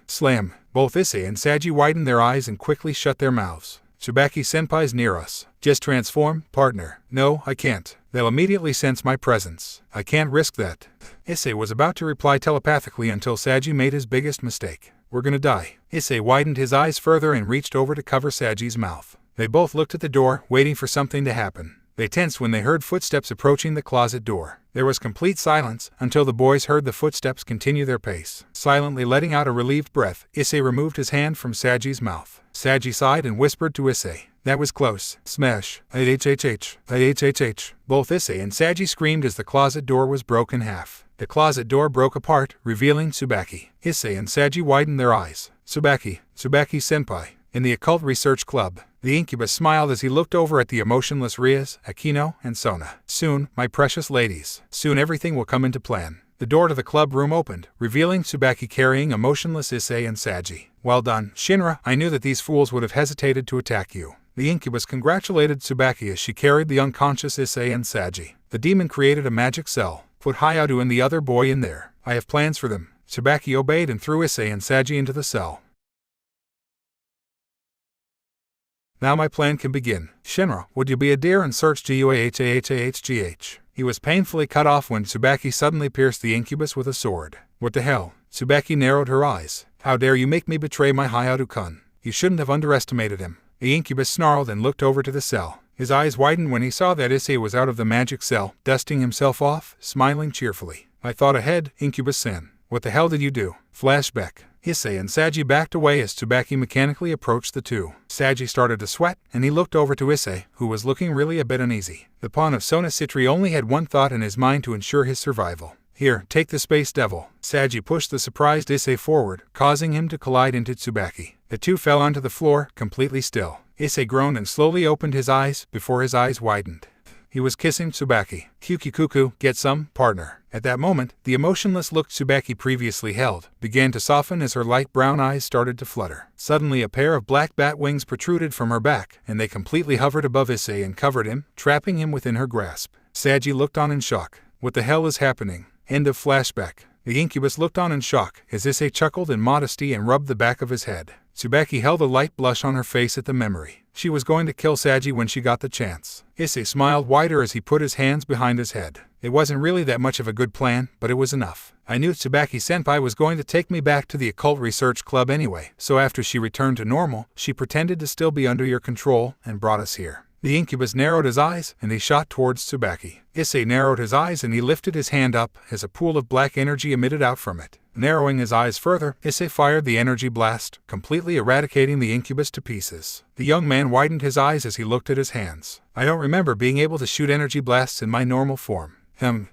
slam. Both Issei and Saji widened their eyes and quickly shut their mouths. Tsubaki-senpai's near us. Just transform, partner. No, I can't. They'll immediately sense my presence. I can't risk that. Issei was about to reply telepathically until Saji made his biggest mistake. We're gonna die. Issei widened his eyes further and reached over to cover Saji's mouth. They both looked at the door, waiting for something to happen. They tensed when they heard footsteps approaching the closet door. There was complete silence until the boys heard the footsteps continue their pace. Silently letting out a relieved breath, Issei removed his hand from Saji's mouth. Saji sighed and whispered to Issei. That was close. Smash. Hhhh. Both Issei and Saji screamed as the closet door was broken in half. The closet door broke apart, revealing Tsubaki. Issei and Saji widened their eyes. Tsubaki-senpai. In the Occult Research Club, the incubus smiled as he looked over at the emotionless Rias, Akino, and Sona. Soon, my precious ladies. Soon everything will come into plan. The door to the club room opened, revealing Tsubaki carrying a motionless Issei and Saji. Well done, Shinra. I knew that these fools would have hesitated to attack you. The incubus congratulated Tsubaki as she carried the unconscious Issei and Saji. The demon created a magic cell. Put Hyoudou and the other boy in there. I have plans for them. Tsubaki obeyed and threw Issei and Saji into the cell. Now my plan can begin. Shinra, would you be a dear and search Guahhhgh? He was painfully cut off when Tsubaki suddenly pierced the incubus with a sword. What the hell? Tsubaki narrowed her eyes. How dare you make me betray my Hyoudou-kun? You shouldn't have underestimated him. The incubus snarled and looked over to the cell. His eyes widened when he saw that Issei was out of the magic cell, dusting himself off, smiling cheerfully. I thought ahead, Incubus-san. What the hell did you do? Flashback. Issei and Saji backed away as Tsubaki mechanically approached the two. Saji started to sweat, and he looked over to Issei, who was looking really a bit uneasy. The pawn of Sona Citri only had one thought in his mind to ensure his survival. Here, take the Space Devil. Saji pushed the surprised Issei forward, causing him to collide into Tsubaki. The two fell onto the floor, completely still. Issei groaned and slowly opened his eyes, before his eyes widened. He was kissing Tsubaki. Cuckoo, get some, partner. At that moment, the emotionless look Tsubaki previously held began to soften as her light brown eyes started to flutter. Suddenly a pair of black bat wings protruded from her back, and they completely hovered above Issei and covered him, trapping him within her grasp. Saji looked on in shock. What the hell is happening? End of flashback. The incubus looked on in shock as Issei chuckled in modesty and rubbed the back of his head. Tsubaki held a light blush on her face at the memory. She was going to kill Saji when she got the chance. Issei smiled wider as he put his hands behind his head. It wasn't really that much of a good plan, but it was enough. I knew Tsubaki-senpai was going to take me back to the occult research club anyway, so after she returned to normal, she pretended to still be under your control and brought us here. The incubus narrowed his eyes, and he shot towards Tsubaki. Issei narrowed his eyes and he lifted his hand up as a pool of black energy emitted out from it. Narrowing his eyes further, Issei fired the energy blast, completely eradicating the incubus to pieces. The young man widened his eyes as he looked at his hands. I don't remember being able to shoot energy blasts in my normal form.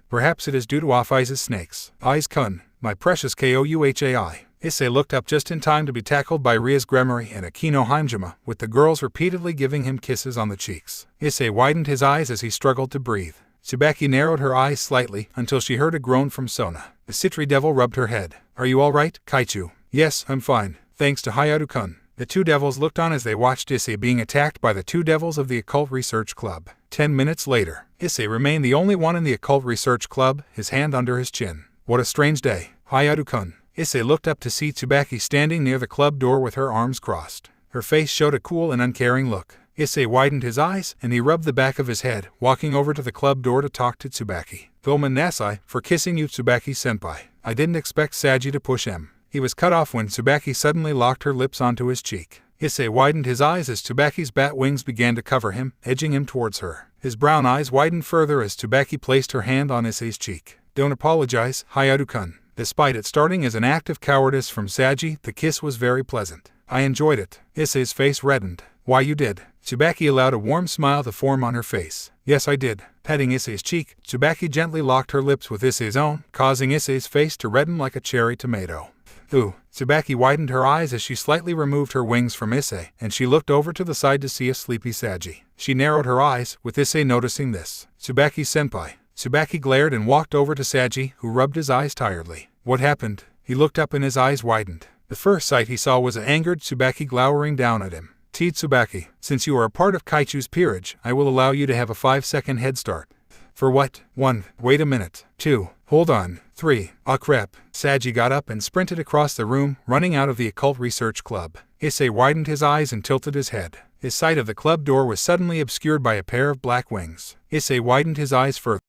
Perhaps it is due to Off-Ice's snakes. Eyes-kun, my precious Kouhai. Issei looked up just in time to be tackled by Ria's Gremory and Akino Heimjima, with the girls repeatedly giving him kisses on the cheeks. Issei widened his eyes as he struggled to breathe. Tsubaki narrowed her eyes slightly until she heard a groan from Sona. The Citri devil rubbed her head. Are you alright, Kaichu? Yes, I'm fine, thanks to Hyoudou-kun. The two devils looked on as they watched Issei being attacked by the two devils of the Occult Research Club. 10 minutes later, Issei remained the only one in the Occult Research Club, his hand under his chin. What a strange day, Hyoudou-kun. Issei looked up to see Tsubaki standing near the club door with her arms crossed. Her face showed a cool and uncaring look. Issei widened his eyes, and he rubbed the back of his head, walking over to the club door to talk to Tsubaki. Gomen Nasai, for kissing you Tsubaki-senpai. I didn't expect Saji to push him. He was cut off when Tsubaki suddenly locked her lips onto his cheek. Issei widened his eyes as Tsubaki's bat wings began to cover him, edging him towards her. His brown eyes widened further as Tsubaki placed her hand on Issei's cheek. Don't apologize, Hyoudou-kun. Despite it starting as an act of cowardice from Saji, the kiss was very pleasant. I enjoyed it. Issei's face reddened. Why you did? Tsubaki allowed a warm smile to form on her face. Yes, I did. Patting Issei's cheek, Tsubaki gently locked her lips with Issei's own, causing Issei's face to redden like a cherry tomato. Ooh. Tsubaki widened her eyes as she slightly removed her wings from Issei, and she looked over to the side to see a sleepy Saji. She narrowed her eyes, with Issei noticing this. Tsubaki-senpai. Tsubaki glared and walked over to Saji, who rubbed his eyes tiredly. What happened? He looked up and his eyes widened. The first sight he saw was an angered Tsubaki glowering down at him. Tsubaki, since you are a part of Kaichu's peerage, I will allow you to have a 5-second head start. For what? 1. Wait a minute. 2. Hold on. 3. Ah crap. Saji got up and sprinted across the room, running out of the Occult Research Club. Issei widened his eyes and tilted his head. His sight of the club door was suddenly obscured by a pair of black wings. Issei widened his eyes further.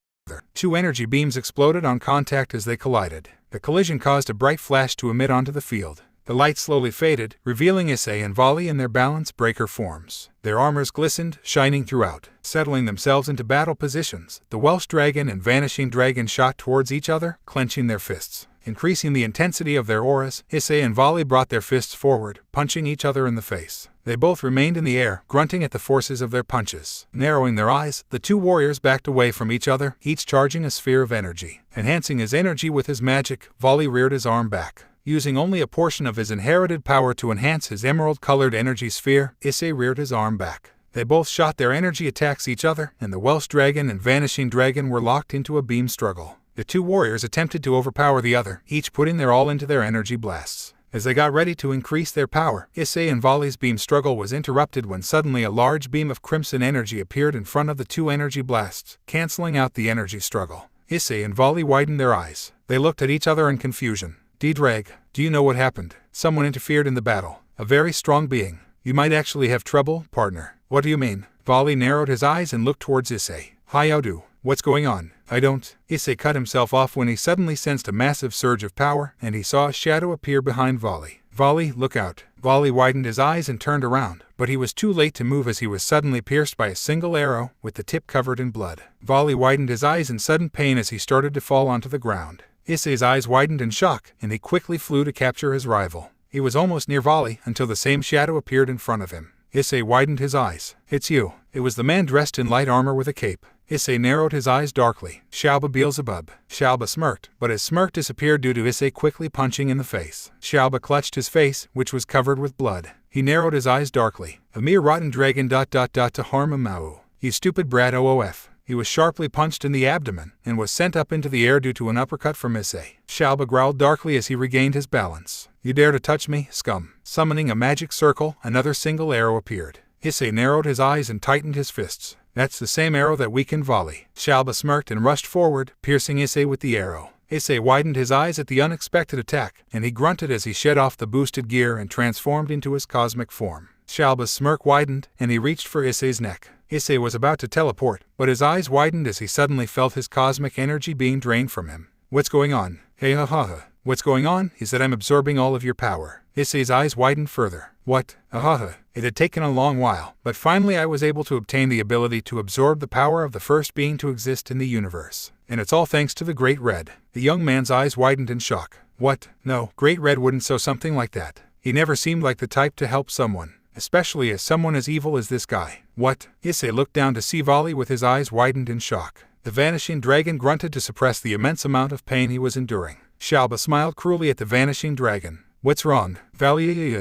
2 energy beams exploded on contact as they collided. The collision caused a bright flash to emit onto the field. The light slowly faded, revealing Issei and Volley in their balance breaker forms. Their armors glistened, shining throughout. Settling themselves into battle positions, the Welsh Dragon and Vanishing Dragon shot towards each other, clenching their fists. Increasing the intensity of their auras, Issei and Volley brought their fists forward, punching each other in the face. They both remained in the air, grunting at the forces of their punches. Narrowing their eyes, the two warriors backed away from each other, each charging a sphere of energy. Enhancing his energy with his magic, Volley reared his arm back. Using only a portion of his inherited power to enhance his emerald-colored energy sphere, Issei reared his arm back. They both shot their energy attacks each other, and the Welsh Dragon and Vanishing Dragon were locked into a beam struggle. The two warriors attempted to overpower the other, each putting their all into their energy blasts. As they got ready to increase their power, Issei and Volley's beam struggle was interrupted when suddenly a large beam of crimson energy appeared in front of the two energy blasts, canceling out the energy struggle. Issei and Volley widened their eyes. They looked at each other in confusion. D-Drag, do you know what happened? Someone interfered in the battle. A very strong being. You might actually have trouble, partner. What do you mean? Volley narrowed his eyes and looked towards Issei. Hyoudou, what's going on? I don't. Issei cut himself off when he suddenly sensed a massive surge of power, and he saw a shadow appear behind Volley. Volley, look out. Volley widened his eyes and turned around, but he was too late to move as he was suddenly pierced by a single arrow, with the tip covered in blood. Volley widened his eyes in sudden pain as he started to fall onto the ground. Issei's eyes widened in shock, and he quickly flew to capture his rival. He was almost near Volley until the same shadow appeared in front of him. Issei widened his eyes. It's you. It was the man dressed in light armor with a cape. Issei narrowed his eyes darkly. Xiaoba Beelzebub. Xiaoba smirked, but his smirk disappeared due to Issei quickly punching in the face. Xiaoba clutched his face, which was covered with blood. He narrowed his eyes darkly. A mere rotten dragon ... to harm a Mao. You stupid brat OOF. He was sharply punched in the abdomen and was sent up into the air due to an uppercut from Issei. Xiaoba growled darkly as he regained his balance. "You dare to touch me, scum." Summoning a magic circle, another single arrow appeared. Issei narrowed his eyes and tightened his fists. "That's the same arrow that weakened Volley." Xiaoba smirked and rushed forward, piercing Issei with the arrow. Issei widened his eyes at the unexpected attack, and he grunted as he shed off the boosted gear and transformed into his cosmic form. Xiaoba's smirk widened, and he reached for Issei's neck. Issei was about to teleport, but his eyes widened as he suddenly felt his cosmic energy being drained from him. "What's going on?" "Hey ha ha ha. What's going on is that I'm absorbing all of your power." Issei's eyes widened further. "What? Ha. It had taken a long while, but finally I was able to obtain the ability to absorb the power of the first being to exist in the universe. And it's all thanks to the Great Red." The young man's eyes widened in shock. "What? No, Great Red wouldn't say something like that. He never seemed like the type to help someone, especially as someone as evil as this guy." "What?" Issei looked down to see Volley with his eyes widened in shock. The vanishing dragon grunted to suppress the immense amount of pain he was enduring. Xiaoba smiled cruelly at the vanishing dragon. "What's wrong, Volley?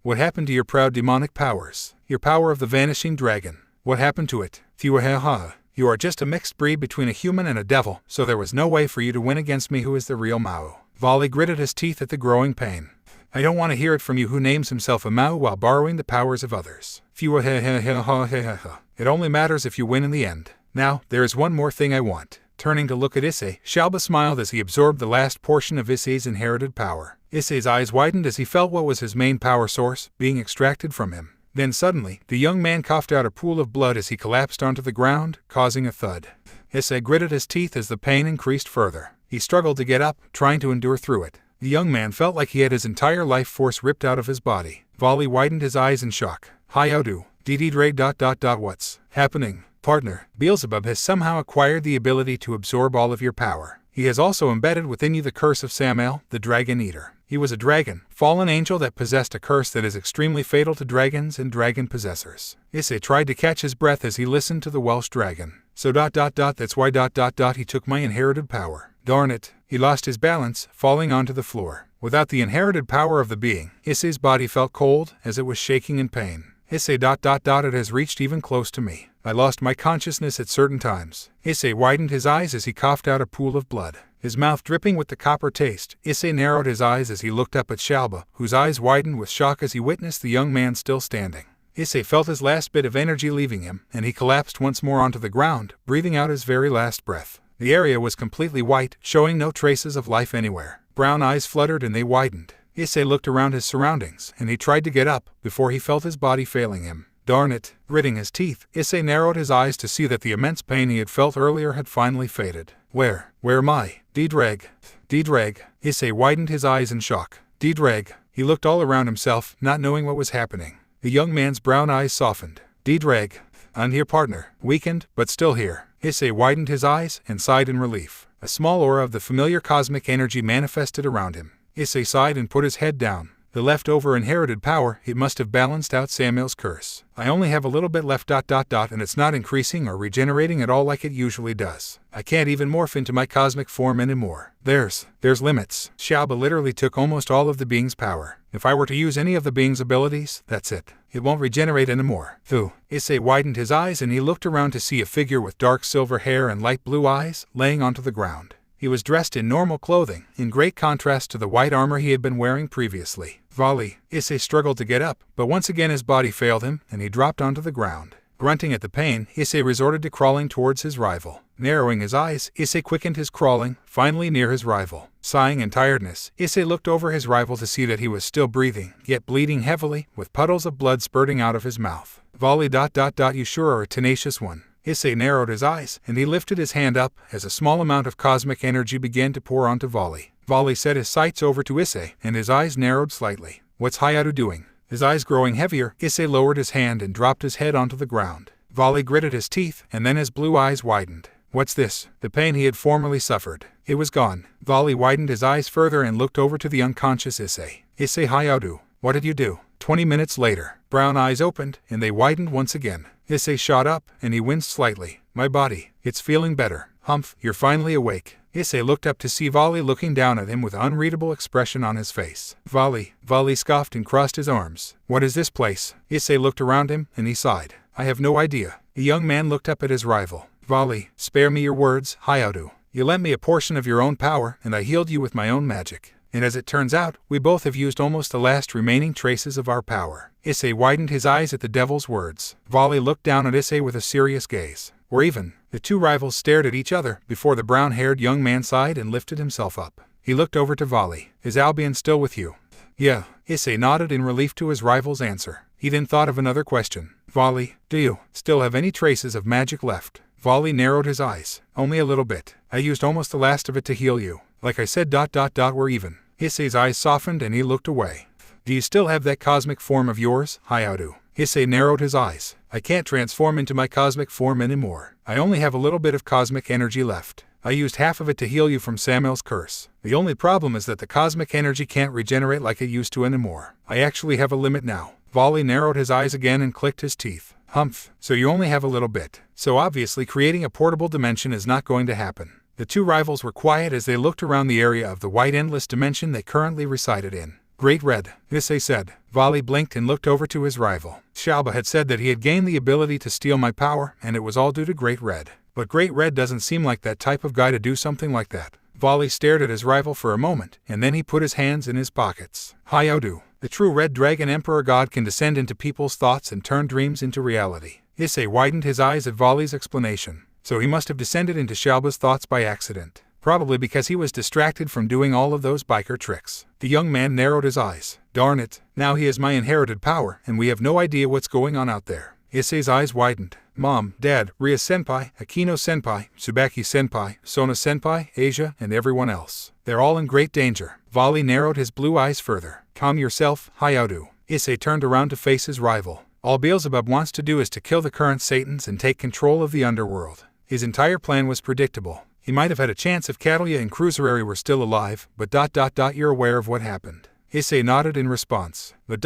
What happened to your proud demonic powers? Your power of the vanishing dragon. What happened to it?" "Thiwa. You are just a mixed breed between a human and a devil, so there was no way for you to win against me who is the real Mao." Volley gritted his teeth at the growing pain. "I don't want to hear it from you who names himself a Mao while borrowing the powers of others. Thiwa. It only matters if you win in the end. Now, there is one more thing I want." Turning to look at Issei, Xiaoba smiled as he absorbed the last portion of Issei's inherited power. Issei's eyes widened as he felt what was his main power source being extracted from him. Then suddenly, the young man coughed out a pool of blood as he collapsed onto the ground, causing a thud. Issei gritted his teeth as the pain increased further. He struggled to get up, trying to endure through it. The young man felt like he had his entire life force ripped out of his body. Volley widened his eyes in shock. "Hyoudou. Dre. What's happening? Partner, Beelzebub has somehow acquired the ability to absorb all of your power. He has also embedded within you the curse of Samael, the Dragon Eater. He was a dragon, fallen angel that possessed a curse that is extremely fatal to dragons and dragon possessors." Issei tried to catch his breath as he listened to the Welsh dragon. "So that's why he took my inherited power. Darn it." He lost his balance, falling onto the floor. Without the inherited power of the being, Issei's body felt cold as it was shaking in pain. Issei ... It has reached even close to me. I lost my consciousness at certain times. Issei widened his eyes as he coughed out a pool of blood. His mouth dripping with the copper taste, Issei narrowed his eyes as he looked up at Xiaoba, whose eyes widened with shock as he witnessed the young man still standing. Issei felt his last bit of energy leaving him, and he collapsed once more onto the ground, breathing out his very last breath. The area was completely white, showing no traces of life anywhere. Brown eyes fluttered and they widened. Issei looked around his surroundings, and he tried to get up, before he felt his body failing him. Darn it. Gritting his teeth, Issei narrowed his eyes to see that the immense pain he had felt earlier had finally faded. Where am I? D-Drag. Issei widened his eyes in shock. D-Drag. He looked all around himself, not knowing what was happening. The young man's brown eyes softened. D-Drag. I'm here, partner. Weakened, but still here. Issei widened his eyes and sighed in relief. A small aura of the familiar cosmic energy manifested around him. Issei sighed and put his head down. The leftover inherited power, it must have balanced out Samael's curse. I only have a little bit left ... and it's not increasing or regenerating at all like it usually does. I can't even morph into my cosmic form anymore. There's limits. Xiaoba literally took almost all of the being's power. If I were to use any of the being's abilities, that's it. It won't regenerate anymore. Phew. Issei widened his eyes and he looked around to see a figure with dark silver hair and light blue eyes, laying onto the ground. He was dressed in normal clothing, in great contrast to the white armor he had been wearing previously. Volley. Issei struggled to get up, but once again his body failed him, and he dropped onto the ground. Grunting at the pain, Issei resorted to crawling towards his rival. Narrowing his eyes, Issei quickened his crawling, finally near his rival. Sighing in tiredness, Issei looked over his rival to see that he was still breathing, yet bleeding heavily, with puddles of blood spurting out of his mouth. Volley ... You sure are a tenacious one. Issei narrowed his eyes, and he lifted his hand up as a small amount of cosmic energy began to pour onto Volley. Volley set his sights over to Issei, and his eyes narrowed slightly. What's Hyoudou doing? His eyes growing heavier, Issei lowered his hand and dropped his head onto the ground. Volley gritted his teeth, and then his blue eyes widened. What's this? The pain he had formerly suffered. It was gone. Volley widened his eyes further and looked over to the unconscious Issei. Issei Hyoudou, what did you do? 20 minutes later, brown eyes opened, and they widened once again. Issei shot up, and he winced slightly. My body, it's feeling better. Humph, you're finally awake. Issei looked up to see Volley looking down at him with an unreadable expression on his face. Volley scoffed and crossed his arms. What is this place? Issei looked around him, and he sighed. I have no idea. The young man looked up at his rival. Volley, spare me your words, Hyoudou. You lent me a portion of your own power, and I healed you with my own magic. And as it turns out, we both have used almost the last remaining traces of our power. Issei widened his eyes at the devil's words. Volley looked down at Issei with a serious gaze. Or even, the two rivals stared at each other before the brown-haired young man sighed and lifted himself up. He looked over to Volley. Is Albion still with you? Yeah. Issei nodded in relief to his rival's answer. He then thought of another question. Volley, do you still have any traces of magic left? Volley narrowed his eyes. Only a little bit. I used almost the last of it to heal you. Like I said, we're even. Issei's eyes softened and he looked away. Do you still have that cosmic form of yours, Hyoudou? Issei narrowed his eyes. I can't transform into my cosmic form anymore. I only have a little bit of cosmic energy left. I used half of it to heal you from Samuel's curse. The only problem is that the cosmic energy can't regenerate like it used to anymore. I actually have a limit now. Volley narrowed his eyes again and clicked his teeth. Humph, so you only have a little bit. So obviously creating a portable dimension is not going to happen. The two rivals were quiet as they looked around the area of the white endless dimension they currently resided in. Great Red, Issei said. Volley blinked and looked over to his rival. Xiaoba had said that he had gained the ability to steal my power, and it was all due to Great Red. But Great Red doesn't seem like that type of guy to do something like that. Volley stared at his rival for a moment, and then he put his hands in his pockets. Hyoudou, the true Red Dragon Emperor God can descend into people's thoughts and turn dreams into reality. Issei widened his eyes at Volley's explanation. So he must have descended into Xiaoba's thoughts by accident. Probably because he was distracted from doing all of those biker tricks. The young man narrowed his eyes. Darn it, now he has my inherited power, and we have no idea what's going on out there. Issei's eyes widened. Mom, Dad, Ria-senpai, Akino-senpai, Tsubaki-senpai, Sona-senpai, Asia, and everyone else. They're all in great danger. Volley narrowed his blue eyes further. Calm yourself, Hyoudou. Issei turned around to face his rival. All Beelzebub wants to do is to kill the current Satans and take control of the underworld. His entire plan was predictable. He might have had a chance if Catalia and Cruiserary were still alive, but you're aware of what happened. Issei nodded in response. But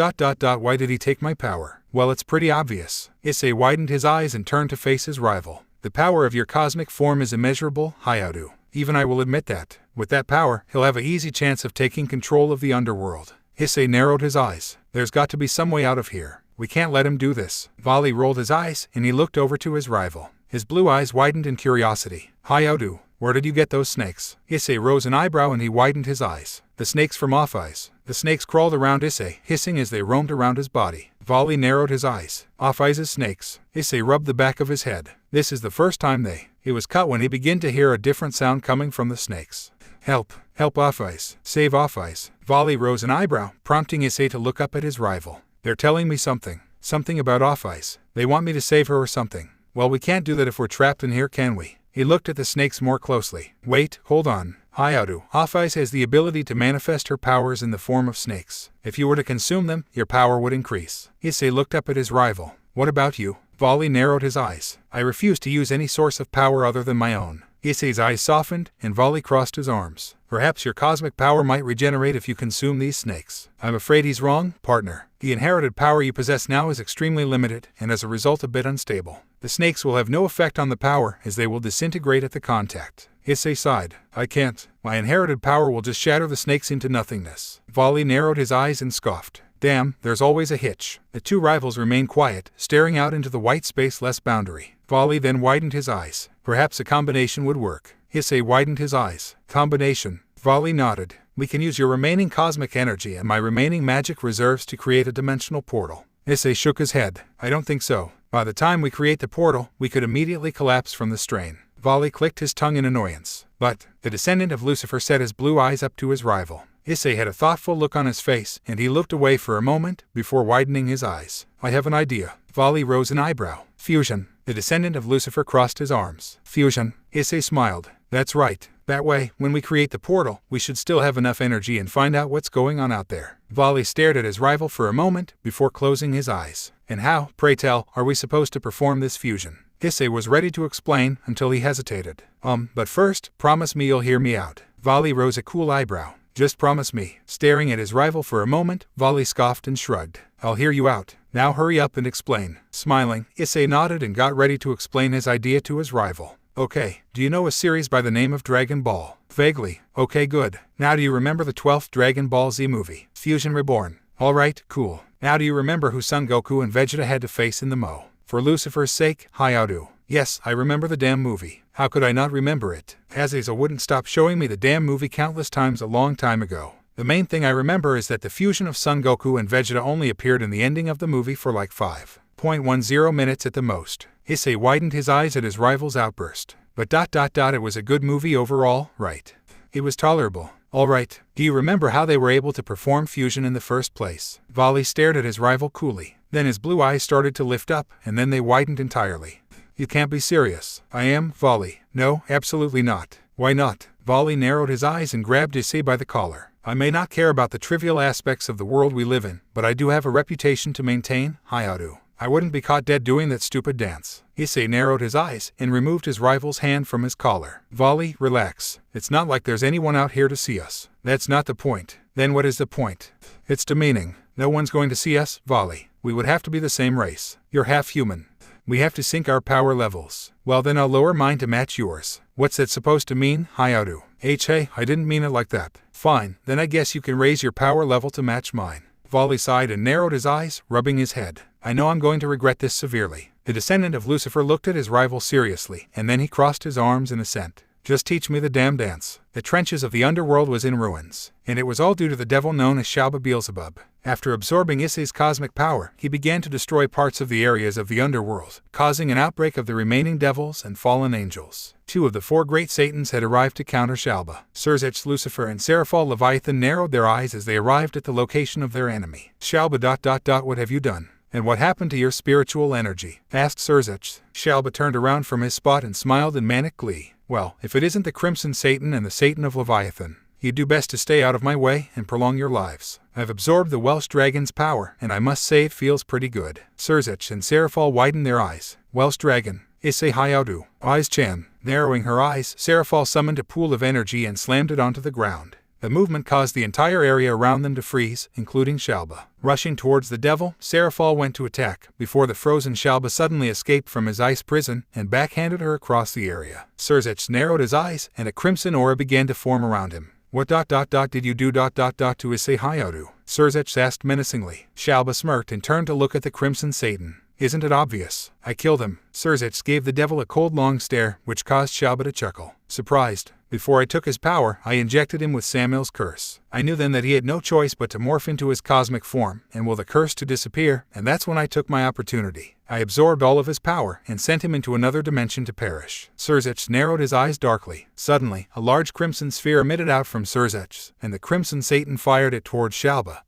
why did he take my power? Well, it's pretty obvious. Issei widened his eyes and turned to face his rival. The power of your cosmic form is immeasurable, Hyoudou. Even I will admit that. With that power, he'll have an easy chance of taking control of the underworld. Issei narrowed his eyes. There's got to be some way out of here. We can't let him do this. Volley rolled his eyes, and he looked over to his rival. His blue eyes widened in curiosity. Hyoudou, where did you get those snakes? Issei rose an eyebrow and he widened his eyes. The snakes from Off-Eyes. The snakes crawled around Issei, hissing as they roamed around his body. Volley narrowed his eyes. Off-Eyes' snakes. Issei rubbed the back of his head. This is the first time It was cut when he began to hear a different sound coming from the snakes. Help! Help Off-Eyes! Save Off-Eyes! Volley rose an eyebrow, prompting Issei to look up at his rival. They're telling me something. Something about Off-Eyes. They want me to save her or something. Well, we can't do that if we're trapped in here, can we? He looked at the snakes more closely. Wait, hold on. Hyoudou, Off-Eyes has the ability to manifest her powers in the form of snakes. If you were to consume them, your power would increase. Issei looked up at his rival. What about you? Volley narrowed his eyes. I refuse to use any source of power other than my own. Issei's eyes softened, and Volley crossed his arms. Perhaps your cosmic power might regenerate if you consume these snakes. I'm afraid he's wrong, partner. The inherited power you possess now is extremely limited, and as a result a bit unstable. The snakes will have no effect on the power, as they will disintegrate at the contact. Issei sighed. I can't. My inherited power will just shatter the snakes into nothingness. Volley narrowed his eyes and scoffed. Damn, there's always a hitch. The two rivals remained quiet, staring out into the white spaceless boundary. Volley then widened his eyes. Perhaps a combination would work. Issei widened his eyes. Combination. Volley nodded. We can use your remaining cosmic energy and my remaining magic reserves to create a dimensional portal. Issei shook his head. I don't think so. By the time we create the portal, we could immediately collapse from the strain. Volley clicked his tongue in annoyance. But, the descendant of Lucifer set his blue eyes up to his rival. Issei had a thoughtful look on his face, and he looked away for a moment, before widening his eyes. I have an idea. Volley rose an eyebrow. Fusion. The descendant of Lucifer crossed his arms. Fusion. Issei smiled. That's right. That way, when we create the portal, we should still have enough energy and find out what's going on out there. Volley stared at his rival for a moment, before closing his eyes. And how, pray tell, are we supposed to perform this fusion? Issei was ready to explain, until he hesitated. But first, promise me you'll hear me out. Volley rose a cool eyebrow. Just promise me. Staring at his rival for a moment, Volley scoffed and shrugged. I'll hear you out. Now hurry up and explain. Smiling, Issei nodded and got ready to explain his idea to his rival. Okay, do you know a series by the name of Dragon Ball? Vaguely. Okay, good. Now do you remember the 12th Dragon Ball Z movie, Fusion Reborn? Alright, cool. Now do you remember who Son Goku and Vegeta had to face in the Mo? For Lucifer's sake, Hyoudou. Yes, I remember the damn movie. How could I not remember it? Azazel wouldn't stop showing me the damn movie countless times a long time ago. The main thing I remember is that the fusion of Son Goku and Vegeta only appeared in the ending of the movie for like 5.10 minutes at the most. Issei widened his eyes at his rival's outburst. But it was a good movie overall, right? It was tolerable. Alright, do you remember how they were able to perform fusion in the first place? Volley stared at his rival coolly. Then his blue eyes started to lift up, and then they widened entirely. You can't be serious. I am, Volley. No, absolutely not. Why not? Volley narrowed his eyes and grabbed Issei by the collar. I may not care about the trivial aspects of the world we live in, but I do have a reputation to maintain, Hyoudou. I wouldn't be caught dead doing that stupid dance. Issei narrowed his eyes and removed his rival's hand from his collar. Volley, relax. It's not like there's anyone out here to see us. That's not the point. Then what is the point? It's demeaning. No one's going to see us, Volley. We would have to be the same race. You're half human. We have to sync our power levels. Well then I'll lower mine to match yours. What's that supposed to mean, Hyoudou? Hey, I didn't mean it like that. Fine, then I guess you can raise your power level to match mine. Volley sighed and narrowed his eyes, rubbing his head. I know I'm going to regret this severely. The descendant of Lucifer looked at his rival seriously, and then he crossed his arms in assent. Just teach me the damn dance. The trenches of the underworld was in ruins, and it was all due to the devil known as Shalba Beelzebub. After absorbing Issei's cosmic power, he began to destroy parts of the areas of the underworld, causing an outbreak of the remaining devils and fallen angels. 2 of the 4 great Satans had arrived to counter Shalba. Surzech, Lucifer, and Seraphol Leviathan narrowed their eyes as they arrived at the location of their enemy. Shalba ... What have you done? And what happened to your spiritual energy? Asked Surzech. Shalba turned around from his spot and smiled in manic glee. Well, if it isn't the Crimson Satan and the Satan of Leviathan, you'd do best to stay out of my way and prolong your lives. I've absorbed the Welsh Dragon's power, and I must say it feels pretty good. Surzech and Seraphol widened their eyes. Welsh Dragon. Issei Hyoudou. Eyes-chan. Narrowing her eyes, Seraphol summoned a pool of energy and slammed it onto the ground. The movement caused the entire area around them to freeze, including Shalba. Rushing towards the devil, Seraphol went to attack, before the frozen Shalba suddenly escaped from his ice prison and backhanded her across the area. Surzech narrowed his eyes, and a crimson aura began to form around him. What ... did you do ... to Issei Hyoudou? Surzech asked menacingly. Shalba smirked and turned to look at the Crimson Satan. Isn't it obvious? I killed him. Surzech gave the devil a cold long stare, which caused Shalba to chuckle. Surprised. Before I took his power, I injected him with Samuel's curse. I knew then that he had no choice but to morph into his cosmic form, and will the curse to disappear, and that's when I took my opportunity. I absorbed all of his power, and sent him into another dimension to perish. Surzech narrowed his eyes darkly. Suddenly, a large crimson sphere emitted out from Surzech, and the Crimson Satan fired it towards Shalba,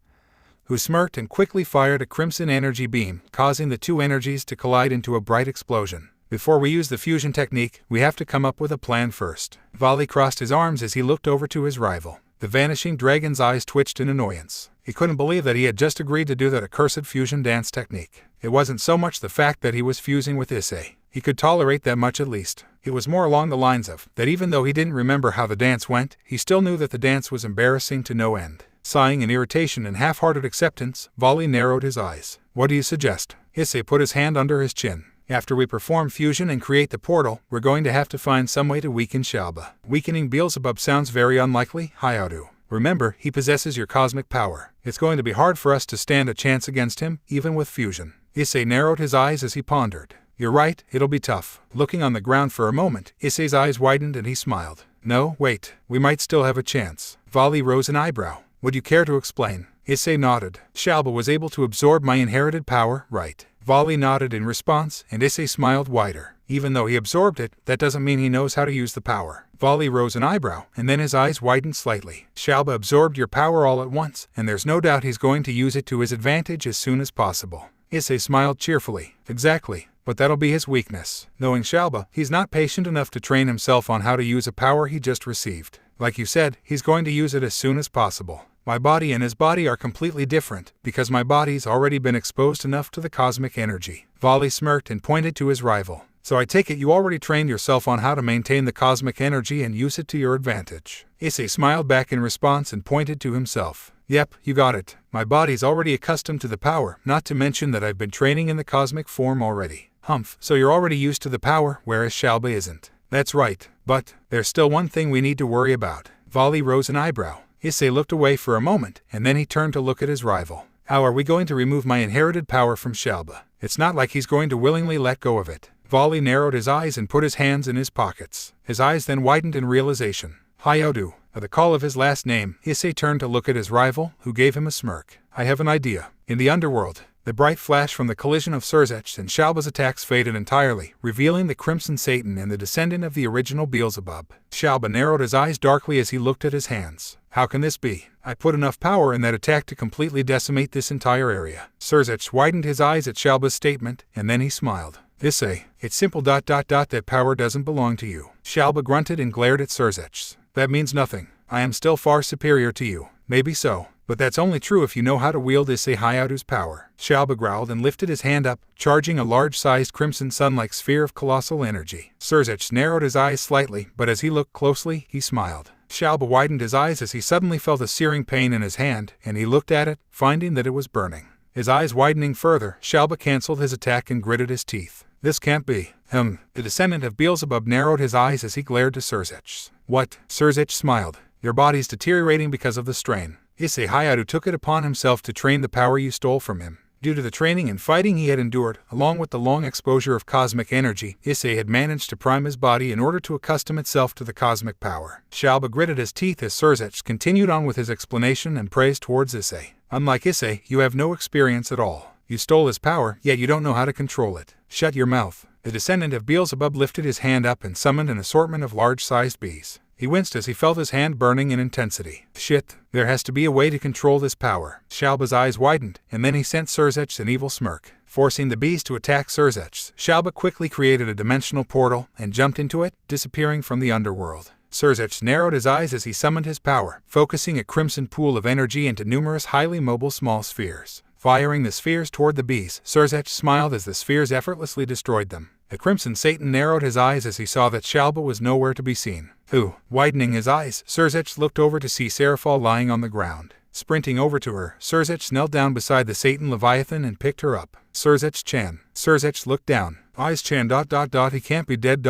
who smirked and quickly fired a crimson energy beam, causing the 2 energies to collide into a bright explosion. Before we use the fusion technique, we have to come up with a plan first. Volley crossed his arms as he looked over to his rival. The vanishing dragon's eyes twitched in annoyance. He couldn't believe that he had just agreed to do that accursed fusion dance technique. It wasn't so much the fact that he was fusing with Issei. He could tolerate that much at least. It was more along the lines of that even though he didn't remember how the dance went, he still knew that the dance was embarrassing to no end. Sighing in irritation and half-hearted acceptance, Volley narrowed his eyes. What do you suggest? Issei put his hand under his chin. After we perform fusion and create the portal, we're going to have to find some way to weaken Shalba. Weakening Beelzebub sounds very unlikely, Hyoudou. Remember, he possesses your cosmic power. It's going to be hard for us to stand a chance against him, even with fusion. Issei narrowed his eyes as he pondered. You're right, it'll be tough. Looking on the ground for a moment, Issei's eyes widened and he smiled. No, wait, we might still have a chance. Volley rose an eyebrow. Would you care to explain? Issei nodded. Shalba was able to absorb my inherited power, right? Volley nodded in response, and Issei smiled wider. Even though he absorbed it, that doesn't mean he knows how to use the power. Volley rose an eyebrow, and then his eyes widened slightly. Shalba absorbed your power all at once, and there's no doubt he's going to use it to his advantage as soon as possible. Issei smiled cheerfully. Exactly. But that'll be his weakness. Knowing Shalba, he's not patient enough to train himself on how to use a power he just received. Like you said, he's going to use it as soon as possible. My body and his body are completely different, because my body's already been exposed enough to the cosmic energy. Volley smirked and pointed to his rival. So I take it you already trained yourself on how to maintain the cosmic energy and use it to your advantage. Issei smiled back in response and pointed to himself. Yep, you got it. My body's already accustomed to the power, not to mention that I've been training in the cosmic form already. Humph, so you're already used to the power, whereas Shalba isn't. That's right, but there's still one thing we need to worry about. Volley rose an eyebrow. Issei looked away for a moment, and then he turned to look at his rival. How are we going to remove my inherited power from Shalba? It's not like he's going to willingly let go of it. Volley narrowed his eyes and put his hands in his pockets. His eyes then widened in realization. Hyoudou. At the call of his last name, Issei turned to look at his rival, who gave him a smirk. I have an idea. In the underworld, the bright flash from the collision of Surzech's and Shalba's attacks faded entirely, revealing the Crimson Satan and the descendant of the original Beelzebub. Shalba narrowed his eyes darkly as he looked at his hands. How can this be? I put enough power in that attack to completely decimate this entire area. Surzech widened his eyes at Shalba's statement, and then he smiled. Issei, it's simple. That power doesn't belong to you. Shalba grunted and glared at Surzech. That means nothing. I am still far superior to you. Maybe so, but that's only true if you know how to wield Issei Hyoudou's power. Shalba growled and lifted his hand up, charging a large-sized crimson sun-like sphere of colossal energy. Surzech narrowed his eyes slightly, but as he looked closely, he smiled. Shalba widened his eyes as he suddenly felt a searing pain in his hand, and he looked at it, finding that it was burning. His eyes widening further, Shalba cancelled his attack and gritted his teeth. This can't be. The descendant of Beelzebub narrowed his eyes as he glared to Surzech. What? Surzech smiled. Your body's deteriorating because of the strain. Issei Hyoudou took it upon himself to train the power you stole from him. Due to the training and fighting he had endured, along with the long exposure of cosmic energy, Issei had managed to prime his body in order to accustom itself to the cosmic power. Shalba gritted his teeth as Surzech continued on with his explanation and praise towards Issei. Unlike Issei, you have no experience at all. You stole his power, yet you don't know how to control it. Shut your mouth. The descendant of Beelzebub lifted his hand up and summoned an assortment of large-sized bees. He winced as he felt his hand burning in intensity. Shit, there has to be a way to control this power. Shalba's eyes widened, and then he sent Surzech an evil smirk. Forcing the bees to attack Surzech, Shalba quickly created a dimensional portal and jumped into it, disappearing from the underworld. Surzech narrowed his eyes as he summoned his power, focusing a crimson pool of energy into numerous highly mobile small spheres. Firing the spheres toward the bees, Surzech smiled as the spheres effortlessly destroyed them. The Crimson Satan narrowed his eyes as he saw that Shalba was nowhere to be seen. Widening his eyes, Surzech looked over to see Seraphal lying on the ground. Sprinting over to her, Surzech knelt down beside the Satan Leviathan and picked her up. Surzech-chan. Surzech looked down. Eyes-chan. He can't be dead.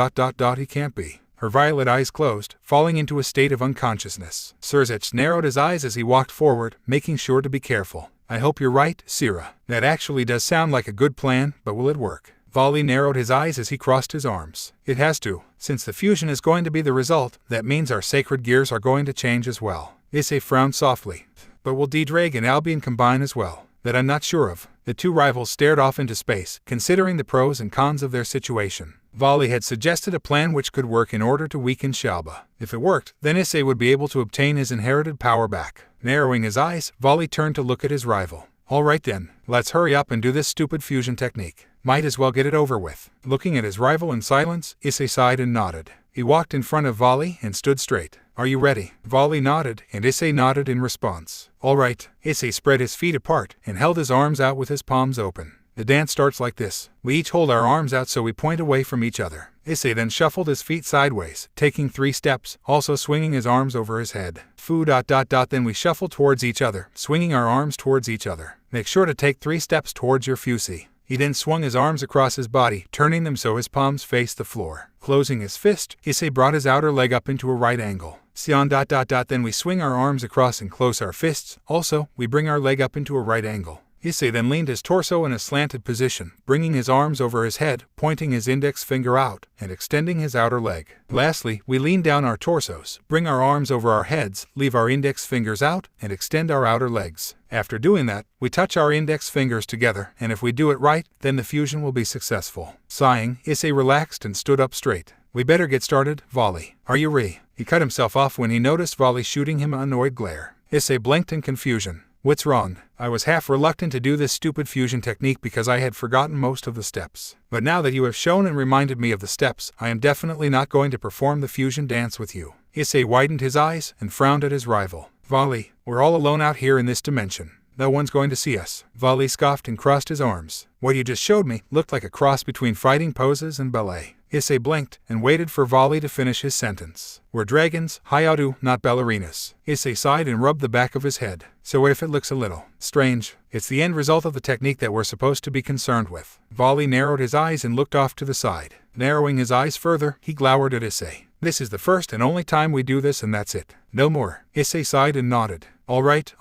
He can't be. Her violet eyes closed, falling into a state of unconsciousness. Surzech narrowed his eyes as he walked forward, making sure to be careful. I hope you're right, Sira. That actually does sound like a good plan, but will it work? Volley narrowed his eyes as he crossed his arms. It has to. Since the fusion is going to be the result, that means our sacred gears are going to change as well. Issei frowned softly. But will D-Drag and Albion combine as well? That I'm not sure of. The two rivals stared off into space, considering the pros and cons of their situation. Volley had suggested a plan which could work in order to weaken Shalba. If it worked, then Issei would be able to obtain his inherited power back. Narrowing his eyes, Volley turned to look at his rival. Alright then, let's hurry up and do this stupid fusion technique. Might as well get it over with. Looking at his rival in silence, Issei sighed and nodded. He walked in front of Volley and stood straight. Are you ready? Volley nodded, and Issei nodded in response. Alright. Issei spread his feet apart and held his arms out with his palms open. The dance starts like this. We each hold our arms out so we point away from each other. Issei then shuffled his feet sideways, taking 3 steps, also swinging his arms over his head. Then we shuffle towards each other, swinging our arms towards each other. Make sure to take 3 steps towards your fusi. He then swung his arms across his body, turning them so his palms faced the floor. Closing his fist, Issei brought his outer leg up into a right angle. Then we swing our arms across and close our fists. Also, we bring our leg up into a right angle. Issei then leaned his torso in a slanted position, bringing his arms over his head, pointing his index finger out, and extending his outer leg. Lastly, we lean down our torsos, bring our arms over our heads, leave our index fingers out, and extend our outer legs. After doing that, we touch our index fingers together, and if we do it right, then the fusion will be successful. Sighing, Issei relaxed and stood up straight. We better get started, Volley. Are you ready? He cut himself off when he noticed Volley shooting him an annoyed glare. Issei blinked in confusion. What's wrong? I was half reluctant to do this stupid fusion technique because I had forgotten most of the steps. But now that you have shown and reminded me of the steps, I am definitely not going to perform the fusion dance with you. Issei widened his eyes and frowned at his rival. Volley, we're all alone out here in this dimension. No one's going to see us. Volley scoffed and crossed his arms. What you just showed me looked like a cross between fighting poses and ballet. Issei blinked and waited for Volley to finish his sentence. We're dragons, Hyoudou, not ballerinas. Issei sighed and rubbed the back of his head. So what if it looks a little strange? It's the end result of the technique that we're supposed to be concerned with. Volley narrowed his eyes and looked off to the side. Narrowing his eyes further, he glowered at Issei. This is the first and only time we do this and that's it. No more. Issei sighed and nodded. All right.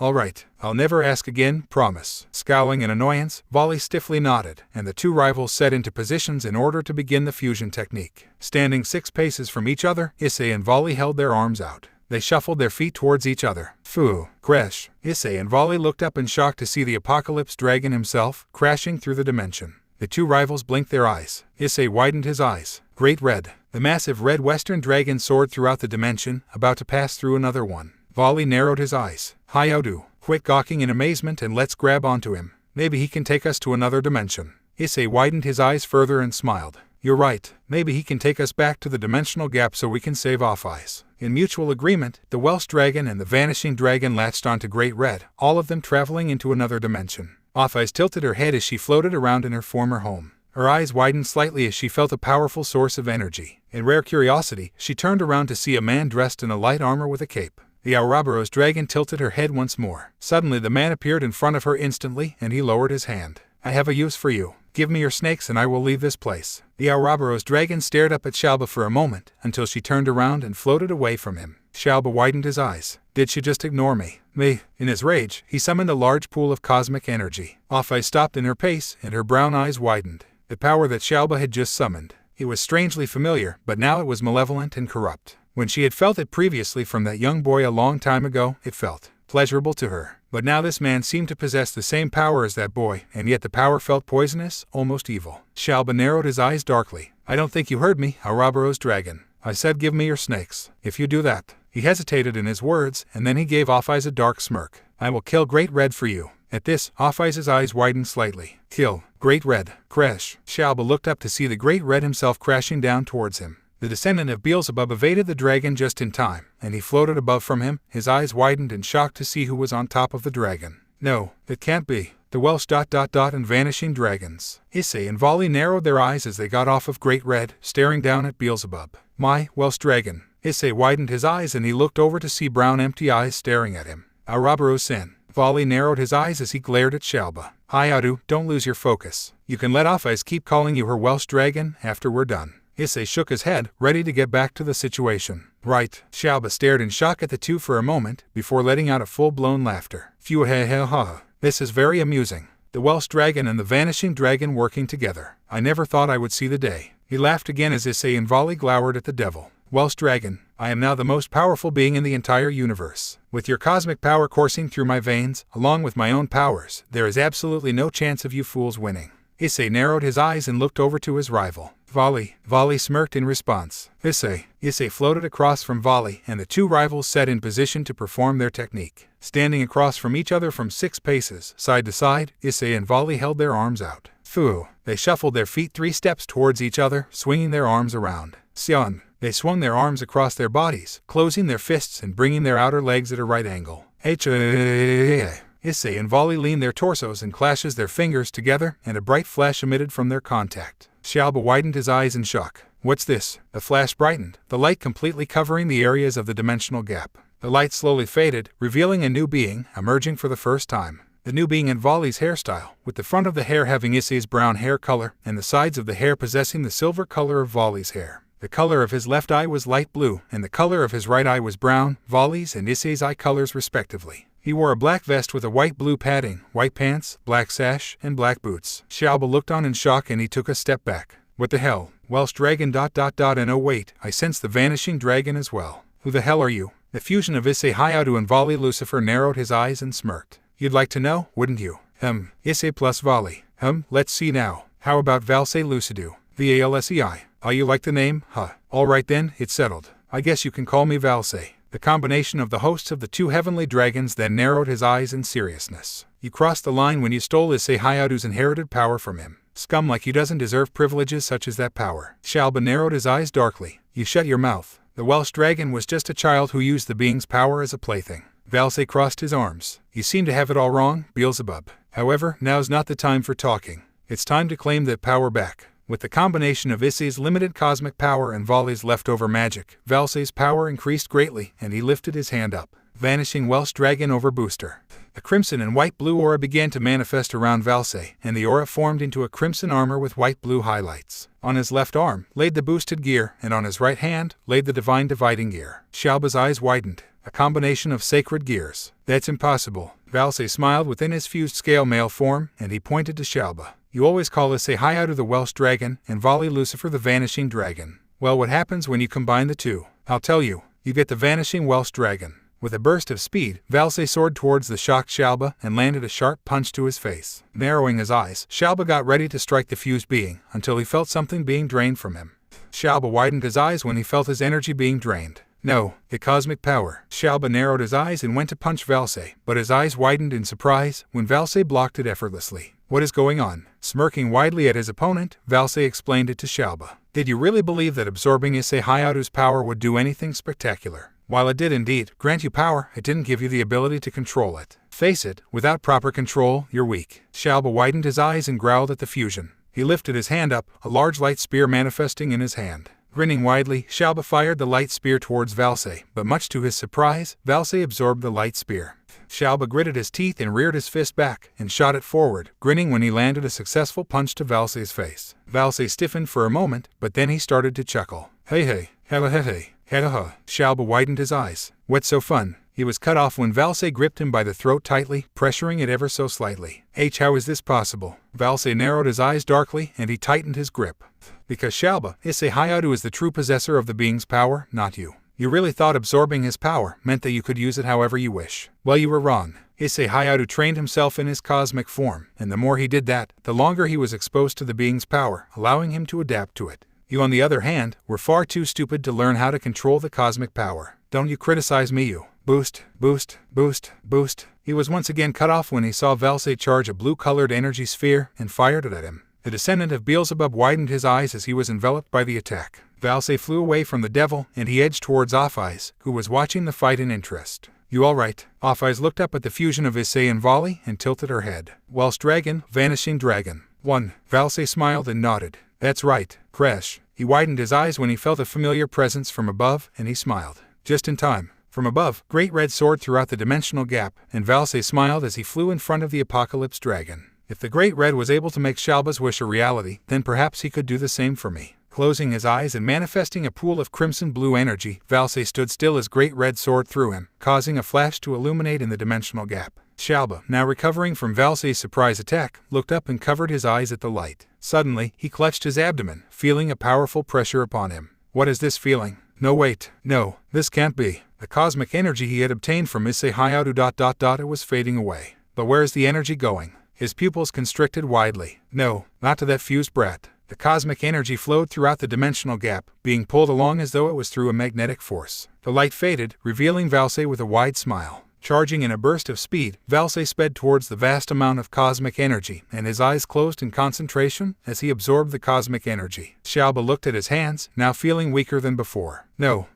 I'll never ask again, promise. Scowling in annoyance, Volley stiffly nodded, and the two rivals set into positions in order to begin the fusion technique. Standing 6 paces from each other, Issei and Volley held their arms out. They shuffled their feet towards each other. Fu, crash. Issei and Volley looked up in shock to see the Apocalypse Dragon himself crashing through the dimension. The two rivals blinked their eyes. Issei widened his eyes. Great Red. The massive red Western dragon soared throughout the dimension, about to pass through another one. Volley narrowed his eyes. Hyoudou, quit gawking in amazement and let's grab onto him. Maybe he can take us to another dimension. Issei widened his eyes further and smiled. You're right, maybe he can take us back to the dimensional gap so we can save off eyes. In mutual agreement, the Welsh dragon and the vanishing dragon latched onto Great Red, all of them traveling into another dimension. Off-Eyes tilted her head as she floated around in her former home. Her eyes widened slightly as she felt a powerful source of energy. In rare curiosity, she turned around to see a man dressed in a light armor with a cape. The Ouroboros dragon tilted her head once more. Suddenly the man appeared in front of her instantly, and he lowered his hand. I have a use for you. Give me your snakes and I will leave this place. The Ouroboros dragon stared up at Xiaoba for a moment, until she turned around and floated away from him. Xiaoba widened his eyes. Did she just ignore me? Me? In his rage, he summoned a large pool of cosmic energy. Off-Eyes stopped in her pace, and her brown eyes widened. The power that Xiaoba had just summoned. It was strangely familiar, but now it was malevolent and corrupt. When she had felt it previously from that young boy a long time ago, it felt pleasurable to her. But now this man seemed to possess the same power as that boy, and yet the power felt poisonous, almost evil. Xiaoba narrowed his eyes darkly. I don't think you heard me, Ouroboros dragon. I said give me your snakes. If you do that. He hesitated in his words, and then he gave Off-Eyes a dark smirk. I will kill Great Red for you. At this, Off-Eyes' eyes widened slightly. Kill Great Red. Crash. Xiaoba looked up to see the Great Red himself crashing down towards him. The descendant of Beelzebub evaded the dragon just in time, and he floated above from him, his eyes widened in shock to see who was on top of the dragon. No, it can't be. The Welsh ... and vanishing dragons. Issei and Volley narrowed their eyes as they got off of Great Red, staring down at Beelzebub. My, Welsh dragon. Issei widened his eyes and he looked over to see brown empty eyes staring at him. Ouroboros Sin. Volley narrowed his eyes as he glared at Xiaoba. Hyoudou, don't lose your focus. You can let Off-Eyes keep calling you her Welsh dragon after we're done. Issei shook his head, ready to get back to the situation. Right. Xiaoba stared in shock at the two for a moment, before letting out a full-blown laughter. Phew ha ha ha. This is very amusing. The Welsh dragon and the vanishing dragon working together. I never thought I would see the day. He laughed again as Issei and Volley glowered at the devil. Welsh dragon, I am now the most powerful being in the entire universe. With your cosmic power coursing through my veins, along with my own powers, there is absolutely no chance of you fools winning. Issei narrowed his eyes and looked over to his rival. Volley smirked in response. Issei floated across from Volley, and the two rivals set in position to perform their technique. Standing across from each other from 6 paces, side to side, Issei and Volley held their arms out. Fu. They shuffled their feet 3 steps towards each other, swinging their arms around. Xian. They swung their arms across their bodies, closing their fists and bringing their outer legs at a right angle. Issei and Volley leaned their torsos and clashed their fingers together, and a bright flash emitted from their contact. Xiaoba widened his eyes in shock. What's this? The flash brightened, the light completely covering the areas of the dimensional gap. The light slowly faded, revealing a new being, emerging for the first time. The new being in Volley's hairstyle, with the front of the hair having Issei's brown hair color, and the sides of the hair possessing the silver color of Volley's hair. The color of his left eye was light blue, and the color of his right eye was brown, Volley's and Issei's eye colors respectively. He wore a black vest with a white-blue padding, white pants, black sash, and black boots. Xiaoba looked on in shock and he took a step back. What the hell? Welsh dragon ... and oh wait, I sense the vanishing dragon as well. Who the hell are you? The fusion of Issei Hyoudou and Volley Lucifer narrowed his eyes and smirked. You'd like to know, wouldn't you? Issei plus Volley. Let's see now. How about Valsei Lucidou? Valsei. You like the name? Alright then, it's settled. I guess you can call me Valsei. The combination of the hosts of the 2 heavenly dragons then narrowed his eyes in seriousness. You crossed the line when you stole Issei Hyoudou's inherited power from him. Scum like you doesn't deserve privileges such as that power. Xiaoba narrowed his eyes darkly. You shut your mouth. The Welsh dragon was just a child who used the being's power as a plaything. Valsei crossed his arms. You seem to have it all wrong, Beelzebub. However, now's not the time for talking. It's time to claim that power back. With the combination of Issei's limited cosmic power and Volley's leftover magic, Valsei's power increased greatly, and he lifted his hand up. Vanishing Welsh Dragon over Booster. A crimson and white-blue aura began to manifest around Valsei, and the aura formed into a crimson armor with white-blue highlights. On his left arm laid the boosted gear, and on his right hand laid the divine dividing gear. Xiaoba's eyes widened. A combination of sacred gears. That's impossible. Valsei smiled within his fused scale male form, and he pointed to Xiaoba. You always call Issei Hyoudou the Welsh Dragon, and Vali Lucifer the Vanishing Dragon. Well, what happens when you combine the two? I'll tell you. You get the Vanishing Welsh Dragon. With a burst of speed, Valsei soared towards the shocked Xiaoba and landed a sharp punch to his face. Narrowing his eyes, Xiaoba got ready to strike the fused being, until he felt something being drained from him. Xiaoba widened his eyes when he felt his energy being drained. No, the cosmic power. Xiaoba narrowed his eyes and went to punch Valsei, but his eyes widened in surprise when Valsei blocked it effortlessly. What is going on? Smirking widely at his opponent, Valsei explained it to Xiaoba. Did you really believe that absorbing Issei Hyoudou's power would do anything spectacular? While it did indeed grant you power, it didn't give you the ability to control it. Face it, without proper control, you're weak. Xiaoba widened his eyes and growled at the fusion. He lifted his hand up, a large light spear manifesting in his hand. Grinning widely, Xiaoba fired the light spear towards Valsei, but much to his surprise, Valsei absorbed the light spear. Xiaoba gritted his teeth and reared his fist back, and shot it forward, grinning when he landed a successful punch to Valsei's face. Valsei stiffened for a moment, but then he started to chuckle. Hey hey, hella hey hey. Ha. Xiaoba widened his eyes. What's so fun? He was cut off when Valsei gripped him by the throat tightly, pressuring it ever so slightly. How is this possible? Valsei narrowed his eyes darkly, and he tightened his grip. Because Xiaoba, Issei Hyoudou is the true possessor of the being's power, not you. You really thought absorbing his power meant that you could use it however you wish. Well, you were wrong. Issei Hyoudou trained himself in his cosmic form, and the more he did that, the longer he was exposed to the being's power, allowing him to adapt to it. You, on the other hand, were far too stupid to learn how to control the cosmic power. Don't you criticize me, you. Boost, boost, boost, boost. He was once again cut off when he saw Valsei charge a blue-colored energy sphere and fired it at him. The descendant of Beelzebub widened his eyes as he was enveloped by the attack. Valsei flew away from the devil, and he edged towards Offeyes, who was watching the fight in interest. You all right? Offeyes looked up at the fusion of Issei and Vali and tilted her head. Welsh Dragon, Vanishing Dragon. 1. Valsei smiled and nodded. That's right. Crash. He widened his eyes when he felt a familiar presence from above, and he smiled. Just in time. From above, Great Red soared throughout the dimensional gap, and Valsei smiled as he flew in front of the Apocalypse Dragon. If the Great Red was able to make Xiaoba's wish a reality, then perhaps he could do the same for me. Closing his eyes and manifesting a pool of crimson-blue energy, Valsei stood still as Great Red soared through him, causing a flash to illuminate in the dimensional gap. Xiaoba, now recovering from Valsei's surprise attack, looked up and covered his eyes at the light. Suddenly, he clutched his abdomen, feeling a powerful pressure upon him. What is this feeling? No, wait. No, this can't be. The cosmic energy he had obtained from Issei Hyoudou ... It was fading away. But where is the energy going? His pupils constricted widely. No, not to that fused brat. The cosmic energy flowed throughout the dimensional gap, being pulled along as though it was through a magnetic force. The light faded, revealing Valsei with a wide smile. Charging in a burst of speed, Valsei sped towards the vast amount of cosmic energy, and his eyes closed in concentration as he absorbed the cosmic energy. Xiaoba looked at his hands, now feeling weaker than before. No.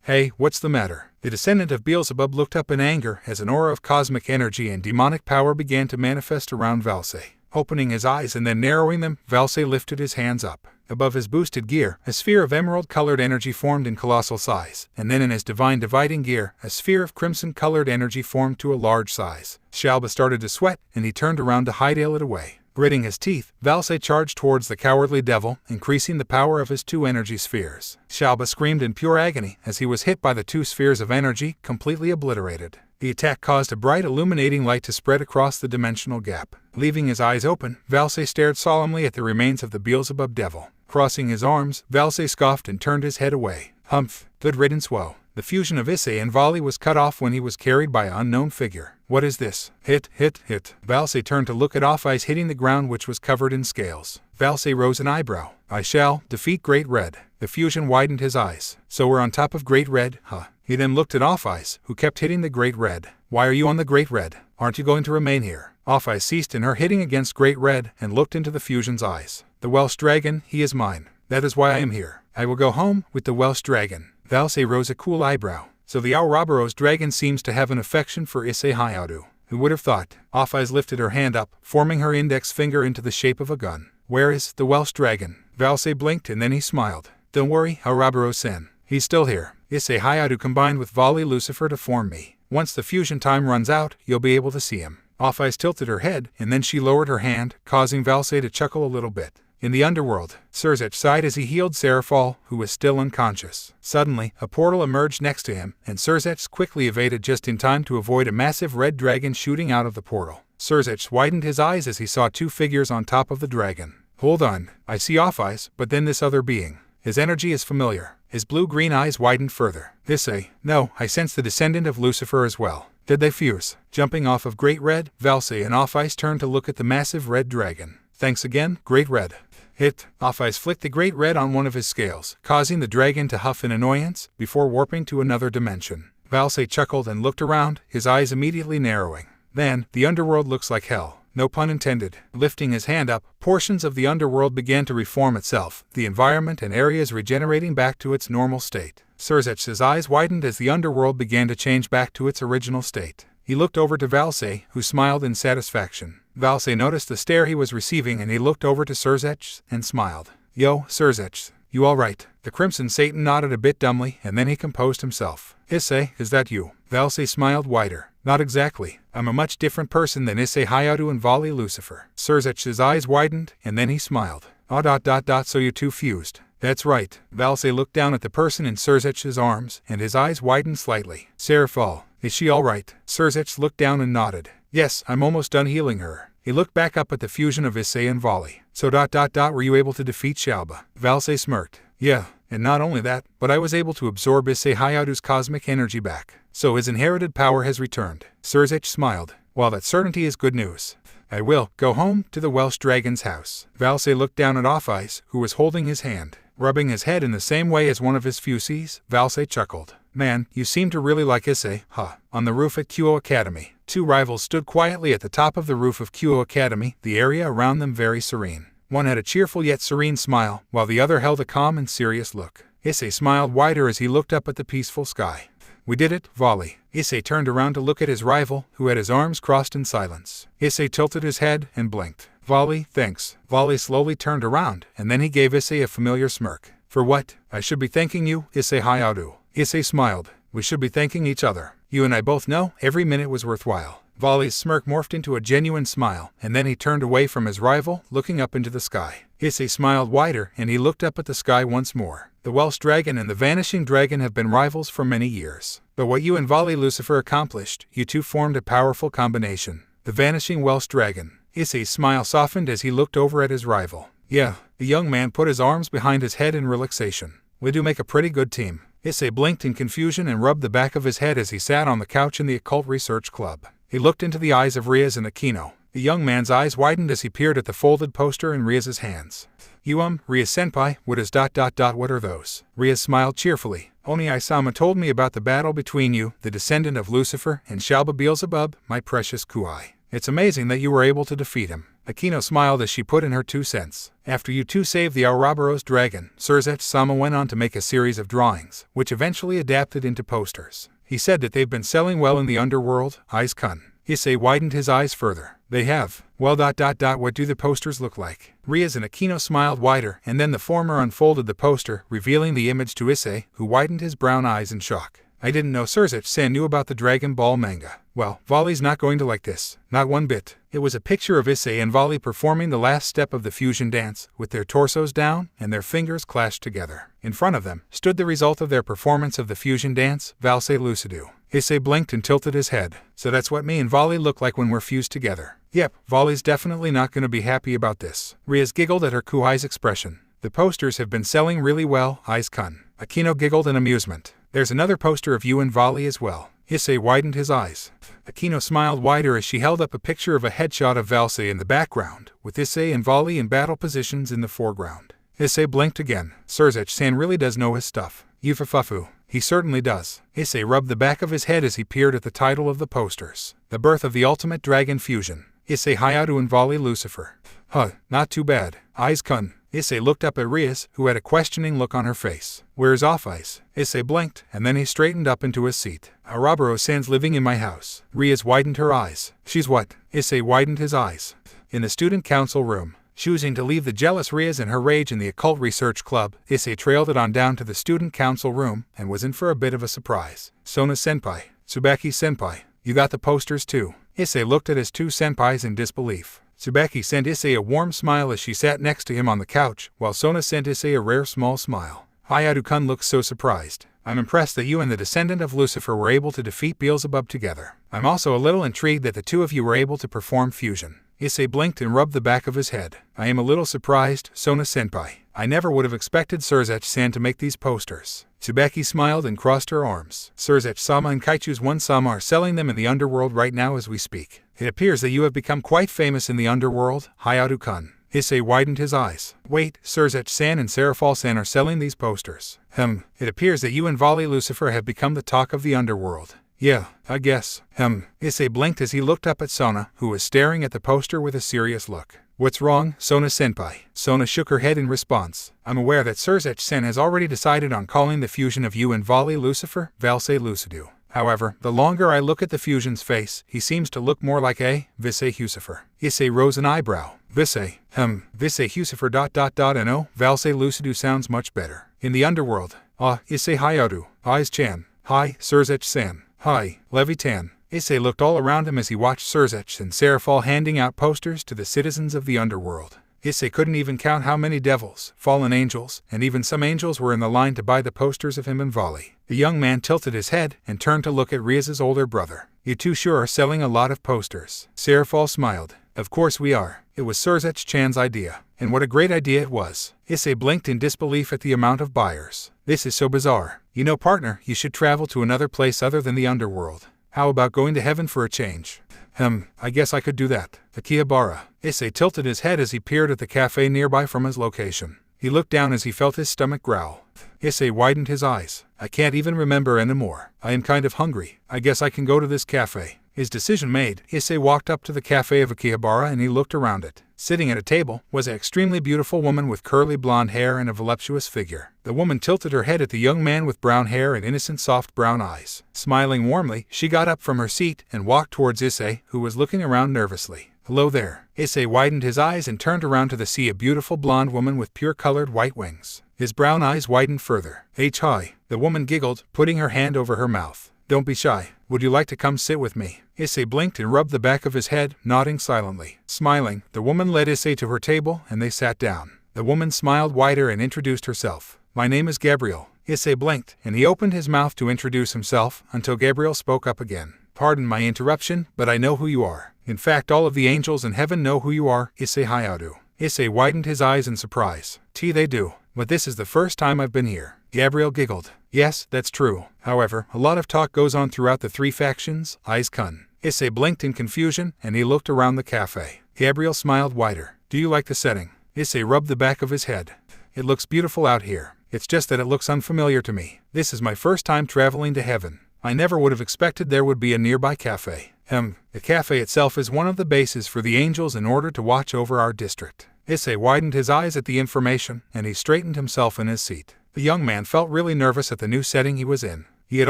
Hey, what's the matter? The descendant of Beelzebub looked up in anger as an aura of cosmic energy and demonic power began to manifest around Valsei. Opening his eyes and then narrowing them, Valsei lifted his hands up. Above his boosted gear, a sphere of emerald-colored energy formed in colossal size, and then in his divine dividing gear, a sphere of crimson-colored energy formed to a large size. Xiaoba started to sweat, and he turned around to hightail it away. Gritting his teeth, Valsei charged towards the cowardly devil, increasing the power of his 2 energy spheres. Xiaoba screamed in pure agony as he was hit by the 2 spheres of energy, completely obliterated. The attack caused a bright illuminating light to spread across the dimensional gap. Leaving his eyes open, Valsei stared solemnly at the remains of the Beelzebub devil. Crossing his arms, Valsei scoffed and turned his head away. Humph, good riddance, woe. The fusion of Issei and Vali was cut off when he was carried by an unknown figure. What is this? Hit. Valsei turned to look at Offeyes hitting the ground, which was covered in scales. Valsei rose an eyebrow. I shall defeat Great Red. The fusion widened his eyes. So we're on top of Great Red, huh? He then looked at Offeyes, who kept hitting the Great Red. Why are you on the Great Red? Aren't you going to remain here? Offeyes ceased in her hitting against Great Red and looked into the fusion's eyes. The Welsh Dragon, he is mine. That is why I am here. I will go home with the Welsh Dragon. Valsei rose a cool eyebrow. So the Ouroboros dragon seems to have an affection for Issei Hyoudou. Who would have thought? Offeyes lifted her hand up, forming her index finger into the shape of a gun. Where is the Welsh Dragon? Valsei blinked and then he smiled. Don't worry, Ouroboros-san. He's still here. Issei Hyoudou combined with Volley Lucifer to form me. Once the fusion time runs out, you'll be able to see him. Off-Ice tilted her head, and then she lowered her hand, causing Valsei to chuckle a little bit. In the underworld, Surzech sighed as he healed Serafal, who was still unconscious. Suddenly, a portal emerged next to him, and Surzech quickly evaded just in time to avoid a massive red dragon shooting out of the portal. Surzech widened his eyes as he saw two figures on top of the dragon. Hold on, I see Off-Ice, but then this other being. His energy is familiar. His blue-green eyes widened further. Issei, no, I sense the descendant of Lucifer as well. Did they fuse? Jumping off of Great Red, Valsei and Off-Ice turned to look at the massive red dragon. Thanks again, Great Red. Hit. Off-Ice flicked the Great Red on one of his scales, causing the dragon to huff in annoyance, before warping to another dimension. Valsei chuckled and looked around, his eyes immediately narrowing. Then, the underworld looks like hell. No pun intended. Lifting his hand up, portions of the underworld began to reform itself, the environment and areas regenerating back to its normal state. Surzech's eyes widened as the underworld began to change back to its original state. He looked over to Valsei, who smiled in satisfaction. Valsei noticed the stare he was receiving and he looked over to Surzech and smiled. Yo, Surzech, you alright? The Crimson Satan nodded a bit dumbly and then he composed himself. Issei, is that you? Valsei smiled wider. Not exactly. I'm a much different person than Issei Hyoudou and Volley Lucifer. Surzech's eyes widened, and then he smiled. So you two fused. That's right. Valsei looked down at the person in Surzech's arms, and his eyes widened slightly. Serafal, is she alright? Surzech looked down and nodded. Yes, I'm almost done healing her. He looked back up at the fusion of Issei and Volley. So were you able to defeat Xiaoba? Valsei smirked. Yeah. And not only that, but I was able to absorb Issei Hyoudou's cosmic energy back. So his inherited power has returned. Surzech smiled. While that certainty is good news. I will go home to the Welsh dragon's house. Valsei looked down at Off-Ice, who was holding his hand. Rubbing his head in the same way as one of his fusees, Valsei chuckled. Man, you seem to really like Issei, huh? On the roof at Kuoh Academy, two rivals stood quietly at the top of the roof of Kuoh Academy, the area around them very serene. One had a cheerful yet serene smile, while the other held a calm and serious look. Issei smiled wider as he looked up at the peaceful sky. We did it, Volley. Issei turned around to look at his rival, who had his arms crossed in silence. Issei tilted his head and blinked. Volley, thanks. Volley slowly turned around, and then he gave Issei a familiar smirk. For what? I should be thanking you, Issei Hyoudou. Issei smiled. We should be thanking each other. You and I both know every minute was worthwhile. Volley's smirk morphed into a genuine smile, and then he turned away from his rival, looking up into the sky. Issei smiled wider, and he looked up at the sky once more. The Welsh dragon and the vanishing dragon have been rivals for many years. But what you and Volley Lucifer accomplished, you two formed a powerful combination. The vanishing Welsh dragon. Issei's smile softened as he looked over at his rival. Yeah, the young man put his arms behind his head in relaxation. We do make a pretty good team. Issei blinked in confusion and rubbed the back of his head as he sat on the couch in the Occult Research Club. He looked into the eyes of Riaz and Aquino. The young man's eyes widened as he peered at the folded poster in Riaz's hands. Riaz-senpai, what are those? Riaz smiled cheerfully. Oni-sama told me about the battle between you, the descendant of Lucifer, and Xiaoba Beelzebub, my precious Kuai. It's amazing that you were able to defeat him. Aquino smiled as she put in her 2 cents. After you two saved the Ouroboros dragon, Surzech-sama went on to make a series of drawings, which eventually adapted into posters. He said that they've been selling well in the underworld, Eyes-kun. Issei widened his eyes further. They have. Well, what do the posters look like? Riaz and Aquino smiled wider, and then the former unfolded the poster, revealing the image to Issei, who widened his brown eyes in shock. I didn't know Surzech-san knew about the Dragon Ball manga. Well, Volley's not going to like this. Not one bit. It was a picture of Issei and Volley performing the last step of the fusion dance, with their torsos down and their fingers clashed together. In front of them stood the result of their performance of the fusion dance, Valsei Lucidou. Issei blinked and tilted his head. So that's what me and Volley look like when we're fused together. Yep, Volley's definitely not going to be happy about this. Riaz giggled at her Kuai's expression. The posters have been selling really well, Eyes-kun. Aquino giggled in amusement. There's another poster of you and Volley as well. Issei widened his eyes. Aquino smiled wider as she held up a picture of a headshot of Valsei in the background, with Issei and Volley in battle positions in the foreground. Issei blinked again. Surzech-san really does know his stuff. Yufufufu. He certainly does. Issei rubbed the back of his head as he peered at the title of the posters. The Birth of the Ultimate Dragon Fusion. Issei Hyoudou and Volley Lucifer. Huh, not too bad. Eyes-kun. Issei looked up at Riaz, who had a questioning look on her face. Where's Off-Ice? Issei blinked, and then he straightened up into his seat. Ouroboros-san's living in my house. Riaz widened her eyes. She's what? Issei widened his eyes. In the student council room. Choosing to leave the jealous Rias and her rage in the occult research club, Issei trailed it on down to the student council room and was in for a bit of a surprise. Sona-senpai, Tsubaki-senpai, you got the posters too. Issei looked at his two senpais in disbelief. Tsubaki sent Issei a warm smile as she sat next to him on the couch, while Sona sent Issei a rare small smile. Hyoudou-kun looked so surprised. I'm impressed that you and the descendant of Lucifer were able to defeat Beelzebub together. I'm also a little intrigued that the two of you were able to perform fusion. Issei blinked and rubbed the back of his head. I am a little surprised, Sona-senpai. I never would have expected Surzech-san to make these posters. Tsubaki smiled and crossed her arms. Surzech-sama and Kaichu's-one-sama are selling them in the underworld right now as we speak. It appears that you have become quite famous in the underworld, Hyoudou-kun. Issei widened his eyes. Wait, Surzech-san and Serafal-san are selling these posters. It appears that you and Vali Lucifer have become the talk of the underworld. Yeah, I guess. Issei blinked as he looked up at Sona, who was staring at the poster with a serious look. What's wrong, Sona-senpai? Sona shook her head in response. I'm aware that Surzech-san has already decided on calling the fusion of you and Vali Lucifer, Valse Lucidou. However, the longer I look at the fusion's face, he seems to look more like a Issei Hyoudou. Issei rose an eyebrow. Issei Hyoudou ... no, Valse Lucidou sounds much better. In the underworld. Issei Hyoudou. Eyes-chan. Hi, Surzech-san. Hi, Levitan. Issei looked all around him as he watched Surzech and Serafal handing out posters to the citizens of the underworld. Issei couldn't even count how many devils, fallen angels, and even some angels were in the line to buy the posters of him and Vali. The young man tilted his head and turned to look at Riaz's older brother. You two sure are selling a lot of posters. Serafal smiled. Of course we are. It was Surzech-chan's idea. And what a great idea it was. Issei blinked in disbelief at the amount of buyers. This is so bizarre. You know, partner, you should travel to another place other than the underworld. How about going to heaven for a change? I guess I could do that. Akihabara. Issei tilted his head as he peered at the cafe nearby from his location. He looked down as he felt his stomach growl. Issei widened his eyes. I can't even remember anymore. I am kind of hungry. I guess I can go to this cafe. His decision made, Issei walked up to the cafe of Akihabara and he looked around it. Sitting at a table was an extremely beautiful woman with curly blonde hair and a voluptuous figure. The woman tilted her head at the young man with brown hair and innocent soft brown eyes. Smiling warmly, she got up from her seat and walked towards Issei, who was looking around nervously. Hello there. Issei widened his eyes and turned around to see a beautiful blonde woman with pure-colored white wings. His brown eyes widened further. Hi. The woman giggled, putting her hand over her mouth. Don't be shy. Would you like to come sit with me? Issei blinked and rubbed the back of his head, nodding silently. Smiling, the woman led Issei to her table and they sat down. The woman smiled wider and introduced herself. My name is Gabriel. Issei blinked, and he opened his mouth to introduce himself, until Gabriel spoke up again. Pardon my interruption, but I know who you are. In fact, all of the angels in heaven know who you are, Issei Hyoudou. Issei widened his eyes in surprise. They do. But this is the first time I've been here. Gabriel giggled. Yes, that's true. However, a lot of talk goes on throughout the three factions, Eyes-kun. Issei blinked in confusion, and he looked around the cafe. Gabriel smiled wider. Do you like the setting? Issei rubbed the back of his head. It looks beautiful out here. It's just that it looks unfamiliar to me. This is my first time traveling to heaven. I never would have expected there would be a nearby cafe. The cafe itself is one of the bases for the angels in order to watch over our district. Issei widened his eyes at the information, and he straightened himself in his seat. The young man felt really nervous at the new setting he was in. He had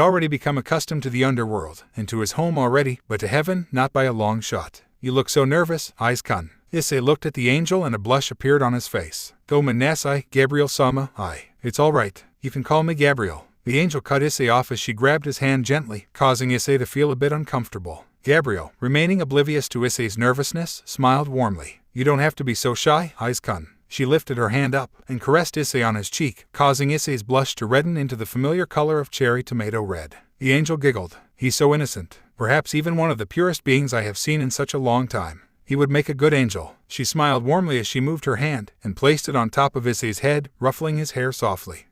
already become accustomed to the underworld, and to his home already, but to heaven, not by a long shot. You look so nervous, Eyes-kun. Issei looked at the angel and a blush appeared on his face. Gomen nasai, Gabriel-sama, It's all right. You can call me Gabriel. The angel cut Issei off as she grabbed his hand gently, causing Issei to feel a bit uncomfortable. Gabriel, remaining oblivious to Issei's nervousness, smiled warmly. You don't have to be so shy, Eyes-kun. She lifted her hand up and caressed Issei on his cheek, causing Issei's blush to redden into the familiar color of cherry tomato red. The angel giggled. He's so innocent. Perhaps even one of the purest beings I have seen in such a long time. He would make a good angel. She smiled warmly as she moved her hand and placed it on top of Issei's head, ruffling his hair softly.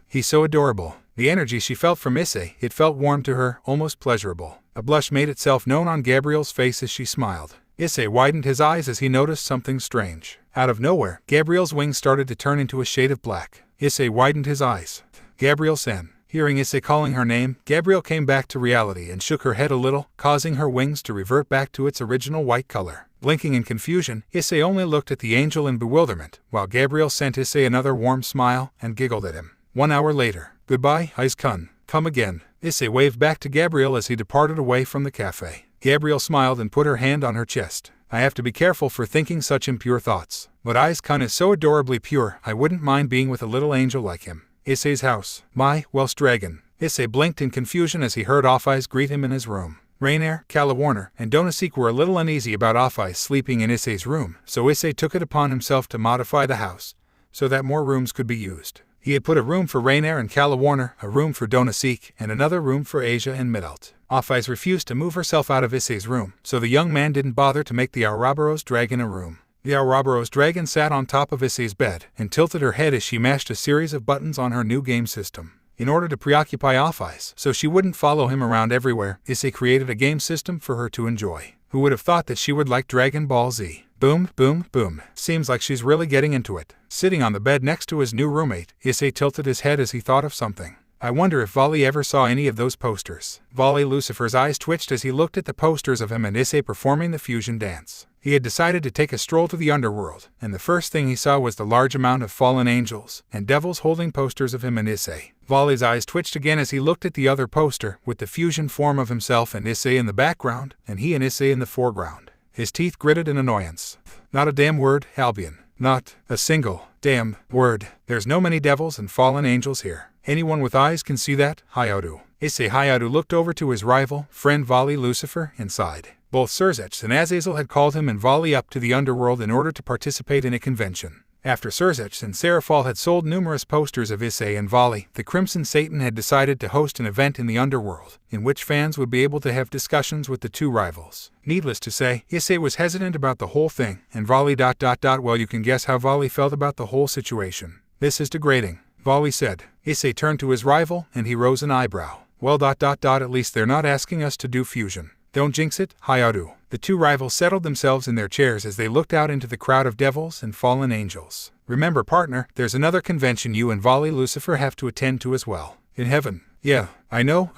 He's so adorable. The energy she felt from Issei, it felt warm to her, almost pleasurable. A blush made itself known on Gabriel's face as she smiled. Issei widened his eyes as he noticed something strange. Out of nowhere, Gabriel's wings started to turn into a shade of black. Issei widened his eyes. Gabriel-san. Hearing Issei calling her name, Gabriel came back to reality and shook her head a little, causing her wings to revert back to its original white color. Blinking in confusion, Issei only looked at the angel in bewilderment, while Gabriel sent Issei another warm smile and giggled at him. 1 hour later. Goodbye, Eyes-kun. Come again. Issei waved back to Gabriel as he departed away from the cafe. Gabriel smiled and put her hand on her chest. I have to be careful for thinking such impure thoughts. But Aiz-kun is so adorably pure, I wouldn't mind being with a little angel like him. Issei's house. My, Welsh dragon. Issei blinked in confusion as he heard Off-Eyes greet him in his room. Rainier, Calawarner, and Donaseek were a little uneasy about Off-Eyes sleeping in Issei's room, so Issei took it upon himself to modify the house so that more rooms could be used. He had put a room for Rainier and Calawarner, a room for Donaseek, and another room for Asia and Midalt. Off-Eyes refused to move herself out of Issei's room, so the young man didn't bother to make the Ouroboros dragon a room. The Ouroboros dragon sat on top of Issei's bed and tilted her head as she mashed a series of buttons on her new game system. In order to preoccupy Off-Eyes so she wouldn't follow him around everywhere, Issei created a game system for her to enjoy. Who would have thought that she would like Dragon Ball Z? Boom, boom, boom. Seems like she's really getting into it. Sitting on the bed next to his new roommate, Issei tilted his head as he thought of something. I wonder if Volley ever saw any of those posters. Volley Lucifer's eyes twitched as he looked at the posters of him and Issei performing the fusion dance. He had decided to take a stroll to the underworld, and the first thing he saw was the large amount of fallen angels and devils holding posters of him and Issei. Volley's eyes twitched again as he looked at the other poster with the fusion form of himself and Issei in the background, and he and Issei in the foreground. His teeth gritted in annoyance. Not a damn word, Albion. Not a single damn word. There's no many devils and fallen angels here. Anyone with eyes can see that, Hyoudou. Issei Hyoudou looked over to his rival, friend Volley Lucifer, and sighed. Both Serzech and Azazel had called him and Volley up to the underworld in order to participate in a convention. After Serzech and Serafal had sold numerous posters of Issei and Volley, the Crimson Satan had decided to host an event in the underworld, in which fans would be able to have discussions with the two rivals. Needless to say, Issei was hesitant about the whole thing, and Volley ... Well, you can guess how Volley felt about the whole situation. This is degrading, Volley said. Issei turned to his rival, and he rose an eyebrow. Well ... At least they're not asking us to do fusion. Don't jinx it, Hyoudou. The two rivals settled themselves in their chairs as they looked out into the crowd of devils and fallen angels. Remember, partner, there's another convention you and Volley Lucifer have to attend to as well. In heaven. Yeah, I know.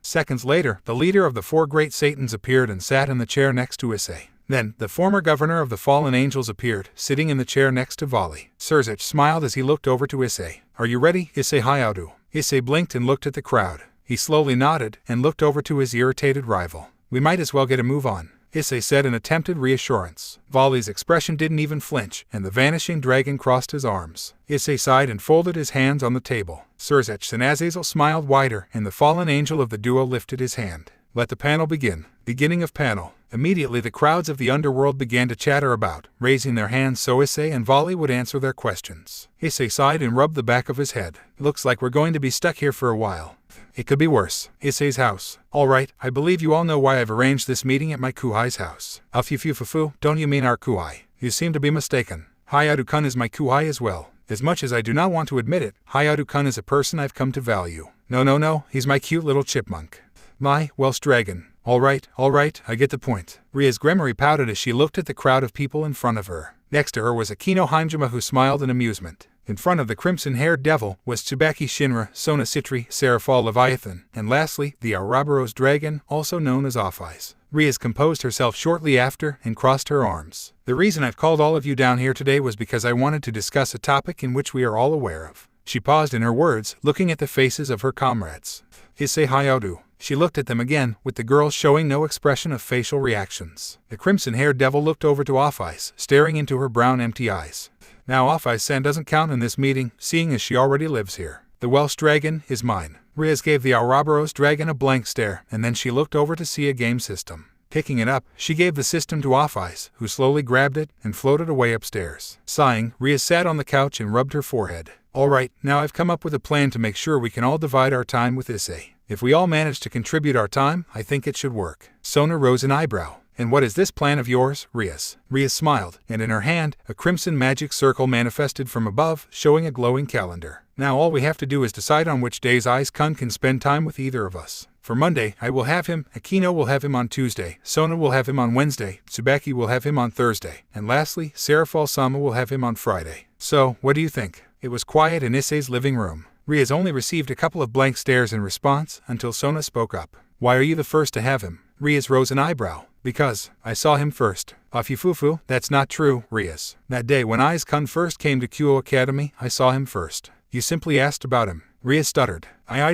Seconds later, the leader of the four great Satans appeared and sat in the chair next to Issei. Then, the former governor of the fallen angels appeared, sitting in the chair next to Volley. Serzech smiled as he looked over to Issei. Are you ready, Issei Hyoudou? Issei blinked and looked at the crowd. He slowly nodded and looked over to his irritated rival. We might as well get a move on, Issei said in attempted reassurance. Volley's expression didn't even flinch, and the vanishing dragon crossed his arms. Issei sighed and folded his hands on the table. Serzech and Azazel smiled wider, and the fallen angel of the duo lifted his hand. Let the panel begin. Beginning of panel. Immediately the crowds of the underworld began to chatter about, raising their hands so Issei and Volley would answer their questions. Issei sighed and rubbed the back of his head. Looks like we're going to be stuck here for a while. It could be worse. Issei's house. Alright, I believe you all know why I've arranged this meeting at my Kuhai's house. Fufu, don't you mean our Kuhai? You seem to be mistaken. Hyoudou-kun is my Kuhai as well. As much as I do not want to admit it, Hyoudou-kun is a person I've come to value. No, he's my cute little chipmunk. My, Welsh dragon. Alright, I get the point. Ria's Gremory pouted as she looked at the crowd of people in front of her. Next to her was Akino Heimjima, who smiled in amusement. In front of the crimson-haired devil was Tsubaki Shinra, Sona Citri, Serafal Leviathan, and lastly, the Ouroboros dragon, also known as Off-Eyes. Rias composed herself shortly after and crossed her arms. The reason I've called all of you down here today was because I wanted to discuss a topic in which we are all aware of. She paused in her words, looking at the faces of her comrades. Issei Hyoudou. She looked at them again, with the girls showing no expression of facial reactions. The crimson-haired devil looked over to Off-Eyes, staring into her brown empty eyes. Now Off-Eyes-san doesn't count in this meeting, seeing as she already lives here. The Welsh dragon is mine. Rias gave the Ouroboros dragon a blank stare, and then she looked over to see a game system. Picking it up, she gave the system to Off-Eyes, who slowly grabbed it and floated away upstairs. Sighing, Rias sat on the couch and rubbed her forehead. Alright, now I've come up with a plan to make sure we can all divide our time with Issei. If we all manage to contribute our time, I think it should work. Sona rose an eyebrow. And what is this plan of yours, Rias? Rias smiled, and in her hand, a crimson magic circle manifested from above, showing a glowing calendar. Now all we have to do is decide on which days Aiz-kun can spend time with either of us. For Monday, I will have him, Akino will have him on Tuesday, Sona will have him on Wednesday, Tsubaki will have him on Thursday, and lastly, Serafal-sama will have him on Friday. So, what do you think? It was quiet in Issei's living room. Rias only received a couple of blank stares in response, until Sona spoke up. Why are you the first to have him? Rias rose an eyebrow. Because I saw him first. Fufu, that's not true, Rias. That day when Aiz-kun first came to Kuoh Academy, I saw him first. You simply asked about him. Rias stuttered. I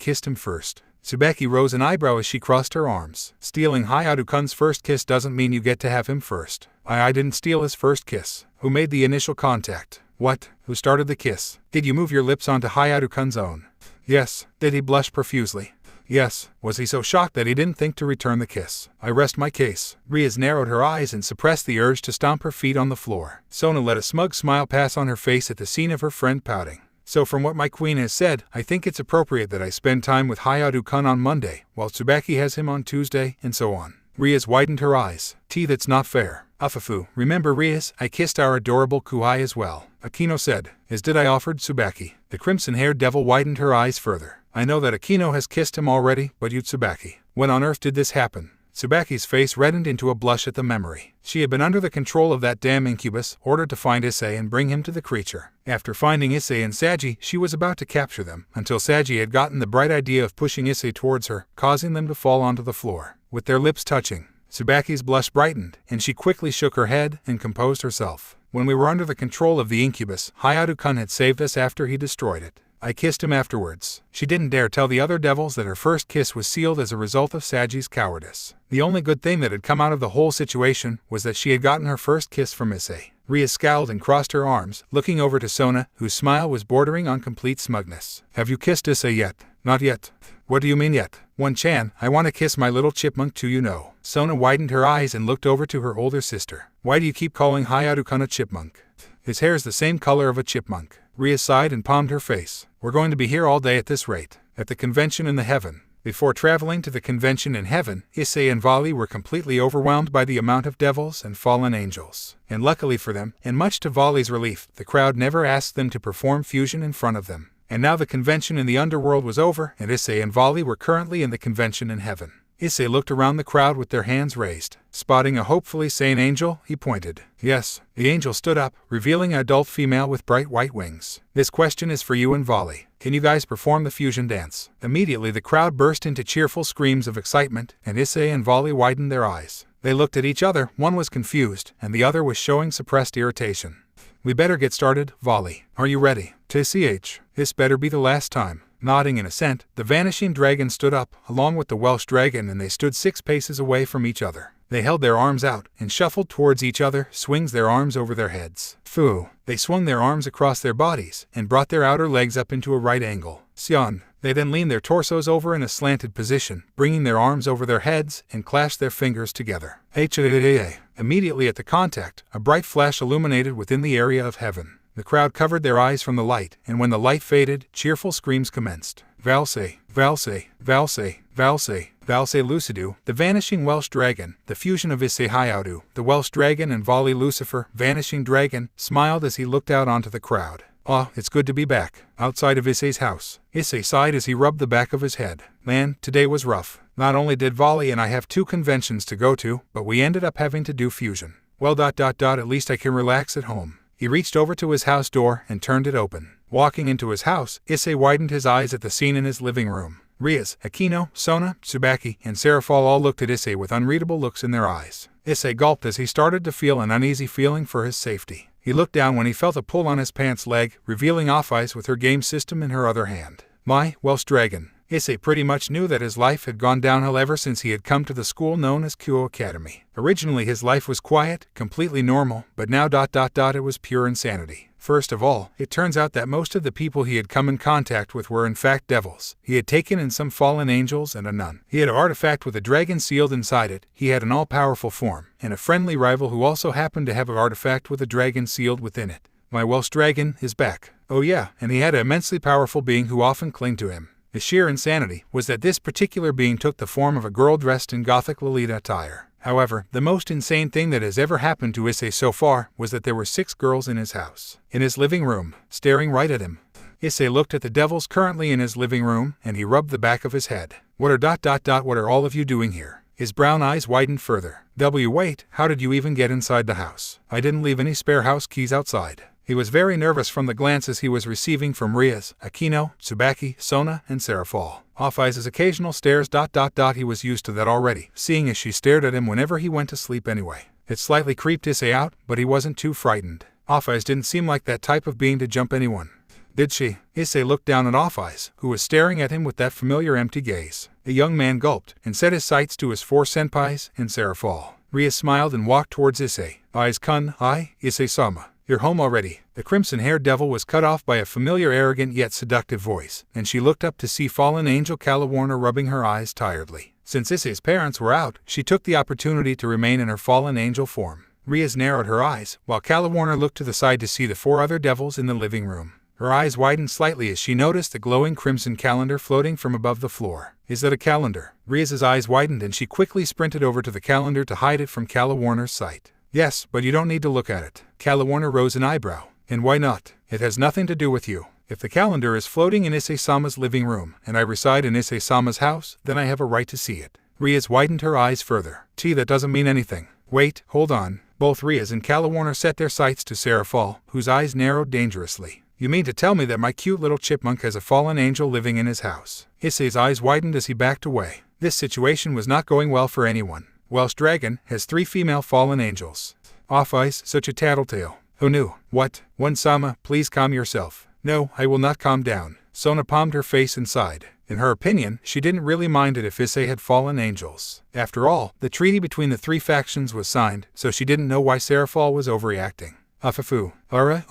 kissed him first. Tsubaki rose an eyebrow as she crossed her arms. Stealing Hyoudou-kun's first kiss doesn't mean you get to have him first. I didn't steal his first kiss. Who made the initial contact? What? Who started the kiss? Did you move your lips onto Hyoudou-kun's own? Yes. Did he blush profusely? Yes. Was he so shocked that he didn't think to return the kiss? I rest my case. Riaz narrowed her eyes and suppressed the urge to stomp her feet on the floor. Sona let a smug smile pass on her face at the scene of her friend pouting. So from what my queen has said, I think it's appropriate that I spend time with Hyoudou-kun on Monday, while Tsubaki has him on Tuesday, and so on. Riaz widened her eyes. That's not fair. Ufufu, remember Riaz, I kissed our adorable Kuoh as well. Akino said, as did I offered Tsubaki. The crimson-haired devil widened her eyes further. I know that Akino has kissed him already, but you Tsubaki. When on earth did this happen? Tsubaki's face reddened into a blush at the memory. She had been under the control of that damn incubus, ordered to find Issei and bring him to the creature. After finding Issei and Saji, she was about to capture them, until Saji had gotten the bright idea of pushing Issei towards her, causing them to fall onto the floor. With their lips touching, Tsubaki's blush brightened, and she quickly shook her head and composed herself. When we were under the control of the incubus, Hyoudou-kun had saved us after he destroyed it. I kissed him afterwards. She didn't dare tell the other devils that her first kiss was sealed as a result of Saji's cowardice. The only good thing that had come out of the whole situation was that she had gotten her first kiss from Issei. Riaz scowled and crossed her arms, looking over to Sona, whose smile was bordering on complete smugness. Have you kissed Issei yet? Not yet. What do you mean yet? One-chan, I want to kiss my little chipmunk too, you know. Sona widened her eyes and looked over to her older sister. Why do you keep calling Hyoudou-kun a chipmunk? His hair's the same color of a chipmunk. Riaz sighed and palmed her face. We're going to be here all day at this rate. At the convention in the heaven. Before traveling to the convention in heaven, Issei and Vali were completely overwhelmed by the amount of devils and fallen angels. And luckily for them, and much to Vali's relief, the crowd never asked them to perform fusion in front of them. And now the convention in the underworld was over, and Issei and Vali were currently in the convention in heaven. Issei looked around the crowd with their hands raised. Spotting a hopefully sane angel, he pointed. Yes, the angel stood up, revealing an adult female with bright white wings. This question is for you and Vali. Can you guys perform the fusion dance? Immediately the crowd burst into cheerful screams of excitement, and Issei and Vali widened their eyes. They looked at each other, one was confused, and the other was showing suppressed irritation. We better get started, Vali. Are you ready? TCH. This better be the last time. Nodding in assent, the vanishing dragon stood up, along with the Welsh dragon, and they stood 6 paces away from each other. They held their arms out, and shuffled towards each other, swings their arms over their heads. Fu. They swung their arms across their bodies, and brought their outer legs up into a right angle. Sion. They then leaned their torsos over in a slanted position, bringing their arms over their heads, and clashed their fingers together. Immediately at the contact, a bright flash illuminated within the area of heaven. The crowd covered their eyes from the light, and when the light faded, cheerful screams commenced. Valse, Valse, Valse, Valse, Valse Lucidou, the vanishing Welsh dragon, the fusion of Issei Hyoudou, the Welsh dragon, and Vali Lucifer, vanishing dragon, smiled as he looked out onto the crowd. Ah, it's good to be back. Outside of Issei's house. Issei sighed as he rubbed the back of his head. Man, today was rough. Not only did Vali and I have 2 conventions to go to, but we ended up having to do fusion. Well, at least I can relax at home. He reached over to his house door and turned it open. Walking into his house, Issei widened his eyes at the scene in his living room. Riaz, Akino, Sona, Tsubaki, and Serafal all looked at Issei with unreadable looks in their eyes. Issei gulped as he started to feel an uneasy feeling for his safety. He looked down when he felt a pull on his pants leg, revealing Off-Ice with her game system in her other hand. My, Welsh dragon. Issei pretty much knew that his life had gone downhill ever since he had come to the school known as Kuoh Academy. Originally his life was quiet, completely normal, but now it was pure insanity. First of all, it turns out that most of the people he had come in contact with were in fact devils. He had taken in some fallen angels and a nun. He had an artifact with a dragon sealed inside it. He had an all-powerful form, and a friendly rival who also happened to have an artifact with a dragon sealed within it. My Welsh dragon is back. Oh yeah, and he had an immensely powerful being who often clung to him. The sheer insanity was that this particular being took the form of a girl dressed in Gothic Lolita attire. However, the most insane thing that has ever happened to Issei so far was that there were 6 girls in his house. In his living room, staring right at him. Issei looked at the devils currently in his living room, and he rubbed the back of his head. What are all of you doing here? His brown eyes widened further. Wait, how did you even get inside the house? I didn't leave any spare house keys outside. He was very nervous from the glances he was receiving from Riaz, Akino, Tsubaki, Sona, and Serafal. Off-Ice's occasional stares. He was used to that already, seeing as she stared at him whenever he went to sleep anyway. It slightly creeped Issei out, but he wasn't too frightened. Off-Ice didn't seem like that type of being to jump anyone. Did she? Issei looked down at Off-Eyes, who was staring at him with that familiar empty gaze. The young man gulped and set his sights to his 4 senpais and Serafall. Ria smiled and walked towards Issei. Eyes-kun, Issei-sama. You're home already. The crimson-haired devil was cut off by a familiar arrogant yet seductive voice, and she looked up to see fallen angel Calawarner rubbing her eyes tiredly. Since Issei's parents were out, she took the opportunity to remain in her fallen angel form. Ria's narrowed her eyes, while Calawarner looked to the side to see the 4 other devils in the living room. Her eyes widened slightly as she noticed the glowing crimson calendar floating from above the floor. Is that a calendar? Ria's eyes widened and she quickly sprinted over to the calendar to hide it from Calawarner's sight. Yes, but you don't need to look at it. Calawarner rose an eyebrow. And why not? It has nothing to do with you. If the calendar is floating in Issei-sama's living room, and I reside in Issei-sama's house, then I have a right to see it. Ria's widened her eyes further. That doesn't mean anything. Wait, hold on. Both Ria's and Calawarner set their sights to Serafall, whose eyes narrowed dangerously. You mean to tell me that my cute little chipmunk has a fallen angel living in his house? Issei's eyes widened as he backed away. This situation was not going well for anyone. Welsh Dragon has 3 female fallen angels. Off-Eyes, such a tattletale. Who knew? What? One-sama, please calm yourself. No, I will not calm down. Sona palmed her face and sighed. In her opinion, she didn't really mind it if Issei had fallen angels. After all, the treaty between the 3 factions was signed, so she didn't know why Serafall was overreacting. Afafu. Ara.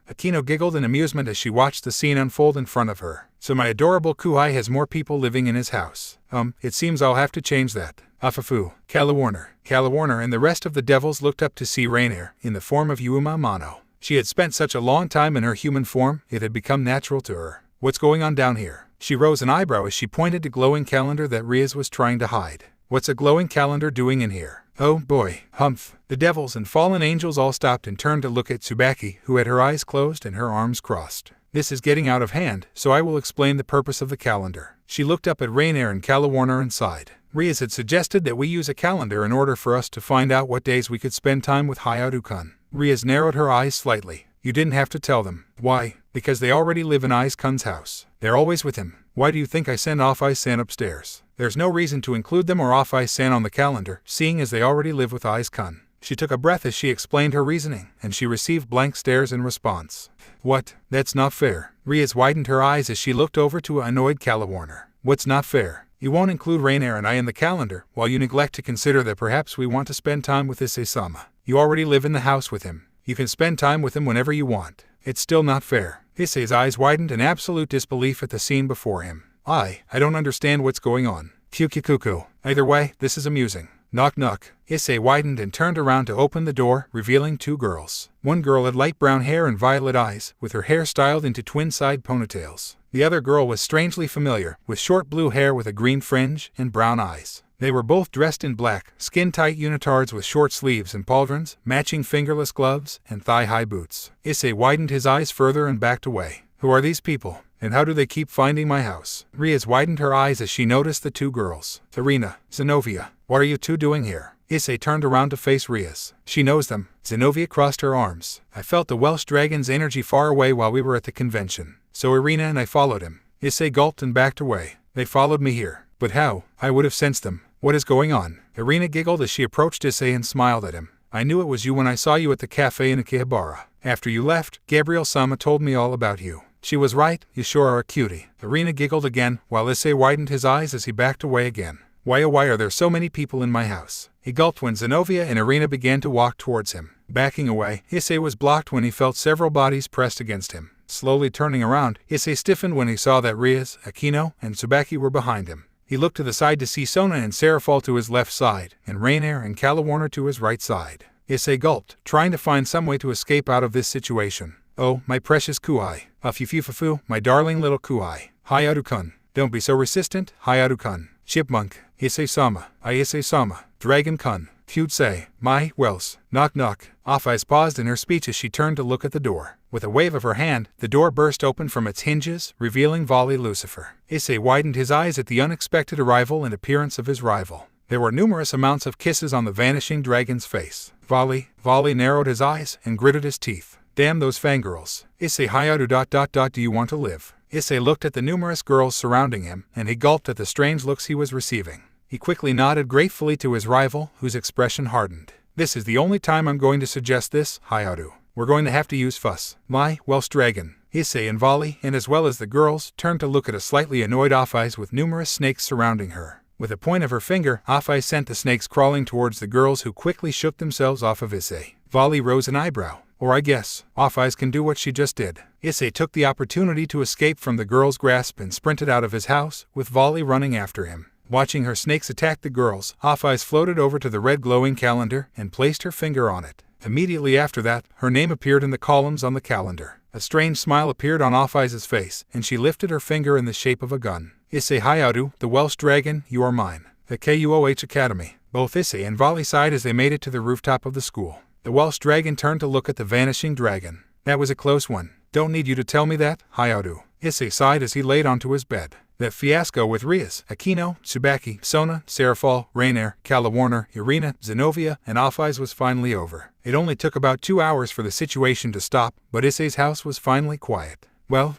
Akino giggled in amusement as she watched the scene unfold in front of her. So my adorable Kuhai has more people living in his house. It seems I'll have to change that. Afafu. Calawarner and the rest of the devils looked up to see Rainier, in the form of Yuma Mano. She had spent such a long time in her human form, it had become natural to her. What's going on down here? She rose an eyebrow as she pointed to glowing calendar that Riaz was trying to hide. What's a glowing calendar doing in here? Oh boy, humph. The devils and fallen angels all stopped and turned to look at Tsubaki, who had her eyes closed and her arms crossed. This is getting out of hand, so I will explain the purpose of the calendar. She looked up at Rainier and Calawarner and sighed. Riaz had suggested that we use a calendar in order for us to find out what days we could spend time with Hyoudou-kun. Riaz narrowed her eyes slightly. You didn't have to tell them. Why? Because they already live in Aiz-kun's house. They're always with him. Why do you think I send Off-Eyes-san upstairs? There's no reason to include them or Off-Eyes-san on the calendar, seeing as they already live with Aiz-kun. She took a breath as she explained her reasoning, and she received blank stares in response. What? That's not fair. Riaz widened her eyes as she looked over to an annoyed Calawarner. What's not fair? You won't include Rainier and I in the calendar, while you neglect to consider that perhaps we want to spend time with Issei-sama. You already live in the house with him. You can spend time with him whenever you want. It's still not fair. Issei's eyes widened in absolute disbelief at the scene before him. I don't understand what's going on. Cuckoo. Either way, this is amusing. Knock knock. Issei widened and turned around to open the door, revealing 2 girls. One girl had light brown hair and violet eyes, with her hair styled into twin-side ponytails. The other girl was strangely familiar, with short blue hair with a green fringe and brown eyes. They were both dressed in black, skin-tight unitards with short sleeves and pauldrons, matching fingerless gloves, and thigh-high boots. Issei widened his eyes further and backed away. Who are these people? And how do they keep finding my house? Riaz widened her eyes as she noticed the 2 girls. Irina, Zenobia, what are you 2 doing here? Issei turned around to face Riaz. She knows them. Zenobia crossed her arms. I felt the Welsh dragon's energy far away while we were at the convention. So Irina and I followed him. Issei gulped and backed away. They followed me here. But how? I would have sensed them. What is going on? Irina giggled as she approached Issei and smiled at him. I knew it was you when I saw you at the cafe in Akihabara. After you left, Gabrielle-sama told me all about you. She was right, you sure are a cutie. Irina giggled again, while Issei widened his eyes as he backed away again. Why oh why are there so many people in my house? He gulped when Zenobia and Irina began to walk towards him. Backing away, Issei was blocked when he felt several bodies pressed against him. Slowly turning around, Issei stiffened when he saw that Riaz, Akino, and Tsubaki were behind him. He looked to the side to see Sona and Serafall to his left side, and Rainier and Calawarner to his right side. Issei gulped, trying to find some way to escape out of this situation. Oh, my precious Kuhai. Afufufufu, my darling little Kuhai. Hyoudou-kun. Don't be so resistant, Hyoudou-kun. Chipmunk. Issei-sama. Issei-sama. Dragon-kun. Kyutsei. My, Wells. Knock knock. Off-Eyes paused in her speech as she turned to look at the door. With a wave of her hand, the door burst open from its hinges, revealing Volley Lucifer. Issei widened his eyes at the unexpected arrival and appearance of his rival. There were numerous amounts of kisses on the vanishing dragon's face. Volley narrowed his eyes and gritted his teeth. Damn those fangirls. Issei Hyoudou ... do you want to live? Issei looked at the numerous girls surrounding him, and he gulped at the strange looks he was receiving. He quickly nodded gratefully to his rival, whose expression hardened. This is the only time I'm going to suggest this, Hyoudou. We're going to have to use fuss. My, Welsh dragon. Issei and Volley, and as well as the girls, turned to look at a slightly annoyed Offeyes with numerous snakes surrounding her. With a point of her finger, Offeyes sent the snakes crawling towards the girls, who quickly shook themselves off of Issei. Volley rose an eyebrow. Or I guess, Offeyes can do what she just did. Issei took the opportunity to escape from the girl's grasp and sprinted out of his house, with Volley running after him. Watching her snakes attack the girls, Offeyes floated over to the red glowing calendar and placed her finger on it. Immediately after that, her name appeared in the columns on the calendar. A strange smile appeared on Offeyes' face, and she lifted her finger in the shape of a gun. Issei Hyoudou, the Welsh dragon, you are mine. The Kuoh Academy. Both Issei and Volley sighed as they made it to the rooftop of the school. The Welsh dragon turned to look at the vanishing dragon. That was a close one. Don't need you to tell me that, Hyoudou. Issei sighed as he laid onto his bed. That fiasco with Rias, Aquino, Tsubaki, Sona, Serafal, Rainier, Calawarner, Irina, Zenobia, and Offeyes was finally over. It only took about 2 hours for the situation to stop, but Issei's house was finally quiet. Well,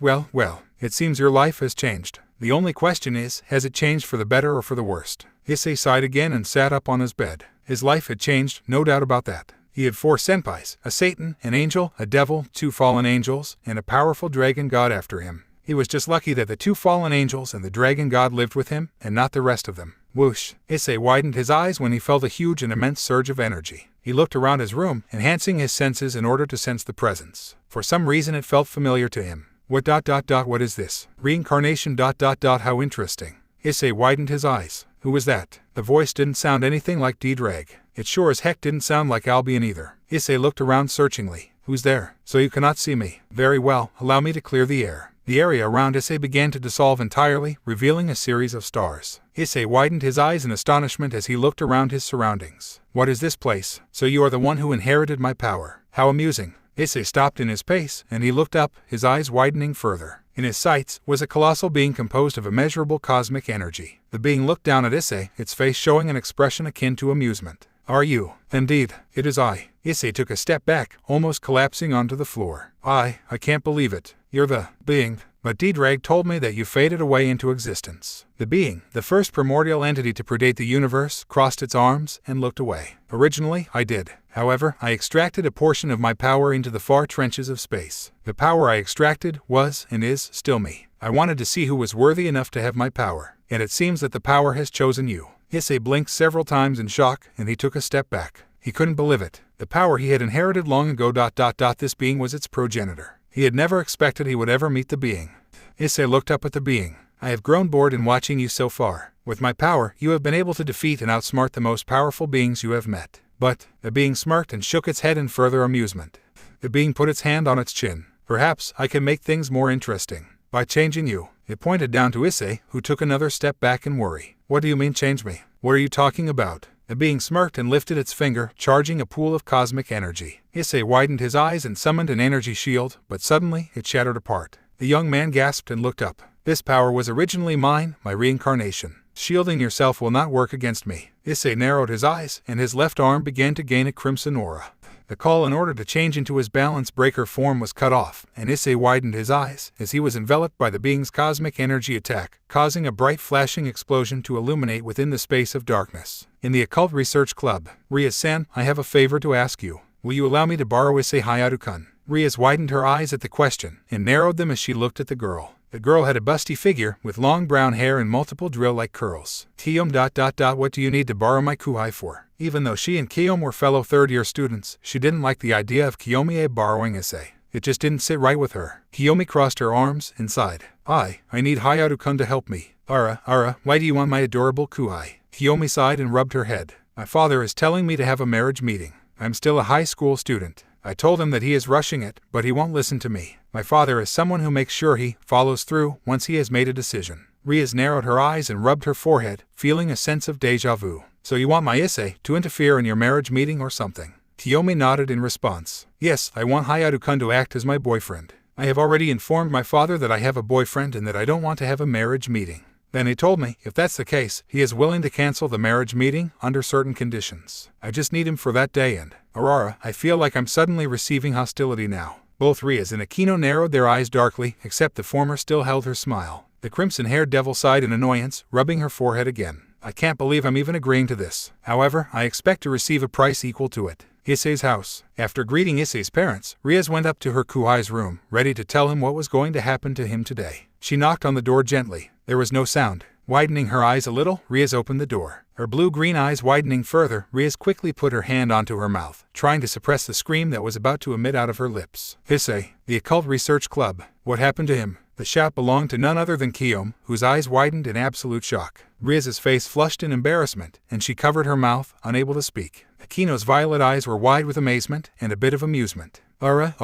it seems your life has changed. The only question is, has it changed for the better or for the worst? Issei sighed again and sat up on his bed. His life had changed, no doubt about that. He had 4 senpais, a Satan, an angel, a devil, 2 fallen angels, and a powerful dragon god after him. He was just lucky that the 2 fallen angels and the dragon god lived with him, and not the rest of them. Whoosh! Issei widened his eyes when he felt a huge and immense surge of energy. He looked around his room, enhancing his senses in order to sense the presence. For some reason it felt familiar to him. What is this? Reincarnation how interesting. Issei widened his eyes. Who was that? The voice didn't sound anything like D-Drag. It sure as heck didn't sound like Albion either. Issei looked around searchingly. Who's there? So you cannot see me. Very well, allow me to clear the air. The area around Issei began to dissolve entirely, revealing a series of stars. Issei widened his eyes in astonishment as he looked around his surroundings. What is this place? So you are the one who inherited my power. How amusing. Issei stopped in his pace, and he looked up, his eyes widening further. In his sights was a colossal being composed of immeasurable cosmic energy. The being looked down at Issei, its face showing an expression akin to amusement. Are you? Indeed, it is I. Issei took a step back, almost collapsing onto the floor. I can't believe it. You're the being. But D-Drag told me that you faded away into existence. The being, the first primordial entity to predate the universe, crossed its arms and looked away. Originally, I did. However, I extracted a portion of my power into the far trenches of space. The power I extracted was, and is, still me. I wanted to see who was worthy enough to have my power. And it seems that the power has chosen you. Issei blinked several times in shock, and he took a step back. He couldn't believe it. The power he had inherited long ago. This being was its progenitor. He had never expected he would ever meet the being. Issei looked up at the being. I have grown bored in watching you so far. With my power, you have been able to defeat and outsmart the most powerful beings you have met. But, the being smirked and shook its head in further amusement. The being put its hand on its chin. Perhaps I can make things more interesting. By changing you. It pointed down to Issei, who took another step back in worry. What do you mean change me? What are you talking about? The being smirked and lifted its finger, charging a pool of cosmic energy. Issei widened his eyes and summoned an energy shield, but suddenly it shattered apart. The young man gasped and looked up. This power was originally mine, my reincarnation. Shielding yourself will not work against me. Issei narrowed his eyes, and his left arm began to gain a crimson aura. The call in order to change into his balance breaker form was cut off, and Issei widened his eyes as he was enveloped by the being's cosmic energy attack, causing a bright flashing explosion to illuminate within the space of darkness. In the Occult Research Club, Ria-san, I have a favor to ask you. Will you allow me to borrow Issei Hyoudou-kun? Rias widened her eyes at the question, and narrowed them as she looked at the girl. The girl had a busty figure, with long brown hair and multiple drill-like curls. Kiyomi. What do you need to borrow my kuhai for? Even though she and Kiyomi were fellow third-year students, she didn't like the idea of Kiyomi borrowing Issei. It just didn't sit right with her. Kiyomi crossed her arms and sighed. I need Hyoudou-kun to help me. Ara, why do you want my adorable kuhai? Kiyomi sighed and rubbed her head. My father is telling me to have a marriage meeting. I'm still a high school student. I told him that he is rushing it, but he won't listen to me. My father is someone who makes sure he follows through once he has made a decision. Rias narrowed her eyes and rubbed her forehead, feeling a sense of déjà vu. So you want my Issei to interfere in your marriage meeting or something? Kiyomi nodded in response. Yes, I want Hyoudou-kun to act as my boyfriend. I have already informed my father that I have a boyfriend and that I don't want to have a marriage meeting. Then he told me, if that's the case, he is willing to cancel the marriage meeting under certain conditions. I just need him for that day and, Aurora, I feel like I'm suddenly receiving hostility now. Both Rias and Aquino narrowed their eyes darkly, except the former still held her smile. The crimson-haired devil sighed in annoyance, rubbing her forehead again. I can't believe I'm even agreeing to this. However, I expect to receive a price equal to it. Issei's house. After greeting Issei's parents, Riaz went up to her Kuoh's room, ready to tell him what was going to happen to him today. She knocked on the door gently. There was no sound. Widening her eyes a little, Riaz opened the door. Her blue-green eyes widening further, Riaz quickly put her hand onto her mouth, trying to suppress the scream that was about to emit out of her lips. Issei, the Occult Research Club. What happened to him? The shop belonged to none other than Kuoh, whose eyes widened in absolute shock. Riaz's face flushed in embarrassment, and she covered her mouth, unable to speak. Kuoh's violet eyes were wide with amazement and a bit of amusement. Ara,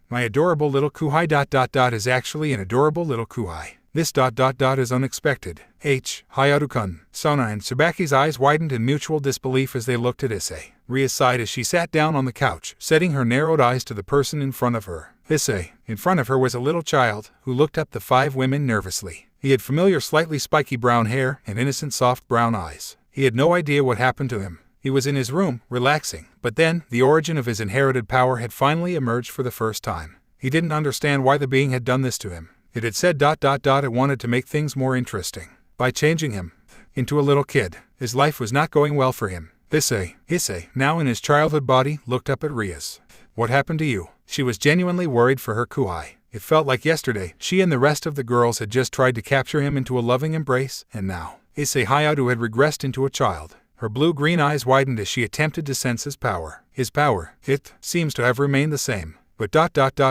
my adorable little Kuoh is actually an adorable little Kuoh. This is unexpected. Hyoudou-kun. Sona and Tsubaki's eyes widened in mutual disbelief as they looked at Issei. Riaz sighed as she sat down on the couch, setting her narrowed eyes to the person in front of her. Issei. In front of her was a little child, who looked up the five women nervously. He had familiar slightly spiky brown hair and innocent soft brown eyes. He had no idea what happened to him. He was in his room, relaxing, but then, the origin of his inherited power had finally emerged for the first time. He didn't understand why the being had done this to him. It had said it wanted to make things more interesting. By changing him into a little kid, his life was not going well for him. Issei, now in his childhood body, looked up at Riaz. What happened to you? She was genuinely worried for her Kuoh. It felt like yesterday, she and the rest of the girls had just tried to capture him into a loving embrace, and now, Issei Hyoudou had regressed into a child. Her blue-green eyes widened as she attempted to sense his power. His power, it seems to have remained the same. But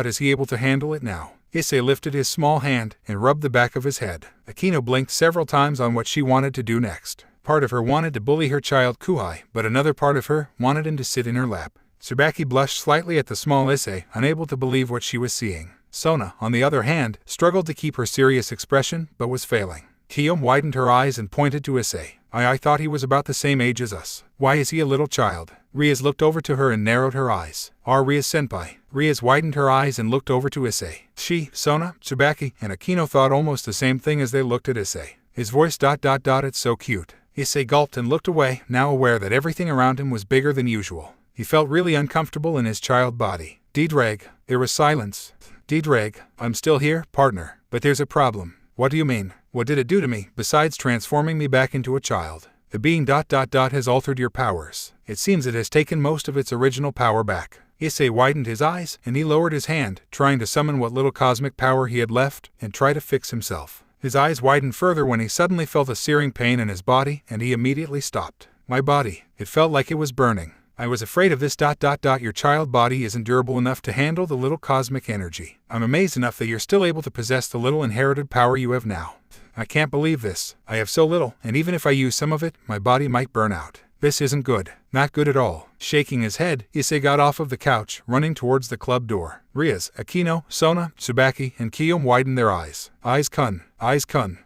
is he able to handle it now? Issei lifted his small hand and rubbed the back of his head. Akino blinked several times on what she wanted to do next. Part of her wanted to bully her child Kuoh, but another part of her wanted him to sit in her lap. Tsubaki blushed slightly at the small Issei, unable to believe what she was seeing. Sona, on the other hand, struggled to keep her serious expression, but was failing. Kuoh widened her eyes and pointed to Issei. I thought he was about the same age as us. Why is he a little child? Riaz looked over to her and narrowed her eyes. Riaz-senpai. Riaz widened her eyes and looked over to Issei. She, Sona, Tsubaki, and Akino thought almost the same thing as they looked at Issei. His voice it's so cute. Issei gulped and looked away, now aware that everything around him was bigger than usual. He felt really uncomfortable in his child body. Dreg. There was silence. Dreg, I'm still here, partner, but there's a problem. What do you mean? What did it do to me, besides transforming me back into a child? The being has altered your powers. It seems it has taken most of its original power back. Issei widened his eyes, and he lowered his hand, trying to summon what little cosmic power he had left, and try to fix himself. His eyes widened further when he suddenly felt a searing pain in his body, and he immediately stopped. My body. It felt like it was burning. I was afraid of this. Your child body isn't durable enough to handle the little cosmic energy. I'm amazed enough that you're still able to possess the little inherited power you have now. I can't believe this. I have so little, and even if I use some of it, my body might burn out. This isn't good. Not good at all. Shaking his head, Issei got off of the couch, running towards the club door. Riaz, Akino, Sona, Tsubaki, and Kuoh widened their eyes. Eyes-kun, Hyoudou-kun,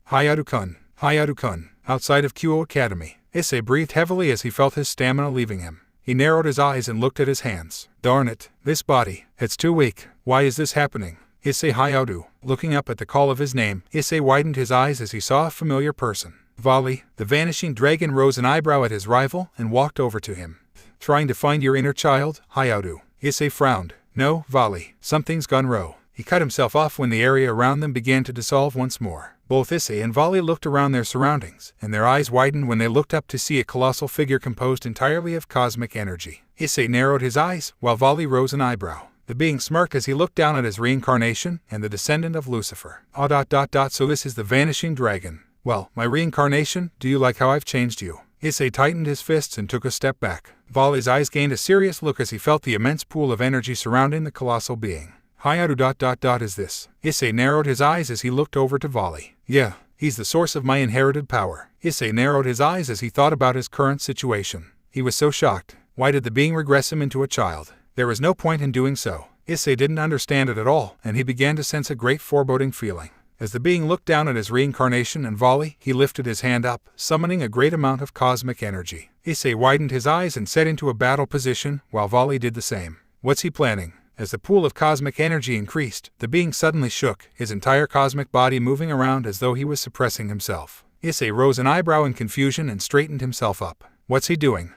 Hyoudou-kun. Outside of Kuoh Academy, Issei breathed heavily as he felt his stamina leaving him. He narrowed his eyes and looked at his hands. Darn it, this body, it's too weak. Why is this happening? Issei Hyoudou. Looking up at the call of his name, Issei widened his eyes as he saw a familiar person. Vali, the vanishing dragon, rose an eyebrow at his rival and walked over to him. Trying to find your inner child, Hyoudou. Issei frowned. No, Vali, something's gone wrong. He cut himself off when the area around them began to dissolve once more. Both Issei and Vali looked around their surroundings, and their eyes widened when they looked up to see a colossal figure composed entirely of cosmic energy. Issei narrowed his eyes, while Vali rose an eyebrow. The being smirked as he looked down at his reincarnation and the descendant of Lucifer. So this is the vanishing dragon. Well, my reincarnation, do you like how I've changed you? Issei tightened his fists and took a step back. Vali's eyes gained a serious look as he felt the immense pool of energy surrounding the colossal being. Hyoudou is this? Issei narrowed his eyes as he looked over to Vali. Yeah, he's the source of my inherited power. Issei narrowed his eyes as he thought about his current situation. He was so shocked. Why did the being regress him into a child? There was no point in doing so. Issei didn't understand it at all, and he began to sense a great foreboding feeling. As the being looked down at his reincarnation and Vali, he lifted his hand up, summoning a great amount of cosmic energy. Issei widened his eyes and set into a battle position, while Vali did the same. What's he planning? As the pool of cosmic energy increased, the being suddenly shook, his entire cosmic body moving around as though he was suppressing himself. Issei rose an eyebrow in confusion and straightened himself up. What's he doing?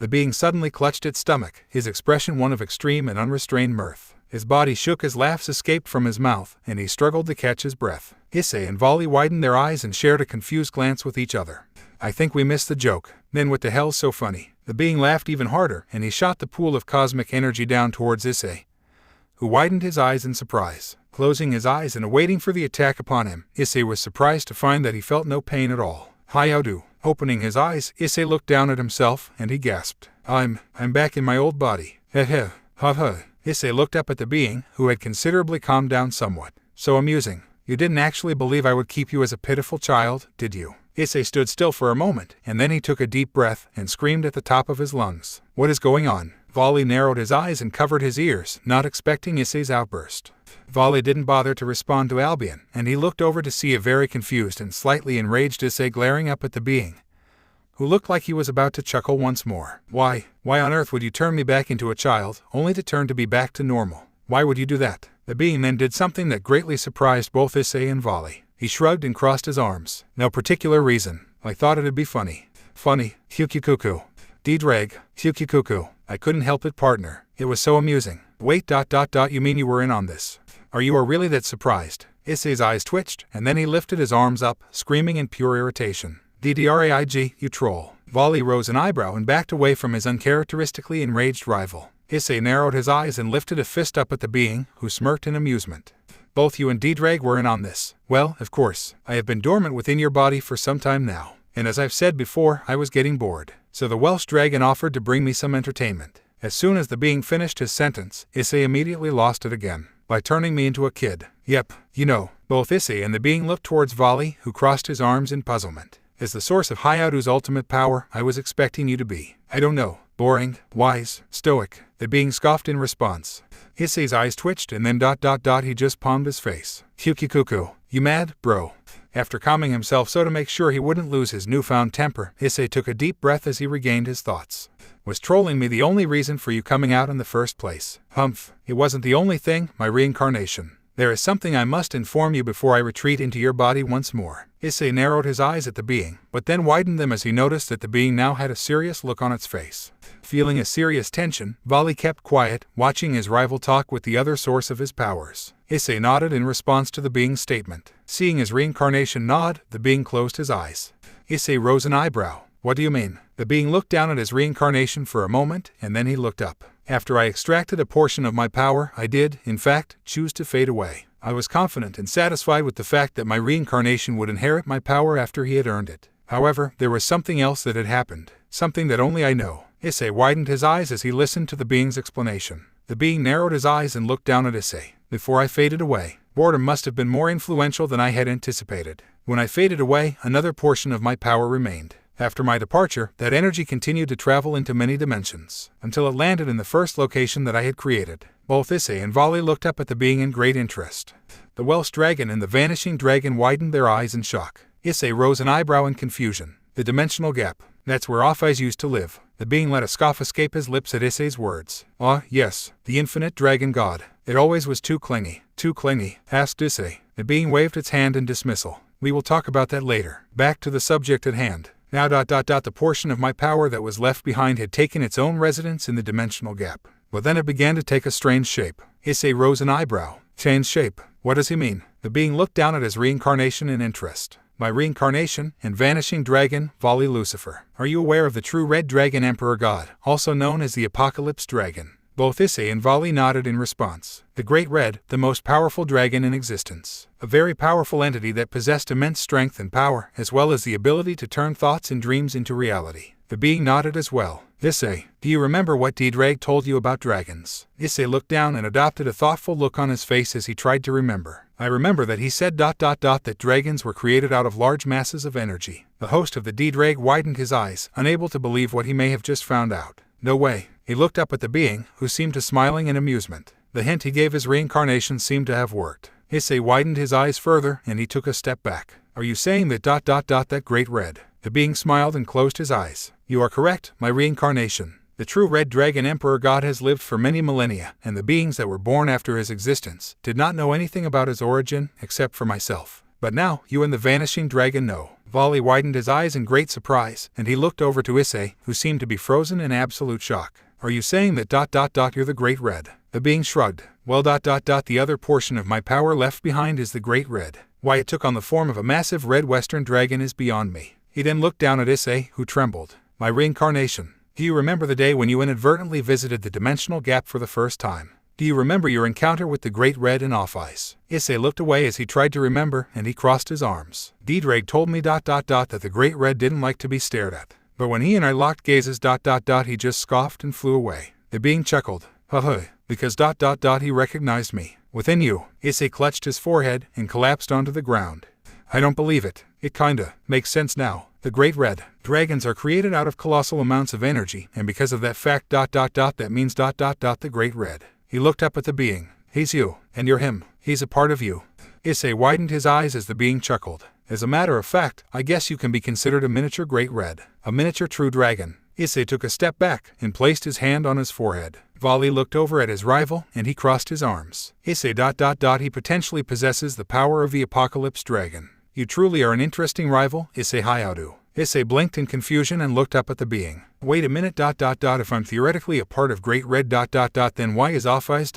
The being suddenly clutched its stomach, his expression one of extreme and unrestrained mirth. His body shook as laughs escaped from his mouth, and he struggled to catch his breath. Issei and Vali widened their eyes and shared a confused glance with each other. I think we missed the joke. Then what the hell's so funny? The being laughed even harder, and he shot the pool of cosmic energy down towards Issei, who widened his eyes in surprise. Closing his eyes and awaiting for the attack upon him, Issei was surprised to find that he felt no pain at all. Hyoudou. Opening his eyes, Issei looked down at himself, and he gasped. I'm back in my old body. Heh heh. Ha ha. Issei looked up at the being, who had considerably calmed down somewhat. So amusing. You didn't actually believe I would keep you as a pitiful child, did you? Issei stood still for a moment, and then he took a deep breath and screamed at the top of his lungs. What is going on? Volley narrowed his eyes and covered his ears, not expecting Issei's outburst. Volley didn't bother to respond to Albion, and he looked over to see a very confused and slightly enraged Issei glaring up at the being, who looked like he was about to chuckle once more. Why on earth would you turn me back into a child, only to turn to be back to normal? Why would you do that? The being then did something that greatly surprised both Issei and Volley. He shrugged and crossed his arms. No particular reason. I thought it'd be funny. Funny. Hyukikuku. D-drag. Hyukikuku. I couldn't help it, partner. It was so amusing. Wait. You mean you were in on this? Are you really that surprised? Issei's eyes twitched, and then he lifted his arms up, screaming in pure irritation. DDRAIG, you troll. Volley rose an eyebrow and backed away from his uncharacteristically enraged rival. Issei narrowed his eyes and lifted a fist up at the being, who smirked in amusement. Both you and D-drag were in on this. Well, of course, I have been dormant within your body for some time now, and as I've said before, I was getting bored. So the Welsh dragon offered to bring me some entertainment. As soon as the being finished his sentence, Issei immediately lost it again, by turning me into a kid. Yep, you know. Both Issei and the being looked towards Volley, who crossed his arms in puzzlement. As the source of Hyoudou's ultimate power, I was expecting you to be, I don't know, boring, wise, stoic. The being scoffed in response. Issei's eyes twitched, and then he just palmed his face. Hyukikuku. You mad, bro? After calming himself so to make sure he wouldn't lose his newfound temper, Issei took a deep breath as he regained his thoughts. Was trolling me the only reason for you coming out in the first place? Humph. It wasn't the only thing, my reincarnation. There is something I must inform you before I retreat into your body once more. Issei narrowed his eyes at the being, but then widened them as he noticed that the being now had a serious look on its face. Feeling a serious tension, Volley kept quiet, watching his rival talk with the other source of his powers. Issei nodded in response to the being's statement. Seeing his reincarnation nod, the being closed his eyes. Issei rose an eyebrow. What do you mean? The being looked down at his reincarnation for a moment, and then he looked up. After I extracted a portion of my power, I did, in fact, choose to fade away. I was confident and satisfied with the fact that my reincarnation would inherit my power after he had earned it. However, there was something else that had happened. Something that only I know. Issei widened his eyes as he listened to the being's explanation. The being narrowed his eyes and looked down at Issei. Before I faded away, boredom must have been more influential than I had anticipated. When I faded away, another portion of my power remained. After my departure, that energy continued to travel into many dimensions, until it landed in the first location that I had created. Both Issei and Volley looked up at the being in great interest. The Welsh dragon and the vanishing dragon widened their eyes in shock. Issei rose an eyebrow in confusion. The dimensional gap. That's where off-eyes used to live. The being let a scoff escape his lips at Issei's words. Ah, yes, the infinite dragon god. It always was too clingy. Too clingy, asked Issei. The being waved its hand in dismissal. We will talk about that later. Back to the subject at hand. Now the portion of my power that was left behind had taken its own residence in the dimensional gap. But then it began to take a strange shape. Issei rose an eyebrow. Change shape. What does he mean? The being looked down at his reincarnation in interest. My reincarnation and vanishing dragon, Volley Lucifer. Are you aware of the true red dragon emperor god, also known as the Apocalypse dragon? Both Issei and Volley nodded in response. The Great Red, the most powerful dragon in existence. A very powerful entity that possessed immense strength and power, as well as the ability to turn thoughts and dreams into reality. The being nodded as well. Issei, do you remember what D-Drag told you about dragons? Issei looked down and adopted a thoughtful look on his face as he tried to remember. I remember that he said that dragons were created out of large masses of energy. The host of the D-Drag widened his eyes, unable to believe what he may have just found out. No way. He looked up at the being, who seemed to smiling in amusement. The hint he gave his reincarnation seemed to have worked. Issei widened his eyes further, and he took a step back. Are you saying that Great Red? The being smiled and closed his eyes. You are correct, my reincarnation. The true Red Dragon Emperor God has lived for many millennia, and the beings that were born after his existence did not know anything about his origin, except for myself. But now, you and the Vanishing Dragon know. Volley widened his eyes in great surprise, and he looked over to Issei, who seemed to be frozen in absolute shock. Are you saying that you're the Great Red? The being shrugged. Well, the other portion of my power left behind is the Great Red. Why it took on the form of a massive red western dragon is beyond me. He then looked down at Issei, who trembled. My reincarnation. Do you remember the day when you inadvertently visited the dimensional gap for the first time? Do you remember your encounter with the Great Red in Off-Ice? Issei looked away as he tried to remember, and he crossed his arms. D-Drake told me ... that the Great Red didn't like to be stared at. But when he and I locked gazes ... he just scoffed and flew away. The being chuckled. Because ... he recognized me. Within you. Issei clutched his forehead and collapsed onto the ground. I don't believe it. It kinda makes sense now. The Great Red dragons are created out of colossal amounts of energy, and because of that fact ... that means ... the Great Red. He looked up at the being. He's you, and you're him. He's a part of you. Issei widened his eyes as the being chuckled. As a matter of fact, I guess you can be considered a miniature Great Red. A miniature true dragon. Issei took a step back and placed his hand on his forehead. Volley looked over at his rival, and he crossed his arms. Issei ... he potentially possesses the power of the Apocalypse Dragon. You truly are an interesting rival, Issei Hyoudou. Issei blinked in confusion and looked up at the being. Wait a minute ... if I'm theoretically a part of Great Red ... then why is Off-Ice ...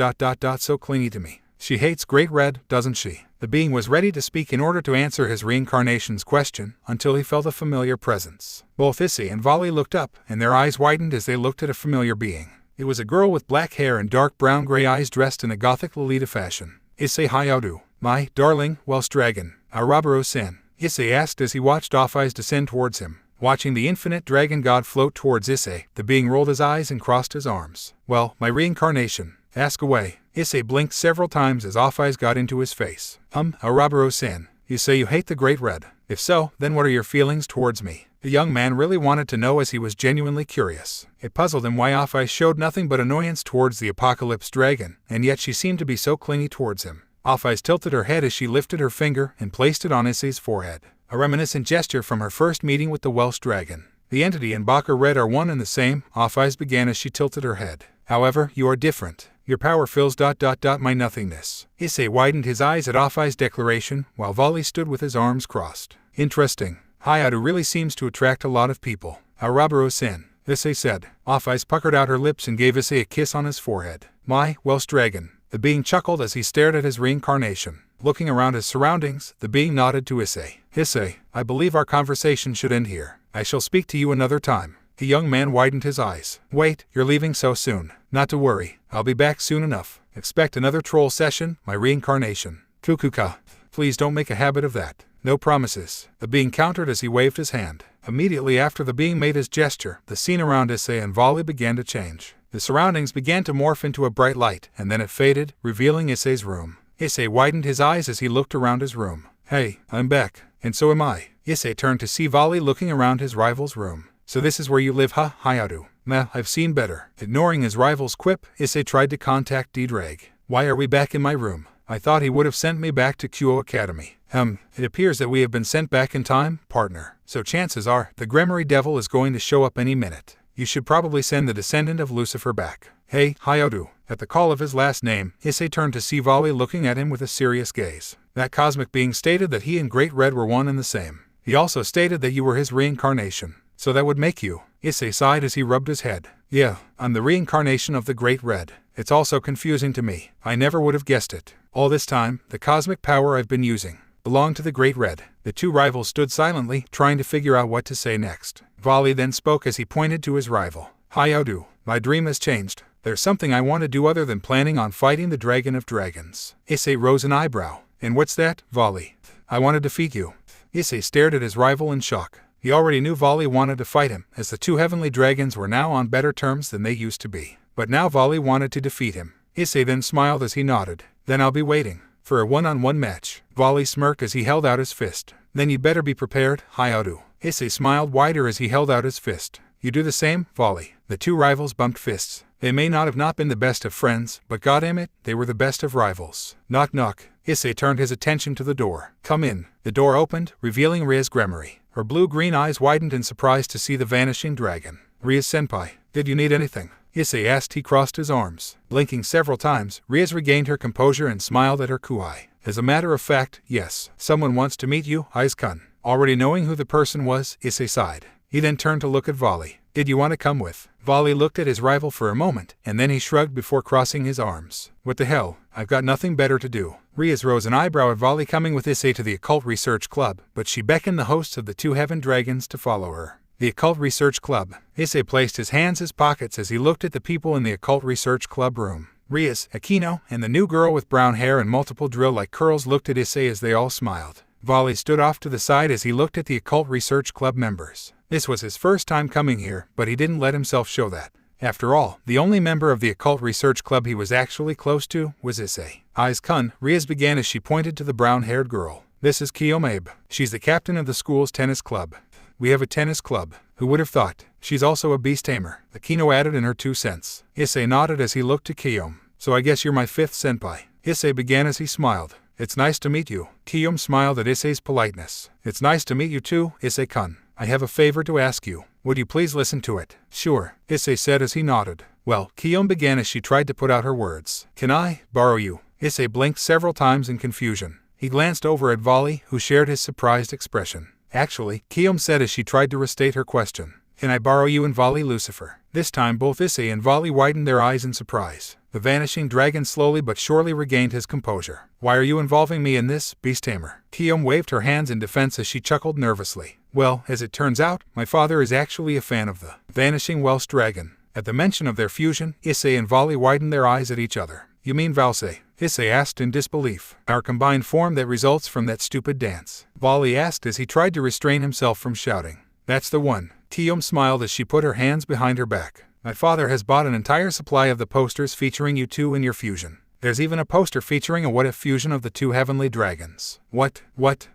so clingy to me? She hates Great Red, doesn't she? The being was ready to speak in order to answer his reincarnation's question, until he felt a familiar presence. Both Issei and Volley looked up, and their eyes widened as they looked at a familiar being. It was a girl with black hair and dark brown-gray eyes dressed in a gothic Lolita fashion. Issei Hyoudou. My darling, Welsh dragon. Ouroboros-san. Issei asked as he watched Off-Ice descend towards him. Watching the infinite dragon god float towards Issei, the being rolled his eyes and crossed his arms. Well, my reincarnation. Ask away. Issei blinked several times as Off-Ice got into his face. Ouroboros-san, you say you hate the Great Red. If so, then what are your feelings towards me? The young man really wanted to know as he was genuinely curious. It puzzled him why Off-Ice showed nothing but annoyance towards the Apocalypse Dragon, and yet she seemed to be so clingy towards him. Off-Ice tilted her head as she lifted her finger and placed it on Issei's forehead. A reminiscent gesture from her first meeting with the Welsh dragon. The entity and Baka Red are one and the same, Off-Ice began as she tilted her head. However, you are different. Your power fills ... my nothingness. Issei widened his eyes at Off-Ice's declaration, while Volley stood with his arms crossed. Interesting. Hyoudou really seems to attract a lot of people. Ouroboros-san, Issei said. Off-Ice puckered out her lips and gave Issei a kiss on his forehead. My Welsh dragon. The being chuckled as he stared at his reincarnation. Looking around his surroundings, the being nodded to Issei. Issei, I believe our conversation should end here. I shall speak to you another time. The young man widened his eyes. Wait, you're leaving so soon. Not to worry, I'll be back soon enough. Expect another troll session, my reincarnation. Kukuka. Please don't make a habit of that. No promises. The being countered as he waved his hand. Immediately after the being made his gesture, the scene around Issei and Volley began to change. The surroundings began to morph into a bright light, and then it faded, revealing Issei's room. Issei widened his eyes as he looked around his room. Hey, I'm back. And so am I. Issei turned to see Volley looking around his rival's room. So this is where you live, huh, Hyoudou? Nah, I've seen better. Ignoring his rival's quip, Issei tried to contact D-Drake. Why are we back in my room? I thought he would have sent me back to Kuoh Academy. It appears that we have been sent back in time, partner. So chances are, the Gremory Devil is going to show up any minute. You should probably send the descendant of Lucifer back. Hey, Hyoudou. At the call of his last name, Issei turned to see Volley looking at him with a serious gaze. That cosmic being stated that he and Great Red were one and the same. He also stated that you were his reincarnation. So that would make you. Issei sighed as he rubbed his head. Yeah, I'm the reincarnation of the Great Red. It's also confusing to me. I never would have guessed it. All this time, the cosmic power I've been using belonged to the Great Red. The two rivals stood silently, trying to figure out what to say next. Volley then spoke as he pointed to his rival. Hyoudou, my dream has changed. There's something I want to do other than planning on fighting the Dragon of Dragons. Issei rose an eyebrow. And what's that, Volley? I want to defeat you. Issei stared at his rival in shock. He already knew Volley wanted to fight him, as the two heavenly dragons were now on better terms than they used to be. But now Volley wanted to defeat him. Issei then smiled as he nodded. Then I'll be waiting for a one-on-one match. Volley smirked as he held out his fist. Then you better be prepared, Hyoudou. Issei smiled wider as he held out his fist. You do the same, Volley. The two rivals bumped fists. They may not have been the best of friends, but goddamn it, they were the best of rivals. Knock knock. Issei turned his attention to the door. Come in. The door opened, revealing Ria's Gremory. Her blue-green eyes widened in surprise to see the vanishing dragon. Ria-senpai, did you need anything? Issei asked. He crossed his arms. Blinking several times, Ria's regained her composure and smiled at her kuai. As a matter of fact, yes. Someone wants to meet you, Aiz-kun. Already knowing who the person was, Issei sighed. He then turned to look at Volley. Did you want to come with? Volley looked at his rival for a moment, and then he shrugged before crossing his arms. What the hell? I've got nothing better to do. Rias rose an eyebrow at Volley coming with Issei to the Occult Research Club, but she beckoned the hosts of the two Heaven Dragons to follow her. The Occult Research Club. Issei placed his hands in his pockets as he looked at the people in the Occult Research Club room. Rias, Aquino, and the new girl with brown hair and multiple drill-like curls looked at Issei as they all smiled. Volley stood off to the side as he looked at the Occult Research Club members. This was his first time coming here, but he didn't let himself show that. After all, the only member of the Occult Research Club he was actually close to was Issei. Kun, Rias began as she pointed to the brown-haired girl. This is Kiyomabe. She's the captain of the school's tennis club. We have a tennis club. Who would have thought? She's also a beast tamer, Aquino added in her 2 cents. Issei nodded as he looked to Kiyom. So I guess you're my 5th senpai. Issei began as he smiled. It's nice to meet you. Kiyom smiled at Issei's politeness. It's nice to meet you too, Issei-kun. I have a favor to ask you. Would you please listen to it? Sure, Issei said as he nodded. Well, Kiyom began as she tried to put out her words. Can I borrow you? Issei blinked several times in confusion. He glanced over at Volley, who shared his surprised expression. Actually, Kiyom said as she tried to restate her question. Can I borrow you and Volley Lucifer? This time both Issei and Volley widened their eyes in surprise. The vanishing dragon slowly but surely regained his composure. Why are you involving me in this, beast tamer? Kiyom waved her hands in defense as she chuckled nervously. Well, as it turns out, my father is actually a fan of the vanishing Welsh dragon. At the mention of their fusion, Issei and Volley widened their eyes at each other. You mean Valse? Issei asked in disbelief. Our combined form that results from that stupid dance. Volley asked as he tried to restrain himself from shouting. That's the one. Kiyom smiled as she put her hands behind her back. My father has bought an entire supply of the posters featuring you two in your fusion. There's even a poster featuring a what-if fusion of the two heavenly dragons. What?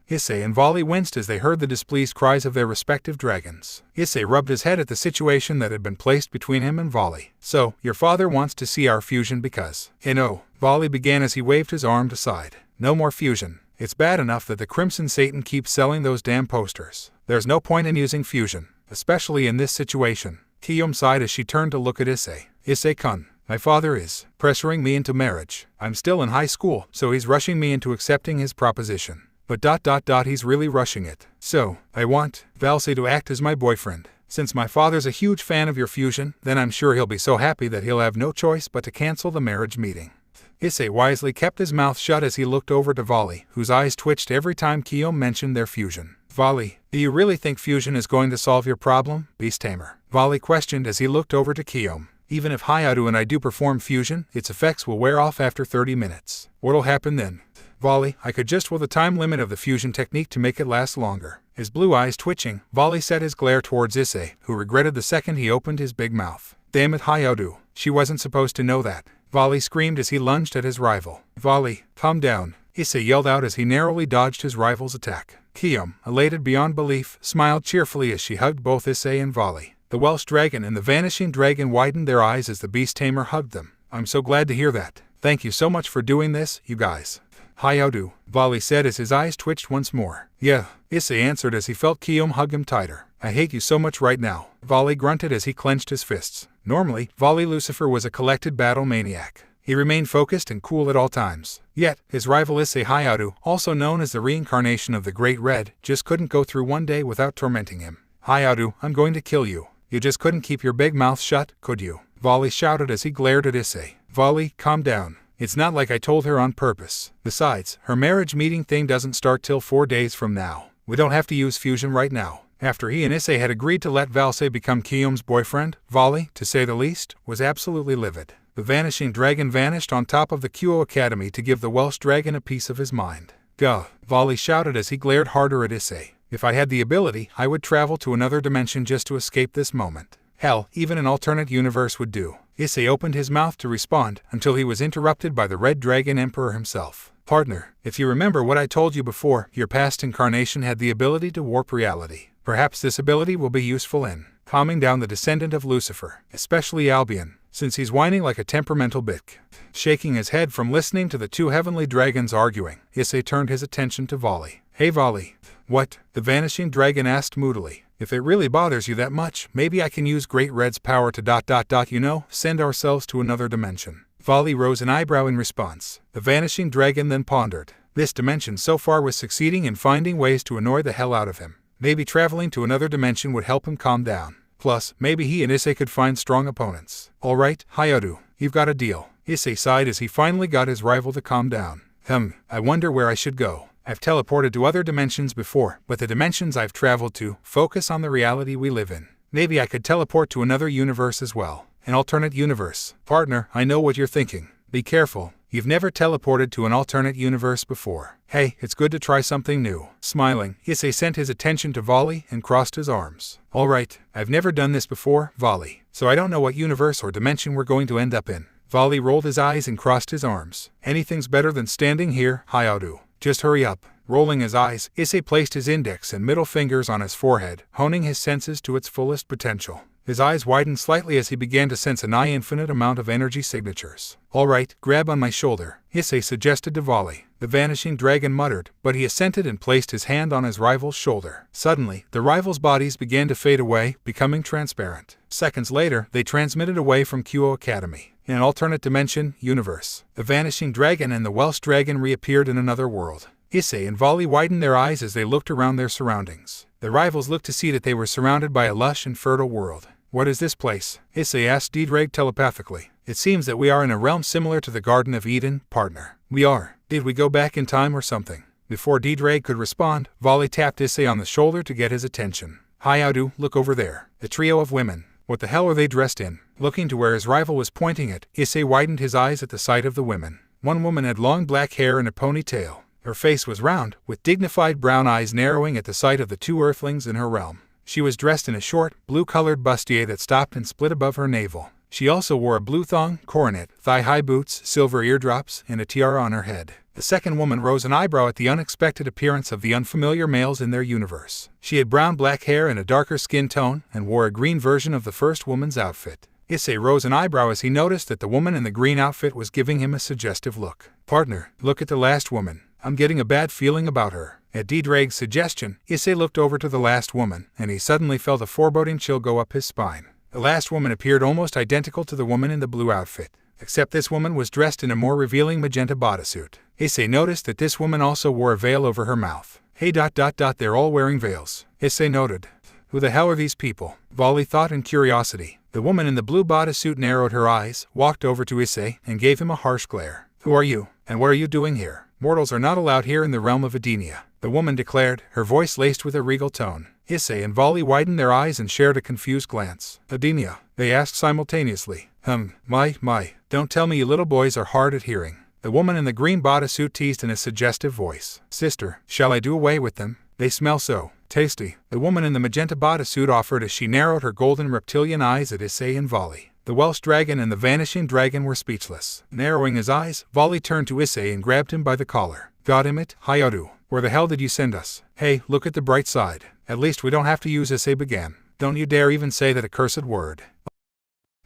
Issei and Volley winced as they heard the displeased cries of their respective dragons. Issei rubbed his head at the situation that had been placed between him and Volley. So, your father wants to see our fusion because... No, Volley began as he waved his arm aside. No more fusion. It's bad enough that the Crimson Satan keeps selling those damn posters. There's no point in using fusion, especially in this situation. Kiyom sighed as she turned to look at Issei. Issei-kun, my father is pressuring me into marriage. I'm still in high school, so he's rushing me into accepting his proposition. But he's really rushing it. So, I want Valse to act as my boyfriend. Since my father's a huge fan of your fusion, then I'm sure he'll be so happy that he'll have no choice but to cancel the marriage meeting. Issei wisely kept his mouth shut as he looked over to Volley, whose eyes twitched every time Kiyom mentioned their fusion. Volley, do you really think fusion is going to solve your problem, beast tamer? Volley questioned as he looked over to Kiyom. Even if Hyoudou and I do perform fusion, its effects will wear off after 30 minutes. What'll happen then? Volley, I could just will the time limit of the fusion technique to make it last longer. His blue eyes twitching, Volley set his glare towards Issei, who regretted the second he opened his big mouth. Damn it, Hyoudou. She wasn't supposed to know that. Volley screamed as he lunged at his rival. Volley, calm down. Issei yelled out as he narrowly dodged his rival's attack. Kiyom, elated beyond belief, smiled cheerfully as she hugged both Issei and Volley. The Welsh dragon and the vanishing dragon widened their eyes as the beast tamer hugged them. I'm so glad to hear that. Thank you so much for doing this, you guys. Hyoudou, Volley said as his eyes twitched once more. Yeah, Issei answered as he felt Kiyom hug him tighter. I hate you so much right now. Volley grunted as he clenched his fists. Normally, Volley Lucifer was a collected battle maniac. He remained focused and cool at all times. Yet, his rival Issei Hyoudou, also known as the reincarnation of the Great Red, just couldn't go through one day without tormenting him. Hyoudou, I'm going to kill you. You just couldn't keep your big mouth shut, could you? Volley shouted as he glared at Issei. Volley, calm down. It's not like I told her on purpose. Besides, her marriage meeting thing doesn't start till 4 days from now. We don't have to use fusion right now. After he and Issei had agreed to let Valse become Kiyom's boyfriend, Volley, to say the least, was absolutely livid. The vanishing dragon vanished on top of the Kuoh Academy to give the Welsh dragon a piece of his mind. Gah! Volley shouted as he glared harder at Issei. If I had the ability, I would travel to another dimension just to escape this moment. Hell, even an alternate universe would do. Issei opened his mouth to respond, until he was interrupted by the Red Dragon Emperor himself. Partner, if you remember what I told you before, your past incarnation had the ability to warp reality. Perhaps this ability will be useful in calming down the descendant of Lucifer, especially Albion, since he's whining like a temperamental bitch. Shaking his head from listening to the two heavenly dragons arguing, Issei turned his attention to Volley. Hey Volley. What? The vanishing dragon asked moodily. If it really bothers you that much, maybe I can use Great Red's power to send ourselves to another dimension. Volley rose an eyebrow in response. The vanishing dragon then pondered. This dimension so far was succeeding in finding ways to annoy the hell out of him. Maybe traveling to another dimension would help him calm down. Plus, maybe he and Issei could find strong opponents. Alright, Hyoudou, you've got a deal. Issei sighed as he finally got his rival to calm down. I wonder where I should go. I've teleported to other dimensions before, but the dimensions I've traveled to focus on the reality we live in. Maybe I could teleport to another universe as well. An alternate universe. Partner, I know what you're thinking. Be careful. You've never teleported to an alternate universe before. Hey, it's good to try something new. Smiling, Issei sent his attention to Volley and crossed his arms. Alright, I've never done this before, Volley, so I don't know what universe or dimension we're going to end up in. Volley rolled his eyes and crossed his arms. Anything's better than standing here, Hyoudou. Just hurry up. Rolling his eyes, Issei placed his index and middle fingers on his forehead, honing his senses to its fullest potential. His eyes widened slightly as he began to sense a nigh infinite amount of energy signatures. Alright, grab on my shoulder, Issei suggested to Volley. The vanishing dragon muttered, but he assented and placed his hand on his rival's shoulder. Suddenly, the rivals' bodies began to fade away, becoming transparent. Seconds later, they transmitted away from Kuoh Academy. In an alternate dimension, universe, the vanishing dragon and the Welsh dragon reappeared in another world. Issei and Volley widened their eyes as they looked around their surroundings. The rivals looked to see that they were surrounded by a lush and fertile world. What is this place? Issei asked Ddraig telepathically. It seems that we are in a realm similar to the Garden of Eden, partner. We are. Did we go back in time or something? Before Ddraig could respond, Volley tapped Issei on the shoulder to get his attention. Hyoudou, look over there. A trio of women. What the hell are they dressed in? Looking to where his rival was pointing it, Issei widened his eyes at the sight of the women. One woman had long black hair and a ponytail. Her face was round, with dignified brown eyes narrowing at the sight of the two earthlings in her realm. She was dressed in a short, blue-colored bustier that stopped and split above her navel. She also wore a blue thong, coronet, thigh-high boots, silver eardrops, and a tiara on her head. The second woman rose an eyebrow at the unexpected appearance of the unfamiliar males in their universe. She had brown-black hair and a darker skin tone, and wore a green version of the first woman's outfit. Issei rose an eyebrow as he noticed that the woman in the green outfit was giving him a suggestive look. Partner, look at the last woman. I'm getting a bad feeling about her. At Ddraig's suggestion, Issei looked over to the last woman, and he suddenly felt a foreboding chill go up his spine. The last woman appeared almost identical to the woman in the blue outfit, except this woman was dressed in a more revealing magenta bodysuit. Issei noticed that this woman also wore a veil over her mouth. Hey ... they're all wearing veils. Issei noted. Who the hell are these people? Volley thought in curiosity. The woman in the blue bodysuit narrowed her eyes, walked over to Issei, and gave him a harsh glare. Who are you, and what are you doing here? Mortals are not allowed here in the realm of Edenia, the woman declared, her voice laced with a regal tone. Issei and Volley widened their eyes and shared a confused glance. Edenia, they asked simultaneously. My, don't tell me you little boys are hard at hearing. The woman in the green bodysuit teased in a suggestive voice. Sister, shall I do away with them? They smell so tasty, the woman in the magenta bodysuit offered as she narrowed her golden reptilian eyes at Issei and Volley. The Welsh dragon and the vanishing dragon were speechless. Narrowing his eyes, Volley turned to Issei and grabbed him by the collar. Goddammit, Hyoudou, where the hell did you send us? Hey, look at the bright side. At least we don't have to use Issei began. Don't you dare even say that accursed word.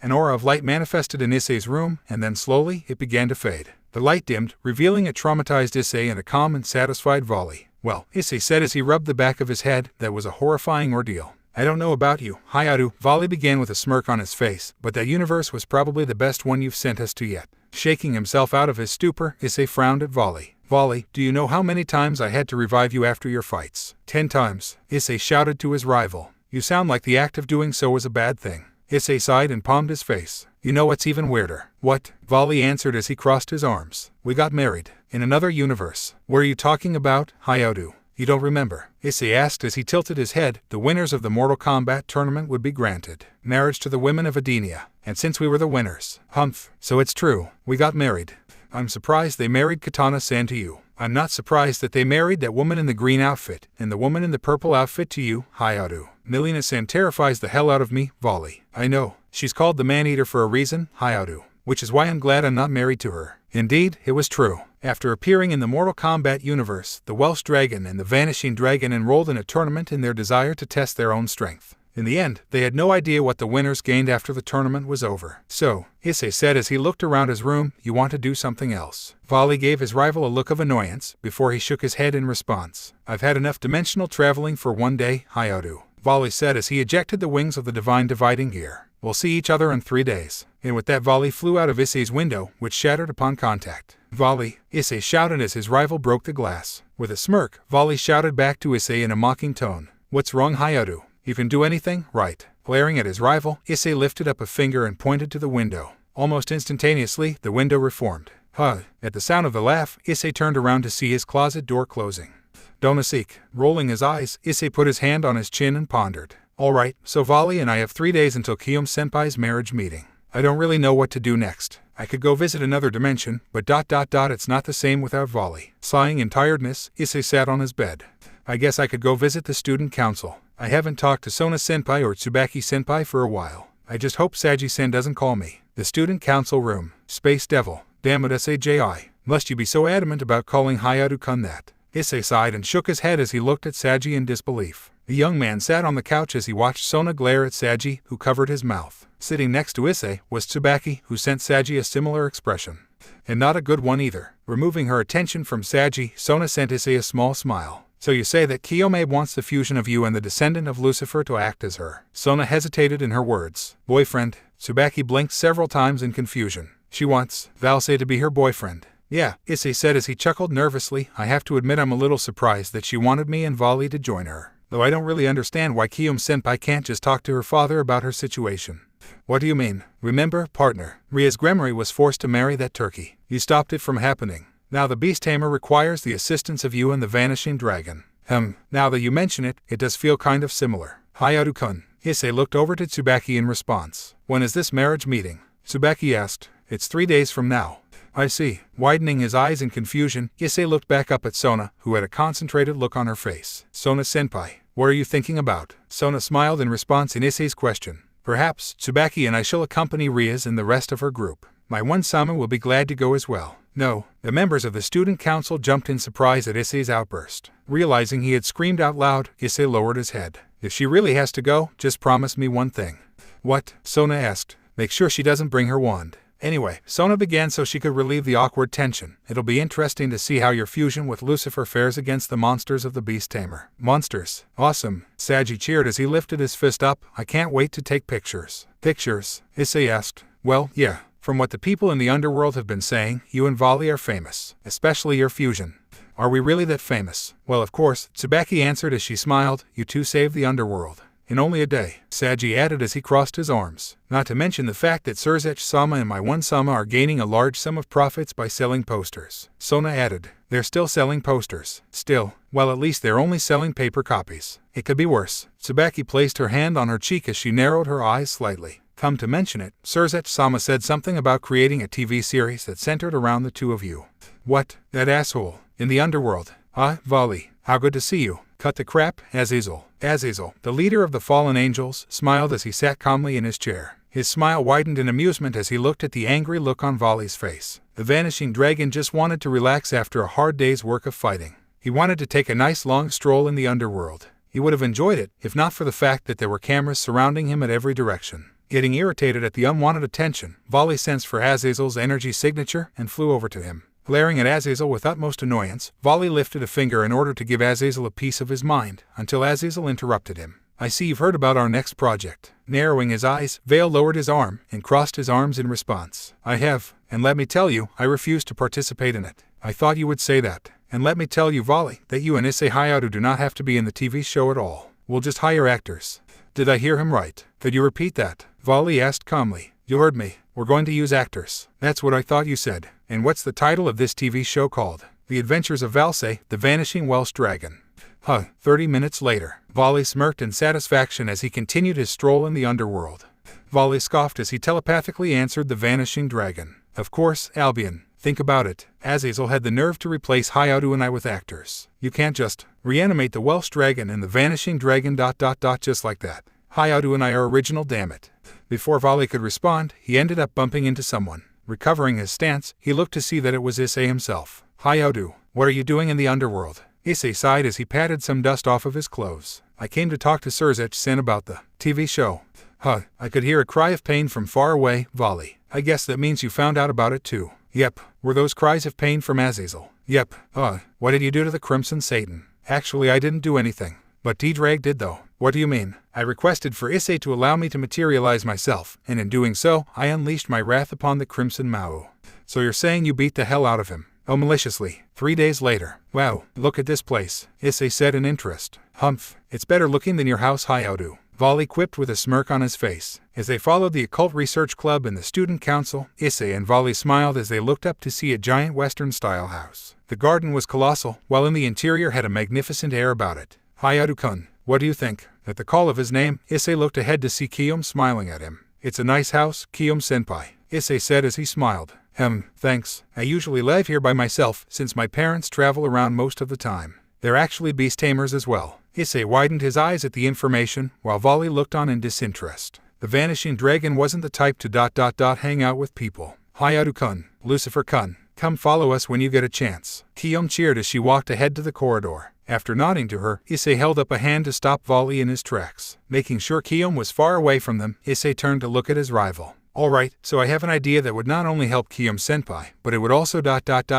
An aura of light manifested in Issei's room, and then slowly, it began to fade. The light dimmed, revealing a traumatized Issei and a calm and satisfied Volley. Well, Issei said as he rubbed the back of his head, that was a horrifying ordeal. I don't know about you, Hyoudou, Volley began with a smirk on his face, but that universe was probably the best one you've sent us to yet. Shaking himself out of his stupor, Issei frowned at Volley. Volley, do you know how many times I had to revive you after your fights? 10 times, Issei shouted to his rival. You sound like the act of doing so was a bad thing. Issei sighed and palmed his face. You know what's even weirder? What? Volley answered as he crossed his arms. We got married. In another universe. What are you talking about, Hyoudou? You don't remember? Issei asked as he tilted his head. The winners of the Mortal Kombat tournament would be granted marriage to the women of Edenia. And since we were the winners, so it's true. We got married. I'm surprised they married Katana-san to you. I'm not surprised that they married that woman in the green outfit and the woman in the purple outfit to you, Hyoudou. Milena-san terrifies the hell out of me, Volley. I know. She's called the Man-Eater for a reason, Hyoudou. Which is why I'm glad I'm not married to her. Indeed, it was true. After appearing in the Mortal Kombat universe, the Welsh dragon and the vanishing dragon enrolled in a tournament in their desire to test their own strength. In the end, they had no idea what the winners gained after the tournament was over. So, Issei said as he looked around his room, you want to do something else. Volley gave his rival a look of annoyance, before he shook his head in response. I've had enough dimensional traveling for one day, Hyoudou. Volley said as he ejected the wings of the divine dividing gear. We'll see each other in 3 days. And with that Volley flew out of Issei's window, which shattered upon contact. Volley, Issei shouted as his rival broke the glass. With a smirk, Volley shouted back to Issei in a mocking tone. What's wrong, Hyoudou? You can do anything, right? Glaring at his rival, Issei lifted up a finger and pointed to the window. Almost instantaneously, the window reformed. At the sound of the laugh, Issei turned around to see his closet door closing. Donasik. Rolling his eyes, Issei put his hand on his chin and pondered. Alright, so Vali and I have 3 days until Kiyomi-senpai's marriage meeting. I don't really know what to do next. I could go visit another dimension, but it's not the same without Vali. Sighing in tiredness, Issei sat on his bed. I guess I could go visit the student council. I haven't talked to Sona-senpai or Tsubaki-senpai for a while. I just hope Saji-sen doesn't call me. The student council room. Space Devil. Damn it, Issei. Must you be so adamant about calling Hyoudou-kun that? Issei sighed and shook his head as he looked at Saji in disbelief. The young man sat on the couch as he watched Sona glare at Saji, who covered his mouth. Sitting next to Issei was Tsubaki, who sent Saji a similar expression. And not a good one either. Removing her attention from Saji, Sona sent Issei a small smile. So you say that Kiyomi wants the fusion of you and the descendant of Lucifer to act as her. Sona hesitated in her words. Boyfriend. Tsubaki blinked several times in confusion. She wants Valsei to be her boyfriend. Yeah, Issei said as he chuckled nervously. I have to admit I'm a little surprised that she wanted me and Vali to join her. Though I don't really understand why Kiyomi-senpai can't just talk to her father about her situation. What do you mean? Remember, partner, Ria's Gremory was forced to marry that turkey. You stopped it from happening. Now the beast tamer requires the assistance of you and the vanishing dragon. Now that you mention it, it does feel kind of similar. Hyoudou-kun. Issei looked over to Tsubaki in response. When is this marriage meeting? Tsubaki asked. It's 3 days from now. I see. Widening his eyes in confusion, Issei looked back up at Sona, who had a concentrated look on her face. Sona-senpai, what are you thinking about? Sona smiled in response in Issei's question. Perhaps Tsubaki and I shall accompany Rias and the rest of her group. My one-sama will be glad to go as well. No. The members of the student council jumped in surprise at Issei's outburst. Realizing he had screamed out loud, Issei lowered his head. If she really has to go, just promise me one thing. What? Sona asked. Make sure she doesn't bring her wand. Anyway, Sona began so she could relieve the awkward tension. It'll be interesting to see how your fusion with Lucifer fares against the monsters of the Beast Tamer. Monsters. Awesome. Saji cheered as he lifted his fist up. I can't wait to take pictures. Pictures? Issei asked. Well, yeah. From what the people in the underworld have been saying, you and Vali are famous. Especially your fusion. Are we really that famous? Well, of course, Tsubaki answered as she smiled. You two saved the underworld. In only a day, Saji added as he crossed his arms. Not to mention the fact that Surzech-sama and my one-sama are gaining a large sum of profits by selling posters. Sona added. They're still selling posters. Still, well, at least they're only selling paper copies. It could be worse. Tsubaki placed her hand on her cheek as she narrowed her eyes slightly. Come to mention it, Surzech-sama said something about creating a TV series that centered around the two of you. What? That asshole. In the underworld. Vali. How good to see you. Cut the crap, Azazel. Azazel, the leader of the fallen angels, smiled as he sat calmly in his chair. His smile widened in amusement as he looked at the angry look on Vali's face. The vanishing dragon just wanted to relax after a hard day's work of fighting. He wanted to take a nice long stroll in the underworld. He would have enjoyed it, if not for the fact that there were cameras surrounding him at every direction. Getting irritated at the unwanted attention, Vali sensed for Azazel's energy signature and flew over to him. Glaring at Azazel with utmost annoyance, Vali lifted a finger in order to give Azazel a piece of his mind, until Azazel interrupted him. I see you've heard about our next project. Narrowing his eyes, Vale lowered his arm and crossed his arms in response. I have, and let me tell you, I refuse to participate in it. I thought you would say that. And let me tell you, Vali, that you and Issei Hyoudou do not have to be in the TV show at all. We'll just hire actors. Did I hear him right? Could you repeat that? Vali asked calmly. You heard me. We're going to use actors. That's what I thought you said. And what's the title of this TV show called? The Adventures of Valsei, the Vanishing Welsh Dragon. 30 minutes later, Vali smirked in satisfaction as he continued his stroll in the underworld. Vali scoffed as he telepathically answered the Vanishing Dragon. Of course, Albion. Think about it. Azazel had the nerve to replace Hyoudou and I with actors. You can't just reanimate the Welsh Dragon and the Vanishing Dragon ... just like that. Hyoudou and I are original, damn it. Before Vali could respond, he ended up bumping into someone. Recovering his stance, he looked to see that it was Issei himself. Hyoudou, what are you doing in the underworld? Issei sighed as he patted some dust off of his clothes. I came to talk to Surzech-sen about the TV show. I could hear a cry of pain from far away, Vali. I guess that means you found out about it too. Yep. Were those cries of pain from Azazel? Yep. What did you do to the Crimson Satan? Actually, I didn't do anything. But D-Drag did though. What do you mean? I requested for Issei to allow me to materialize myself, and in doing so, I unleashed my wrath upon the Crimson Mao. So you're saying you beat the hell out of him? Oh, maliciously. 3 days later. Wow, look at this place, Issei said in interest. Humph, it's better looking than your house, Hyoudou. Volley quipped with a smirk on his face. As they followed the Occult Research Club and the Student Council, Issei and Volley smiled as they looked up to see a giant Western-style house. The garden was colossal, while in the interior had a magnificent air about it. Hyoudou-kun, what do you think? At the call of his name, Issei looked ahead to see Kuoh smiling at him. It's a nice house, Kuoh-senpai, Issei said as he smiled. Thanks. I usually live here by myself since my parents travel around most of the time. They're actually beast tamers as well. Issei widened his eyes at the information, while Volley looked on in disinterest. The vanishing dragon wasn't the type to hang out with people. Hyoudou-kun, Lucifer-kun, come follow us when you get a chance. Kuoh cheered as she walked ahead to the corridor. After nodding to her, Issei held up a hand to stop Volley in his tracks. Making sure Kuoh was far away from them, Issei turned to look at his rival. Alright, so I have an idea that would not only help Kuoh-senpai, but it would also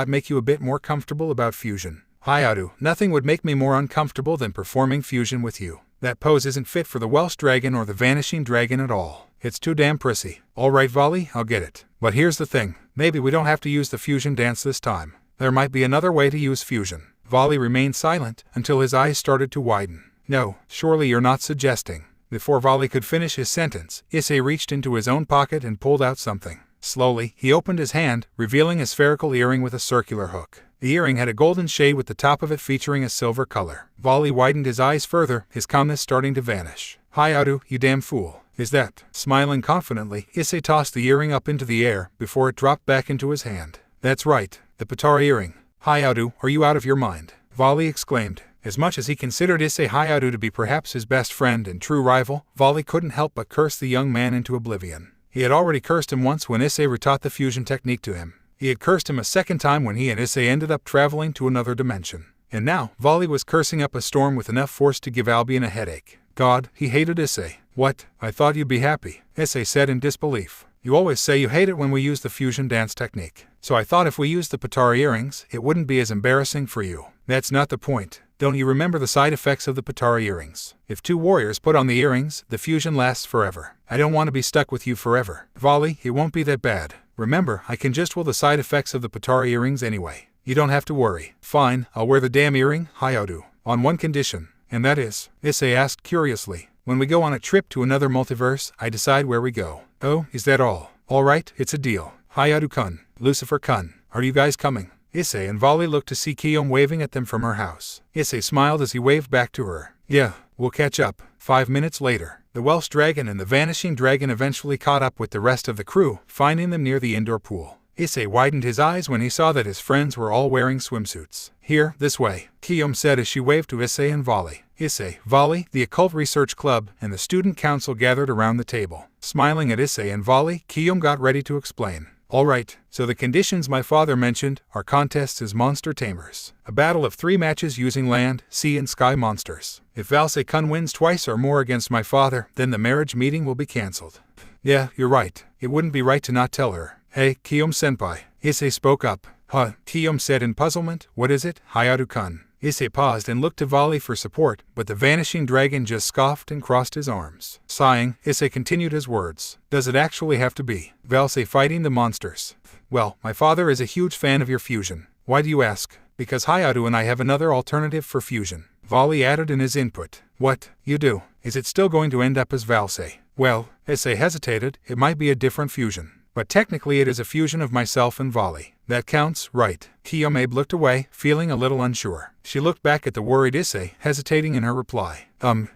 make you a bit more comfortable about fusion. Hyoudou, nothing would make me more uncomfortable than performing fusion with you. That pose isn't fit for the Welsh dragon or the vanishing dragon at all. It's too damn prissy. Alright Volley, I'll get it. But here's the thing, maybe we don't have to use the fusion dance this time. There might be another way to use fusion. Volley remained silent until his eyes started to widen. No, surely you're not suggesting. Before Volley could finish his sentence, Issei reached into his own pocket and pulled out something. Slowly, he opened his hand, revealing a spherical earring with a circular hook. The earring had a golden shade with the top of it featuring a silver color. Volley widened his eyes further, his calmness starting to vanish. Hyoudou, you damn fool. Is that? Smiling confidently, Issei tossed the earring up into the air before it dropped back into his hand. That's right, the Patara earring. Hyoudou, are you out of your mind? Volley exclaimed. As much as he considered Issei Hyoudou to be perhaps his best friend and true rival, Volley couldn't help but curse the young man into oblivion. He had already cursed him once when Issei retaught the fusion technique to him. He had cursed him a second time when he and Issei ended up traveling to another dimension. And now, Volley was cursing up a storm with enough force to give Albion a headache. God, he hated Issei. What? I thought you'd be happy, Issei said in disbelief. You always say you hate it when we use the fusion dance technique. So I thought if we used the Patara earrings, it wouldn't be as embarrassing for you. That's not the point. Don't you remember the side effects of the Patara earrings? If two warriors put on the earrings, the fusion lasts forever. I don't want to be stuck with you forever. Volley, it won't be that bad. Remember, I can just will the side effects of the Patara earrings anyway. You don't have to worry. Fine, I'll wear the damn earring, Hyoudou. On one condition. And that is, Issei asked curiously. When we go on a trip to another multiverse, I decide where we go. Oh, is that all? Alright, it's a deal. Hyoudou-kun, Lucifer-kun, are you guys coming? Issei and Volley looked to see Kuoh waving at them from her house. Issei smiled as he waved back to her. Yeah, we'll catch up. 5 minutes later, the Welsh dragon and the vanishing dragon eventually caught up with the rest of the crew, finding them near the indoor pool. Issei widened his eyes when he saw that his friends were all wearing swimsuits. Here, this way, Kuoh said as she waved to Issei and Volley. Issei, Volley, the Occult Research Club, and the Student Council gathered around the table. Smiling at Issei and Volley, Kuoh got ready to explain. Alright, so the conditions my father mentioned are contests as monster tamers. A battle of 3 matches using land, sea and sky monsters. If Valse-kun wins twice or more against my father, then the marriage meeting will be cancelled. Yeah, you're right. It wouldn't be right to not tell her. Hey, Kuoh-senpai. Issei spoke up. Huh, Kuoh said in puzzlement. What is it, Hyoudou-kun? Issei paused and looked to Volley for support, but the vanishing dragon just scoffed and crossed his arms. Sighing, Issei continued his words. Does it actually have to be Valse fighting the monsters? Well, my father is a huge fan of your fusion. Why do you ask? Because Hyoudou and I have another alternative for fusion. Volley added in his input. What? You do? Is it still going to end up as Valse? Well, Issei hesitated, it might be a different fusion. But technically it is a fusion of myself and Volley. That counts, right? Kuoh looked away, feeling a little unsure. She looked back at the worried Issei, hesitating in her reply.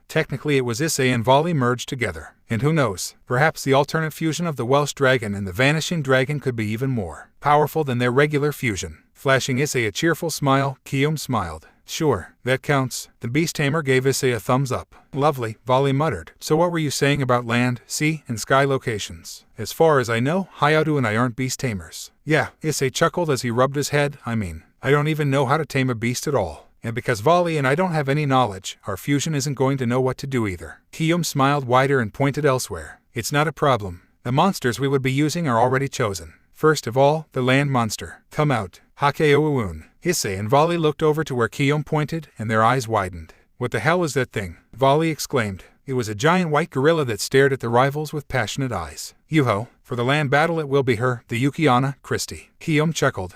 Technically it was Issei and Volley merged together. And who knows, perhaps the alternate fusion of the Welsh dragon and the vanishing dragon could be even more powerful than their regular fusion. Flashing Issei a cheerful smile, Kuoh smiled. Sure, that counts. The beast tamer gave Issei a thumbs up. Lovely, Volley muttered. So what were you saying about land, sea, and sky locations? As far as I know, Hyoudou and I aren't beast tamers. Yeah, Issei chuckled as he rubbed his head. I don't even know how to tame a beast at all. And because Volley and I don't have any knowledge, our fusion isn't going to know what to do either. Kuoh smiled wider and pointed elsewhere. It's not a problem. The monsters we would be using are already chosen. First of all, the land monster. Come out. Hakeouun. Issei and Volley looked over to where Kuoh pointed, and their eyes widened. What the hell is that thing? Volley exclaimed. It was a giant white gorilla that stared at the rivals with passionate eyes. Yuho, for the land battle it will be her, the Yukiana, Christie. Kuoh chuckled.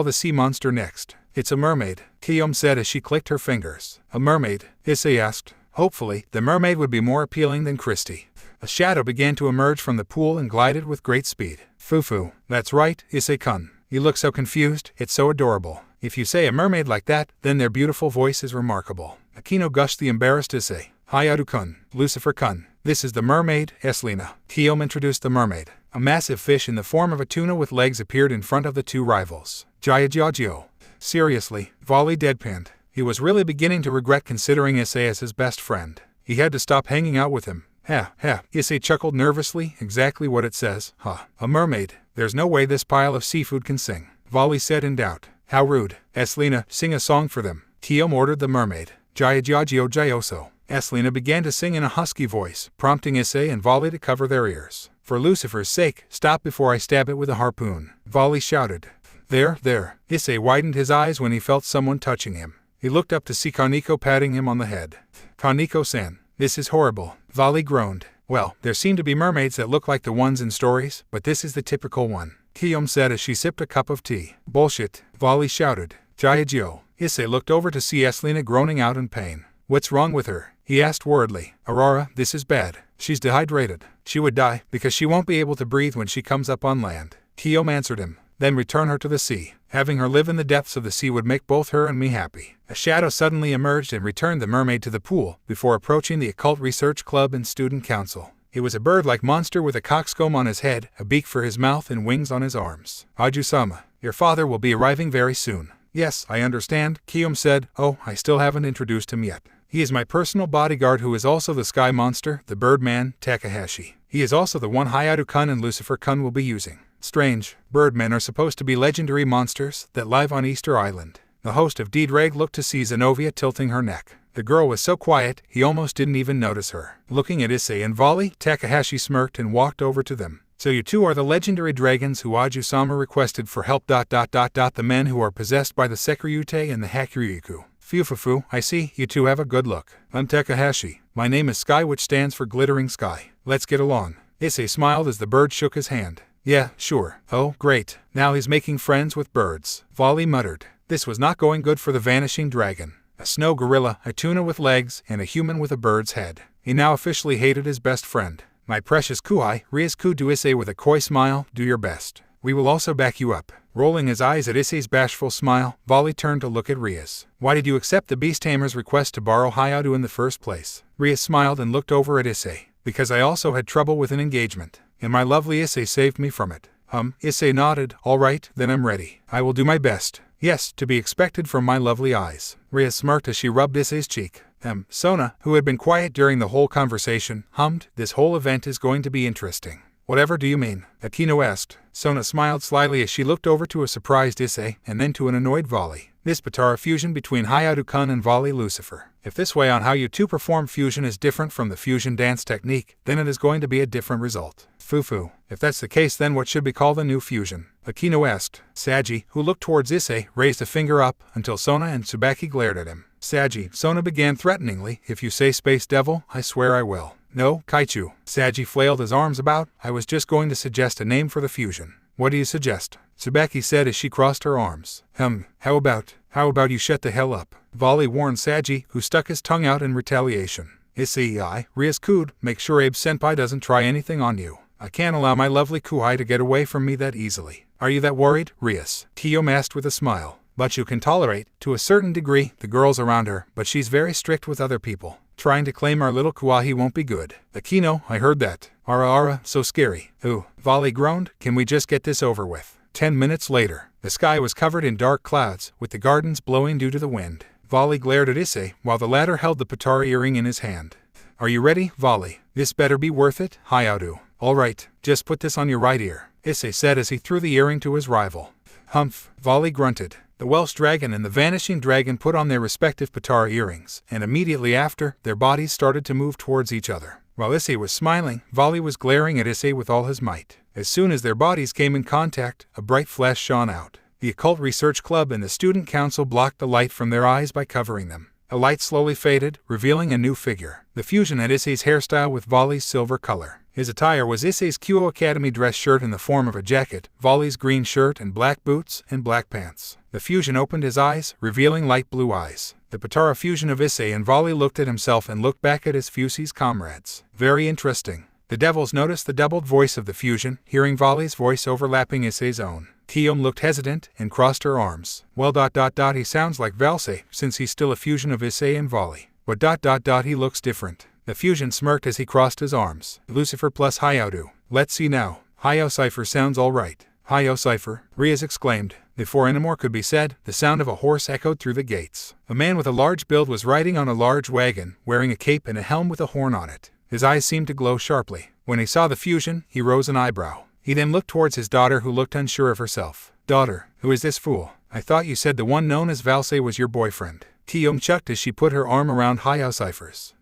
call the sea monster next? It's a mermaid, Kuoh said as she clicked her fingers. A mermaid? Issei asked. Hopefully, the mermaid would be more appealing than Christy. A shadow began to emerge from the pool and glided with great speed. Fufu. That's right, Issei-kun. You look so confused, it's so adorable. If you say a mermaid like that, then their beautiful voice is remarkable. Akino gushed the embarrassed Issei. Hyoudou-kun, Lucifer-kun. This is the mermaid, Eslina. Kuoh introduced the mermaid. A massive fish in the form of a tuna with legs appeared in front of the two rivals. Jia. Seriously, Volley deadpanned. He was really beginning to regret considering Issei as his best friend. He had to stop hanging out with him. Ha, Issei chuckled nervously, exactly what it says, huh. A mermaid. There's no way this pile of seafood can sing. Volley said in doubt. How rude. Eslina, sing a song for them. Kuoh ordered the mermaid. Jioso. Eslina began to sing in a husky voice, prompting Issei and Volley to cover their ears. For Lucifer's sake, stop before I stab it with a harpoon. Volley shouted. There. Issei widened his eyes when he felt someone touching him. He looked up to see Kaneko patting him on the head. Kaneko-san, this is horrible. Volley groaned. Well, there seem to be mermaids that look like the ones in stories, but this is the typical one. Kuoh said as she sipped a cup of tea. Bullshit, Volley shouted. Jia. Issei looked over to see Eslina groaning out in pain. What's wrong with her? He asked worriedly. Aurora, this is bad. She's dehydrated. She would die, because she won't be able to breathe when she comes up on land. Kuoh answered him. Then return her to the sea. Having her live in the depths of the sea would make both her and me happy. A shadow suddenly emerged and returned the mermaid to the pool, before approaching the Occult Research Club and Student Council. It was a bird-like monster with a coxcomb on his head, a beak for his mouth and wings on his arms. Aju-sama, your father will be arriving very soon. Yes, I understand, Kuoh said. Oh, I still haven't introduced him yet. He is my personal bodyguard who is also the sky monster, the Birdman, Takahashi. He is also the one Hyoudou-kun and Lucifer-kun will be using. Strange, Birdmen are supposed to be legendary monsters that live on Easter Island. The host of D-Drag looked to see Zenobia tilting her neck. The girl was so quiet, he almost didn't even notice her. Looking at Issei and Volley, Takahashi smirked and walked over to them. So you two are the legendary dragons who Aju-sama requested for help. The men who are possessed by the Sekiryute and the Hakuryuku. Fufufu, I see, you two have a good look. I'm Takahashi. My name is Sky, which stands for Glittering Sky. Let's get along. Issei smiled as the bird shook his hand. Yeah, sure. Oh, great. Now he's making friends with birds. Volley muttered. This was not going good for the vanishing dragon. A snow gorilla, a tuna with legs, and a human with a bird's head. He now officially hated his best friend. My precious Kuai, Ryusuke to Issei with a coy smile, do your best. We will also back you up. Rolling his eyes at Issei's bashful smile, Volley turned to look at Rias. Why did you accept the Beast Tamer's request to borrow Hyoudou in the first place? Rias smiled and looked over at Issei. Because I also had trouble with an engagement. And my lovely Issei saved me from it. Issei nodded. All right, then I'm ready. I will do my best. Yes, to be expected from my lovely eyes. Rias smirked as she rubbed Issei's cheek. Sona, who had been quiet during the whole conversation, hummed, this whole event is going to be interesting. Whatever do you mean? Akino asked. Sona smiled slyly as she looked over to a surprised Issei, and then to an annoyed Volley. This Patara fusion between Hyoudou-kun and Volley Lucifer. If this way on how you two perform fusion is different from the fusion dance technique, then it is going to be a different result. Fufu. If that's the case, then what should we call the new fusion? Akino asked. Saji, who looked towards Issei, raised a finger up, until Sona and Tsubaki glared at him. Saji, Sona began threateningly, if you say Space Devil, I swear I will. No, Kaichu. Saji flailed his arms about. I was just going to suggest a name for the fusion. What do you suggest? Tsubaki said as she crossed her arms. How about you shut the hell up? Volley warned Saji, who stuck his tongue out in retaliation. Issei, Ryusuke, make sure Abe-senpai doesn't try anything on you. I can't allow my lovely Kuai to get away from me that easily. Are you that worried, Rias? Kuoh asked with a smile. But you can tolerate, to a certain degree, the girls around her, but she's very strict with other people. Trying to claim our little Kuahi won't be good. Akino, I heard that. Ara, so scary. Ooh, Volley groaned, can we just get this over with? 10 minutes later, the sky was covered in dark clouds, with the gardens blowing due to the wind. Volley glared at Issei, while the latter held the Patara earring in his hand. Are you ready, Volley? This better be worth it, Hyoudou. Alright, just put this on your right ear, Issei said as he threw the earring to his rival. Humph, Volley grunted. The Welsh dragon and the vanishing dragon put on their respective Patara earrings, and immediately after, their bodies started to move towards each other. While Issei was smiling, Volley was glaring at Issei with all his might. As soon as their bodies came in contact, a bright flash shone out. The Occult Research Club and the Student Council blocked the light from their eyes by covering them. The light slowly faded, revealing a new figure. The fusion had Issei's hairstyle with Volley's silver color. His attire was Issei's Kuoh Academy dress shirt in the form of a jacket, Volley's green shirt and black boots, and black pants. The fusion opened his eyes, revealing light blue eyes. The Patara fusion of Issei and Volley looked at himself and looked back at his Fusie's comrades. Very interesting. The devils noticed the doubled voice of the fusion, hearing Volley's voice overlapping Issei's own. Guillaume looked hesitant and crossed her arms. Well, he sounds like Valse, since he's still a fusion of Issei and Volley. But he looks different. The fusion smirked as he crossed his arms. Lucifer plus Hyoudou. Let's see now. Hyoudou sounds alright. Hyoudou, Riaz exclaimed. Before any more could be said, the sound of a horse echoed through the gates. A man with a large build was riding on a large wagon, wearing a cape and a helm with a horn on it. His eyes seemed to glow sharply. When he saw the fusion, he rose an eyebrow. He then looked towards his daughter, who looked unsure of herself. Daughter, who is this fool? I thought you said the one known as Valse was your boyfriend. Guillaume chucked as she put her arm around Hyoudou's.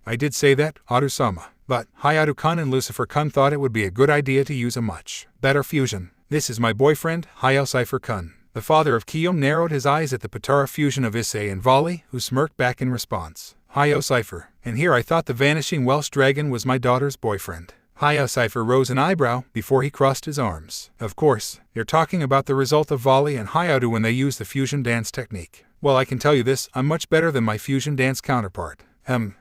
I did say that, Adu-sama. But Hyoudou-kun and Lucifer-kun thought it would be a good idea to use a much better fusion. This is my boyfriend, Hyoudou-kun. The father of Guillaume narrowed his eyes at the Patara fusion of Issei and Volley, who smirked back in response. Hyoudou, and here I thought the vanishing Welsh dragon was my daughter's boyfriend. Hyoudou rose an eyebrow before he crossed his arms. Of course, you're talking about the result of Volley and Hyoudou when they use the fusion dance technique. Well, I can tell you this, I'm much better than my fusion dance counterpart.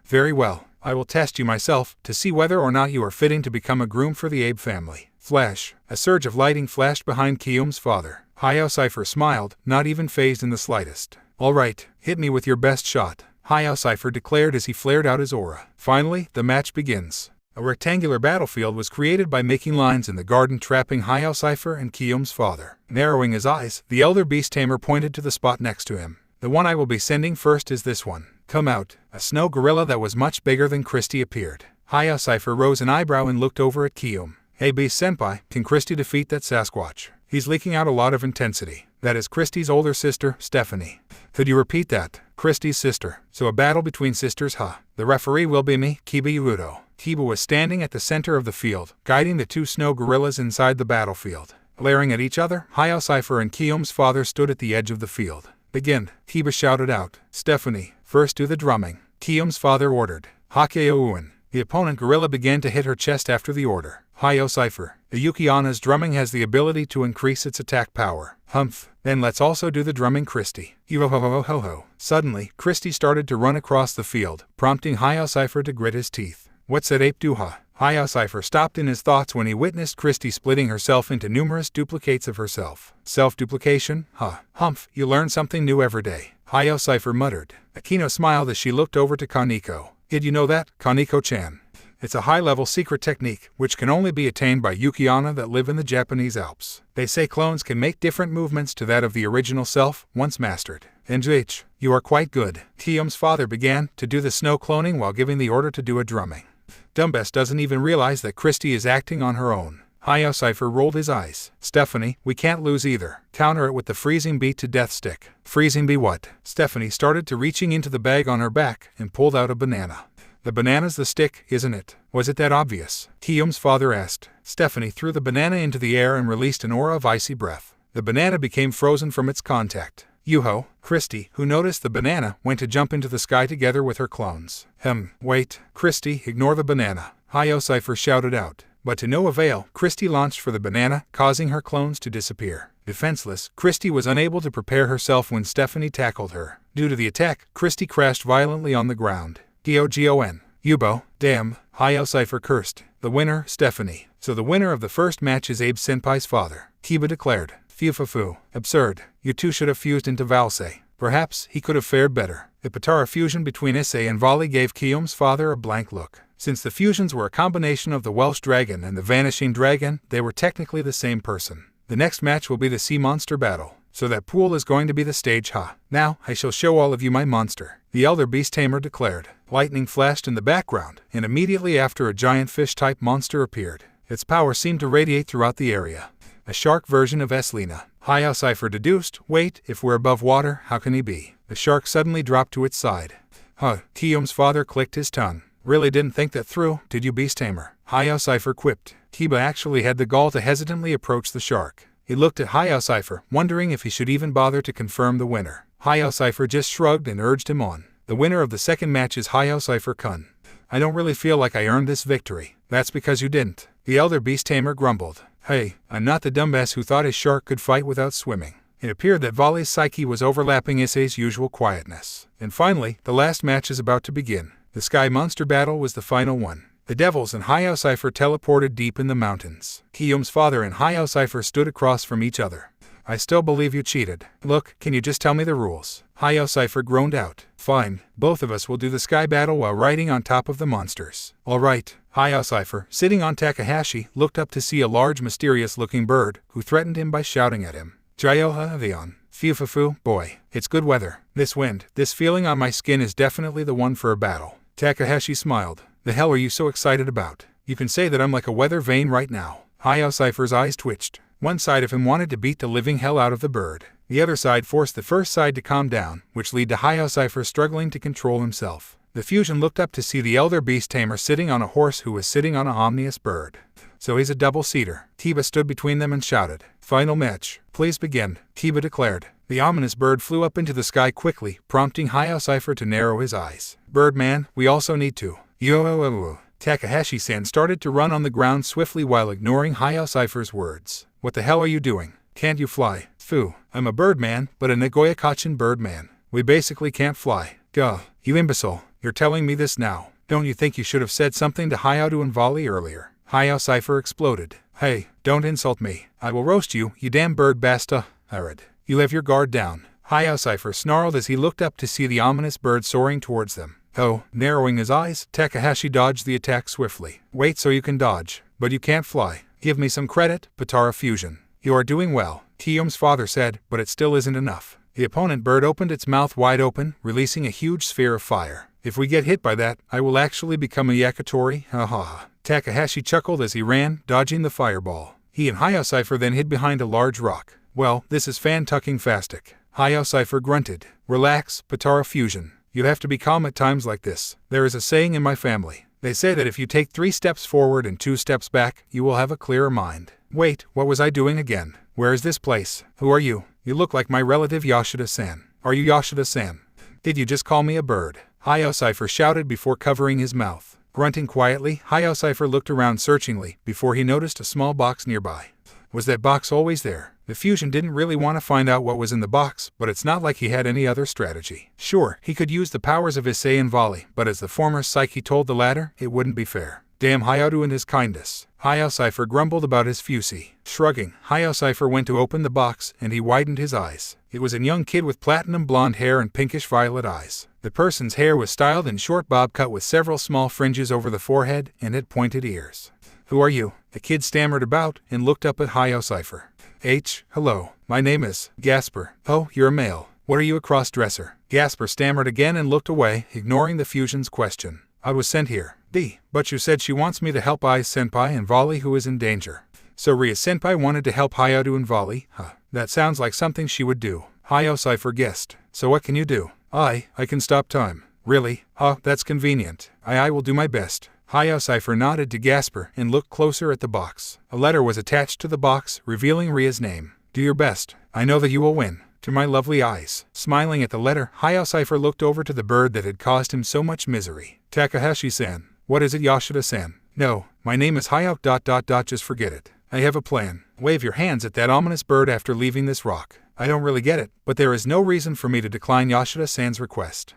Very well. I will test you myself to see whether or not you are fitting to become a groom for the Abe family. Flash. A surge of lighting flashed behind Guillaume's father. Hyoudou smiled, not even fazed in the slightest. Alright, hit me with your best shot, Hyoudou declared as he flared out his aura. Finally, the match begins. A rectangular battlefield was created by making lines in the garden, trapping Hyoudou and Guillaume's father. Narrowing his eyes, the elder beast tamer pointed to the spot next to him. The one I will be sending first is this one. Come out. A snow gorilla that was much bigger than Christy appeared. Hyoudou rose an eyebrow and looked over at Guillaume. Hey Beast Senpai, can Christy defeat that Sasquatch? He's leaking out a lot of intensity. That is Christy's older sister, Stephanie. Could you repeat that? Christy's sister. So a battle between sisters, huh? The referee will be me, Issei Hyoudou. Kiba was standing at the center of the field, guiding the two snow gorillas inside the battlefield. Glaring at each other, Hyoudou and Guillaume's father stood at the edge of the field. Begin, Kiba shouted out. Stephanie, first do the drumming. Guillaume's father ordered. Hakeo-uin. The opponent gorilla began to hit her chest after the order. Hyoudou, the Yuki-ana's drumming has the ability to increase its attack power. Humph. Then let's also do the drumming, Christy. Yo-ho-ho-ho-ho. Suddenly, Christy started to run across the field, prompting Hyoudou to grit his teeth. What's that ape do, huh? Hyoudou stopped in his thoughts when he witnessed Christy splitting herself into numerous duplicates of herself. Self-duplication, huh? Humph, you learn something new every day, Hyoudou muttered. Akino smiled as she looked over to Kaneko. Did you know that, Kaneko-chan? It's a high-level secret technique, which can only be attained by Yuki-ana that live in the Japanese Alps. They say clones can make different movements to that of the original self, once mastered. NGH, you are quite good. Guillaume's father began to do the snow cloning while giving the order to do a drumming. Dumbest doesn't even realize that Christy is acting on her own. Hyoudou rolled his eyes. Stephanie, we can't lose either. Counter it with the freezing beat to death stick. Freezing be what? Stephanie started to reaching into the bag on her back and pulled out a banana. The banana's the stick, isn't it? Was it that obvious? Guillaume's father asked. Stephanie threw the banana into the air and released an aura of icy breath. The banana became frozen from its contact. Yuho, Christy, who noticed the banana, went to jump into the sky together with her clones. Wait, Christy, ignore the banana, Hyoudou shouted out. But to no avail, Christy launched for the banana, causing her clones to disappear. Defenseless, Christy was unable to prepare herself when Stephanie tackled her. Due to the attack, Christy crashed violently on the ground. Gon. Yubo, damn, Hyoudou cursed. The winner, Stephanie. So the winner of the first match is Abe Senpai's father, Kiba declared. Fufu. Absurd. You two should have fused into Valse. Perhaps he could have fared better. The Patara fusion between Issei and Volley gave Guillaume's father a blank look. Since the fusions were a combination of the Welsh dragon and the vanishing dragon, they were technically the same person. The next match will be the sea monster battle. So that pool is going to be the stage, huh? Now, I shall show all of you my monster, the elder beast tamer declared. Lightning flashed in the background, and immediately after a giant fish-type monster appeared. Its power seemed to radiate throughout the area. A shark version of Eslina. Hayao Cypher deduced, wait, if we're above water, how can he be? The shark suddenly dropped to its side. Huh, Guillaume's father clicked his tongue. Really didn't think that through, did you, beast tamer? Hayao Cypher quipped. Kiba actually had the gall to hesitantly approach the shark. He looked at Hayao Cypher, wondering if he should even bother to confirm the winner. Hayao Cypher just shrugged and urged him on. The winner of the second match is Hayao Cypher Kun. I don't really feel like I earned this victory. That's because you didn't. The elder beast tamer grumbled. Hey, I'm not the dumbass who thought his shark could fight without swimming. It appeared that Volley's psyche was overlapping Issei's usual quietness. And finally, the last match is about to begin. The Sky Monster battle was the final one. The Devils and Hayao Cypher teleported deep in the mountains. Guillaume's father and Hayao Cypher stood across from each other. I still believe you cheated. Look, can you just tell me the rules? Hayao Cypher groaned out. Fine, both of us will do the sky battle while riding on top of the monsters. All right. Hayao Cypher, sitting on Takahashi, looked up to see a large mysterious-looking bird, who threatened him by shouting at him. Jyoha Avion. Fufufu, boy, it's good weather. This wind, this feeling on my skin is definitely the one for a battle. Takahashi smiled. The hell are you so excited about? You can say that I'm like a weather vane right now. Hayao Cypher's eyes twitched. One side of him wanted to beat the living hell out of the bird. The other side forced the first side to calm down, which led to Hayao Cypher struggling to control himself. The fusion looked up to see the elder beast tamer sitting on a horse who was sitting on an omnious bird. So he's a double-seater. Kiba stood between them and shouted. Final match. Please begin, Kiba declared. The ominous bird flew up into the sky quickly, prompting Hayao Cypher to narrow his eyes. Birdman, we also need to. Yo. Takahashi-san started to run on the ground swiftly while ignoring Hayao Cypher's words. What the hell are you doing? Can't you fly? Phew, I'm a birdman, but a Nagoya Kachin birdman. We basically can't fly. Duh, you imbecile, you're telling me this now. Don't you think you should have said something to Hyoudou and Volley earlier? Hayao Cypher exploded. Hey, don't insult me. I will roast you, you damn bird basta. Arid. You have your guard down. Hayao Cypher snarled as he looked up to see the ominous bird soaring towards them. Oh, narrowing his eyes, Takahashi dodged the attack swiftly. Wait, so you can dodge, but you can't fly. Give me some credit, Patara Fusion. You are doing well, Guillaume's father said, but it still isn't enough. The opponent bird opened its mouth wide open, releasing a huge sphere of fire. If we get hit by that, I will actually become a Yakitori, haha. Takahashi chuckled as he ran, dodging the fireball. He and Hayao Cypher then hid behind a large rock. Well, this is fan-tucking-fastic. Hayao Cypher grunted. Relax, Patara Fusion. You have to be calm at times like this. There is a saying in my family. They say that if you take 3 steps forward and 2 steps back, you will have a clearer mind. Wait, what was I doing again? Where is this place? Who are you? You look like my relative Yoshida-san. Are you Yoshida-san? Did you just call me a bird? Hayao Cypher shouted before covering his mouth. Grunting quietly, Hayao Cypher looked around searchingly before he noticed a small box nearby. Was that box always there? The fusion didn't really want to find out what was in the box, but it's not like he had any other strategy. Sure, he could use the powers of Issei and Volley, but as the former psyche told the latter, it wouldn't be fair. Damn Hyoudou and his kindness. Hayao Cypher grumbled about his fusi. Shrugging, Hayao Cypher went to open the box, and he widened his eyes. It was a young kid with platinum blonde hair and pinkish violet eyes. The person's hair was styled in short bob cut with several small fringes over the forehead, and had pointed ears. Who are you? The kid stammered about, and looked up at Hayao Cypher. Hello, my name is Gasper. Oh, you're a male. What are you, a cross-dresser? Gasper stammered again and looked away, ignoring the fusion's question. I was sent here. But you said she wants me to help Senpai and Volley who is in danger. So Ria Senpai wanted to help Hyoudou and Volley? That sounds like something she would do. Hayao Cypher guessed. So what can you do? I can stop time. Really? That's convenient. I will do my best. Hayao Cypher nodded to Gasper and looked closer at the box. A letter was attached to the box, revealing Ria's name. Do your best. I know that you will win. To my lovely eyes. Smiling at the letter, Hayao Cypher looked over to the bird that had caused him so much misery. Takahashi-san. What is it, Yoshida-san? No, my name is Hayao ... Just forget it. I have a plan. Wave your hands at that ominous bird after leaving this rock. I don't really get it, but there is no reason for me to decline Yoshida-san's request.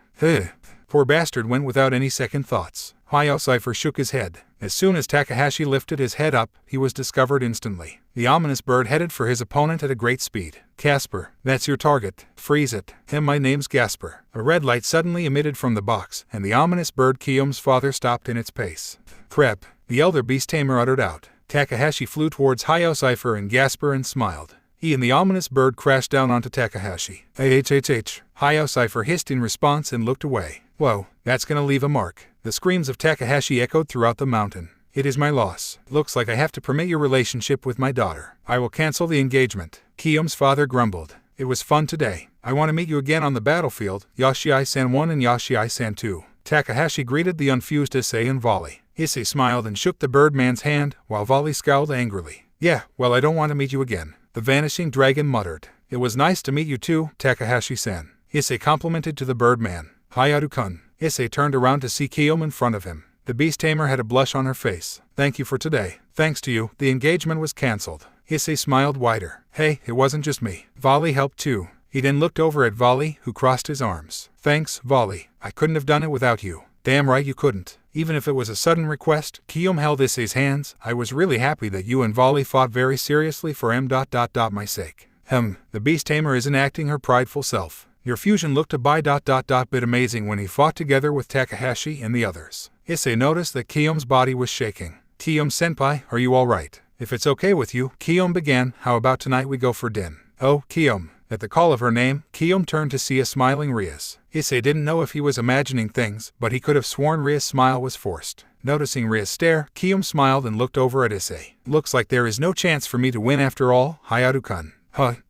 Poor bastard went without any second thoughts. Hayao Cypher shook his head. As soon as Takahashi lifted his head up, he was discovered instantly. The ominous bird headed for his opponent at a great speed. Casper, that's your target. Freeze it. My name's Gasper. A red light suddenly emitted from the box, and the ominous bird Guillaume's father stopped in its pace. Crap, the elder beast tamer uttered out. Takahashi flew towards Hayao Cypher and Gasper and smiled. He and the ominous bird crashed down onto Takahashi. Hayao Cypher hissed in response and looked away. Whoa, that's gonna leave a mark. The screams of Takahashi echoed throughout the mountain. It is my loss. Looks like I have to permit your relationship with my daughter. I will cancel the engagement. Kiyome's father grumbled. It was fun today. I want to meet you again on the battlefield, Yoshiai-san 1 and Yoshiai-san 2. Takahashi greeted the unfused Issei and Volley. Issei smiled and shook the Birdman's hand, while Volley scowled angrily. Yeah, well, I don't want to meet you again. The Vanishing Dragon muttered. It was nice to meet you too, Takahashi-san. Issei complimented to the Birdman. Hyoudou-kun. Issei turned around to see Kiyome in front of him. The beast tamer had a blush on her face. Thank you for today. Thanks to you, the engagement was cancelled. Issei smiled wider. Hey, it wasn't just me. Volley helped too. He then looked over at Volley, who crossed his arms. Thanks, Volley. I couldn't have done it without you. Damn right you couldn't. Even if it was a sudden request, Kiyome held Issei's hands. I was really happy that you and Volley fought very seriously for my sake. The beast tamer isn't acting her prideful self. Your fusion looked a bit amazing when he fought together with Takahashi and the others. Issei noticed that Kiyome's body was shaking. Kiyome-senpai, are you alright? If it's okay with you, Kiyome began, how about tonight we go for din? Oh, Kiyome. At the call of her name, Kiyome turned to see a smiling Rias. Issei didn't know if he was imagining things, but he could have sworn Rias' smile was forced. Noticing Rias' stare, Kiyome smiled and looked over at Issei. Looks like there is no chance for me to win after all, Hyoudou-kun.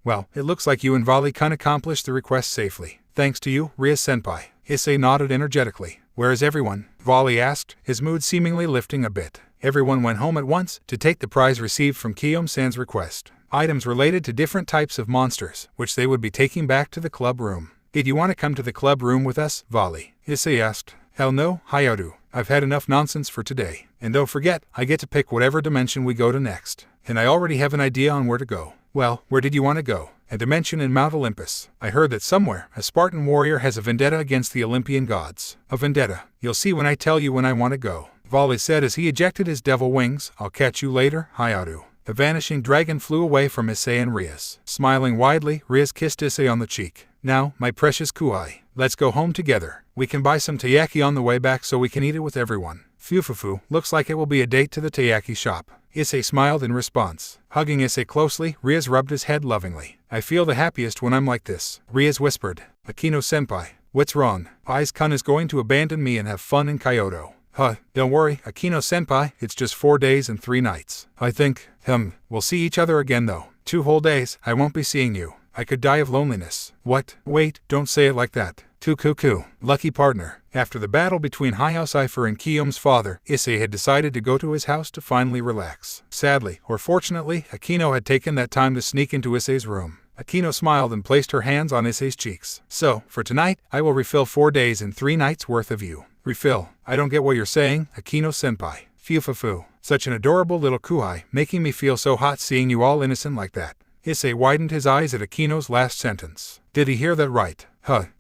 Well, it looks like you and Volley-kun accomplished the request safely. Thanks to you, Rias-senpai. Issei nodded energetically. Where is everyone? Volley asked, his mood seemingly lifting a bit. Everyone went home at once to take the prize received from Kiyome-san's request. Items related to different types of monsters, which they would be taking back to the club room. Did you want to come to the club room with us, Volley? Issei asked. Hell no, Hyoudou. I've had enough nonsense for today. And don't forget, I get to pick whatever dimension we go to next. And I already have an idea on where to go. Well, where did you want to go? A dimension in Mount Olympus. I heard that somewhere, a Spartan warrior has a vendetta against the Olympian gods. A vendetta. You'll see when I tell you when I want to go. Volley said as he ejected his devil wings. I'll catch you later, Hyoudou. The vanishing dragon flew away from Issei and Rias. Smiling widely, Rias kissed Issei on the cheek. Now, my precious Kuai, let's go home together. We can buy some taiyaki on the way back so we can eat it with everyone. Fufufu, looks like it will be a date to the taiyaki shop. Issei smiled in response. Hugging Issei closely, Rias rubbed his head lovingly. I feel the happiest when I'm like this. Rias whispered. Akino-senpai, what's wrong? Aiz-kun is going to abandon me and have fun in Kyoto. Don't worry, Akino-senpai, it's just 4 days and 3 nights. I think, we'll see each other again though. 2 whole days, I won't be seeing you. I could die of loneliness. What? Wait, don't say it like that. Too cuckoo. Lucky partner. After the battle between Hyoudou and Kiyome's father, Issei had decided to go to his house to finally relax. Sadly, or fortunately, Akino had taken that time to sneak into Issei's room. Akino smiled and placed her hands on Issei's cheeks. So, for tonight, I will refill 4 days and 3 nights worth of you. Refill. I don't get what you're saying, Akino-senpai. Fufufu. Such an adorable little kuai, making me feel so hot seeing you all innocent like that. Issei widened his eyes at Akino's last sentence. Did he hear that right?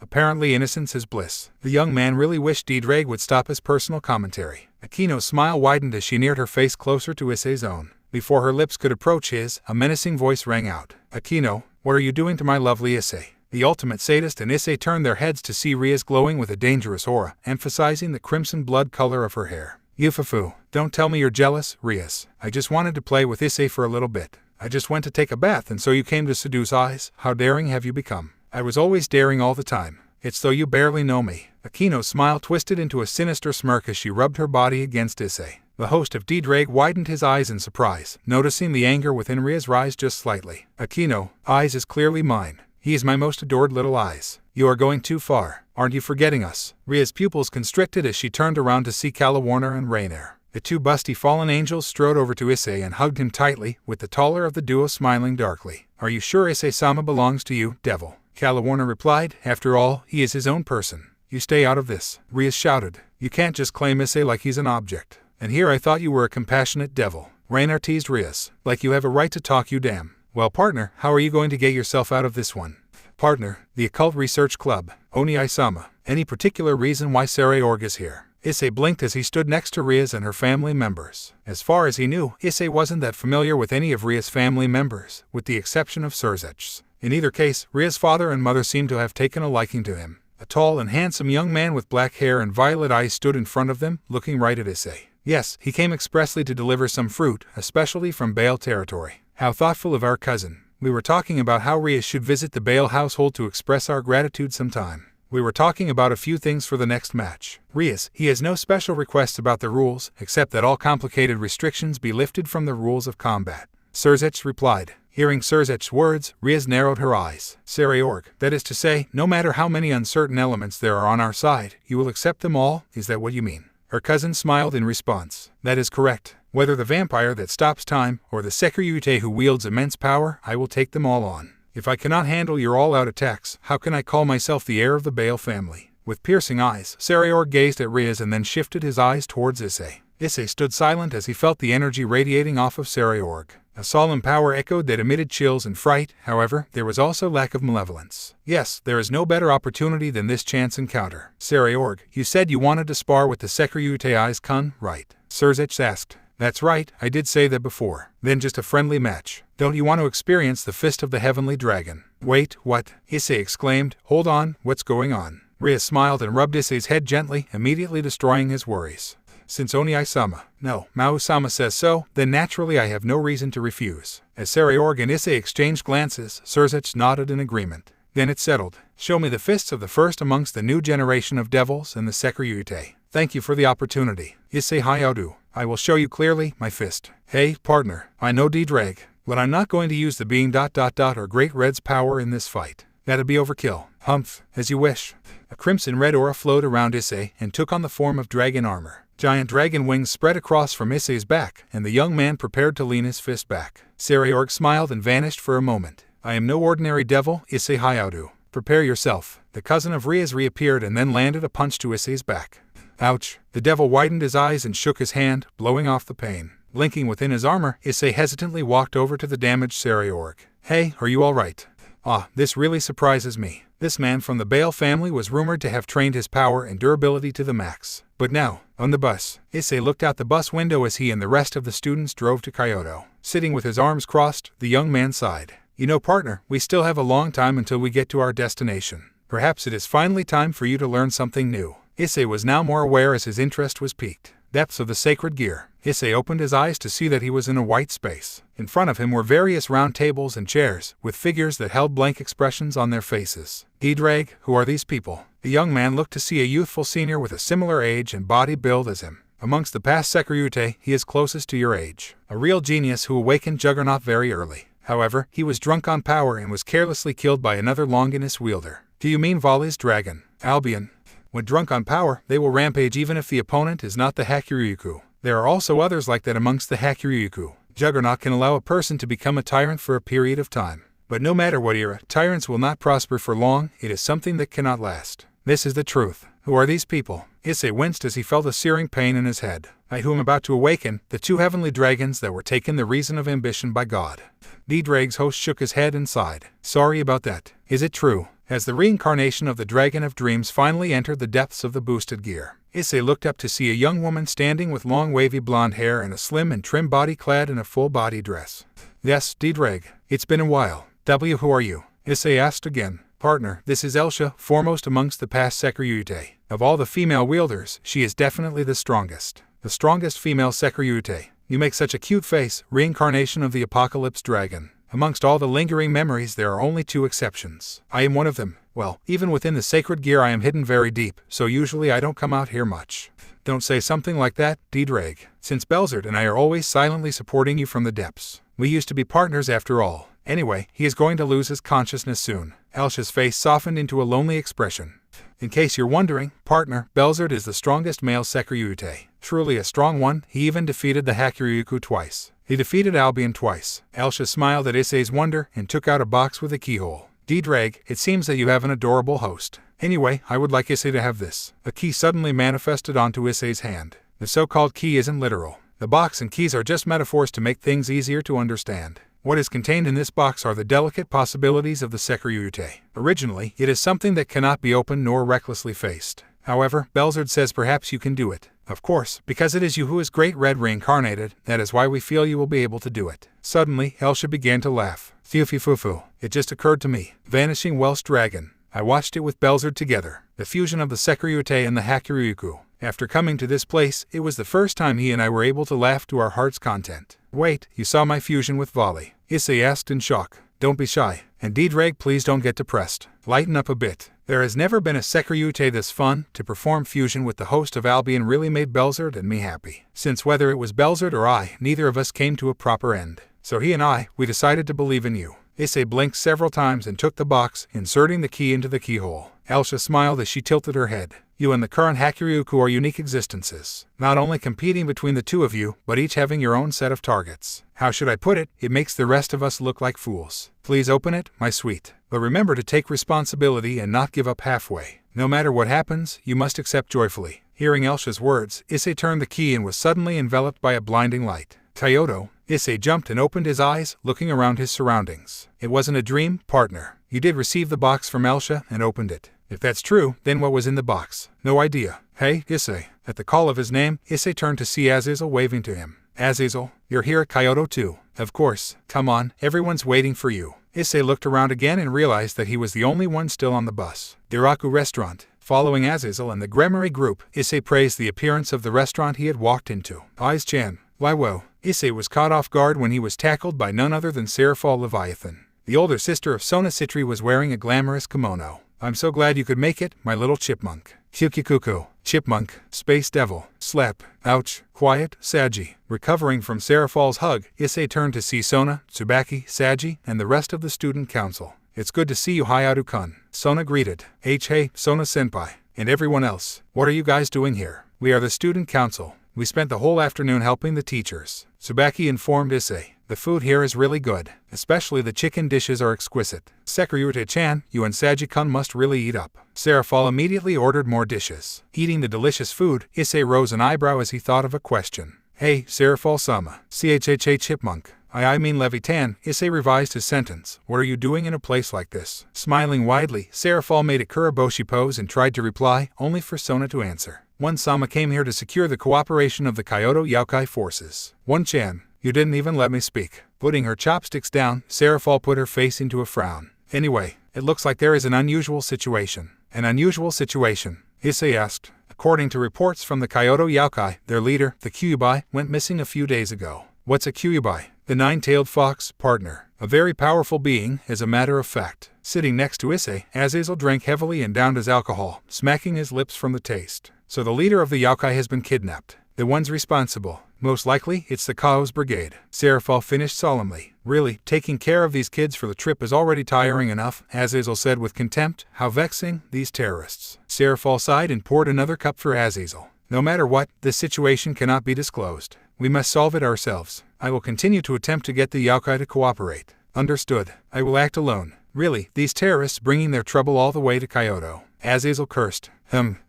Apparently innocence is bliss. The young man really wished D-Drake would stop his personal commentary. Akino's smile widened as she neared her face closer to Issei's own. Before her lips could approach his, a menacing voice rang out. Akino, what are you doing to my lovely Issei? The ultimate sadist and Issei turned their heads to see Rias glowing with a dangerous aura, emphasizing the crimson blood color of her hair. Yufufu, don't tell me you're jealous, Rias. I just wanted to play with Issei for a little bit. I just went to take a bath and so you came to seduce Aiz. How daring have you become? I was always daring all the time. It's though you barely know me. Akino's smile twisted into a sinister smirk as she rubbed her body against Issei. The host of D-Drake widened his eyes in surprise, noticing the anger within Rias rise just slightly. Akino, Aiz is clearly mine. He is my most adored little Aiz. You are going too far. Aren't you forgetting us? Ria's pupils constricted as she turned around to see Kala Warner and Rainier. The 2 busty fallen angels strode over to Issei and hugged him tightly, with the taller of the duo smiling darkly. Are you sure Issei-sama belongs to you, devil? Kala Warner replied. After all, he is his own person. You stay out of this. Rias shouted. You can't just claim Issei like he's an object. And here I thought you were a compassionate devil. Rainier teased Rias. Like you have a right to talk, you damn. Well, partner, how are you going to get yourself out of this one? Partner, the Occult Research Club. Oni-sama. Any particular reason why Sarai-org is here? Issei blinked as he stood next to Rias and her family members. As far as he knew, Issei wasn't that familiar with any of Rias' family members, with the exception of Surzech's. In either case, Rias' father and mother seemed to have taken a liking to him. A tall and handsome young man with black hair and violet eyes stood in front of them, looking right at Issei. Yes, he came expressly to deliver some fruit, especially from Bale territory. How thoughtful of our cousin. We were talking about how Rias should visit the Bale household to express our gratitude sometime. We were talking about a few things for the next match. Rias, he has no special requests about the rules, except that all complicated restrictions be lifted from the rules of combat. Serzech replied. Hearing Serzech's words, Rias narrowed her eyes. Sarayorg, that is to say, no matter how many uncertain elements there are on our side, you will accept them all, is that what you mean? Her cousin smiled in response. That is correct. Whether the vampire that stops time, or the Sekyryute who wields immense power, I will take them all on. If I cannot handle your all-out attacks, how can I call myself the heir of the Bale family? With piercing eyes, Sarayorg gazed at Rias and then shifted his eyes towards Issei. Issei stood silent as he felt the energy radiating off of Sarayorg. A solemn power echoed that emitted chills and fright, however, there was also lack of malevolence. Yes, there is no better opportunity than this chance encounter. Sarayorg, you said you wanted to spar with the Sekyryute Kun, right? Serzech asked. That's right, I did say that before. Then just a friendly match. Don't you want to experience the fist of the heavenly dragon? Wait, what? Issei exclaimed. Hold on, what's going on? Rias smiled and rubbed Issei's head gently, immediately destroying his worries. Since Oniai-sama, no, Mao-sama says so, then naturally I have no reason to refuse. As Sarayorg and Issei exchanged glances, Serzech nodded in agreement. Then it settled. Show me the fists of the first amongst the new generation of devils and the Sekyryute. Thank you for the opportunity. Issei Hyoudou. I will show you clearly, my fist. Hey, partner, I know D-Drag, but I'm not going to use the being ... or Great Red's power in this fight. That'd be overkill. Humph, as you wish. A crimson red aura flowed around Issei and took on the form of dragon armor. Giant dragon wings spread across from Issei's back, and the young man prepared to lean his fist back. Sarayorg smiled and vanished for a moment. I am no ordinary devil, Issei Hyoudou. Prepare yourself. The cousin of Rias reappeared and then landed a punch to Issei's back. Ouch! The devil widened his eyes and shook his hand, blowing off the pain. Blinking within his armor, Issei hesitantly walked over to the damaged Sarayorg. Hey, are you all right? Ah, this really surprises me. This man from the Bale family was rumored to have trained his power and durability to the max. But now, on the bus, Issei looked out the bus window as he and the rest of the students drove to Kyoto. Sitting with his arms crossed, the young man sighed. You know, partner, we still have a long time until we get to our destination. Perhaps it is finally time for you to learn something new. Issei was now more aware as his interest was piqued. Depths of the sacred gear. Issei opened his eyes to see that he was in a white space. In front of him were various round tables and chairs, with figures that held blank expressions on their faces. D-Drag, who are these people? The young man looked to see a youthful senior with a similar age and body build as him. Amongst the past Sekyryute, he is closest to your age. A real genius who awakened Juggernaut very early. However, he was drunk on power and was carelessly killed by another Longinus wielder. Do you mean Vali's dragon? Albion. When drunk on power, they will rampage even if the opponent is not the Hakuryuku. There are also others like that amongst the Hakuryuku. Juggernaut can allow a person to become a tyrant for a period of time. But no matter what era, tyrants will not prosper for long. It is something that cannot last. This is the truth. Who are these people? Issei winced as he felt a searing pain in his head. I who am about to awaken, the two heavenly dragons that were taken the reason of ambition by God. D-Drag's host shook his head and sighed. Sorry about that. Is it true? As the reincarnation of the Dragon of Dreams finally entered the depths of the boosted gear, Issei looked up to see a young woman standing with long wavy blonde hair and a slim and trim body clad in a full-body dress. Yes, D-Drag. It's been a while. Who are you? Issei asked again. Partner, this is Elsha, foremost amongst the past Sekyryute. Of all the female wielders, she is definitely the strongest. The strongest female Sekyryute. You make such a cute face, reincarnation of the Apocalypse Dragon. Amongst all the lingering memories there are only two exceptions. I am one of them. Well, even within the sacred gear I am hidden very deep, so usually I don't come out here much. Don't say something like that, D-Drag. Since Belzard and I are always silently supporting you from the depths. We used to be partners after all. Anyway, he is going to lose his consciousness soon. Elsha's face softened into a lonely expression. In case you're wondering, partner, Belzard is the strongest male Sekyryute. Truly a strong one, he even defeated the Hakuryuku twice. He defeated Albion twice. Elsha smiled at Issei's wonder and took out a box with a keyhole. D-Drag, it seems that you have an adorable host. Anyway, I would like Issei to have this. A key suddenly manifested onto Issei's hand. The so-called key isn't literal. The box and keys are just metaphors to make things easier to understand. What is contained in this box are the delicate possibilities of the Sekyryute. Originally, it is something that cannot be opened nor recklessly faced. However, Belzard says perhaps you can do it. Of course, because it is you who is Great Red reincarnated, that is why we feel you will be able to do it. Suddenly, Elsha began to laugh. Fufu. It just occurred to me. Vanishing Welsh Dragon. I watched it with Belzard together. The fusion of the Sekyryute and the Hakuryuku. After coming to this place, it was the first time he and I were able to laugh to our heart's content. Wait, you saw my fusion with Vali? Issei asked in shock. Don't be shy. And D-Drag, please don't get depressed. Lighten up a bit. There has never been a Sekyryute this fun. To perform fusion with the host of Albion really made Belzard and me happy. Since whether it was Belzard or I, neither of us came to a proper end. So he and I, we decided to believe in you. Issei blinked several times and took the box, inserting the key into the keyhole. Elsa smiled as she tilted her head. You and the current Hakuryuku are unique existences, not only competing between the two of you, but each having your own set of targets. How should I put it? It makes the rest of us look like fools. Please open it, my sweet. But remember to take responsibility and not give up halfway. No matter what happens, you must accept joyfully. Hearing Elsa's words, Issei turned the key and was suddenly enveloped by a blinding light. Kyoto. Issei jumped and opened his eyes, looking around his surroundings. It wasn't a dream, partner. You did receive the box from Elsa and opened it. If that's true, then what was in the box? No idea. Hey, Issei. At the call of his name, Issei turned to see Azazel waving to him. Azazel, you're here at Kyoto too. Of course. Come on, everyone's waiting for you. Issei looked around again and realized that he was the only one still on the bus. Diraku Restaurant. Following Azazel and the Gremory group, Issei praised the appearance of the restaurant he had walked into. Aiz-chan. Why whoa. Issei was caught off guard when he was tackled by none other than Seraphal Leviathan. The older sister of Sona Citri was wearing a glamorous kimono. I'm so glad you could make it, my little chipmunk. Kyukikuku, chipmunk, space devil, slap, ouch, quiet, Saji. Recovering from Seraphal's hug, Issei turned to see Sona, Tsubaki, Saji, and the rest of the student council. It's good to see you, Hyoudou-kun. Sona greeted. Hey, Sona-senpai. And everyone else. What are you guys doing here? We are the student council. We spent the whole afternoon helping the teachers. Tsubaki informed Issei. The food here is really good. Especially the chicken dishes are exquisite. Sekyryute-chan, you and Saji-kun must really eat up. Seraphal immediately ordered more dishes. Eating the delicious food, Issei rose an eyebrow as he thought of a question. Hey, Seraphal-sama. CHHA chipmunk. I mean Levitan. Issei revised his sentence. What are you doing in a place like this? Smiling widely, Seraphal made a Kuriboshi pose and tried to reply, only for Sona to answer. One-sama came here to secure the cooperation of the Kyoto Yokai forces. One-chan, you didn't even let me speak. Putting her chopsticks down, Seraphal put her face into a frown. Anyway, it looks like there is an unusual situation. An unusual situation? Issei asked. According to reports from the Kyoto Yokai, their leader, the Kyuubi, went missing a few days ago. What's a Kyuubi? The nine-tailed fox, partner. A very powerful being, as a matter of fact. Sitting next to Issei, Azazel drank heavily and downed his alcohol, smacking his lips from the taste. So the leader of the Yokai has been kidnapped. The ones responsible. Most likely, it's the Chaos Brigade. Seraphal finished solemnly. Really, taking care of these kids for the trip is already tiring enough, Azazel said with contempt. How vexing, these terrorists. Seraphal sighed and poured another cup for Azazel. No matter what, this situation cannot be disclosed. We must solve it ourselves. I will continue to attempt to get the Yokai to cooperate. Understood. I will act alone. Really, these terrorists bringing their trouble all the way to Kyoto. Azazel cursed.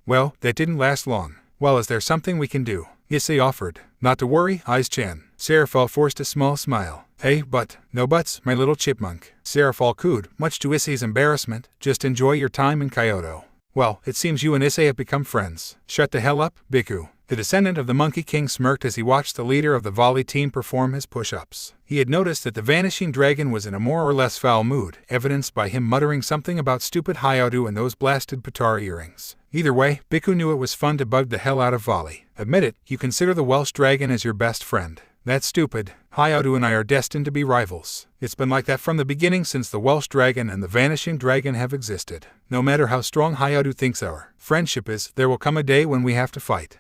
Well, that didn't last long. Well, is there something we can do? Issei offered. Not to worry, Aiz-chan. Seraphal forced a small smile. Hey, no buts, my little chipmunk. Seraphal cooed, much to Issei's embarrassment. Just enjoy your time in Kyoto. Well, it seems you and Issei have become friends. Shut the hell up, Biku. The descendant of the Monkey King smirked as he watched the leader of the volley team perform his push-ups. He had noticed that the Vanishing Dragon was in a more or less foul mood, evidenced by him muttering something about stupid Hyoudou and those blasted Patara earrings. Either way, Biku knew it was fun to bug the hell out of Volley. Admit it, you consider the Welsh Dragon as your best friend. That's stupid. Hyoudou and I are destined to be rivals. It's been like that from the beginning since the Welsh Dragon and the Vanishing Dragon have existed. No matter how strong Hyoudou thinks our friendship is, there will come a day when we have to fight.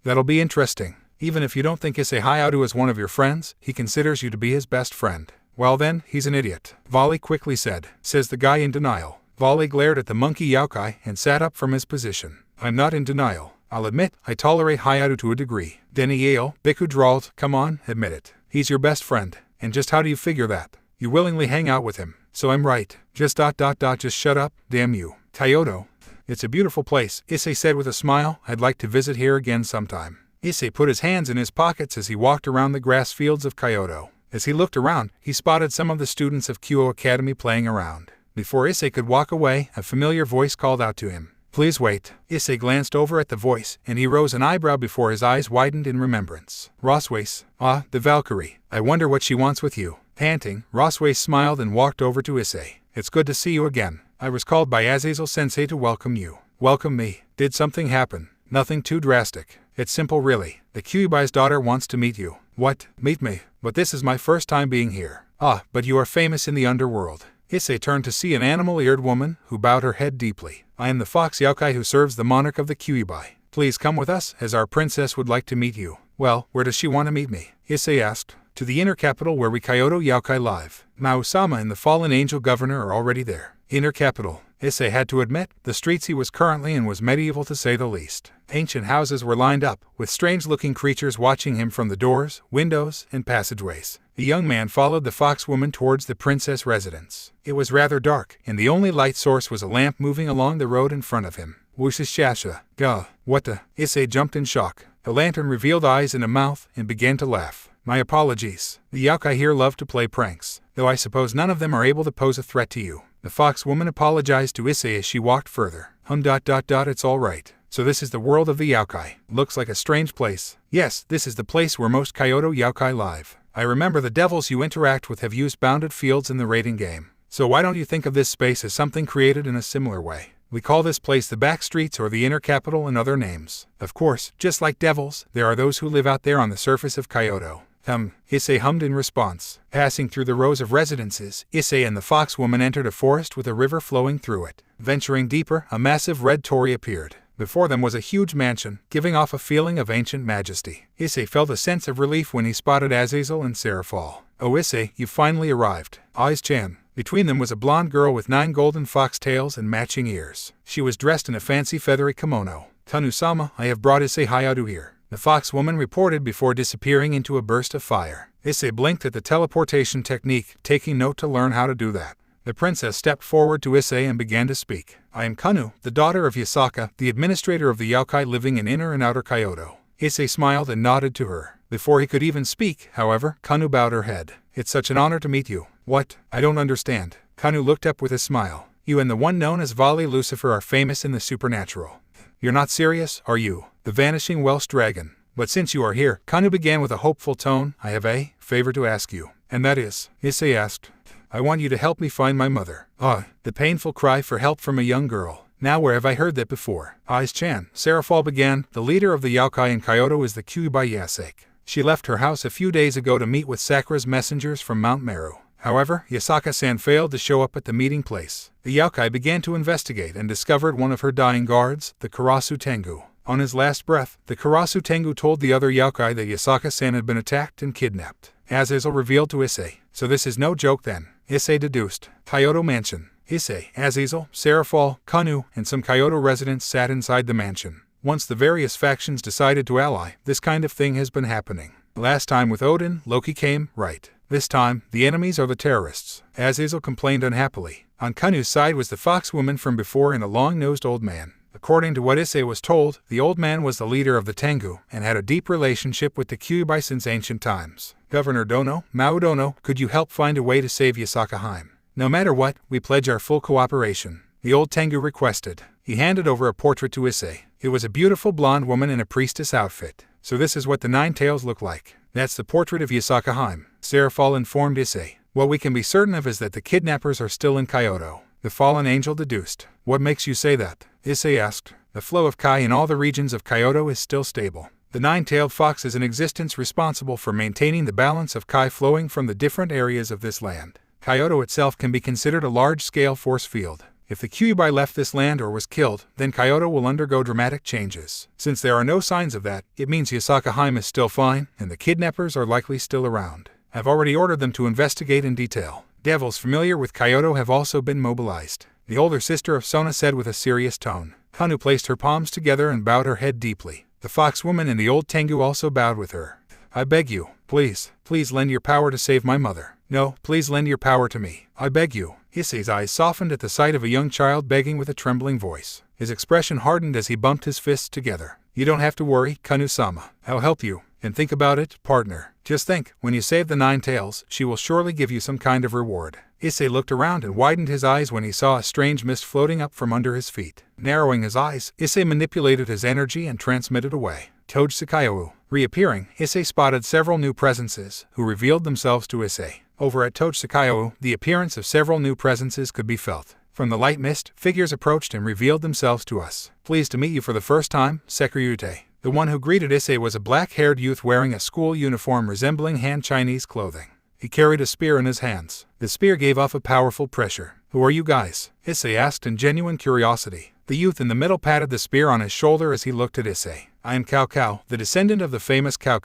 That'll be interesting. Even if you don't think Issei Hyoudou is one of your friends, he considers you to be his best friend. Well then, he's an idiot. Volley quickly said, says the guy in denial. Volley glared at the monkey Yokai and sat up from his position. I'm not in denial. I'll admit, I tolerate Hyoudou to a degree. Denny Yale, Biku drawled, come on, admit it. He's your best friend. And just how do you figure that? You willingly hang out with him. So I'm right. Just shut up, damn you. Kyoto. It's a beautiful place, Issei said with a smile. I'd like to visit here again sometime. Issei put his hands in his pockets as he walked around the grass fields of Kyoto. As he looked around, he spotted some of the students of Kuoh Academy playing around. Before Issei could walk away, a familiar voice called out to him. Please wait. Issei glanced over at the voice, and he rose an eyebrow before his eyes widened in remembrance. Roswace. Ah, the Valkyrie. I wonder what she wants with you. Panting, Roswace smiled and walked over to Issei. It's good to see you again. I was called by Azazel-sensei to welcome you. Welcome me. Did something happen? Nothing too drastic. It's simple really. The Kyuubi's daughter wants to meet you. What? Meet me? But this is my first time being here. Ah, but you are famous in the underworld. Issei turned to see an animal-eared woman, who bowed her head deeply. I am the fox yokai who serves the monarch of the Kyuubi. Please come with us, as our princess would like to meet you. Well, where does she want to meet me? Issei asked. To the inner capital where we Kyoto yokai live. Mao-sama and the fallen angel governor are already there. Inner capital. Issei had to admit, the streets he was currently in was medieval to say the least. Ancient houses were lined up, with strange-looking creatures watching him from the doors, windows, and passageways. The young man followed the fox woman towards the princess residence. It was rather dark, and the only light source was a lamp moving along the road in front of him. Wushishasha. Gah. What the? Issei jumped in shock. The lantern revealed eyes and a mouth, and began to laugh. My apologies. The yokai here love to play pranks, though I suppose none of them are able to pose a threat to you. The fox woman apologized to Issei as she walked further. It's all right. So this is the world of the yokai. Looks like a strange place. Yes, this is the place where most Kyoto yokai live. I remember the devils you interact with have used bounded fields in the raiding game. So why don't you think of this space as something created in a similar way? We call this place the back streets or the inner capital and other names. Of course, just like devils, there are those who live out there on the surface of Kyoto. Issei hummed in response. Passing through the rows of residences, Issei and the fox woman entered a forest with a river flowing through it. Venturing deeper, a massive red torii appeared. Before them was a huge mansion, giving off a feeling of ancient majesty. Issei felt a sense of relief when he spotted Azazel and Seraphal. Oh Issei, you finally arrived. Aiz-chan. Between them was a blonde girl with 9 golden fox tails and matching ears. She was dressed in a fancy feathery kimono. Kanu-sama, I have brought Issei Hyoudou here. The fox woman reported before disappearing into a burst of fire. Issei blinked at the teleportation technique, taking note to learn how to do that. The princess stepped forward to Issei and began to speak. I am Kanu, the daughter of Yasaka, the administrator of the yokai living in inner and outer Kyoto. Issei smiled and nodded to her. Before he could even speak, however, Kanu bowed her head. It's such an honor to meet you. What? I don't understand. Kanu looked up with a smile. You and the one known as Vali Lucifer are famous in the supernatural. You're not serious, are you? The vanishing Welsh dragon. But since you are here, Kanu began with a hopeful tone, I have a favor to ask you. And that is, Issei asked. I want you to help me find my mother. The painful cry for help from a young girl. Now where have I heard that before? Aiz-chan, Seraphal began, the leader of the yokai in Kyoto is the Kyuubi Yasake. She left her house a few days ago to meet with Sakura's messengers from Mount Meru. However, Yasaka-san failed to show up at the meeting place. The yokai began to investigate and discovered one of her dying guards, the Karasu Tengu. On his last breath, the Karasu Tengu told the other yokai that Yasaka-san had been attacked and kidnapped. Azazel revealed to Issei. So this is no joke then, Issei deduced. Kyoto Mansion. Issei, Azazel, Seraphal, Kanu, and some Kyoto residents sat inside the mansion. Once the various factions decided to ally, this kind of thing has been happening. Last time with Odin, Loki came, right. This time, the enemies are the terrorists. Azazel complained unhappily. On Kanu's side was the fox woman from before and a long-nosed old man. According to what Issei was told, the old man was the leader of the Tengu and had a deep relationship with the Kyuubi since ancient times. Governor Dono, Mao Dono, could you help find a way to save Yasaka Heim? No matter what, we pledge our full cooperation, the old Tengu requested. He handed over a portrait to Issei. It was a beautiful blonde woman in a priestess outfit. So this is what the 9 tails look like. That's the portrait of Yasaka Heim, Seraphal informed Issei. What we can be certain of is that the kidnappers are still in Kyoto. The fallen angel deduced. What makes you say that? Issei asked. The flow of Kai in all the regions of Kyoto is still stable. The 9-tailed fox is in existence responsible for maintaining the balance of Kai flowing from the different areas of this land. Kyoto itself can be considered a large-scale force field. If the Kyuubi left this land or was killed, then Kyoto will undergo dramatic changes. Since there are no signs of that, it means Yasaka Heim is still fine, and the kidnappers are likely still around. I've already ordered them to investigate in detail. Devils familiar with Kyoto have also been mobilized, the older sister of Sona said with a serious tone. Kanu placed her palms together and bowed her head deeply. The fox woman and the old Tengu also bowed with her. I beg you, please lend your power to save my mother. No, please lend your power to me. I beg you. Issei's eyes softened at the sight of a young child begging with a trembling voice. His expression hardened as he bumped his fists together. You don't have to worry, Kanu-sama. I'll help you. And think about it, partner. Just think, when you save the 9 tails, she will surely give you some kind of reward. Issei looked around and widened his eyes when he saw a strange mist floating up from under his feet. Narrowing his eyes, Issei manipulated his energy and transmitted away. Toji-Sakayu. Reappearing, Issei spotted several new presences, who revealed themselves to Issei. Over at Toji-Sakayu, the appearance of several new presences could be felt. From the light mist, figures approached and revealed themselves to us. Pleased to meet you for the first time, Sekirute. The one who greeted Issei was a black-haired youth wearing a school uniform resembling Han Chinese clothing. He carried a spear in his hands. The spear gave off a powerful pressure. Who are you guys? Issei asked in genuine curiosity. The youth in the middle patted the spear on his shoulder as he looked at Issei. I am Cao Cao, the descendant of the famous Cao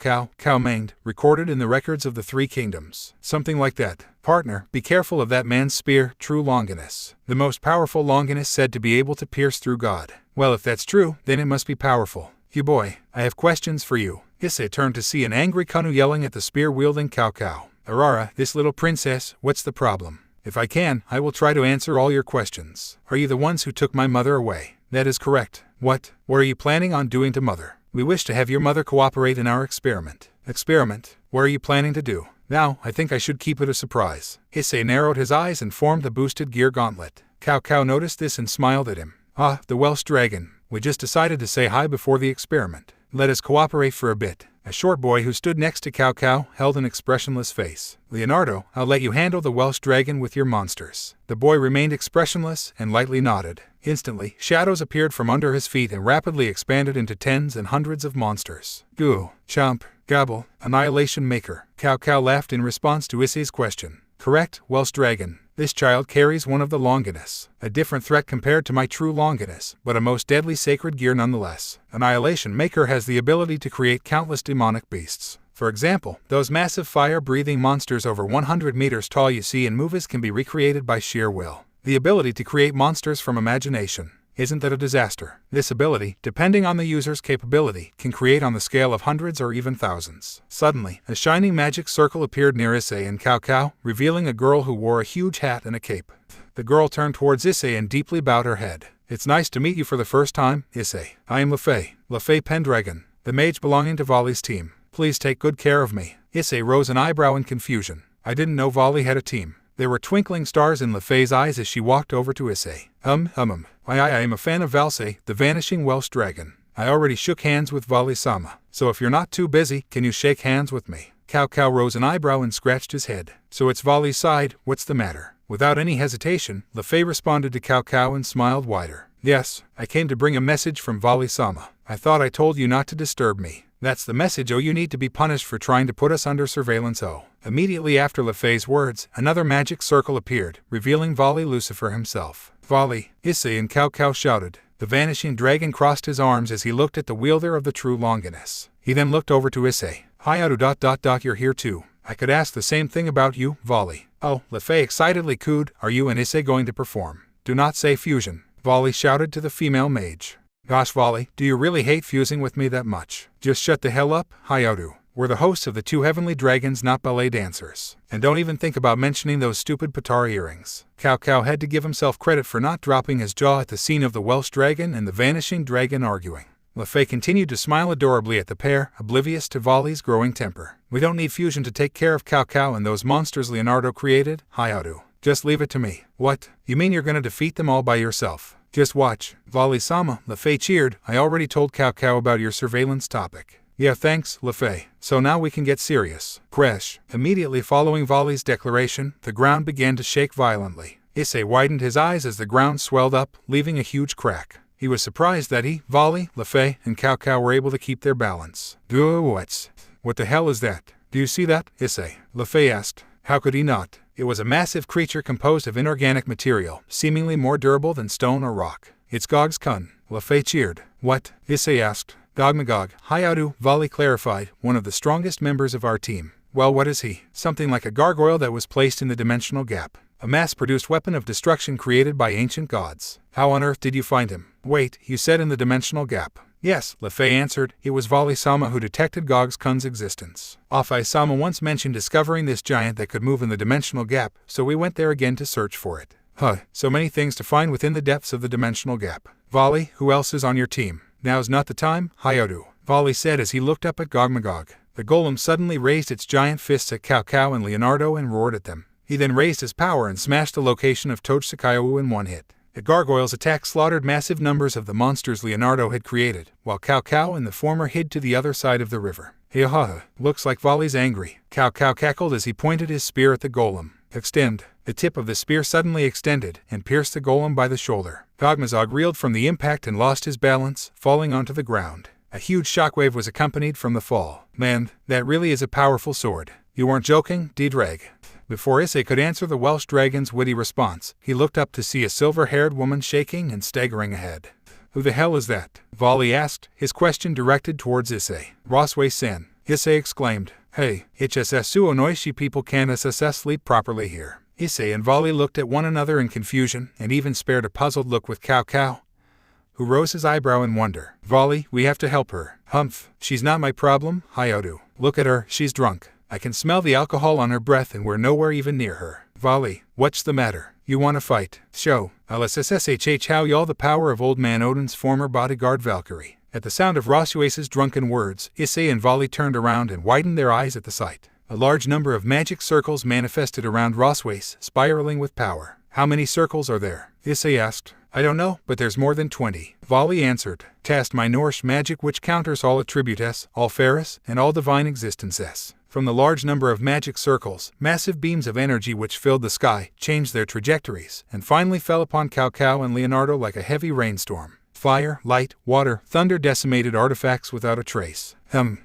Manged, recorded in the records of the Three Kingdoms. Something like that. Partner, be careful of that man's spear, true Longinus. The most powerful Longinus said to be able to pierce through God. Well, if that's true, then it must be powerful. You boy, I have questions for you. Issei turned to see an angry Kanu yelling at the spear-wielding Cao Cao. Arara, this little princess, what's the problem? If I can, I will try to answer all your questions. Are you the ones who took my mother away? That is correct. What are you planning on doing to mother? We wish to have your mother cooperate in our experiment. Experiment? What are you planning to do? Now, I think I should keep it a surprise. Issei narrowed his eyes and formed the boosted gear gauntlet. Cao Cao noticed this and smiled at him. Ah, the Welsh dragon. We just decided to say hi before the experiment. Let us cooperate for a bit. A short boy who stood next to Cao Cao held an expressionless face. Leonardo, I'll let you handle the Welsh dragon with your monsters. The boy remained expressionless and lightly nodded. Instantly, shadows appeared from under his feet and rapidly expanded into tens and hundreds of monsters. Goo, Chomp, Gobble, Annihilation Maker. Cao Cao laughed in response to Issei's question. Correct, Welsh dragon. This child carries one of the Longinus, a different threat compared to my true Longinus, but a most deadly sacred gear nonetheless. Annihilation Maker has the ability to create countless demonic beasts. For example, those massive fire-breathing monsters over 100 meters tall you see in movies can be recreated by sheer will. The ability to create monsters from imagination. Isn't that a disaster? This ability, depending on the user's capability, can create on the scale of hundreds or even thousands. Suddenly, a shining magic circle appeared near Issei and Cao Cao, revealing a girl who wore a huge hat and a cape. The girl turned towards Issei and deeply bowed her head. It's nice to meet you for the first time, Issei. I am Lefei Pendragon, the mage belonging to Volley's team. Please take good care of me. Issei rose an eyebrow in confusion. I didn't know Volley had a team. There were twinkling stars in Lefei's eyes as she walked over to Issei. I am a fan of Valsei, the vanishing Welsh dragon. I already shook hands with Volley-sama, so if you're not too busy, can you shake hands with me? Cao Cao rose an eyebrow and scratched his head. So it's Volley's side, what's the matter? Without any hesitation, Lefei responded to Cao Cao and smiled wider. Yes, I came to bring a message from Volley-sama. I thought I told you not to disturb me. That's the message. You need to be punished for trying to put us under surveillance. Immediately after Lefei's words, another magic circle appeared, revealing Volley Lucifer himself. Volley, Issei and Cao Cao shouted. The vanishing dragon crossed his arms as he looked at the wielder of the true Longinus. He then looked over to Issei. Hyoudou ... You're here too. I could ask the same thing about you, Volley. Oh, Lefei excitedly cooed. Are you and Issei going to perform? Do not say fusion. Volley shouted to the female mage. Gosh, Volley, do you really hate fusing with me that much? Just shut the hell up, Hyoudou. We're the hosts of the two heavenly dragons, not ballet dancers. And don't even think about mentioning those stupid Patara earrings. Cao Cao had to give himself credit for not dropping his jaw at the scene of the Welsh dragon and the vanishing dragon arguing. Lefei continued to smile adorably at the pair, oblivious to Volley's growing temper. We don't need fusion to take care of Cao Cao and those monsters Leonardo created, Hyoudou. Just leave it to me. What? You mean you're gonna defeat them all by yourself? Just watch. Volley-sama, Lefei cheered. I already told Cao Cao about your surveillance topic. Yeah, thanks, Lefei. So now we can get serious. Crash. Immediately following Volley's declaration, the ground began to shake violently. Issei widened his eyes as the ground swelled up, leaving a huge crack. He was surprised that he, Volley, Lefei, and Cao Cao were able to keep their balance. What the hell is that? Do you see that, Issei? Lefei asked. How could he not? It was a massive creature composed of inorganic material, seemingly more durable than stone or rock. It's Gog's Kun. Lefei cheered. What? Issei asked. Gogmagog, Hyoudou, Volley clarified, one of the strongest members of our team. Well, what is he? Something like a gargoyle that was placed in the dimensional gap. A mass-produced weapon of destruction created by ancient gods. How on earth did you find him? Wait, you said in the dimensional gap. Yes, Lefei answered. It was Volley-sama who detected Gog's Kun's existence. Offei-sama once mentioned discovering this giant that could move in the dimensional gap, so we went there again to search for it. So many things to find within the depths of the dimensional gap. Volley, who else is on your team? Now's not the time, Hyoudou, Volley said as he looked up at Gogmagog. The golem suddenly raised its giant fists at Cao Cao and Leonardo and roared at them. He then raised his power and smashed the location of Tochsakaiowu in one hit. The gargoyle's attack slaughtered massive numbers of the monsters Leonardo had created, while Cao Cao and the former hid to the other side of the river. Looks like Volley's angry. Cao Cao cackled as he pointed his spear at the golem. Extend. The tip of the spear suddenly extended and pierced the golem by the shoulder. Gogmazog reeled from the impact and lost his balance, falling onto the ground. A huge shockwave was accompanied from the fall. Man, that really is a powerful sword. You weren't joking, D-Drag? Before Issei could answer the Welsh dragon's witty response, he looked up to see a silver-haired woman shaking and staggering ahead. Who the hell is that? Volley asked, his question directed towards Issei. Rosway-san, Issei exclaimed. Hey, HSSU Onoishi people can't sleep properly here. Issei and Volley looked at one another in confusion and even spared a puzzled look with Cao, who rose his eyebrow in wonder. Volley, we have to help her. Humph, she's not my problem, Hyoudou. Look at her, she's drunk. I can smell the alcohol on her breath and we're nowhere even near her. Volley, what's the matter? You want to fight? Show. LSSSHH how y'all the power of Old Man Odin's former bodyguard Valkyrie. At the sound of Roswace's drunken words, Issei and Volley turned around and widened their eyes at the sight. A large number of magic circles manifested around Roswace, spiraling with power. How many circles are there? Issei asked. I don't know, but there's more than 20. Volley answered. Tast my Norse magic which counters all attributes, all Ferris, and all divine existences. From the large number of magic circles, massive beams of energy which filled the sky changed their trajectories and finally fell upon Cao and Leonardo like a heavy rainstorm. Fire, light, water, thunder decimated artifacts without a trace.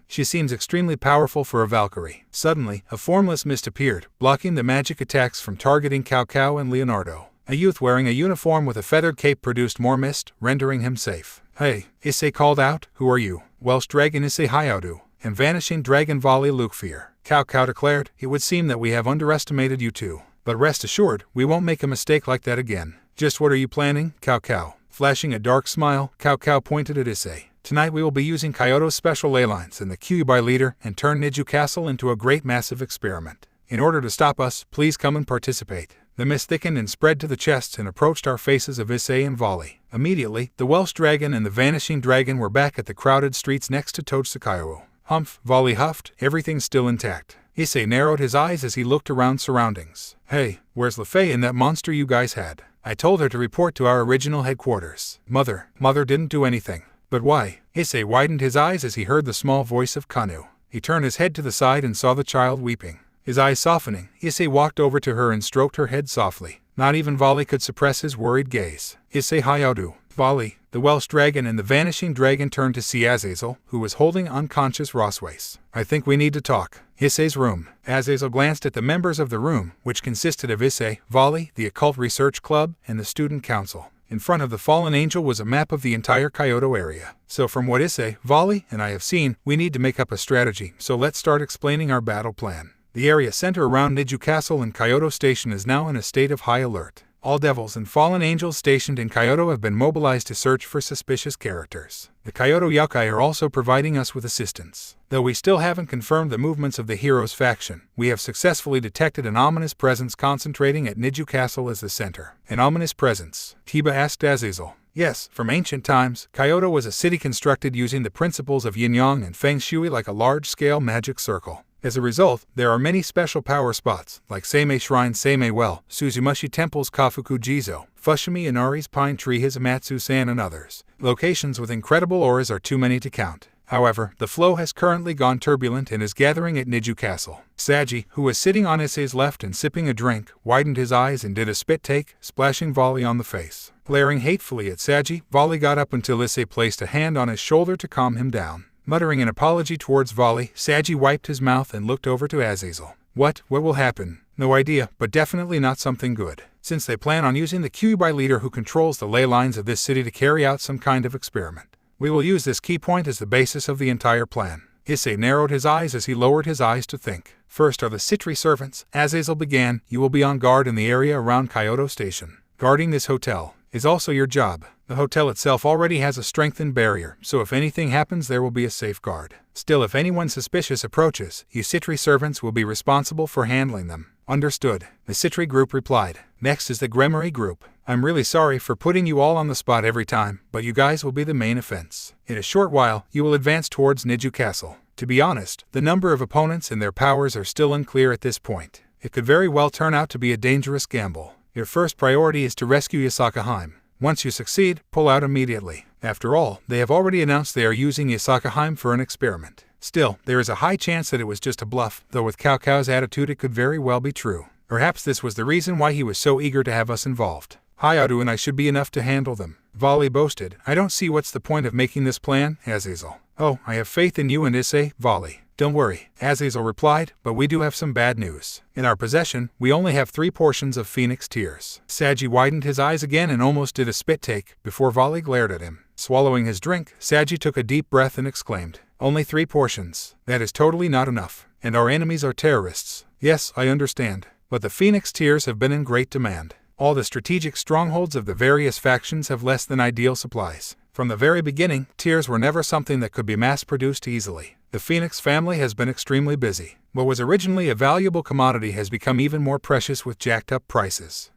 She seems extremely powerful for a Valkyrie. Suddenly, a formless mist appeared, blocking the magic attacks from targeting Cao and Leonardo. A youth wearing a uniform with a feathered cape produced more mist, rendering him safe. Hey, Issei called out, who are you? Welsh dragon Issei Hyoudou. And vanishing dragon Volley Lukefear. Cao declared, it would seem that we have underestimated you too. But rest assured, we won't make a mistake like that again. Just what are you planning, Cao? Flashing a dark smile, Cao pointed at Issei. Tonight we will be using Kyoto's special ley lines and the Kyuubi leader and turn Niju Castle into a great massive experiment. In order to stop us, please come and participate. The mist thickened and spread to the chests and approached our faces of Issei and Volley. Immediately, the Welsh dragon and the vanishing dragon were back at the crowded streets next to Tochsakayo. Humph, Volley huffed, everything's still intact. Issei narrowed his eyes as he looked around surroundings. Hey, where's Lefei and that monster you guys had? I told her to report to our original headquarters. Mother didn't do anything. But why? Issei widened his eyes as he heard the small voice of Kanu. He turned his head to the side and saw the child weeping. His eyes softening, Issei walked over to her and stroked her head softly. Not even Volley could suppress his worried gaze. Issei Hyoudou. Volley, the Welsh dragon and the vanishing dragon turned to see Azazel, who was holding unconscious Roswace. I think we need to talk. Issei's room. Azazel glanced at the members of the room, which consisted of Issei, Volley, the Occult Research Club, and the Student Council. In front of the fallen angel was a map of the entire Kyoto area. So from what Issei, Volley, and I have seen, we need to make up a strategy, so let's start explaining our battle plan. The area center around Niju Castle and Kyoto Station is now in a state of high alert. All devils and fallen angels stationed in Kyoto have been mobilized to search for suspicious characters. The Kyoto Yokai are also providing us with assistance. Though we still haven't confirmed the movements of the Heroes faction, we have successfully detected an ominous presence concentrating at Niju Castle as the center. An ominous presence? Kiba asked Azazel. Yes, from ancient times, Kyoto was a city constructed using the principles of yin-yang and feng shui like a large-scale magic circle. As a result, there are many special power spots, like Seimei Shrine Seimei Well, Suzumushi Temple's Kafuku Jizo, Fushimi Inari's Pine Tree Hizamatsu-san and others. Locations with incredible auras are too many to count. However, the flow has currently gone turbulent and is gathering at Niju Castle. Saji, who was sitting on Issei's left and sipping a drink, widened his eyes and did a spit take, splashing Volley on the face. Glaring hatefully at Saji, Volley got up until Issei placed a hand on his shoulder to calm him down. Muttering an apology towards Volley, Saji wiped his mouth and looked over to Azazel. What will happen? No idea, but definitely not something good. Since they plan on using the Kyuubi leader who controls the ley lines of this city to carry out some kind of experiment. We will use this key point as the basis of the entire plan. Issei narrowed his eyes as he lowered his eyes to think. First are the Citri servants. Azazel began, you will be on guard in the area around Kyoto Station. Guarding this hotel is also your job. The hotel itself already has a strengthened barrier, so if anything happens there will be a safeguard. Still, if anyone suspicious approaches, you Citri servants will be responsible for handling them. Understood, the Citri group replied. Next is the Gremory group. I'm really sorry for putting you all on the spot every time, but you guys will be the main offense. In a short while, you will advance towards Niju Castle. To be honest, the number of opponents and their powers are still unclear at this point. It could very well turn out to be a dangerous gamble. Your first priority is to rescue Yasakaheim. Once you succeed, pull out immediately. After all, they have already announced they are using Yasakaheim for an experiment. Still, there is a high chance that it was just a bluff, though with Cao's attitude it could very well be true. Perhaps this was the reason why he was so eager to have us involved. Hyoudou and I should be enough to handle them. Vali boasted. I don't see what's the point of making this plan, Azazel. Oh, I have faith in you and Issei, Vali. Don't worry, Azazel replied, but we do have some bad news. In our possession, we only have 3 portions of phoenix tears. Saji widened his eyes again and almost did a spit take before Vali glared at him. Swallowing his drink, Saji took a deep breath and exclaimed, only 3 portions. That is totally not enough. And our enemies are terrorists. Yes, I understand. But the phoenix tears have been in great demand. All the strategic strongholds of the various factions have less than ideal supplies. From the very beginning, tears were never something that could be mass-produced easily. The Phoenix family has been extremely busy. What was originally a valuable commodity has become even more precious with jacked-up prices.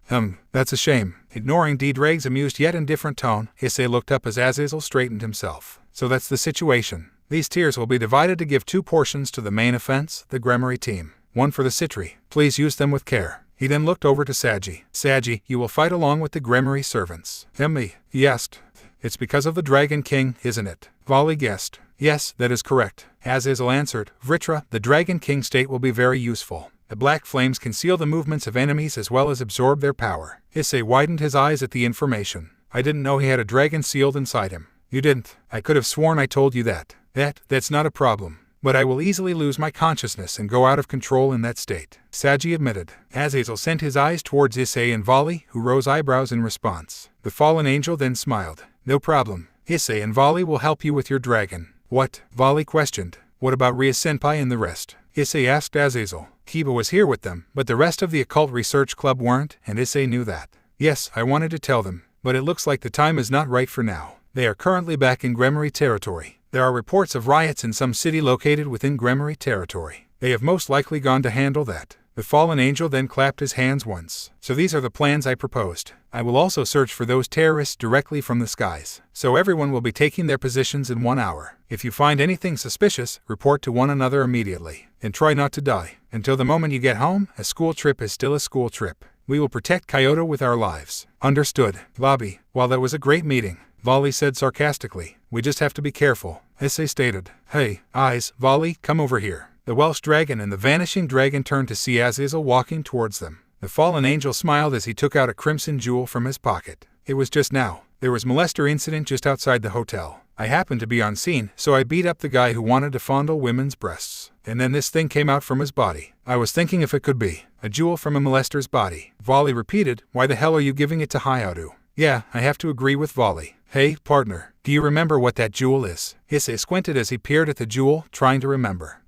That's a shame. Ignoring Dedrag's amused yet indifferent tone, Issei looked up as Azazel straightened himself. So that's the situation. These tears will be divided to give 2 portions to the main offense, the Gremory team. 1 for the Citri. Please use them with care. He then looked over to Saji. Saji, you will fight along with the Gremory servants. Me? He asked. It's because of the Dragon King, isn't it? Vali guessed. Yes, that is correct. Azazel answered. Vritra, the Dragon King state will be very useful. The black flames conceal the movements of enemies as well as absorb their power. Issei widened his eyes at the information. I didn't know he had a dragon sealed inside him. You didn't. I could have sworn I told you that. That's not a problem. But I will easily lose my consciousness and go out of control in that state, Saji admitted. Azazel sent his eyes towards Issei and Vali, who rose eyebrows in response. The fallen angel then smiled. No problem. Issei and Vali will help you with your dragon. What? Vali questioned. What about Ria-senpai and the rest? Issei asked Azazel. Kiba was here with them, but the rest of the occult research club weren't, and Issei knew that. Yes, I wanted to tell them, but it looks like the time is not right for now. They are currently back in Gremory territory. There are reports of riots in some city located within Gremory territory. They have most likely gone to handle that. The fallen angel then clapped his hands once. So these are the plans I proposed. I will also search for those terrorists directly from the skies. So everyone will be taking their positions in 1 hour. If you find anything suspicious, report to one another immediately. And try not to die. Until the moment you get home, a school trip is still a school trip. We will protect Kyoto with our lives. Understood. Lobby. While that was a great meeting, Vali said sarcastically. We just have to be careful. Issei stated. Hey, eyes, Vali, come over here. The Welsh dragon and the vanishing dragon turned to see Azazel walking towards them. The fallen angel smiled as he took out a crimson jewel from his pocket. It was just now. There was molester incident just outside the hotel. I happened to be on scene, so I beat up the guy who wanted to fondle women's breasts. And then this thing came out from his body. I was thinking if it could be a jewel from a molester's body. Vali repeated, why the hell are you giving it to Hyoudou? Yeah, I have to agree with Vali. Hey, partner, do you remember what that jewel is? Issei squinted as he peered at the jewel, trying to remember.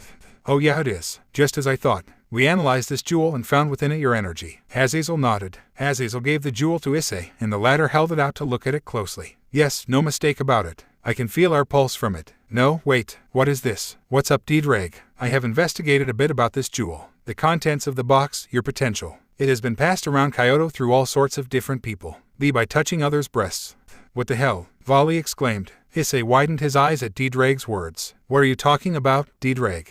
Oh yeah, it is. Just as I thought. We analyzed this jewel and found within it your energy. Azazel nodded. Azazel gave the jewel to Issei, and the latter held it out to look at it closely. Yes, no mistake about it. I can feel our pulse from it. No, wait, what is this? What's up, Dedrag? I have investigated a bit about this jewel. The contents of the box, your potential. It has been passed around Kyoto through all sorts of different people. By touching others' breasts. What the hell? Vali exclaimed. Issei widened his eyes at Dedrag's words. What are you talking about, Dedrag?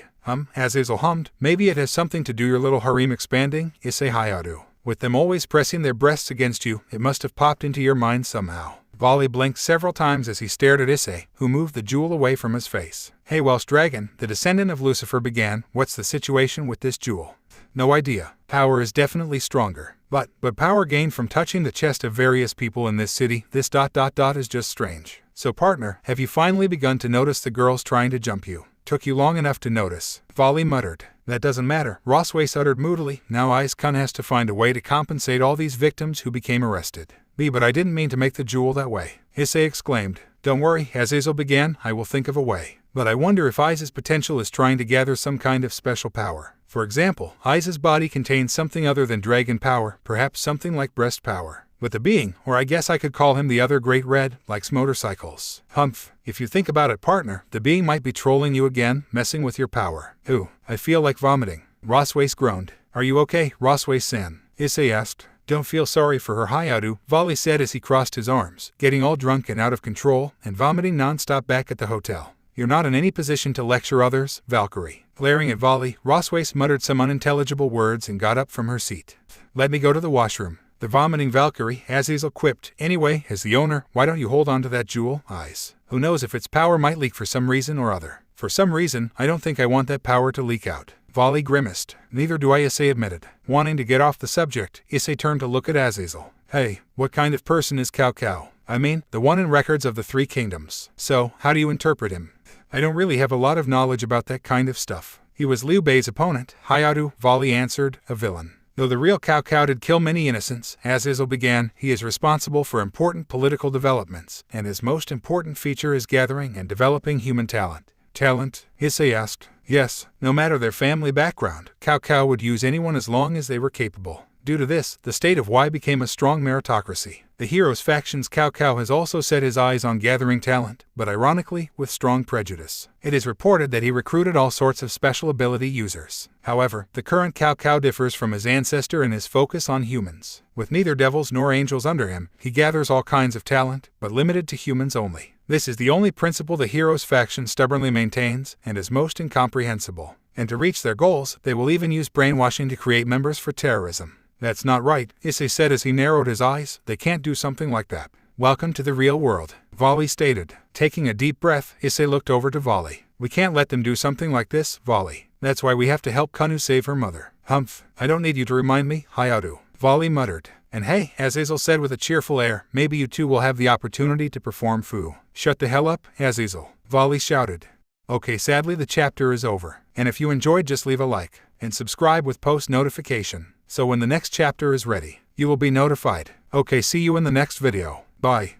Azazel hummed. Maybe it has something to do your little harem expanding, Issei Hyoudou. With them always pressing their breasts against you, it must have popped into your mind somehow. Vali blinked several times as he stared at Issei, who moved the jewel away from his face. Hey Welsh dragon, the descendant of Lucifer began, what's the situation with this jewel? No idea. Power is definitely stronger. But power gained from touching the chest of various people in this city, this ... is just strange. So partner, have you finally begun to notice the girls trying to jump you? Took you long enough to notice. Vali muttered. That doesn't matter, Rosswace uttered moodily. Now Ice-kun has to find a way to compensate all these victims who became arrested. But I didn't mean to make the jewel that way. Issei exclaimed. Don't worry, Azazel began, I will think of a way. But I wonder if Ice's potential is trying to gather some kind of special power. For example, Ice's body contains something other than dragon power, perhaps something like breast power. But the being, or I guess I could call him the other great red, likes motorcycles. Humph. If you think about it, partner, the being might be trolling you again, messing with your power. Ooh, I feel like vomiting. Rosswace groaned. Are you okay, Rosswace-san? Issei asked. Don't feel sorry for her, Hyoudou, Vali said as he crossed his arms, getting all drunk and out of control, and vomiting non-stop back at the hotel. You're not in any position to lecture others, Valkyrie. Glaring at Vali, Rosswace muttered some unintelligible words and got up from her seat. Let me go to the washroom. The vomiting Valkyrie, Azazel quipped. Anyway, as the owner, why don't you hold on to that jewel, Eyes? Who knows if its power might leak for some reason or other. For some reason, I don't think I want that power to leak out. Vali grimaced. Neither do I, Issei admitted. Wanting to get off the subject, Issei turned to look at Azazel. Hey, what kind of person is Cao Cao? I mean, the one in records of the three kingdoms. So, how do you interpret him? I don't really have a lot of knowledge about that kind of stuff. He was Liu Bei's opponent, Hyoudou, Vali answered, a villain. Though the real Cao Cao did kill many innocents, as Issei began, he is responsible for important political developments, and his most important feature is gathering and developing human talent. Talent? Issei asked. Yes, no matter their family background, Cao Cao would use anyone as long as they were capable. Due to this, the state of Y became a strong meritocracy. The heroes' faction's Cao Cao has also set his eyes on gathering talent, but ironically, with strong prejudice. It is reported that he recruited all sorts of special ability users. However, the current Cao Cao differs from his ancestor in his focus on humans. With neither devils nor angels under him, he gathers all kinds of talent, but limited to humans only. This is the only principle the heroes' faction stubbornly maintains, and is most incomprehensible. And to reach their goals, they will even use brainwashing to create members for terrorism. That's not right, Issei said as he narrowed his eyes. They can't do something like that. Welcome to the real world, Vali stated. Taking a deep breath, Issei looked over to Vali. We can't let them do something like this, Vali. That's why we have to help Kanu save her mother. Humph, I don't need you to remind me, Hyoudou, Vali muttered. And hey, as Issei said with a cheerful air, maybe you two will have the opportunity to perform fu. Shut the hell up, Azazel, Vali shouted. Okay, sadly the chapter is over. And if you enjoyed, just leave a like and subscribe with post notification. So when the next chapter is ready, you will be notified. Okay, see you in the next video. Bye.